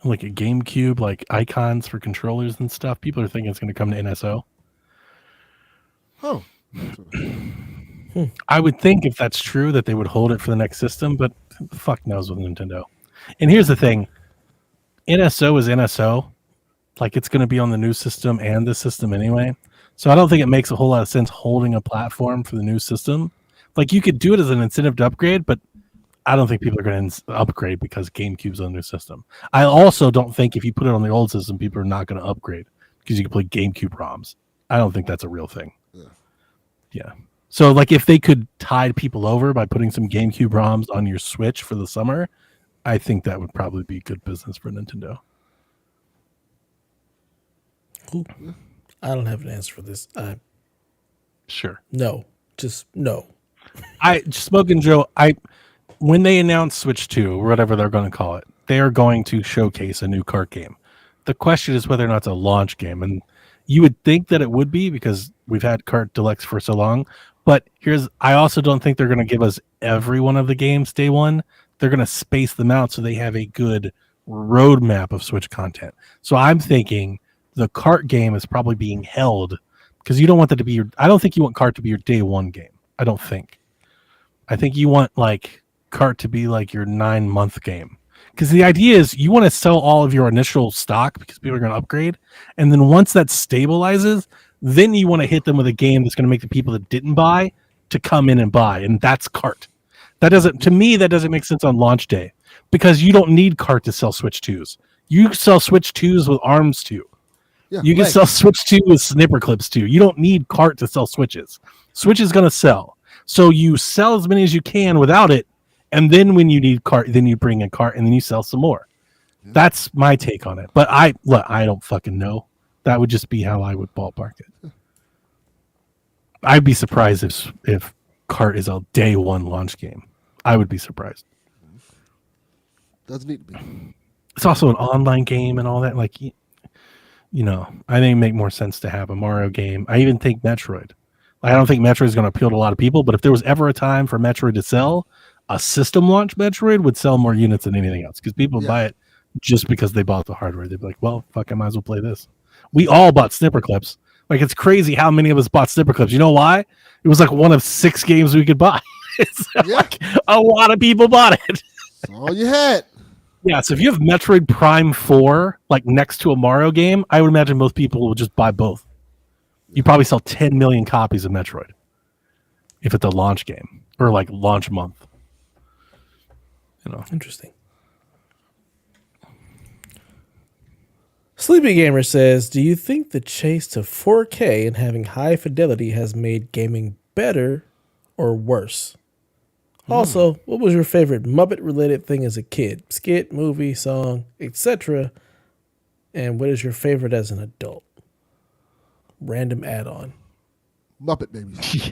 [SPEAKER 4] like a GameCube, like icons for controllers and stuff. People are thinking it's going to come to NSO.
[SPEAKER 1] Oh.
[SPEAKER 4] I would think if that's true that they would hold it for the next system, but who the fuck knows with Nintendo. And here's the thing. NSO is NSO. Like it's going to be on the new system and this system anyway. So I don't think it makes a whole lot of sense holding a platform for the new system. Like you could do it as an incentive to upgrade, but I don't think people are going to upgrade because GameCube's on the new system. I also don't think if you put it on the old system, people are not going to upgrade because you can play GameCube ROMs. I don't think that's a real thing. Yeah. So like if they could tide people over by putting some GameCube ROMs on your Switch for the summer, I think that would probably be good business for Nintendo.
[SPEAKER 2] Cool. I don't have an answer for this.
[SPEAKER 4] Sure.
[SPEAKER 2] No, just no.
[SPEAKER 4] Smoking Joe, when they announce Switch 2, or whatever they're going to call it, they are going to showcase a new kart game. The question is whether or not it's a launch game. And you would think that it would be because we've had Kart Deluxe for so long. But I also don't think they're going to give us every one of the games day one. They're going to space them out so they have a good roadmap of Switch content. So I'm thinking the kart game is probably being held because you don't want that to be I don't think you want kart to be your day one game. I don't think. I think you want like kart to be like your 9-month game. Because the idea is you want to sell all of your initial stock because people are going to upgrade. And then once that stabilizes, then you want to hit them with a game that's going to make the people that didn't buy to come in and buy. And that's kart. To me, that doesn't make sense on launch day because you don't need kart to sell Switch 2s. You sell Switch 2s with ARMS 2.
[SPEAKER 1] Yeah,
[SPEAKER 4] You can sell Switch 2 with snipper clips too. You don't need kart to sell Switches. Switch is going to sell. So you sell as many as you can without it. And then when you need cart, then you bring a cart and then you sell some more. Yeah. That's my take on it. But I don't fucking know. That would just be how I would ballpark it. I'd be surprised if Kart is a day one launch game. I would be surprised.
[SPEAKER 1] Doesn't need to be.
[SPEAKER 4] It's also an online game and all that. Like, I think it'd make more sense to have a Mario game. I even think Metroid. I don't think Metroid is going to appeal to a lot of people, but if there was ever a time for Metroid to sell, a system launch Metroid would sell more units than anything else because people buy it just because they bought the hardware. They'd be like, well, fuck, I might as well play this. We all bought snipper clips. Like, it's crazy how many of us bought snipper clips. You know why? It was like one of 6 games we could buy. Like a lot of people bought it.
[SPEAKER 1] That's all you had.
[SPEAKER 4] Yeah, so if you have Metroid Prime 4 like next to a Mario game, I would imagine most people will just buy both. You probably sell 10 million copies of Metroid if it's a launch game or like launch month.
[SPEAKER 2] Interesting. Sleepy Gamer says, do you think the chase to 4K and having high fidelity has made gaming better or worse? Also, what was your favorite Muppet-related thing as a kid? Skit, movie, song, etc. And what is your favorite as an adult? Random add-on.
[SPEAKER 1] Muppet Babies.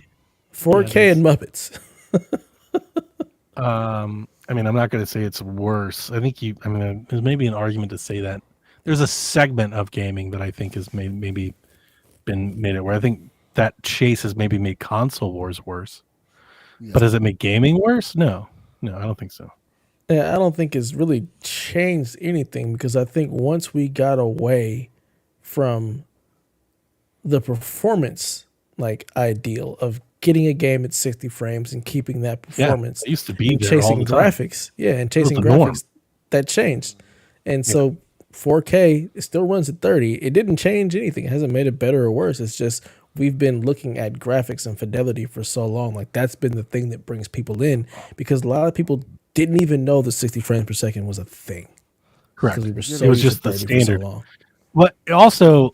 [SPEAKER 2] 4K and Muppets.
[SPEAKER 4] I mean, I'm not going to say it's worse. I think there's maybe an argument to say that there's a segment of gaming that I think has maybe been made it where I think that chase has maybe made console wars worse. Yeah. But does it make gaming worse? No, I don't think so.
[SPEAKER 2] Yeah, I don't think it's really changed anything because I think once we got away from the performance ideal of getting a game at 60 frames and keeping that performance,
[SPEAKER 4] it used to be there
[SPEAKER 2] chasing
[SPEAKER 4] all the
[SPEAKER 2] graphics,
[SPEAKER 4] time.
[SPEAKER 2] And chasing graphics, that changed, and so 4K it still runs at 30. It didn't change anything. It hasn't made it better or worse. It's just we've been looking at graphics and fidelity for so long. Like that's been the thing that brings people in because a lot of people didn't even know the 60 frames per second was a thing.
[SPEAKER 4] Correct.
[SPEAKER 2] We were so
[SPEAKER 4] it was just the standard.
[SPEAKER 2] So
[SPEAKER 4] What also,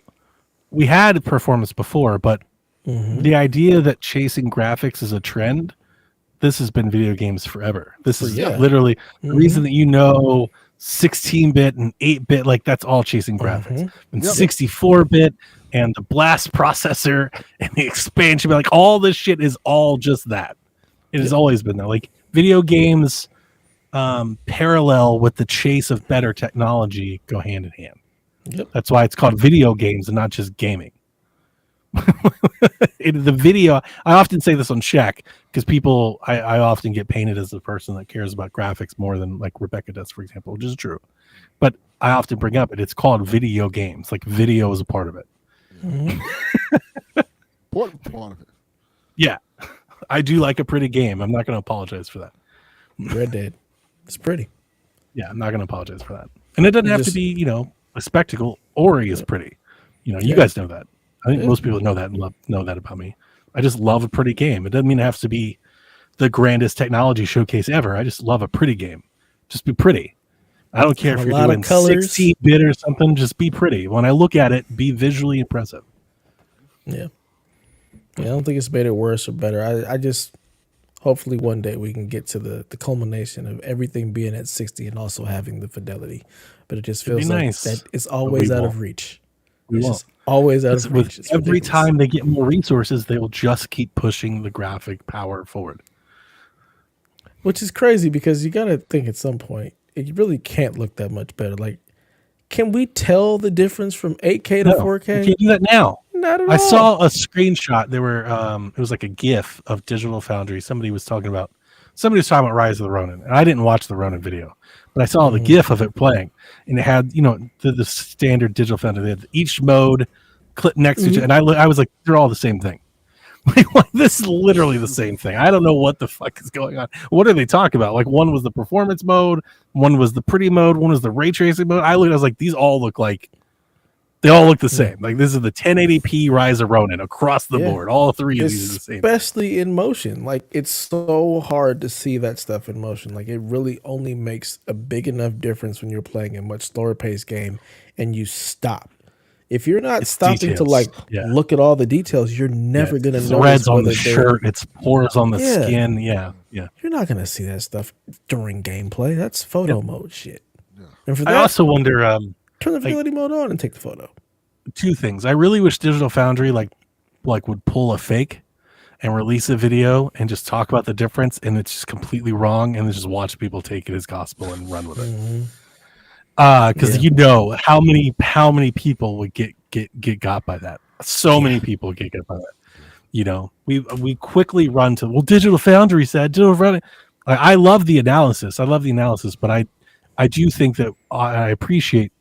[SPEAKER 4] we had performance before, but the idea that chasing graphics is a trend, this has been video games forever. This is literally the reason that 16-bit and 8-bit, like that's all chasing graphics. And 64-bit and the blast processor and the expansion, like all this shit is all just that. It has always been that. Like video games parallel with the chase of better technology go hand in hand. That's why it's called video games and not just gaming. The video, I often say this on Shaq because people, I often get painted as the person that cares about graphics more than like Rebecca does, for example, which is true. But I often bring up it's called video games. Like video is a part of it.
[SPEAKER 1] Important part of it.
[SPEAKER 4] Yeah, I do like a pretty game. I'm not going to apologize for that.
[SPEAKER 2] Red Dead, it's pretty.
[SPEAKER 4] Yeah, I'm not going to apologize for that. And it doesn't have to be, a spectacle. Ori is pretty. You guys know that. I think most people know that and know that about me. I just love a pretty game. It doesn't mean it has to be the grandest technology showcase ever. I just love a pretty game. Just be pretty. I don't care if you're doing 16-bit or something. Just be pretty. When I look at it, be visually impressive.
[SPEAKER 2] Yeah. I don't think it's made it worse or better. I just hopefully one day we can get to the culmination of everything being at 60 and also having the fidelity. But it just feels like that it's always out of reach. It's just always out of reach.
[SPEAKER 4] Every time they get more resources, they will just keep pushing the graphic power forward.
[SPEAKER 2] Which is crazy because you got to think at some point, it really can't look that much better. Like, can we tell the difference from 8K to 4K?
[SPEAKER 4] You can't do that now.
[SPEAKER 2] Not at all.
[SPEAKER 4] I saw a screenshot. There were it was like a GIF of Digital Foundry. Somebody was talking about Rise of the Ronin, and I didn't watch the Ronin video, but I saw the GIF of it playing, and it had the standard Digital Foundry. They had each mode clip next to each other, and I was like, they're all the same thing. Like, this is literally the same thing. I don't know what the fuck is going on. What are they talking about? Like, one was the performance mode, one was the pretty mode, one was the ray tracing mode. I was like, these all look like they all look the same. Like, this is the 1080p Rise of Ronin across the board. All three of these are the same.
[SPEAKER 2] Especially in motion. Like, it's so hard to see that stuff in motion. Like, it really only makes a big enough difference when you're playing a much slower paced game and you stop. If you're not stopping to look at all the details, you're never going to notice
[SPEAKER 4] threads on the shirt, it's pores on the skin. Yeah.
[SPEAKER 2] You're not going to see that stuff during gameplay. That's photo mode shit.
[SPEAKER 1] Yeah.
[SPEAKER 2] And for that,
[SPEAKER 4] I also wonder,
[SPEAKER 2] turn the fidelity mode on and take the photo.
[SPEAKER 4] Two things. I really wish Digital Foundry like would pull a fake and release a video and just talk about the difference, and it's just completely wrong, and then just watch people take it as gospel and run with it. Because how many people would get got by that. So many people get got by that. We quickly run to Digital Foundry said Digital Foundry. I love the analysis. But I do think that I appreciate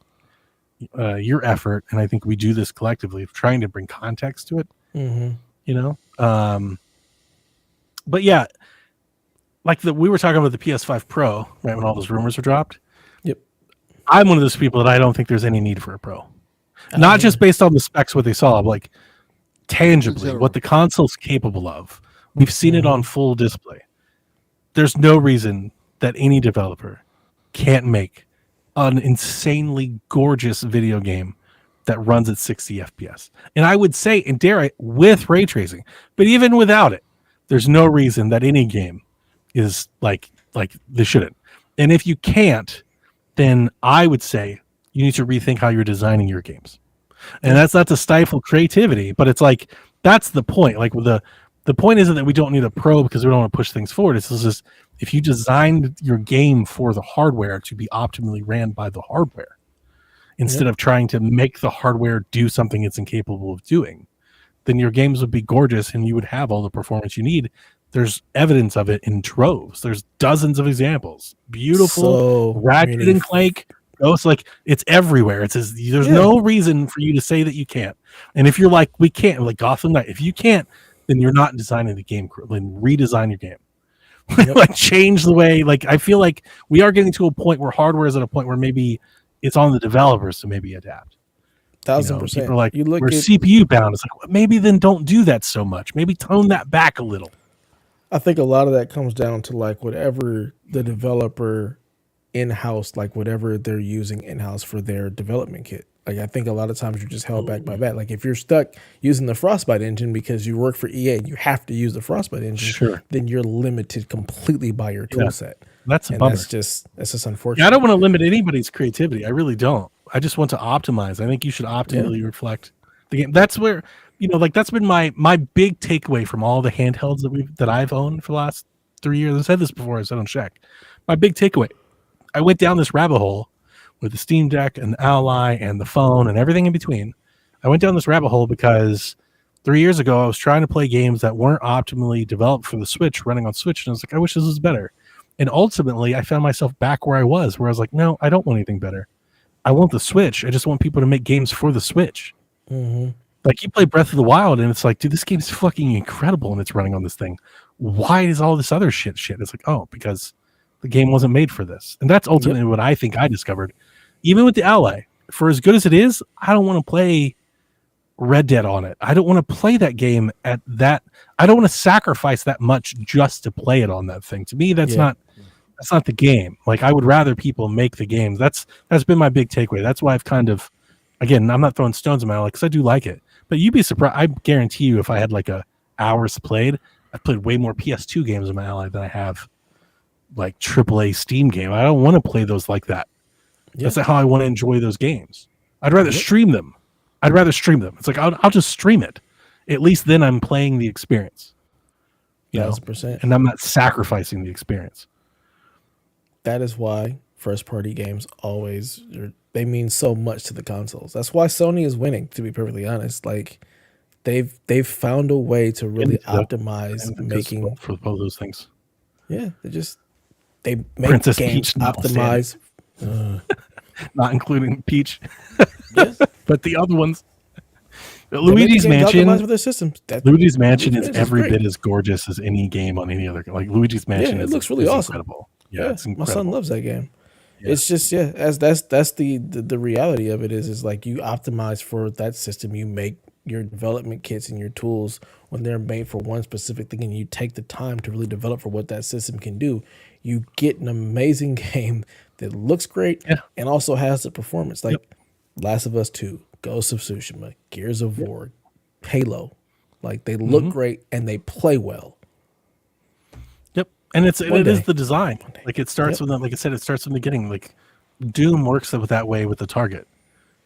[SPEAKER 4] your effort, and I think we do this collectively of trying to bring context to it. But yeah, like we were talking about the PS5 Pro, right, when all those rumors were dropped. I'm one of those people that I don't think there's any need for a Pro. Not just based on the specs, what they saw, but like tangibly, what the console's capable of. We've seen it on full display. There's no reason that any developer can't make an insanely gorgeous video game that runs at 60 FPS. And I would say, and dare I, with ray tracing, but even without it, there's no reason that any game is like they shouldn't. And if you can't, then I would say you need to rethink how you're designing your games. And that's not to stifle creativity, but it's like, that's the point. Like the point isn't that we don't need a Pro because we don't want to push things forward. It's just, if you designed your game for the hardware to be optimally ran by the hardware, instead of trying to make the hardware do something it's incapable of doing, then your games would be gorgeous and you would have all the performance you need. There's evidence of it in droves. There's dozens of examples. Beautiful, Ratchet and Clank, Ghost, like it's everywhere. It says there's no reason for you to say that you can't. And if you're like, we can't, like Gotham Knight, if you can't, then you're not designing the game. Then redesign your game. Like change the way. Like I feel like we are getting to a point where hardware is at a point where maybe it's on the developers to maybe adapt.
[SPEAKER 2] 1000%.
[SPEAKER 4] People are like, we're CPU bound. It's like, well, maybe then don't do that so much. Maybe tone that back a little.
[SPEAKER 2] I think a lot of that comes down to like whatever the developer in-house, like whatever they're using in-house for their development kit. Like I think a lot of times you're just held back by that. Like if you're stuck using the Frostbite engine because you work for EA and you have to use the Frostbite engine,
[SPEAKER 4] Sure.
[SPEAKER 2] then you're limited completely by your tool set.
[SPEAKER 4] That's a
[SPEAKER 2] And
[SPEAKER 4] bummer.
[SPEAKER 2] that's just unfortunate.
[SPEAKER 4] Yeah, I don't want to limit anybody's creativity. I really don't. I just want to optimize. I think you should optimally reflect the game. That's where, like that's been my big takeaway from all the handhelds that I've owned for the last 3 years. I said this before. I said on Check. My big takeaway. I went down this rabbit hole with the Steam Deck and the Ally and the phone and everything in between. I went down this rabbit hole because 3 years ago I was trying to play games that weren't optimally developed for the Switch, running on Switch, and I was like, I wish this was better. And ultimately, I found myself back where I was like, no, I don't want anything better. I want the Switch. I just want people to make games for the Switch.
[SPEAKER 2] Mm-hmm.
[SPEAKER 4] Like you play Breath of the Wild, and it's like, dude, this game's fucking incredible, and it's running on this thing. Why is all this other shit? It's like, oh, because the game wasn't made for this. And that's ultimately what I think I discovered. Even with the Ally, for as good as it is, I don't want to play Red Dead on it. I don't want to play that game at that. I don't want to sacrifice that much just to play it on that thing. To me, that's not the game. Like I would rather people make the games. That's been my big takeaway. That's why I've kind of, again, I'm not throwing stones in my eye because I do like it. But you'd be surprised. I guarantee you, if I had like a hours played, I've played way more PS2 games in my Ally than I have like AAA Steam game. I don't want to play those like that. Yeah. That's not how I want to enjoy those games. I'd rather stream them. It's like I'll just stream it. At least then I'm playing the experience.
[SPEAKER 2] 1,000%.
[SPEAKER 4] And I'm not sacrificing the experience.
[SPEAKER 2] That is why first-party games they mean so much to the consoles. That's why Sony is winning. To be perfectly honest, like they've found a way to really optimize making
[SPEAKER 4] for both those things.
[SPEAKER 2] Yeah, they make
[SPEAKER 4] Princess
[SPEAKER 2] games
[SPEAKER 4] Peach
[SPEAKER 2] optimize.
[SPEAKER 4] Not including Peach,
[SPEAKER 2] Yes.
[SPEAKER 4] but the other ones. Luigi's Mansion.
[SPEAKER 2] For their systems.
[SPEAKER 4] Luigi's Mansion is every bit as gorgeous as any game on any other. Like Luigi's Mansion,
[SPEAKER 2] it looks really awesome.
[SPEAKER 4] Incredible. Yeah, it's incredible.
[SPEAKER 2] My son loves that game. Yeah. It's just as that's the reality of it is like you optimize for that system. You make your development kits and your tools when they're made for one specific thing, and you take the time to really develop for what that system can do. You get an amazing game that looks great and also has the performance. Like Last of Us 2, Ghost of Tsushima, Gears of War, Halo. Like they look great and they play well.
[SPEAKER 4] Yep. And it is the design. Like it starts with like I said, it starts from the beginning. Like Doom works that way with the target.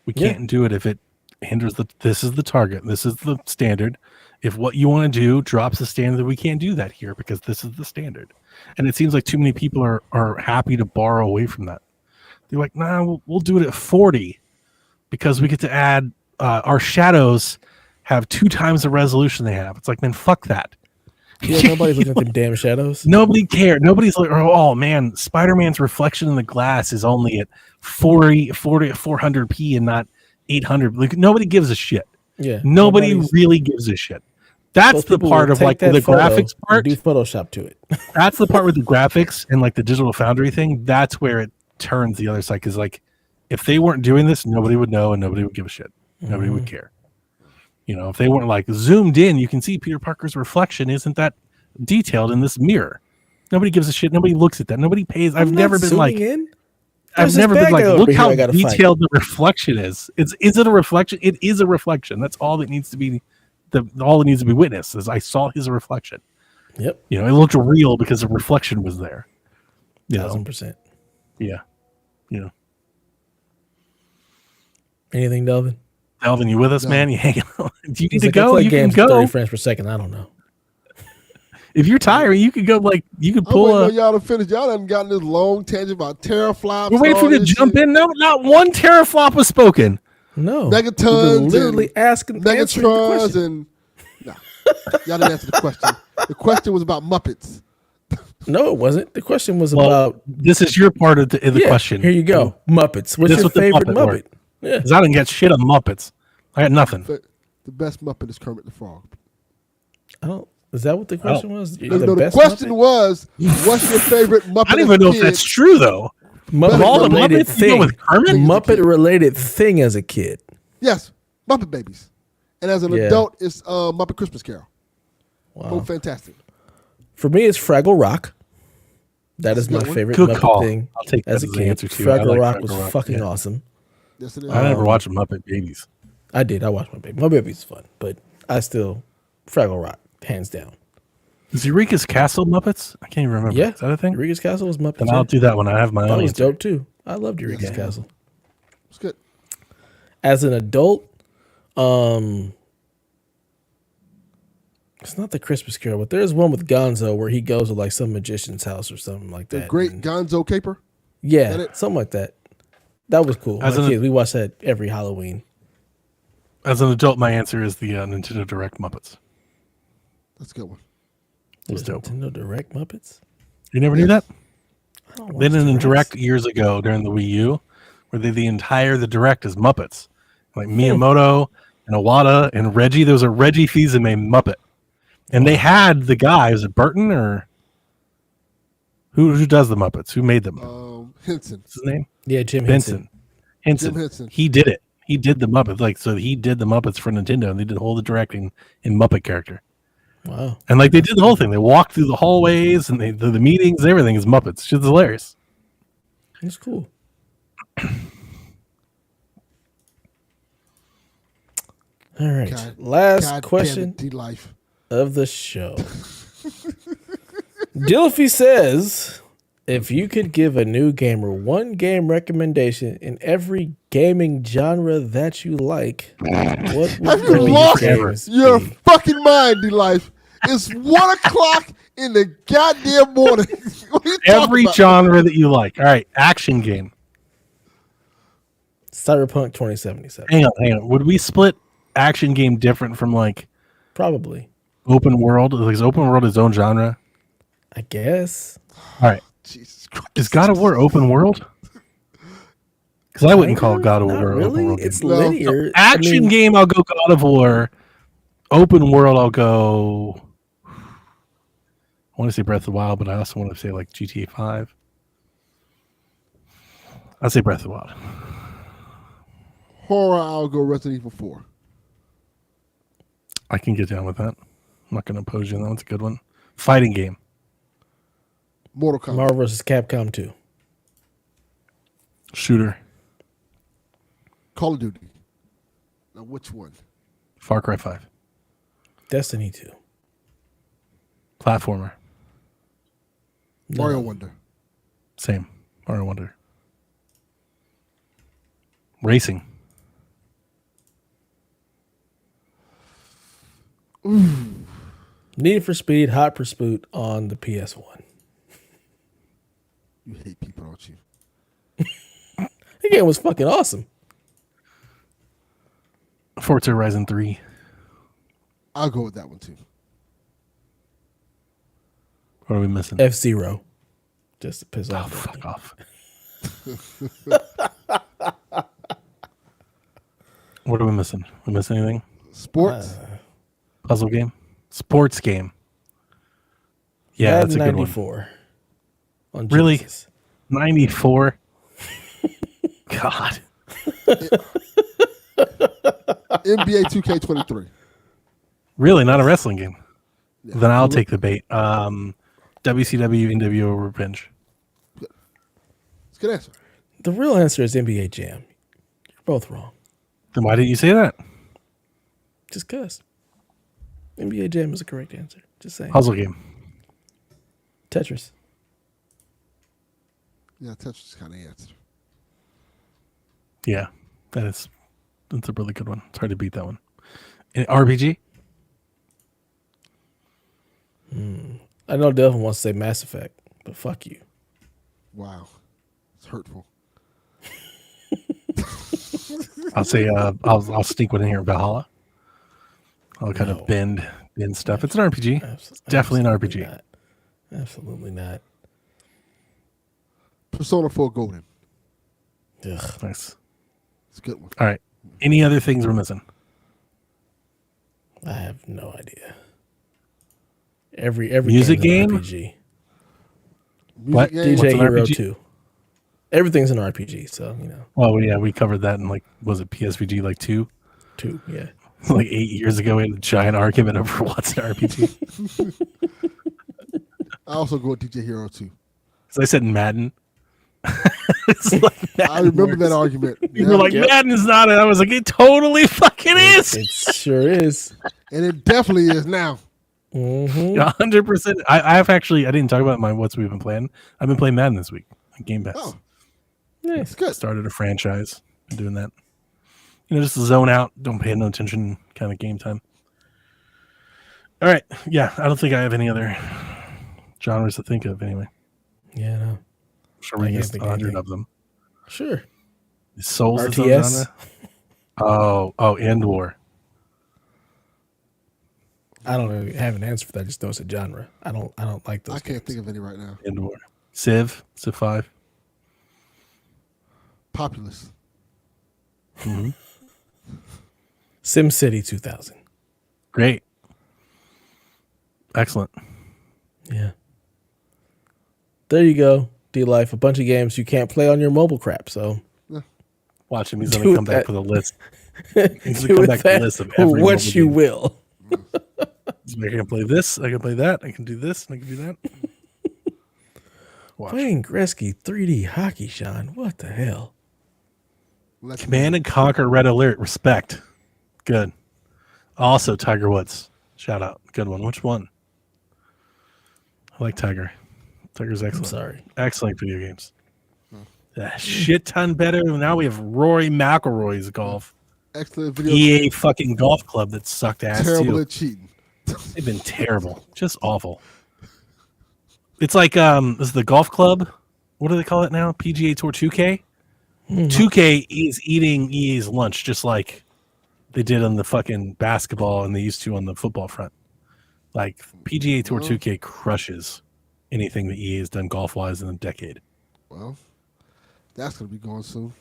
[SPEAKER 4] We can't do it if it hinders this is the target. This is the standard. If what you want to do drops the standard, we can't do that here because this is the standard. And it seems like too many people are happy to borrow away from that. They're like, nah, we'll do it at 40 because we get to add our shadows have 2 times the resolution they have. It's like, man, fuck that.
[SPEAKER 2] Yeah, nobody's looking at them damn shadows.
[SPEAKER 4] Nobody cared. Nobody's like, oh man, Spider-Man's reflection in the glass is only at 400p and not 800. Like nobody gives a shit.
[SPEAKER 2] Yeah,
[SPEAKER 4] nobody really gives a shit. That's the part of like the graphics part.
[SPEAKER 2] Do Photoshop to it.
[SPEAKER 4] That's the part with the graphics and like the Digital Foundry thing. That's where it turns the other side. Because like, if they weren't doing this, nobody would know and nobody would give a shit. Nobody would care. If they weren't like zoomed in, you can see Peter Parker's reflection isn't that detailed in this mirror. Nobody gives a shit. Nobody looks at that. Nobody pays. I've never been like, look how detailed the reflection is. Is it a reflection? It is a reflection. That's all that needs to be. All that needs to be witnessed is I saw his reflection.
[SPEAKER 2] Yep.
[SPEAKER 4] It looked real because the reflection was there.
[SPEAKER 2] 1,000%.
[SPEAKER 4] Yeah.
[SPEAKER 2] Anything, Delvin?
[SPEAKER 4] Delvin, you with us, man? You hanging on? Do you need to
[SPEAKER 2] like,
[SPEAKER 4] go? You can go.
[SPEAKER 2] 30 frames per second. I don't know.
[SPEAKER 4] If you're tired, you could go. Like you could pull.
[SPEAKER 1] I'm waiting on y'all to finish. Y'all haven't gotten this long tangent about teraflops.
[SPEAKER 4] We're waiting for you to jump in. No, not one teraflop was spoken.
[SPEAKER 2] No,
[SPEAKER 1] megatons,
[SPEAKER 2] literally asking
[SPEAKER 1] megatrons, and no, y'all didn't answer the question. The question was about Muppets.
[SPEAKER 2] No, it wasn't. The question was about.
[SPEAKER 4] This is your part of the question.
[SPEAKER 2] Here you go. Muppets. What's your favorite Muppet?
[SPEAKER 4] Yeah, because I didn't get shit on Muppets. I got nothing.
[SPEAKER 1] The best Muppet is Kermit the Frog.
[SPEAKER 2] Is that what the question was?
[SPEAKER 1] The question was, what's your favorite Muppet?
[SPEAKER 4] I don't even know if that's true though.
[SPEAKER 2] Muppet-related thing.
[SPEAKER 4] With Kermit?
[SPEAKER 2] Muppet-related thing as a kid.
[SPEAKER 1] Yes, Muppet Babies. And as an adult, it's Muppet Christmas Carol. Wow. Both fantastic.
[SPEAKER 2] For me, it's Fraggle Rock. That is my favorite Muppet thing.
[SPEAKER 4] I'll take that
[SPEAKER 2] as a kid.
[SPEAKER 4] answer too.
[SPEAKER 2] Fraggle Rock was fucking awesome.
[SPEAKER 1] Yes, it is.
[SPEAKER 4] I never watched Muppet Babies.
[SPEAKER 2] I did. I watched My Baby. My Baby's fun, but I still Fraggle Rock, hands down.
[SPEAKER 4] Is Eureka's Castle Muppets? I can't even remember.
[SPEAKER 2] Yeah,
[SPEAKER 4] Is that a thing?
[SPEAKER 2] Eureka's Castle was Muppets.
[SPEAKER 4] Then I'll do that when I have my
[SPEAKER 2] That
[SPEAKER 4] own
[SPEAKER 2] was
[SPEAKER 4] answer.
[SPEAKER 2] dope too. I loved Eureka's
[SPEAKER 1] Yes.
[SPEAKER 2] Castle.
[SPEAKER 1] It's good.
[SPEAKER 2] As an adult, it's not the Christmas Carol, but there's one with Gonzo where he goes to like some magician's house or something like
[SPEAKER 1] The
[SPEAKER 2] that.
[SPEAKER 1] great
[SPEAKER 2] And-
[SPEAKER 1] Gonzo Caper.
[SPEAKER 2] yeah,
[SPEAKER 1] Get it?
[SPEAKER 2] something like that. That was cool.
[SPEAKER 4] As
[SPEAKER 2] My
[SPEAKER 4] an-
[SPEAKER 2] kids, we watched that every Halloween.
[SPEAKER 4] As an adult, my answer is the Nintendo Direct Muppets.
[SPEAKER 1] That's a good one.
[SPEAKER 4] It was
[SPEAKER 2] There's
[SPEAKER 4] dope.
[SPEAKER 2] Nintendo Direct Muppets.
[SPEAKER 4] You never knew that?
[SPEAKER 2] I don't
[SPEAKER 4] They
[SPEAKER 2] watch
[SPEAKER 4] did a
[SPEAKER 2] Directs.
[SPEAKER 4] Direct years ago during the Wii U, where they the Direct is Muppets, like Miyamoto and Iwata and Reggie. There was a Reggie Fils-Aimé Muppet, and they had the guy. Was it Burton or who does the Muppets? Who made them?
[SPEAKER 1] Henson.
[SPEAKER 4] What's his name?
[SPEAKER 2] Yeah, Jim Henson.
[SPEAKER 4] Henson.
[SPEAKER 1] Jim Henson.
[SPEAKER 4] He did it. He did the Muppets. Like, so he did the Muppets for Nintendo, and they did all the directing in Muppet character.
[SPEAKER 2] Wow.
[SPEAKER 4] And like they did the whole thing. They walked through the hallways and the meetings, everything is Muppets. It's just hilarious.
[SPEAKER 2] That's cool. All right. Last
[SPEAKER 1] God
[SPEAKER 2] question
[SPEAKER 1] damn it, D-Life.
[SPEAKER 2] of the show. Dilfy says, if you could give a new gamer one game recommendation in every gaming genre that you like, what would
[SPEAKER 1] Have you
[SPEAKER 2] those
[SPEAKER 1] lost
[SPEAKER 2] games
[SPEAKER 1] your
[SPEAKER 2] be?
[SPEAKER 1] fucking mind, D-Life? It's 1 o'clock in the goddamn morning. What are you talking
[SPEAKER 4] Every
[SPEAKER 1] about?
[SPEAKER 4] genre that you like. All right, action game.
[SPEAKER 2] Cyberpunk 2077.
[SPEAKER 4] Hang on. Would we split action game different from like
[SPEAKER 2] Probably.
[SPEAKER 4] open world? Like, is open world its own genre?
[SPEAKER 2] I guess.
[SPEAKER 4] All right.
[SPEAKER 1] Jesus Christ.
[SPEAKER 4] Is God of War open world? Because I wouldn't call God of
[SPEAKER 2] Not
[SPEAKER 4] War
[SPEAKER 2] really.
[SPEAKER 4] open world.
[SPEAKER 2] It's
[SPEAKER 1] No.
[SPEAKER 2] linear.
[SPEAKER 4] Action
[SPEAKER 2] I mean,
[SPEAKER 4] game, I'll go God of War. Open world, I'll go. I want to say Breath of the Wild, but I also want to say like GTA 5. I'll say Breath of the Wild.
[SPEAKER 1] Horror, I'll go Resident Evil 4.
[SPEAKER 4] I can get down with that. I'm not going to oppose you. That one's a good one. Fighting game.
[SPEAKER 1] Mortal Kombat.
[SPEAKER 2] Marvel vs. Capcom 2.
[SPEAKER 4] Shooter.
[SPEAKER 1] Call of Duty. Now, which one?
[SPEAKER 4] Far Cry 5.
[SPEAKER 2] Destiny 2.
[SPEAKER 4] Platformer.
[SPEAKER 1] Mario Wonder.
[SPEAKER 4] Same. Mario Wonder. Racing.
[SPEAKER 2] Need for Speed, Hot Pursuit on the PS1.
[SPEAKER 1] You hate people, don't you?
[SPEAKER 2] That game was fucking awesome.
[SPEAKER 4] Forza Horizon 3.
[SPEAKER 1] I'll go with that one too.
[SPEAKER 4] What are we missing?
[SPEAKER 2] F-Zero. Just to piss
[SPEAKER 4] Oh,
[SPEAKER 2] off.
[SPEAKER 4] fuck off. What are we missing? We miss anything?
[SPEAKER 1] Sports.
[SPEAKER 4] Puzzle game? Sports game. Yeah,
[SPEAKER 2] Madden
[SPEAKER 4] that's a good
[SPEAKER 2] 94. On
[SPEAKER 4] Really?
[SPEAKER 2] Genesis.
[SPEAKER 4] one. 94. God.
[SPEAKER 1] NBA 2K23.
[SPEAKER 4] Really? Not a wrestling game?
[SPEAKER 1] Yeah.
[SPEAKER 4] Then I'll take the bait. WCW NWO Revenge.
[SPEAKER 1] It's a good answer.
[SPEAKER 2] The real answer is NBA Jam. You're both wrong.
[SPEAKER 4] Then why didn't you say that?
[SPEAKER 2] Just cuz. NBA Jam is the correct answer. Just saying.
[SPEAKER 4] Puzzle game.
[SPEAKER 2] Tetris.
[SPEAKER 1] Yeah, Tetris kind of answer.
[SPEAKER 4] Yeah, that's a really good one. It's hard to beat that one. RPG?
[SPEAKER 2] I know Delvin wants to say Mass Effect, but fuck you.
[SPEAKER 1] Wow, it's hurtful.
[SPEAKER 4] I'll say I'll sneak one in here. Valhalla. I'll kind
[SPEAKER 2] No.
[SPEAKER 4] of bend stuff. It's an RPG.
[SPEAKER 2] Absolutely
[SPEAKER 4] Definitely an RPG.
[SPEAKER 2] Not. Absolutely not.
[SPEAKER 1] Persona 4 Golden.
[SPEAKER 2] Ugh.
[SPEAKER 4] Nice.
[SPEAKER 1] It's a good one.
[SPEAKER 4] All right. Any other things we're missing?
[SPEAKER 2] I have no idea. Every
[SPEAKER 4] Music
[SPEAKER 2] game's an
[SPEAKER 4] game?
[SPEAKER 2] RPG.
[SPEAKER 4] What?
[SPEAKER 1] Music game,
[SPEAKER 4] What's
[SPEAKER 2] DJ
[SPEAKER 4] an
[SPEAKER 2] Hero
[SPEAKER 4] RPG?
[SPEAKER 2] 2. Everything's an RPG, so you know.
[SPEAKER 4] Oh yeah, we covered that in like was it PSVG like 2?
[SPEAKER 2] 2, yeah.
[SPEAKER 4] Like 8 years ago, we had a giant argument over what's an RPG.
[SPEAKER 1] I also go with DJ Hero 2.
[SPEAKER 4] So I said Madden. It's like
[SPEAKER 1] I remember
[SPEAKER 4] works.
[SPEAKER 1] that argument.
[SPEAKER 4] You were like, Madden is not it. I was like, it totally fucking is.
[SPEAKER 2] It sure is.
[SPEAKER 1] And it definitely is now.
[SPEAKER 2] Mm-hmm.
[SPEAKER 4] 100%. I've actually, I didn't talk about my what's we've been playing. I've been playing Madden this week on Game Pass.
[SPEAKER 1] Oh,
[SPEAKER 2] Nice.
[SPEAKER 1] it's good.
[SPEAKER 4] Started a franchise. Been doing that. Just zone out, don't pay no attention kind of game time. All right. Yeah, I don't think I have any other genres to think of anyway.
[SPEAKER 2] Yeah, no.
[SPEAKER 4] I'm sure
[SPEAKER 2] I
[SPEAKER 4] we
[SPEAKER 2] can't
[SPEAKER 4] missed
[SPEAKER 2] think of
[SPEAKER 4] 100
[SPEAKER 2] anything.
[SPEAKER 4] of them.
[SPEAKER 2] Sure.
[SPEAKER 4] Is Souls its own
[SPEAKER 2] RTS.
[SPEAKER 4] genre? Oh, End War.
[SPEAKER 2] I don't really have an answer for that. I just know it's a genre. I don't like those.
[SPEAKER 1] I can't
[SPEAKER 2] games.
[SPEAKER 1] think of any right now.
[SPEAKER 4] End War. Civ 5.
[SPEAKER 1] Populous.
[SPEAKER 4] Mm-hmm.
[SPEAKER 2] SimCity 2000.
[SPEAKER 4] Great. Excellent.
[SPEAKER 2] Yeah. There you go. D-Life, a bunch of games you can't play on your mobile crap. So
[SPEAKER 4] Watch him. He's
[SPEAKER 2] Do
[SPEAKER 4] going to come back
[SPEAKER 2] that.
[SPEAKER 4] with a list. He's
[SPEAKER 2] do
[SPEAKER 4] going to come
[SPEAKER 2] with
[SPEAKER 4] back with a
[SPEAKER 2] that
[SPEAKER 4] list of every
[SPEAKER 2] what
[SPEAKER 4] mobile
[SPEAKER 2] you
[SPEAKER 4] game.
[SPEAKER 2] will.
[SPEAKER 4] He's like, I can play this. I can play that. I can do this. And I can do that. Watch.
[SPEAKER 2] Playing Gretzky 3D hockey, Sean. What the hell?
[SPEAKER 1] Let's
[SPEAKER 4] Command and Conquer Red Alert. Respect. Good. Also, Tiger Woods. Shout out. Good one. Which one? I like Tiger. Tiger's
[SPEAKER 2] I'm
[SPEAKER 4] excellent.
[SPEAKER 2] sorry.
[SPEAKER 4] Excellent video games. A shit ton better. Now we have Rory McIlroy's golf.
[SPEAKER 1] excellent video.
[SPEAKER 4] EA fucking golf club that sucked ass
[SPEAKER 1] Terrible
[SPEAKER 4] too.
[SPEAKER 1] at cheating.
[SPEAKER 4] They've been terrible. Just awful. It's like this is the golf club. What do they call it now? PGA Tour 2K? 2K is eating EA's lunch just like they did on the fucking basketball and they used to on the football front. Like PGA Tour 2K crushes anything that EA has done golf wise in a decade.
[SPEAKER 1] Well, that's going to be going soon.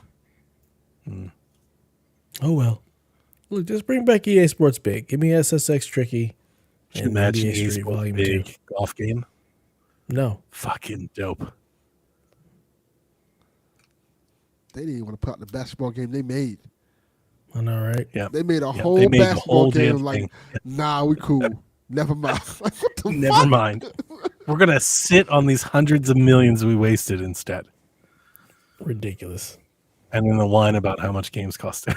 [SPEAKER 2] Oh, well. Look, just bring back EA Sports Big. Give me SSX Tricky.
[SPEAKER 4] Can you
[SPEAKER 2] and
[SPEAKER 4] imagine
[SPEAKER 2] NBA
[SPEAKER 4] EA
[SPEAKER 2] Street
[SPEAKER 4] Sports
[SPEAKER 2] Volume
[SPEAKER 4] big
[SPEAKER 2] 2.
[SPEAKER 4] golf game?
[SPEAKER 2] No.
[SPEAKER 4] Fucking dope.
[SPEAKER 1] They didn't even want to put out the basketball game they made.
[SPEAKER 2] I know, right?
[SPEAKER 4] Yeah.
[SPEAKER 1] They made a
[SPEAKER 4] Yeah,
[SPEAKER 1] whole
[SPEAKER 4] they made the
[SPEAKER 1] basketball
[SPEAKER 4] whole
[SPEAKER 1] game
[SPEAKER 4] damn
[SPEAKER 1] like,
[SPEAKER 4] thing.
[SPEAKER 1] nah, we cool. Never mind. Like, what the
[SPEAKER 4] Never
[SPEAKER 1] fuck?
[SPEAKER 4] mind. We're gonna sit on these hundreds of millions we wasted instead.
[SPEAKER 2] Ridiculous.
[SPEAKER 4] And then the line about how much games cost.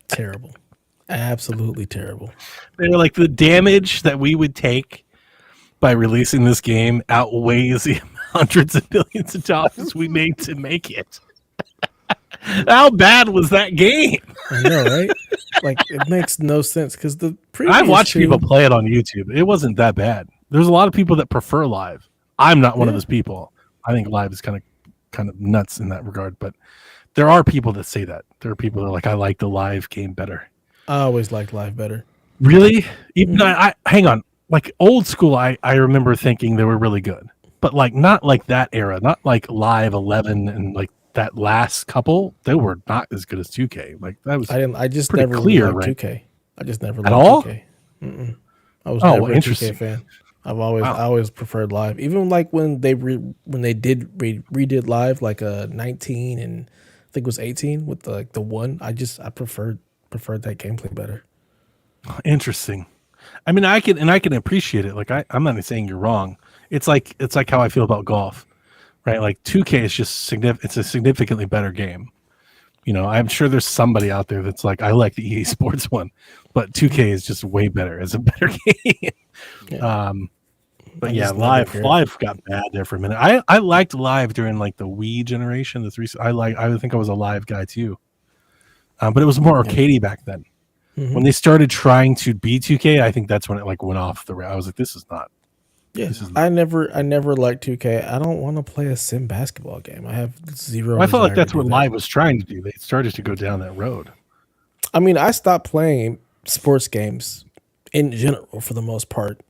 [SPEAKER 2] Terrible. Absolutely terrible.
[SPEAKER 4] They were like, the damage that we would take by releasing this game outweighs the hundreds of billions of dollars we made to make it. How bad was that game?
[SPEAKER 2] I know, right? Like, it makes no sense because the previous
[SPEAKER 4] I've watched
[SPEAKER 2] two-
[SPEAKER 4] people play it on YouTube. It wasn't that bad. There's a lot of people that prefer live. I'm not one of those people. I think live is kind of nuts in that regard, but there are people that say that. There are people that are like, I like the live game better.
[SPEAKER 2] I always liked live better.
[SPEAKER 4] Really? Even I hang on. Like old school, I remember thinking they were really good, but like not like that era, not like Live 11 and like that last couple. They were not as good as 2K. Like that was
[SPEAKER 2] I just
[SPEAKER 4] pretty
[SPEAKER 2] never
[SPEAKER 4] clear,
[SPEAKER 2] liked
[SPEAKER 4] right?
[SPEAKER 2] 2K. I just never
[SPEAKER 4] At
[SPEAKER 2] liked
[SPEAKER 4] all?
[SPEAKER 2] 2K. Mm-mm. I was
[SPEAKER 4] Oh,
[SPEAKER 2] never a
[SPEAKER 4] interesting.
[SPEAKER 2] 2K fan. I
[SPEAKER 4] Wow.
[SPEAKER 2] always preferred live. Even like when they redid live, like 19 and I think it was 18 with the one. I preferred that gameplay better.
[SPEAKER 4] Interesting. I mean, I can appreciate it. Like I'm not saying you're wrong. It's like how I feel about golf, right? Like 2K is just it's a significantly better game. You know, I'm sure there's somebody out there that's like, I like the EA Sports one, but 2K is just way better as a better game.
[SPEAKER 2] Yeah.
[SPEAKER 4] But
[SPEAKER 2] I
[SPEAKER 4] yeah,
[SPEAKER 2] just never cared.
[SPEAKER 4] live got bad there for a minute. I liked live during like the Wii generation. I think I was a live guy too. But it was more arcadey back then.
[SPEAKER 2] Mhm.
[SPEAKER 4] When they started trying to be 2K, I think that's when it like went off the rail. I was like, this is not.
[SPEAKER 2] Yeah,
[SPEAKER 4] This is
[SPEAKER 2] I never liked 2K. I don't want to play a sim basketball game. I have zero.
[SPEAKER 4] I felt like
[SPEAKER 2] desire
[SPEAKER 4] that's
[SPEAKER 2] to do
[SPEAKER 4] what
[SPEAKER 2] that.
[SPEAKER 4] live was trying to do. They started to go down that road.
[SPEAKER 2] I mean, I stopped playing sports games in general for the most part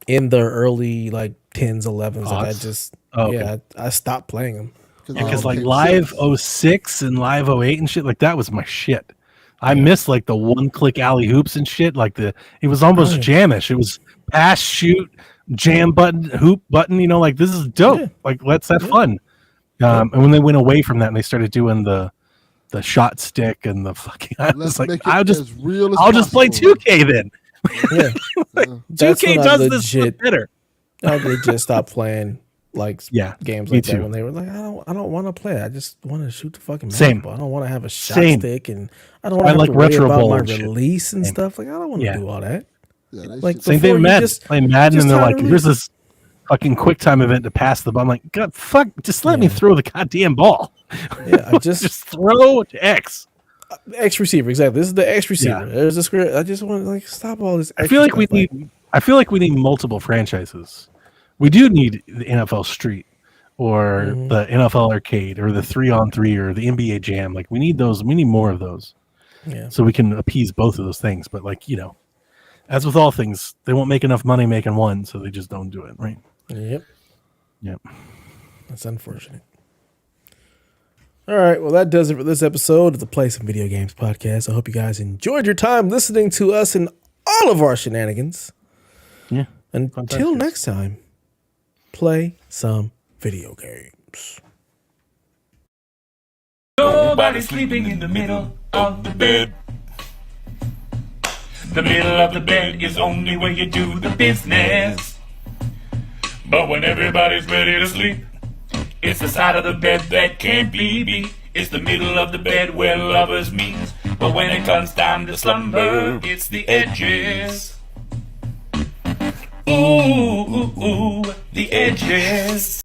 [SPEAKER 2] in the early like 10s, 11s. Like I
[SPEAKER 4] Aughts?
[SPEAKER 2] just
[SPEAKER 4] Oh, okay.
[SPEAKER 2] yeah, I stopped playing them.
[SPEAKER 4] Because like
[SPEAKER 1] okay,
[SPEAKER 4] live
[SPEAKER 1] so-
[SPEAKER 4] 06 and live 08 and shit, like that was my shit. I missed like the one click alley hoops and shit. Like it was almost
[SPEAKER 2] Oh, yeah.
[SPEAKER 4] jamish. It was pass, shoot, jam button, hoop button. You know, like this is dope.
[SPEAKER 2] Yeah.
[SPEAKER 4] Like let's have fun. And when they went away from that and they started doing the shot stick and the fucking, I was
[SPEAKER 1] Let's
[SPEAKER 4] like,
[SPEAKER 1] make it
[SPEAKER 4] I'll just
[SPEAKER 1] as real as
[SPEAKER 4] play
[SPEAKER 1] possible.
[SPEAKER 4] 2K then.
[SPEAKER 2] Yeah, that's
[SPEAKER 4] 2K
[SPEAKER 2] when I
[SPEAKER 4] does this
[SPEAKER 2] legit.
[SPEAKER 4] better.
[SPEAKER 2] I legit stopped playing like
[SPEAKER 4] Yeah,
[SPEAKER 2] games
[SPEAKER 4] me
[SPEAKER 2] like that
[SPEAKER 4] too.
[SPEAKER 2] when they were like, I don't want to play. I just want to shoot the fucking
[SPEAKER 4] Same.
[SPEAKER 2] ball. I don't want to have a shot
[SPEAKER 4] Same.
[SPEAKER 2] stick, and I don't want to have
[SPEAKER 4] like
[SPEAKER 2] to worry
[SPEAKER 4] retro
[SPEAKER 2] about
[SPEAKER 4] bowl
[SPEAKER 2] my
[SPEAKER 4] and shit.
[SPEAKER 2] release and
[SPEAKER 4] Same.
[SPEAKER 2] stuff. Like I don't want to
[SPEAKER 4] Yeah.
[SPEAKER 2] do all that.
[SPEAKER 1] Yeah, they
[SPEAKER 2] Like
[SPEAKER 1] should-
[SPEAKER 4] Same thing
[SPEAKER 2] before
[SPEAKER 4] with
[SPEAKER 2] you
[SPEAKER 4] Madden.
[SPEAKER 2] just
[SPEAKER 4] Play Madden,
[SPEAKER 2] just
[SPEAKER 4] and they're
[SPEAKER 2] time
[SPEAKER 4] like,
[SPEAKER 2] to
[SPEAKER 4] "Here's
[SPEAKER 2] release.
[SPEAKER 4] this fucking quick time event to pass the ball." I'm like, "God, fuck! Just let me throw the goddamn ball.
[SPEAKER 2] Yeah, I just
[SPEAKER 4] Just throw to X."
[SPEAKER 2] X receiver, exactly. This is the X receiver.
[SPEAKER 4] Yeah.
[SPEAKER 2] There's the script. I just want to like stop all this.
[SPEAKER 4] I feel like we need. I feel like we need multiple franchises. We do need the NFL Street, or the NFL Arcade, or the 3-on-3, or the NBA Jam. Like we need those. We need more of those,
[SPEAKER 2] Yeah.
[SPEAKER 4] so we can appease both of those things. But like as with all things, they won't make enough money making one, so they just don't do it. Right?
[SPEAKER 2] Yep.
[SPEAKER 4] Yep.
[SPEAKER 2] That's unfortunate. All right. Well, that does it for this episode of the Play Some Video Games podcast. I hope you guys enjoyed your time listening to us and all of our shenanigans.
[SPEAKER 4] Yeah.
[SPEAKER 2] Until next time, play some video games.
[SPEAKER 5] Nobody's sleeping in the middle of the bed. The middle of the bed is only where you do the business. But when everybody's ready to sleep, it's the side of the bed that can't be beat. It's the middle of the bed where lovers meet. But when it comes time to slumber, it's the edges. Ooh, ooh, ooh, the edges.